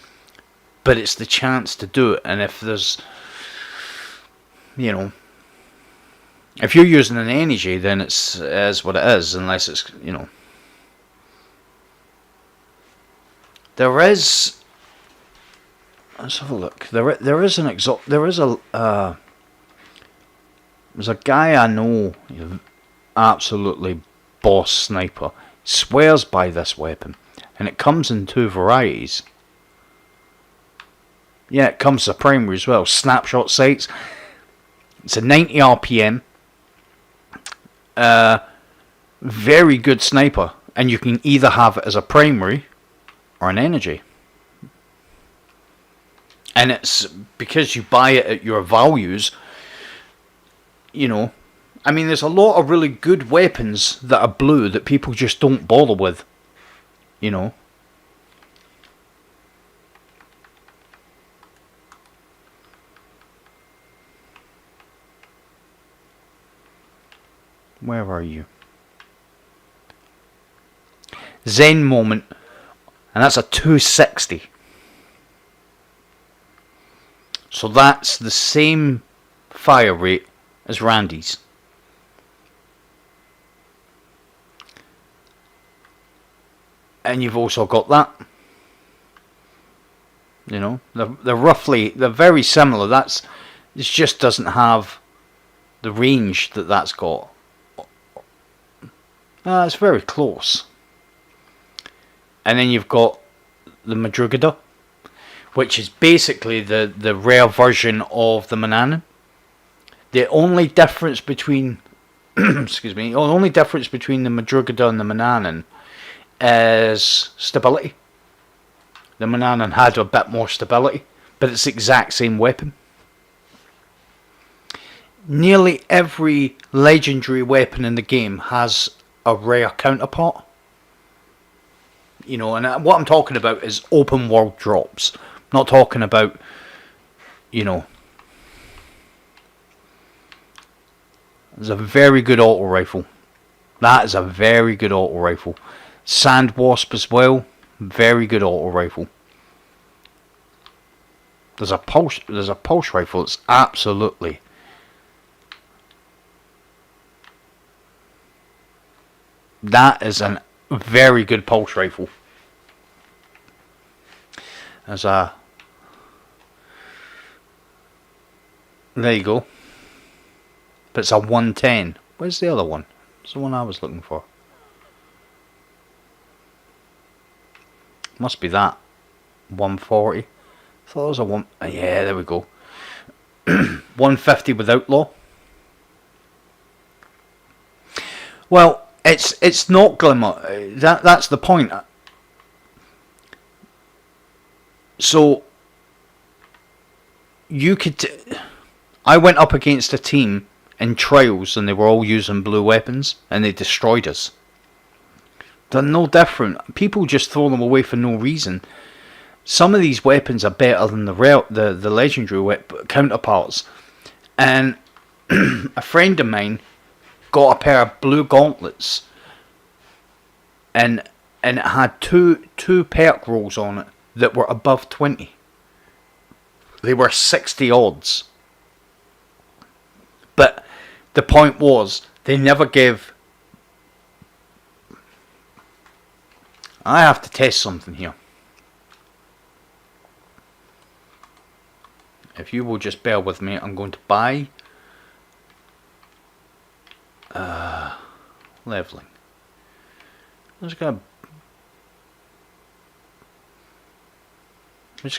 but it's the chance to do it. And if there's, if you're using an energy, then it is what it is, unless it's, There is. Let's have a look. There's a guy I know, absolutely boss sniper, swears by this weapon, and it comes in 2 varieties. Yeah, it comes as a primary as well. Snapshot sights. It's a 90 RPM. Very good sniper, and you can either have it as a primary or an energy. And it's because you buy it at your values. There's a lot of really good weapons that are blue that people just don't bother with. Where are you? Zen Moment. And that's a 260. So that's the same fire rate as Randy's. And you've also got that. They're very similar. It just doesn't have the range that's got. It's very close. And then you've got the Madrugada, which is basically the rare version of the Mannanan. The only difference between the only difference between the Madrugada and the Mannanan is stability. The Mannanan had a bit more stability, but it's the exact same weapon. Nearly every legendary weapon in the game has a rare counterpart. And what I'm talking about is open world drops. I'm not talking about, There's a very good auto rifle. That is a very good auto rifle. Sand Wasp as well. Very good auto rifle. There's a pulse rifle. It's absolutely. That is a very good pulse rifle. There you go. But it's a 110. Where's the other one? It's the one I was looking for. Must be that. 140. I thought it was a one. Yeah, there we go. 150 with Outlaw. Well, it's not Glimmer. That's the point. So you could. I went up against a team in trials and they were all using blue weapons and they destroyed us. They're no different. People just throw them away for no reason. Some of these weapons are better than the legendary counterparts. And a friend of mine got a pair of blue gauntlets, and it had two perk rolls on it that were above 20. They were 60 odds. But the point was, they never give. I have to test something here. If you will just bear with me, I'm going to buy leveling. I'm just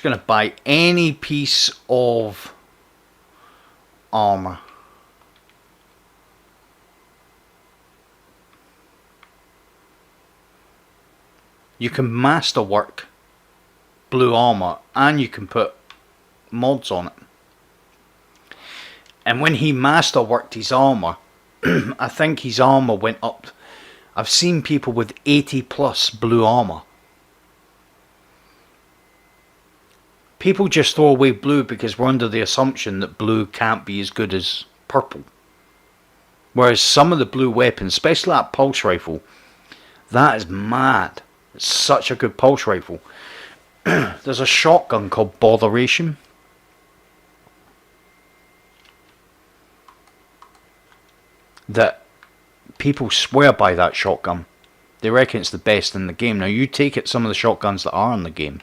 gonna buy any piece of armor. you can masterwork blue armor and you can put mods on it. And when he masterworked his armor, I think his armor went up. I've seen people with 80 plus blue armor. People just throw away blue because we're under the assumption that blue can't be as good as purple. Whereas some of the blue weapons, especially that pulse rifle, that is mad. It's such a good pulse rifle. There's a shotgun called Botheration. That people swear by that shotgun. They reckon it's the best in the game. Now you take it, some of the shotguns that are in the game.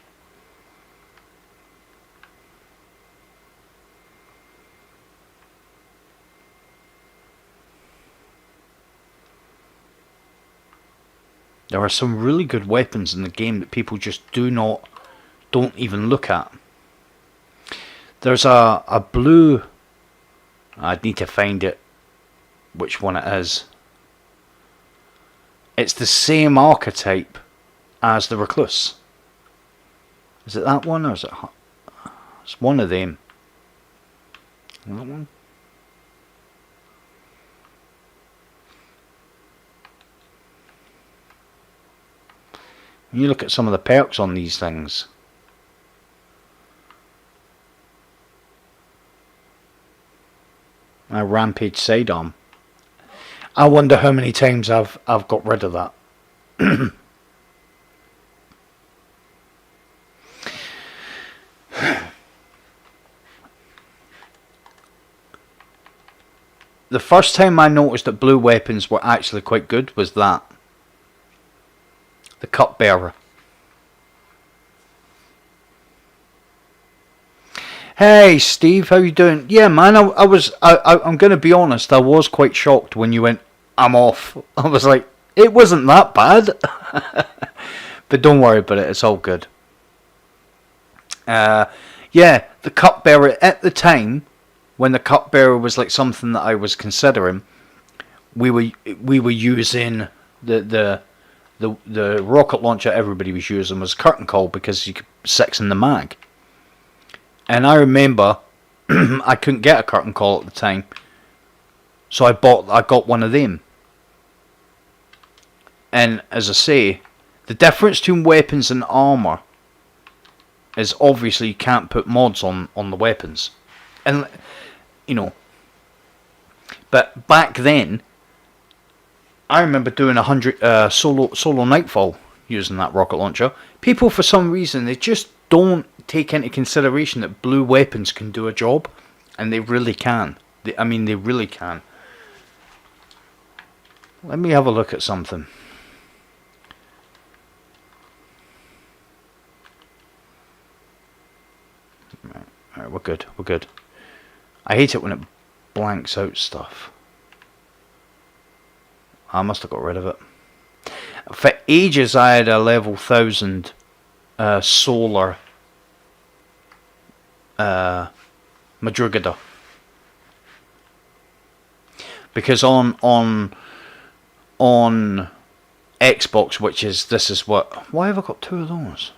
There are some really good weapons in the game that people just don't even look at. There's a blue, I'd need to find it, which one it is. It's the same archetype as the Recluse. Is it that one or is it? It's one of them. That one? You look at some of the perks on these things. A Rampage sidearm. I wonder how many times I've got rid of that. The first time I noticed that blue weapons were actually quite good was that. The Cupbearer. Hey Steve, how you doing? Yeah man, I'm gonna be honest, I was quite shocked when you went, I'm off. I was like, it wasn't that bad. But don't worry about it, it's all good. Yeah, the Cupbearer at the time, when the Cupbearer was like something that I was considering, we were using the rocket launcher everybody was using was curtain call because you could 6 in the mag. And I remember I couldn't get a curtain call at the time, so I got one of them. And as I say, the difference between weapons and armor is obviously you can't put mods on the weapons, and you know. But back then, I remember doing 100 solo Nightfall using that rocket launcher. People, for some reason, they just don't take into consideration that blue weapons can do a job, and they really can. I mean, they really can. Let me have a look at something. Alright, we're good. We're good. I hate it when it blanks out stuff. I must have got rid of it. For ages I had a level 1000 solar Madrugada. Because on Xbox, which is, this is what, why have I got 2 of those?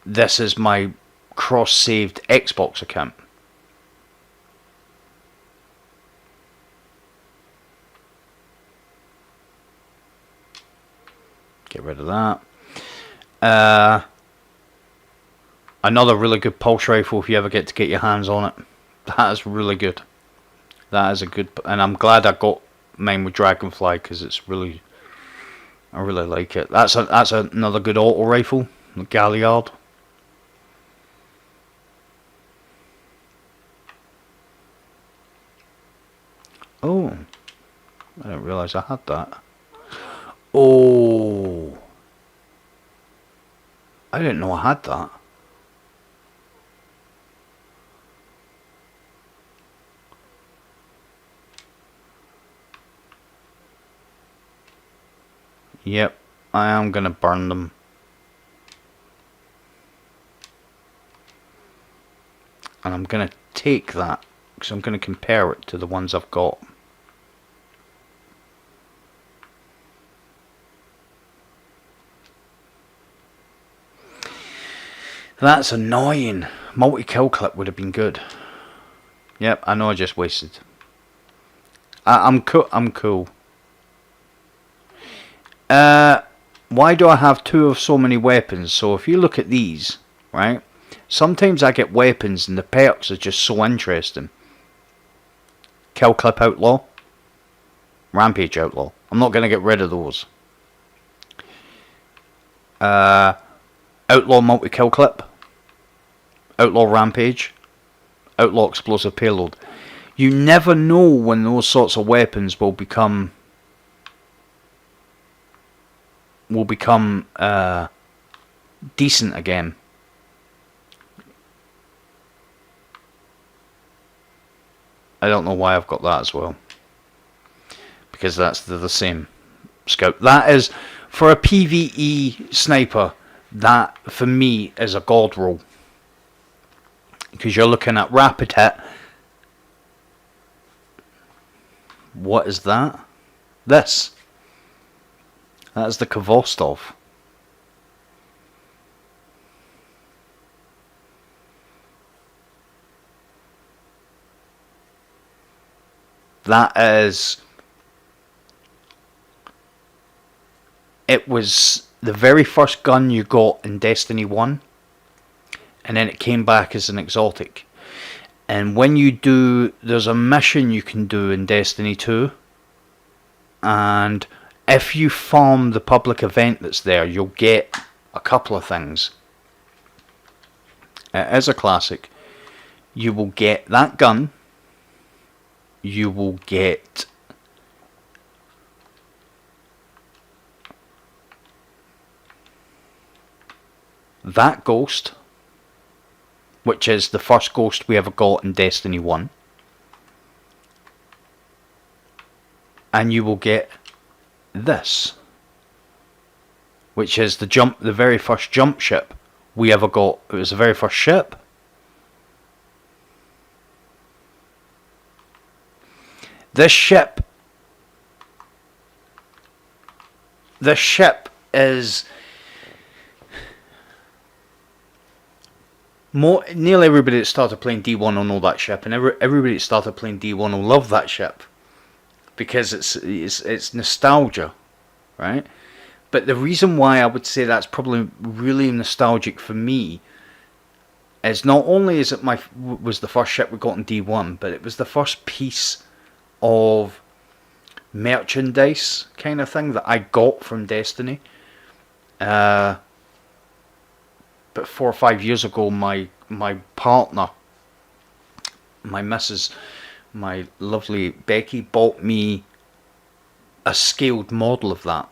This is my cross-saved Xbox account. Get rid of that. Another really good pulse rifle if you ever get to get your hands on it. That is really good. That is a good, and I'm glad I got mine with Dragonfly because it's really, I really like it. That's another good auto rifle, the Galliard. Oh, I didn't realise I had that. Oh, I didn't know I had that. Yep, I am going to burn them. And I'm going to take that, because I'm going to compare it to the ones I've got. That's annoying. Multi-kill clip would have been good. Yep, I know I just wasted. I'm cool. I'm cool. Why do I have 2 of so many weapons? So if you look at these, right? Sometimes I get weapons and the perks are just so interesting. Kill clip outlaw. Rampage outlaw. I'm not going to get rid of those. Outlaw multi-kill clip. Outlaw rampage. Outlaw explosive payload. You never know when those sorts of weapons will become decent again. I don't know why I've got that as well, because that's the same scope. That is, for a PvE sniper, that for me is a god roll, because you're looking at rapid hit. What is that? This. That is the Kvostov. That is... It was the very first gun you got in Destiny 1. And then it came back as an exotic. And when you do... There's a mission you can do in Destiny 2. And if you farm the public event that's there, you'll get a couple of things. As a classic, you will get that gun. You will get that ghost, which is the first ghost we ever got in Destiny 1. And you will get this, which is the very first jump ship we ever got. It was the very first ship. This ship is nearly everybody that started playing D1 will know that ship, and everybody that started playing D1 will love that ship, because it's nostalgia, right? But the reason why I would say that's probably really nostalgic for me is not only is it was the first ship we got in D1, but it was the first piece of merchandise kind of thing that I got from Destiny. But 4 or 5 years ago, my partner, my missus, my lovely Becky, bought me a scaled model of that.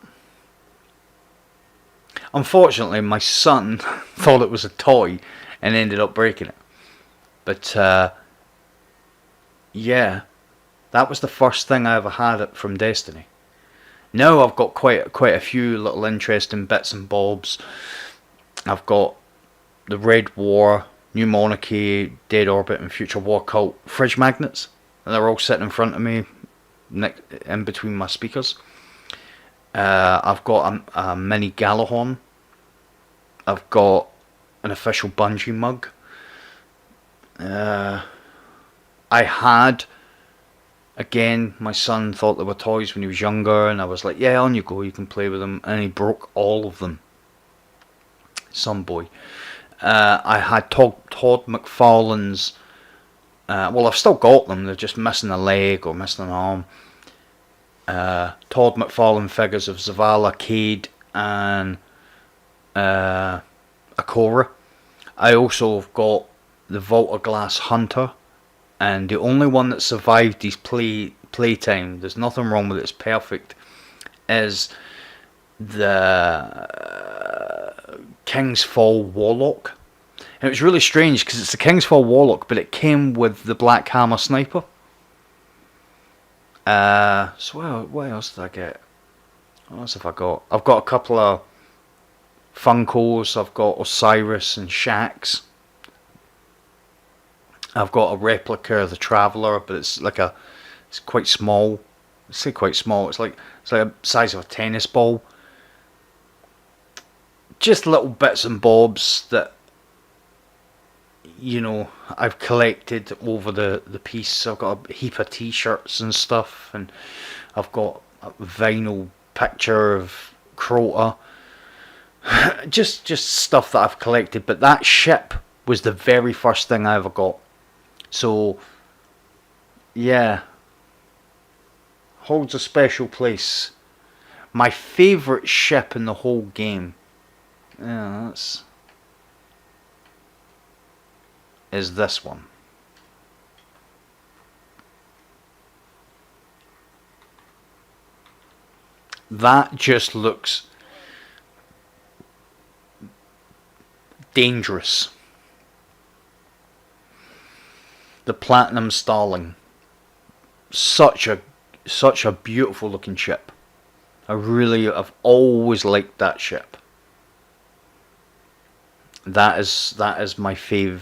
Unfortunately, my son thought it was a toy and ended up breaking it. But yeah, that was the first thing I ever had from Destiny. Now I've got quite a few little interesting bits and bobs. I've got the Red War, New Monarchy, Dead Orbit, and Future War Cult fridge magnets, and they're all sitting in front of me, in between my speakers. I've got a mini Galahorn. I've got an official Bungie mug. I had, again, my son thought they were toys when he was younger, and I was like, yeah, on you go, you can play with them, and he broke all of them. Some boy. I had Todd McFarlane's, well, I've still got them, they're just missing a leg or missing an arm. Todd McFarlane figures of Zavala, Cade, and Akora. I also have got the Volta-Glass Hunter, and the only one that survived his playtime, there's nothing wrong with it, it's perfect, is the King's Fall Warlock. And it was really strange because it's the King's Fall Warlock, but it came with the Black Hammer Sniper. So what else did I get? What else have I got? I've got a couple of Funkos. I've got Osiris and Shax. I've got a replica of the Traveller, but it's quite small. I say quite small. It's like the size of a tennis ball. Just little bits and bobs that you know, I've collected over the piece. I've got a heap of t-shirts and stuff, and I've got a vinyl picture of Crota. just stuff that I've collected, but that ship was the very first thing I ever got. So yeah, holds a special place. My favourite ship in the whole game, yeah, is this one. That just looks dangerous. The Platinum Starling, such a beautiful looking ship. I've always liked that ship. That is my fave.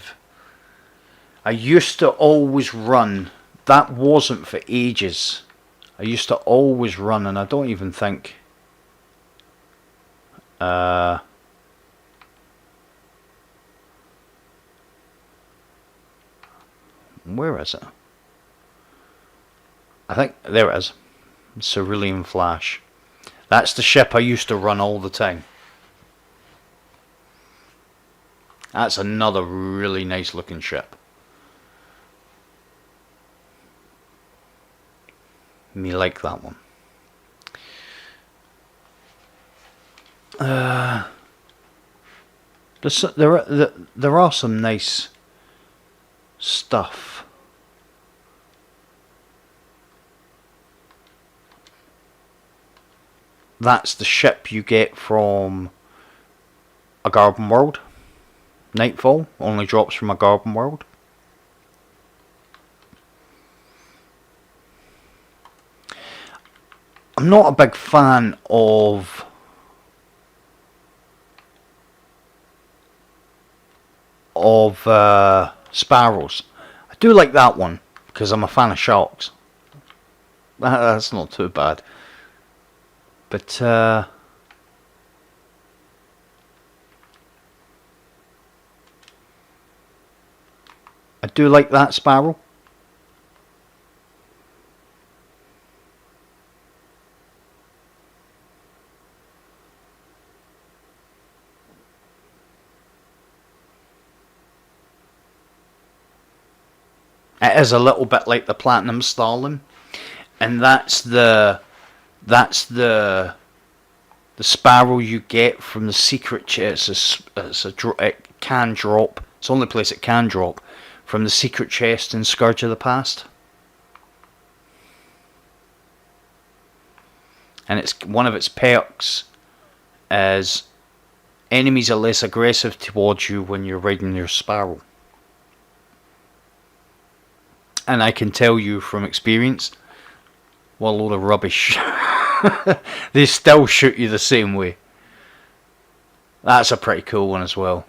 I used to always run. That wasn't for ages. I used to always run, and I don't even think. Where is it? I think there it is. Cerulean Flash. That's the ship I used to run all the time. That's another really nice looking ship. Me like that one. There are some nice stuff. That's the ship you get from a Garden World. Nightfall only drops from a Garden World. I'm not a big fan of sparrows. I do like that one because I'm a fan of sharks. That's not too bad. But I do like that sparrow. It is a little bit like the Platinum Starling, and that's the sparrow you get from the secret chest. It can drop. It's the only place it can drop from the secret chest in Scourge of the Past. And it's one of its perks is enemies are less aggressive towards you when you're riding your sparrow. And I can tell you from experience, what a load of rubbish. They still shoot you the same way. That's a pretty cool one as well.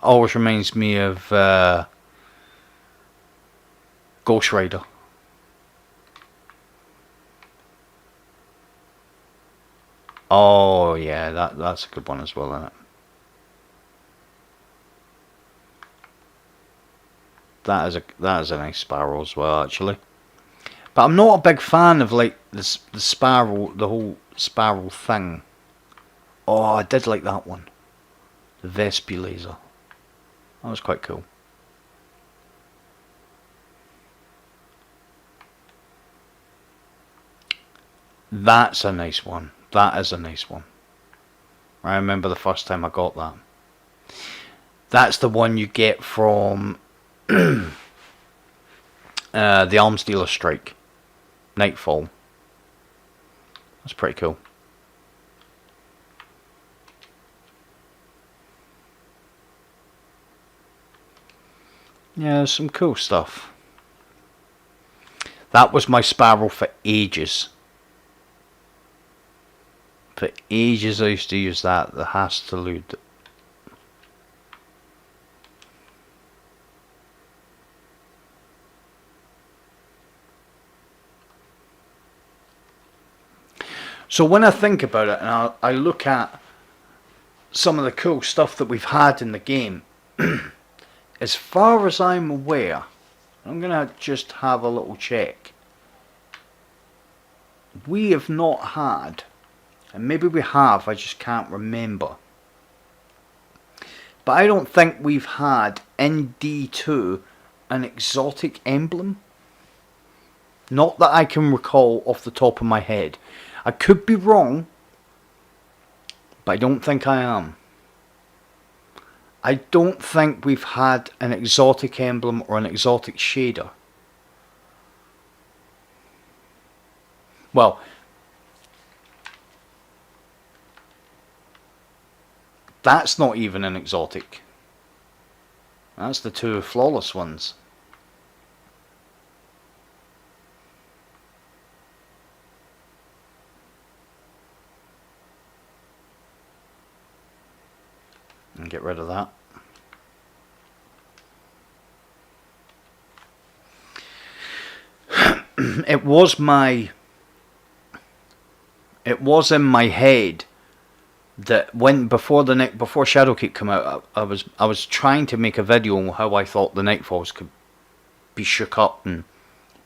Always reminds me of Ghost Rider. Oh yeah, that's a good one as well, isn't it? That is a nice sparrow as well, actually. But I'm not a big fan of like the sparrow, the whole sparrow thing. Oh, I did like that one. The Vespi laser. That was quite cool. That's a nice one. That is a nice one. I remember the first time I got that. That's the one you get from the Arms Dealer Strike. Nightfall. That's pretty cool. Yeah, there's some cool stuff. That was my sparrow for ages. For ages I used to use that, the Hastalude. So when I think about it, and I look at some of the cool stuff that we've had in the game. As far as I'm aware, I'm going to just have a little check. We have not had, and maybe we have, I just can't remember. But I don't think we've had in D2 an exotic emblem. Not that I can recall off the top of my head. I could be wrong, but I don't think I am. I don't think we've had an exotic emblem or an exotic shader. Well, that's not even an exotic. That's the two flawless ones. And get rid of that. It was in my head that before Shadowkeep came out, I was trying to make a video on how I thought the Nightfalls could be shook up and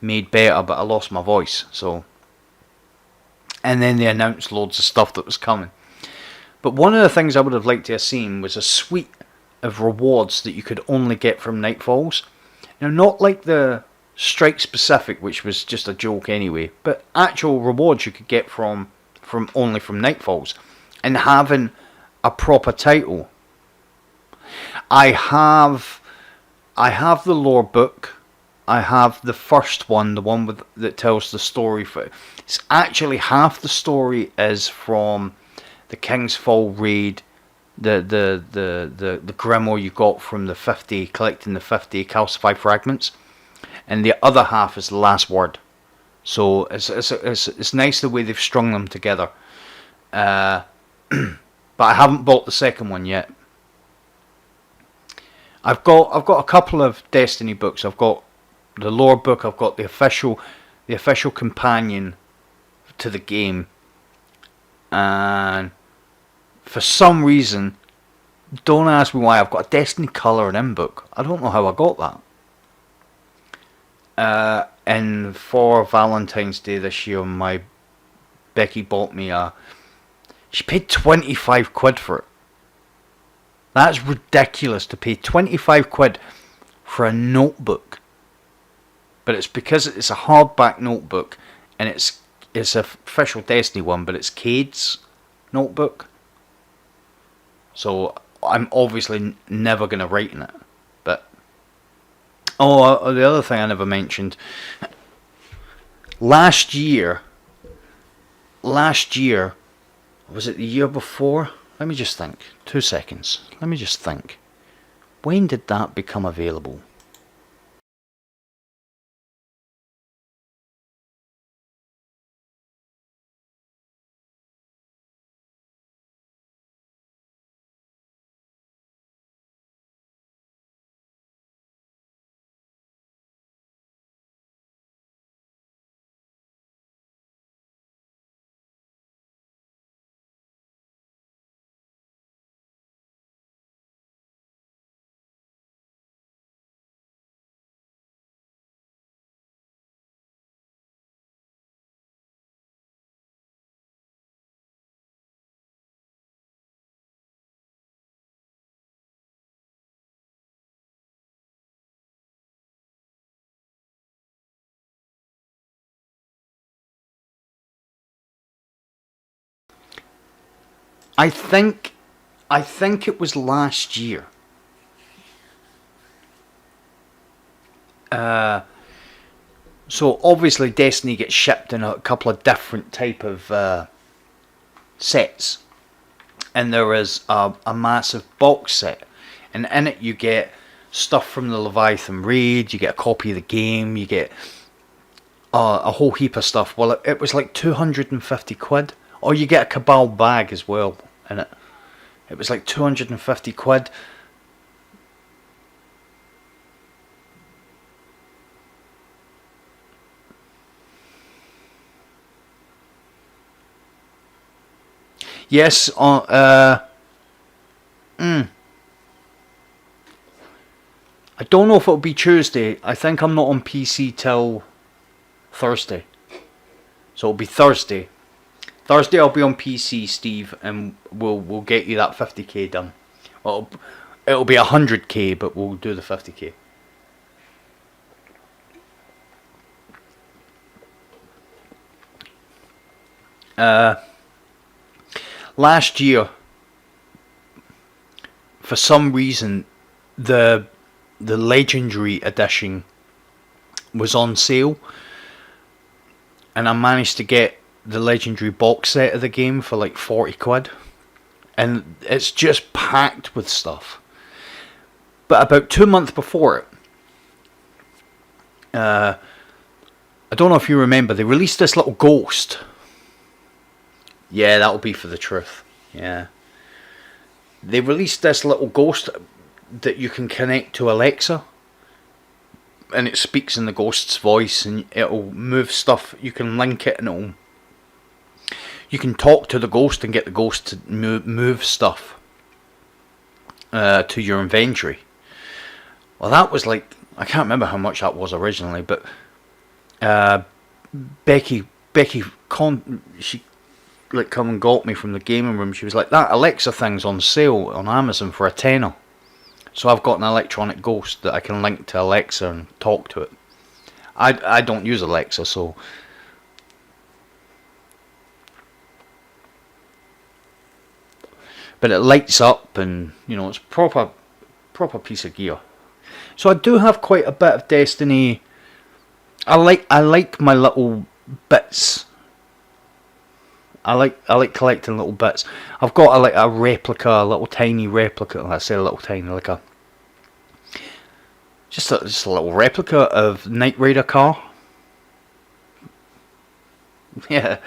made better, but I lost my voice. So, and then they announced loads of stuff that was coming. But one of the things I would have liked to have seen was a suite of rewards that you could only get from Nightfalls. Now, not like the Strike specific, which was just a joke anyway, but actual rewards you could get from Nightfalls, and having a proper title. I have the lore book. I have the first one, the one that tells the story for. It's actually half the story is from the King's Fall raid, the grimoire you got from the 50, collecting the 50 calcified fragments, and the other half is the last word. So it's nice the way they've strung them together. But I haven't bought the second one yet. I've got a couple of Destiny books. I've got the lore book. I've got the official companion to the game. And for some reason, don't ask me why, I've got a Destiny Colour and In book. I don't know how I got that. And for Valentine's Day this year, my Becky bought me she paid 25 quid for it. That's ridiculous to pay 25 quid for a notebook. But it's because it's a hardback notebook, and it's an official Destiny one, but it's Cade's notebook. So I'm obviously never going to write in it. But the other thing I never mentioned. Last year, was it the year before? Let me just think. 2 seconds. Let me just think. When did that become available? I think it was last year. So obviously Destiny gets shipped in a couple of different type of sets, and there is a massive box set, and in it you get stuff from the Leviathan raid, you get a copy of the game, you get a whole heap of stuff. Well, it was like 250 quid, or you get a Cabal bag as well in it. It was like 250 quid. Yes, I don't know if it'll be Tuesday. I think I'm not on PC till Thursday. So it'll be Thursday. Thursday I'll be on PC, Steve, and we'll get you that 50k done. Well, it'll be 100k, but we'll do the 50k. Last year, for some reason, the Legendary Edition was on sale, and I managed to get the Legendary box set of the game for like 40 quid, and it's just packed with stuff. But about 2 months before it, I don't know if you remember, they released this little ghost. Yeah, that'll be for the truth. Yeah. They released this little ghost that you can connect to Alexa, and it speaks in the ghost's voice, and it'll move stuff. You can link it, and you can talk to the ghost and get the ghost to move stuff to your inventory. Well, that was like, I can't remember how much that was originally, but Becky, she like come and got me from the gaming room. She was like, that Alexa thing's on sale on Amazon for £10. So I've got an electronic ghost that I can link to Alexa and talk to it. I don't use Alexa, so but it lights up, and you know, it's proper piece of gear. So I do have quite a bit of Destiny. I like my little bits. I like collecting little bits. I've got a replica, a little tiny replica. I say a little tiny, like a just a little replica of Knight Rider car. Yeah,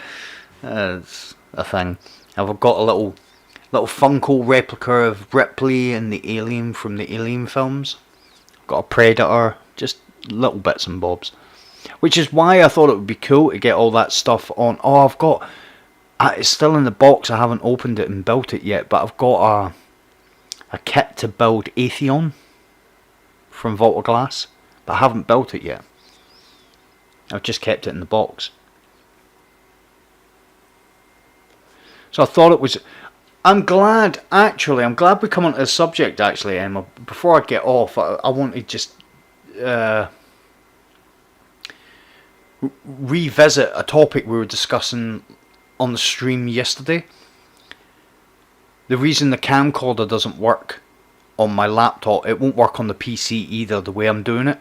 it's a thing. I've got a little Funko replica of Ripley and the Alien from the Alien films. I've got a Predator, just little bits and bobs. Which is why I thought it would be cool to get all that stuff on. Oh, I've got. It's still in the box. I haven't opened it and built it yet, but I've got a kit to build Atheon from Vault of Glass, but I haven't built it yet. I've just kept it in the box. So I thought it was. I'm glad we come on to the subject, actually, Emma. Before I get off, I want to just revisit a topic we were discussing on the stream yesterday. The reason the camcorder doesn't work on my laptop, it won't work on the PC either, the way I'm doing it.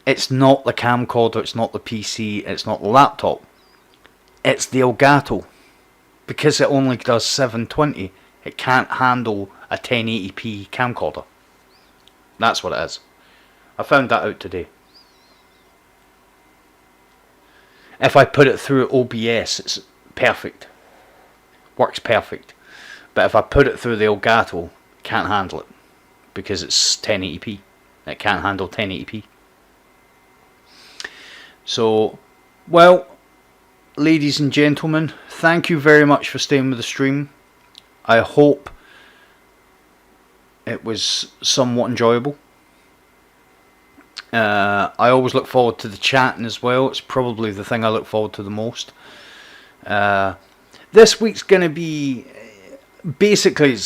It's not the camcorder, it's not the PC, it's not the laptop. It's the Elgato. Because it only does 720, it can't handle a 1080p camcorder. That's what it is. I found that out today. If I put it through OBS, it's perfect. Works perfect. But if I put it through the Elgato, can't handle it. Because it's 1080p. It can't handle 1080p. So, well, ladies and gentlemen, thank you very much for staying with the stream. I hope it was somewhat enjoyable. I always look forward to the chatting as well. It's probably the thing I look forward to the most. This week's going to be basically,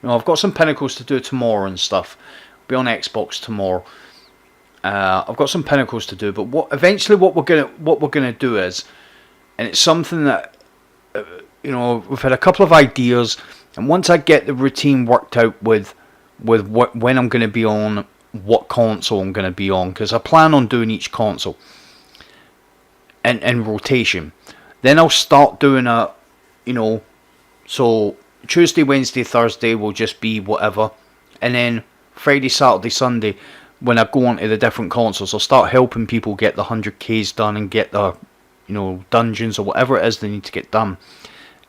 I've got some Pinnacles to do tomorrow and stuff. I'll be on Xbox tomorrow. I've got some Pinnacles to do, but what we're gonna do is, and it's something that we've had a couple of ideas, and once I get the routine worked out with when I'm going to be on, what console I'm going to be on, because I plan on doing each console in rotation. Then I'll start doing so Tuesday, Wednesday, Thursday will just be whatever, and then Friday, Saturday, Sunday, when I go on to the different consoles, I'll start helping people get the 100Ks done and get the dungeons or whatever it is they need to get done,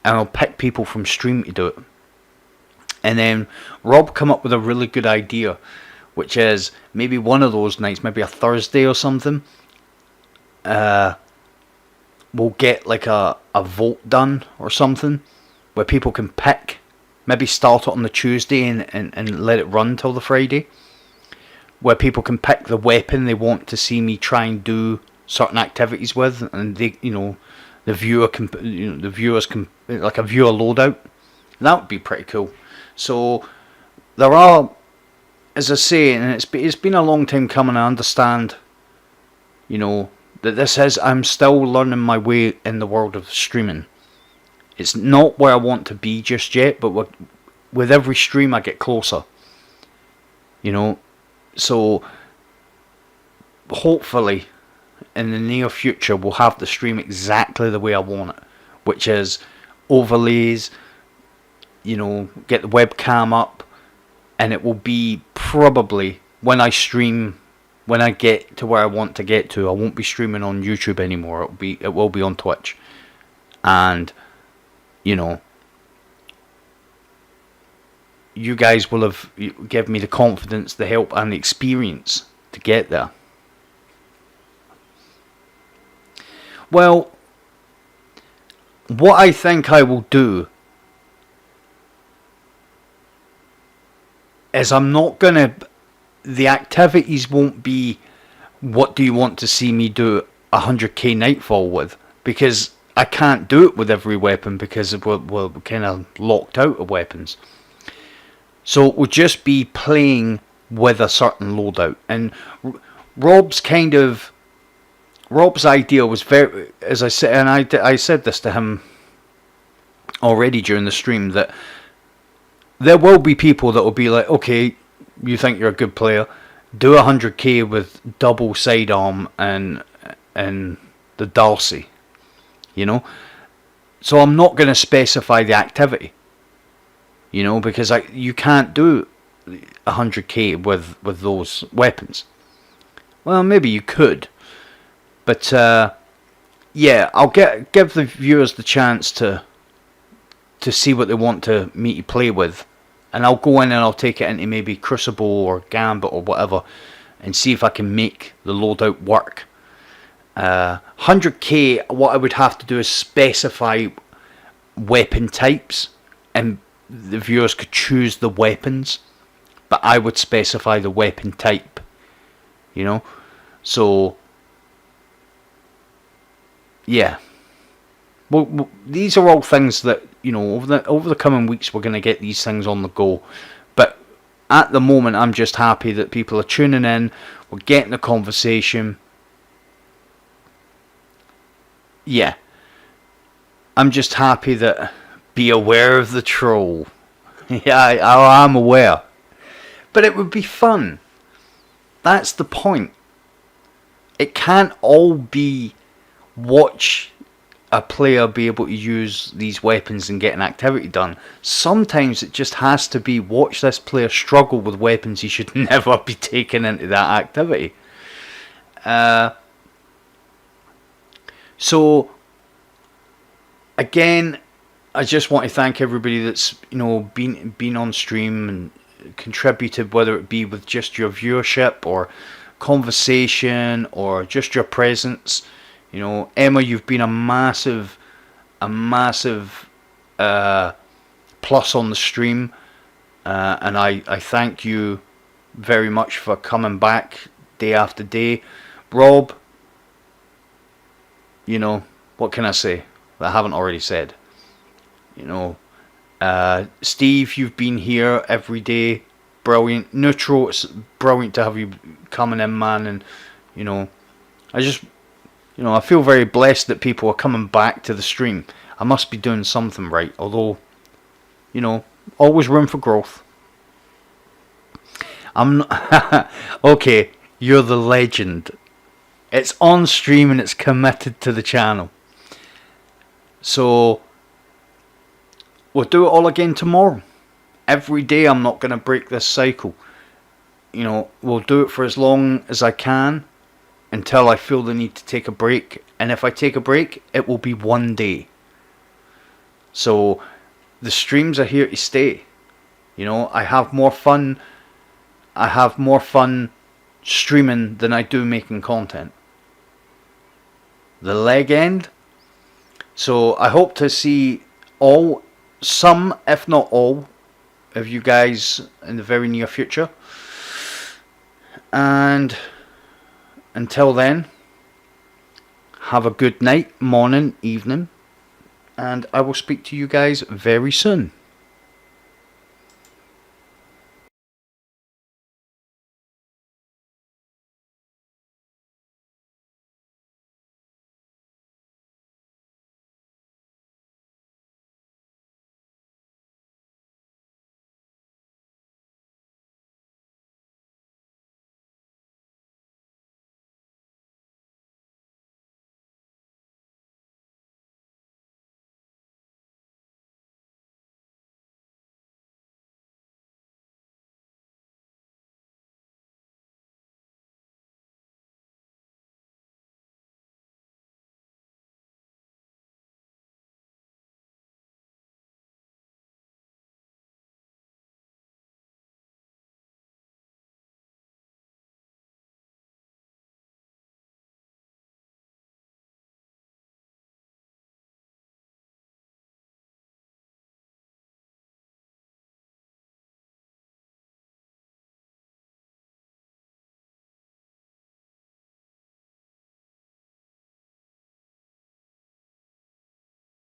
and I'll pick people from stream to do it. And then Rob come up with a really good idea, which is maybe one of those nights, maybe a Thursday or something, we'll get like a vote done or something where people can pick maybe start it on the Tuesday and let it run till the Friday, where people can pick the weapon they want to see me try and do certain activities with, and they, the viewer can, the viewers can, like a viewer loadout. That would be pretty cool. So there are, as I say, and it's been a long time coming. I understand, that this is, I'm still learning my way in the world of streaming. It's not where I want to be just yet, but with every stream I get closer. So hopefully in the near future we'll have the stream exactly the way I want it, which is overlays, get the webcam up, and it will be probably when I stream, when I get to where I want to get to, I won't be streaming on YouTube anymore. It will be on Twitch. And you guys will have given me the confidence, the help, and the experience to get there. Well, what I think I will do is the activities won't be, what do you want to see me do 100k Nightfall with? Because I can't do it with every weapon because we're kind of locked out of weapons. So it will just be playing with a certain loadout. And Rob's idea was very, as I said, and I said this to him already during the stream, that there will be people that will be like, okay, you think you're a good player, do 100k with double sidearm and the Darcy, So I'm not going to specify the activity, because you can't do 100k with those weapons. Well, maybe you could, but yeah, I'll give the viewers the chance to see what they want me to play with, and I'll go in and I'll take it into maybe Crucible or Gambit or whatever, and see if I can make the loadout work. 100k, what I would have to do is specify weapon types, and the viewers could choose the weapons, but I would specify the weapon type, so yeah. Well, these are all things that, over the coming weeks we're going to get these things on the go, but at the moment I'm just happy that people are tuning in, we're getting the conversation. Yeah, I'm just happy that, be aware of the troll. Yeah, I am aware. But it would be fun. That's the point. It can't all be watch a player be able to use these weapons and get an activity done. Sometimes it just has to be watch this player struggle with weapons he should never be taken into that activity. So again, I just want to thank everybody that's been on stream and contributed, whether it be with just your viewership or conversation or just your presence. Emma, you've been a massive plus on the stream, and I thank you very much for coming back day after day. Rob, what can I say that I haven't already said? Steve, you've been here every day, brilliant. Neutral, it's brilliant to have you coming in, man, and I feel very blessed that people are coming back to the stream. I must be doing something right, although, always room for growth. I'm not okay, you're the legend. It's on stream and it's committed to the channel. So we'll do it all again tomorrow. Every day. I'm not going to break this cycle. We'll do it for as long as I can, until I feel the need to take a break. And if I take a break, it will be one day. So the streams are here to stay. I have more fun. I have more fun streaming than I do making content. The leg end. So I hope to see some, if not all, of you guys in the very near future. And until then, have a good night, morning, evening, and I will speak to you guys very soon.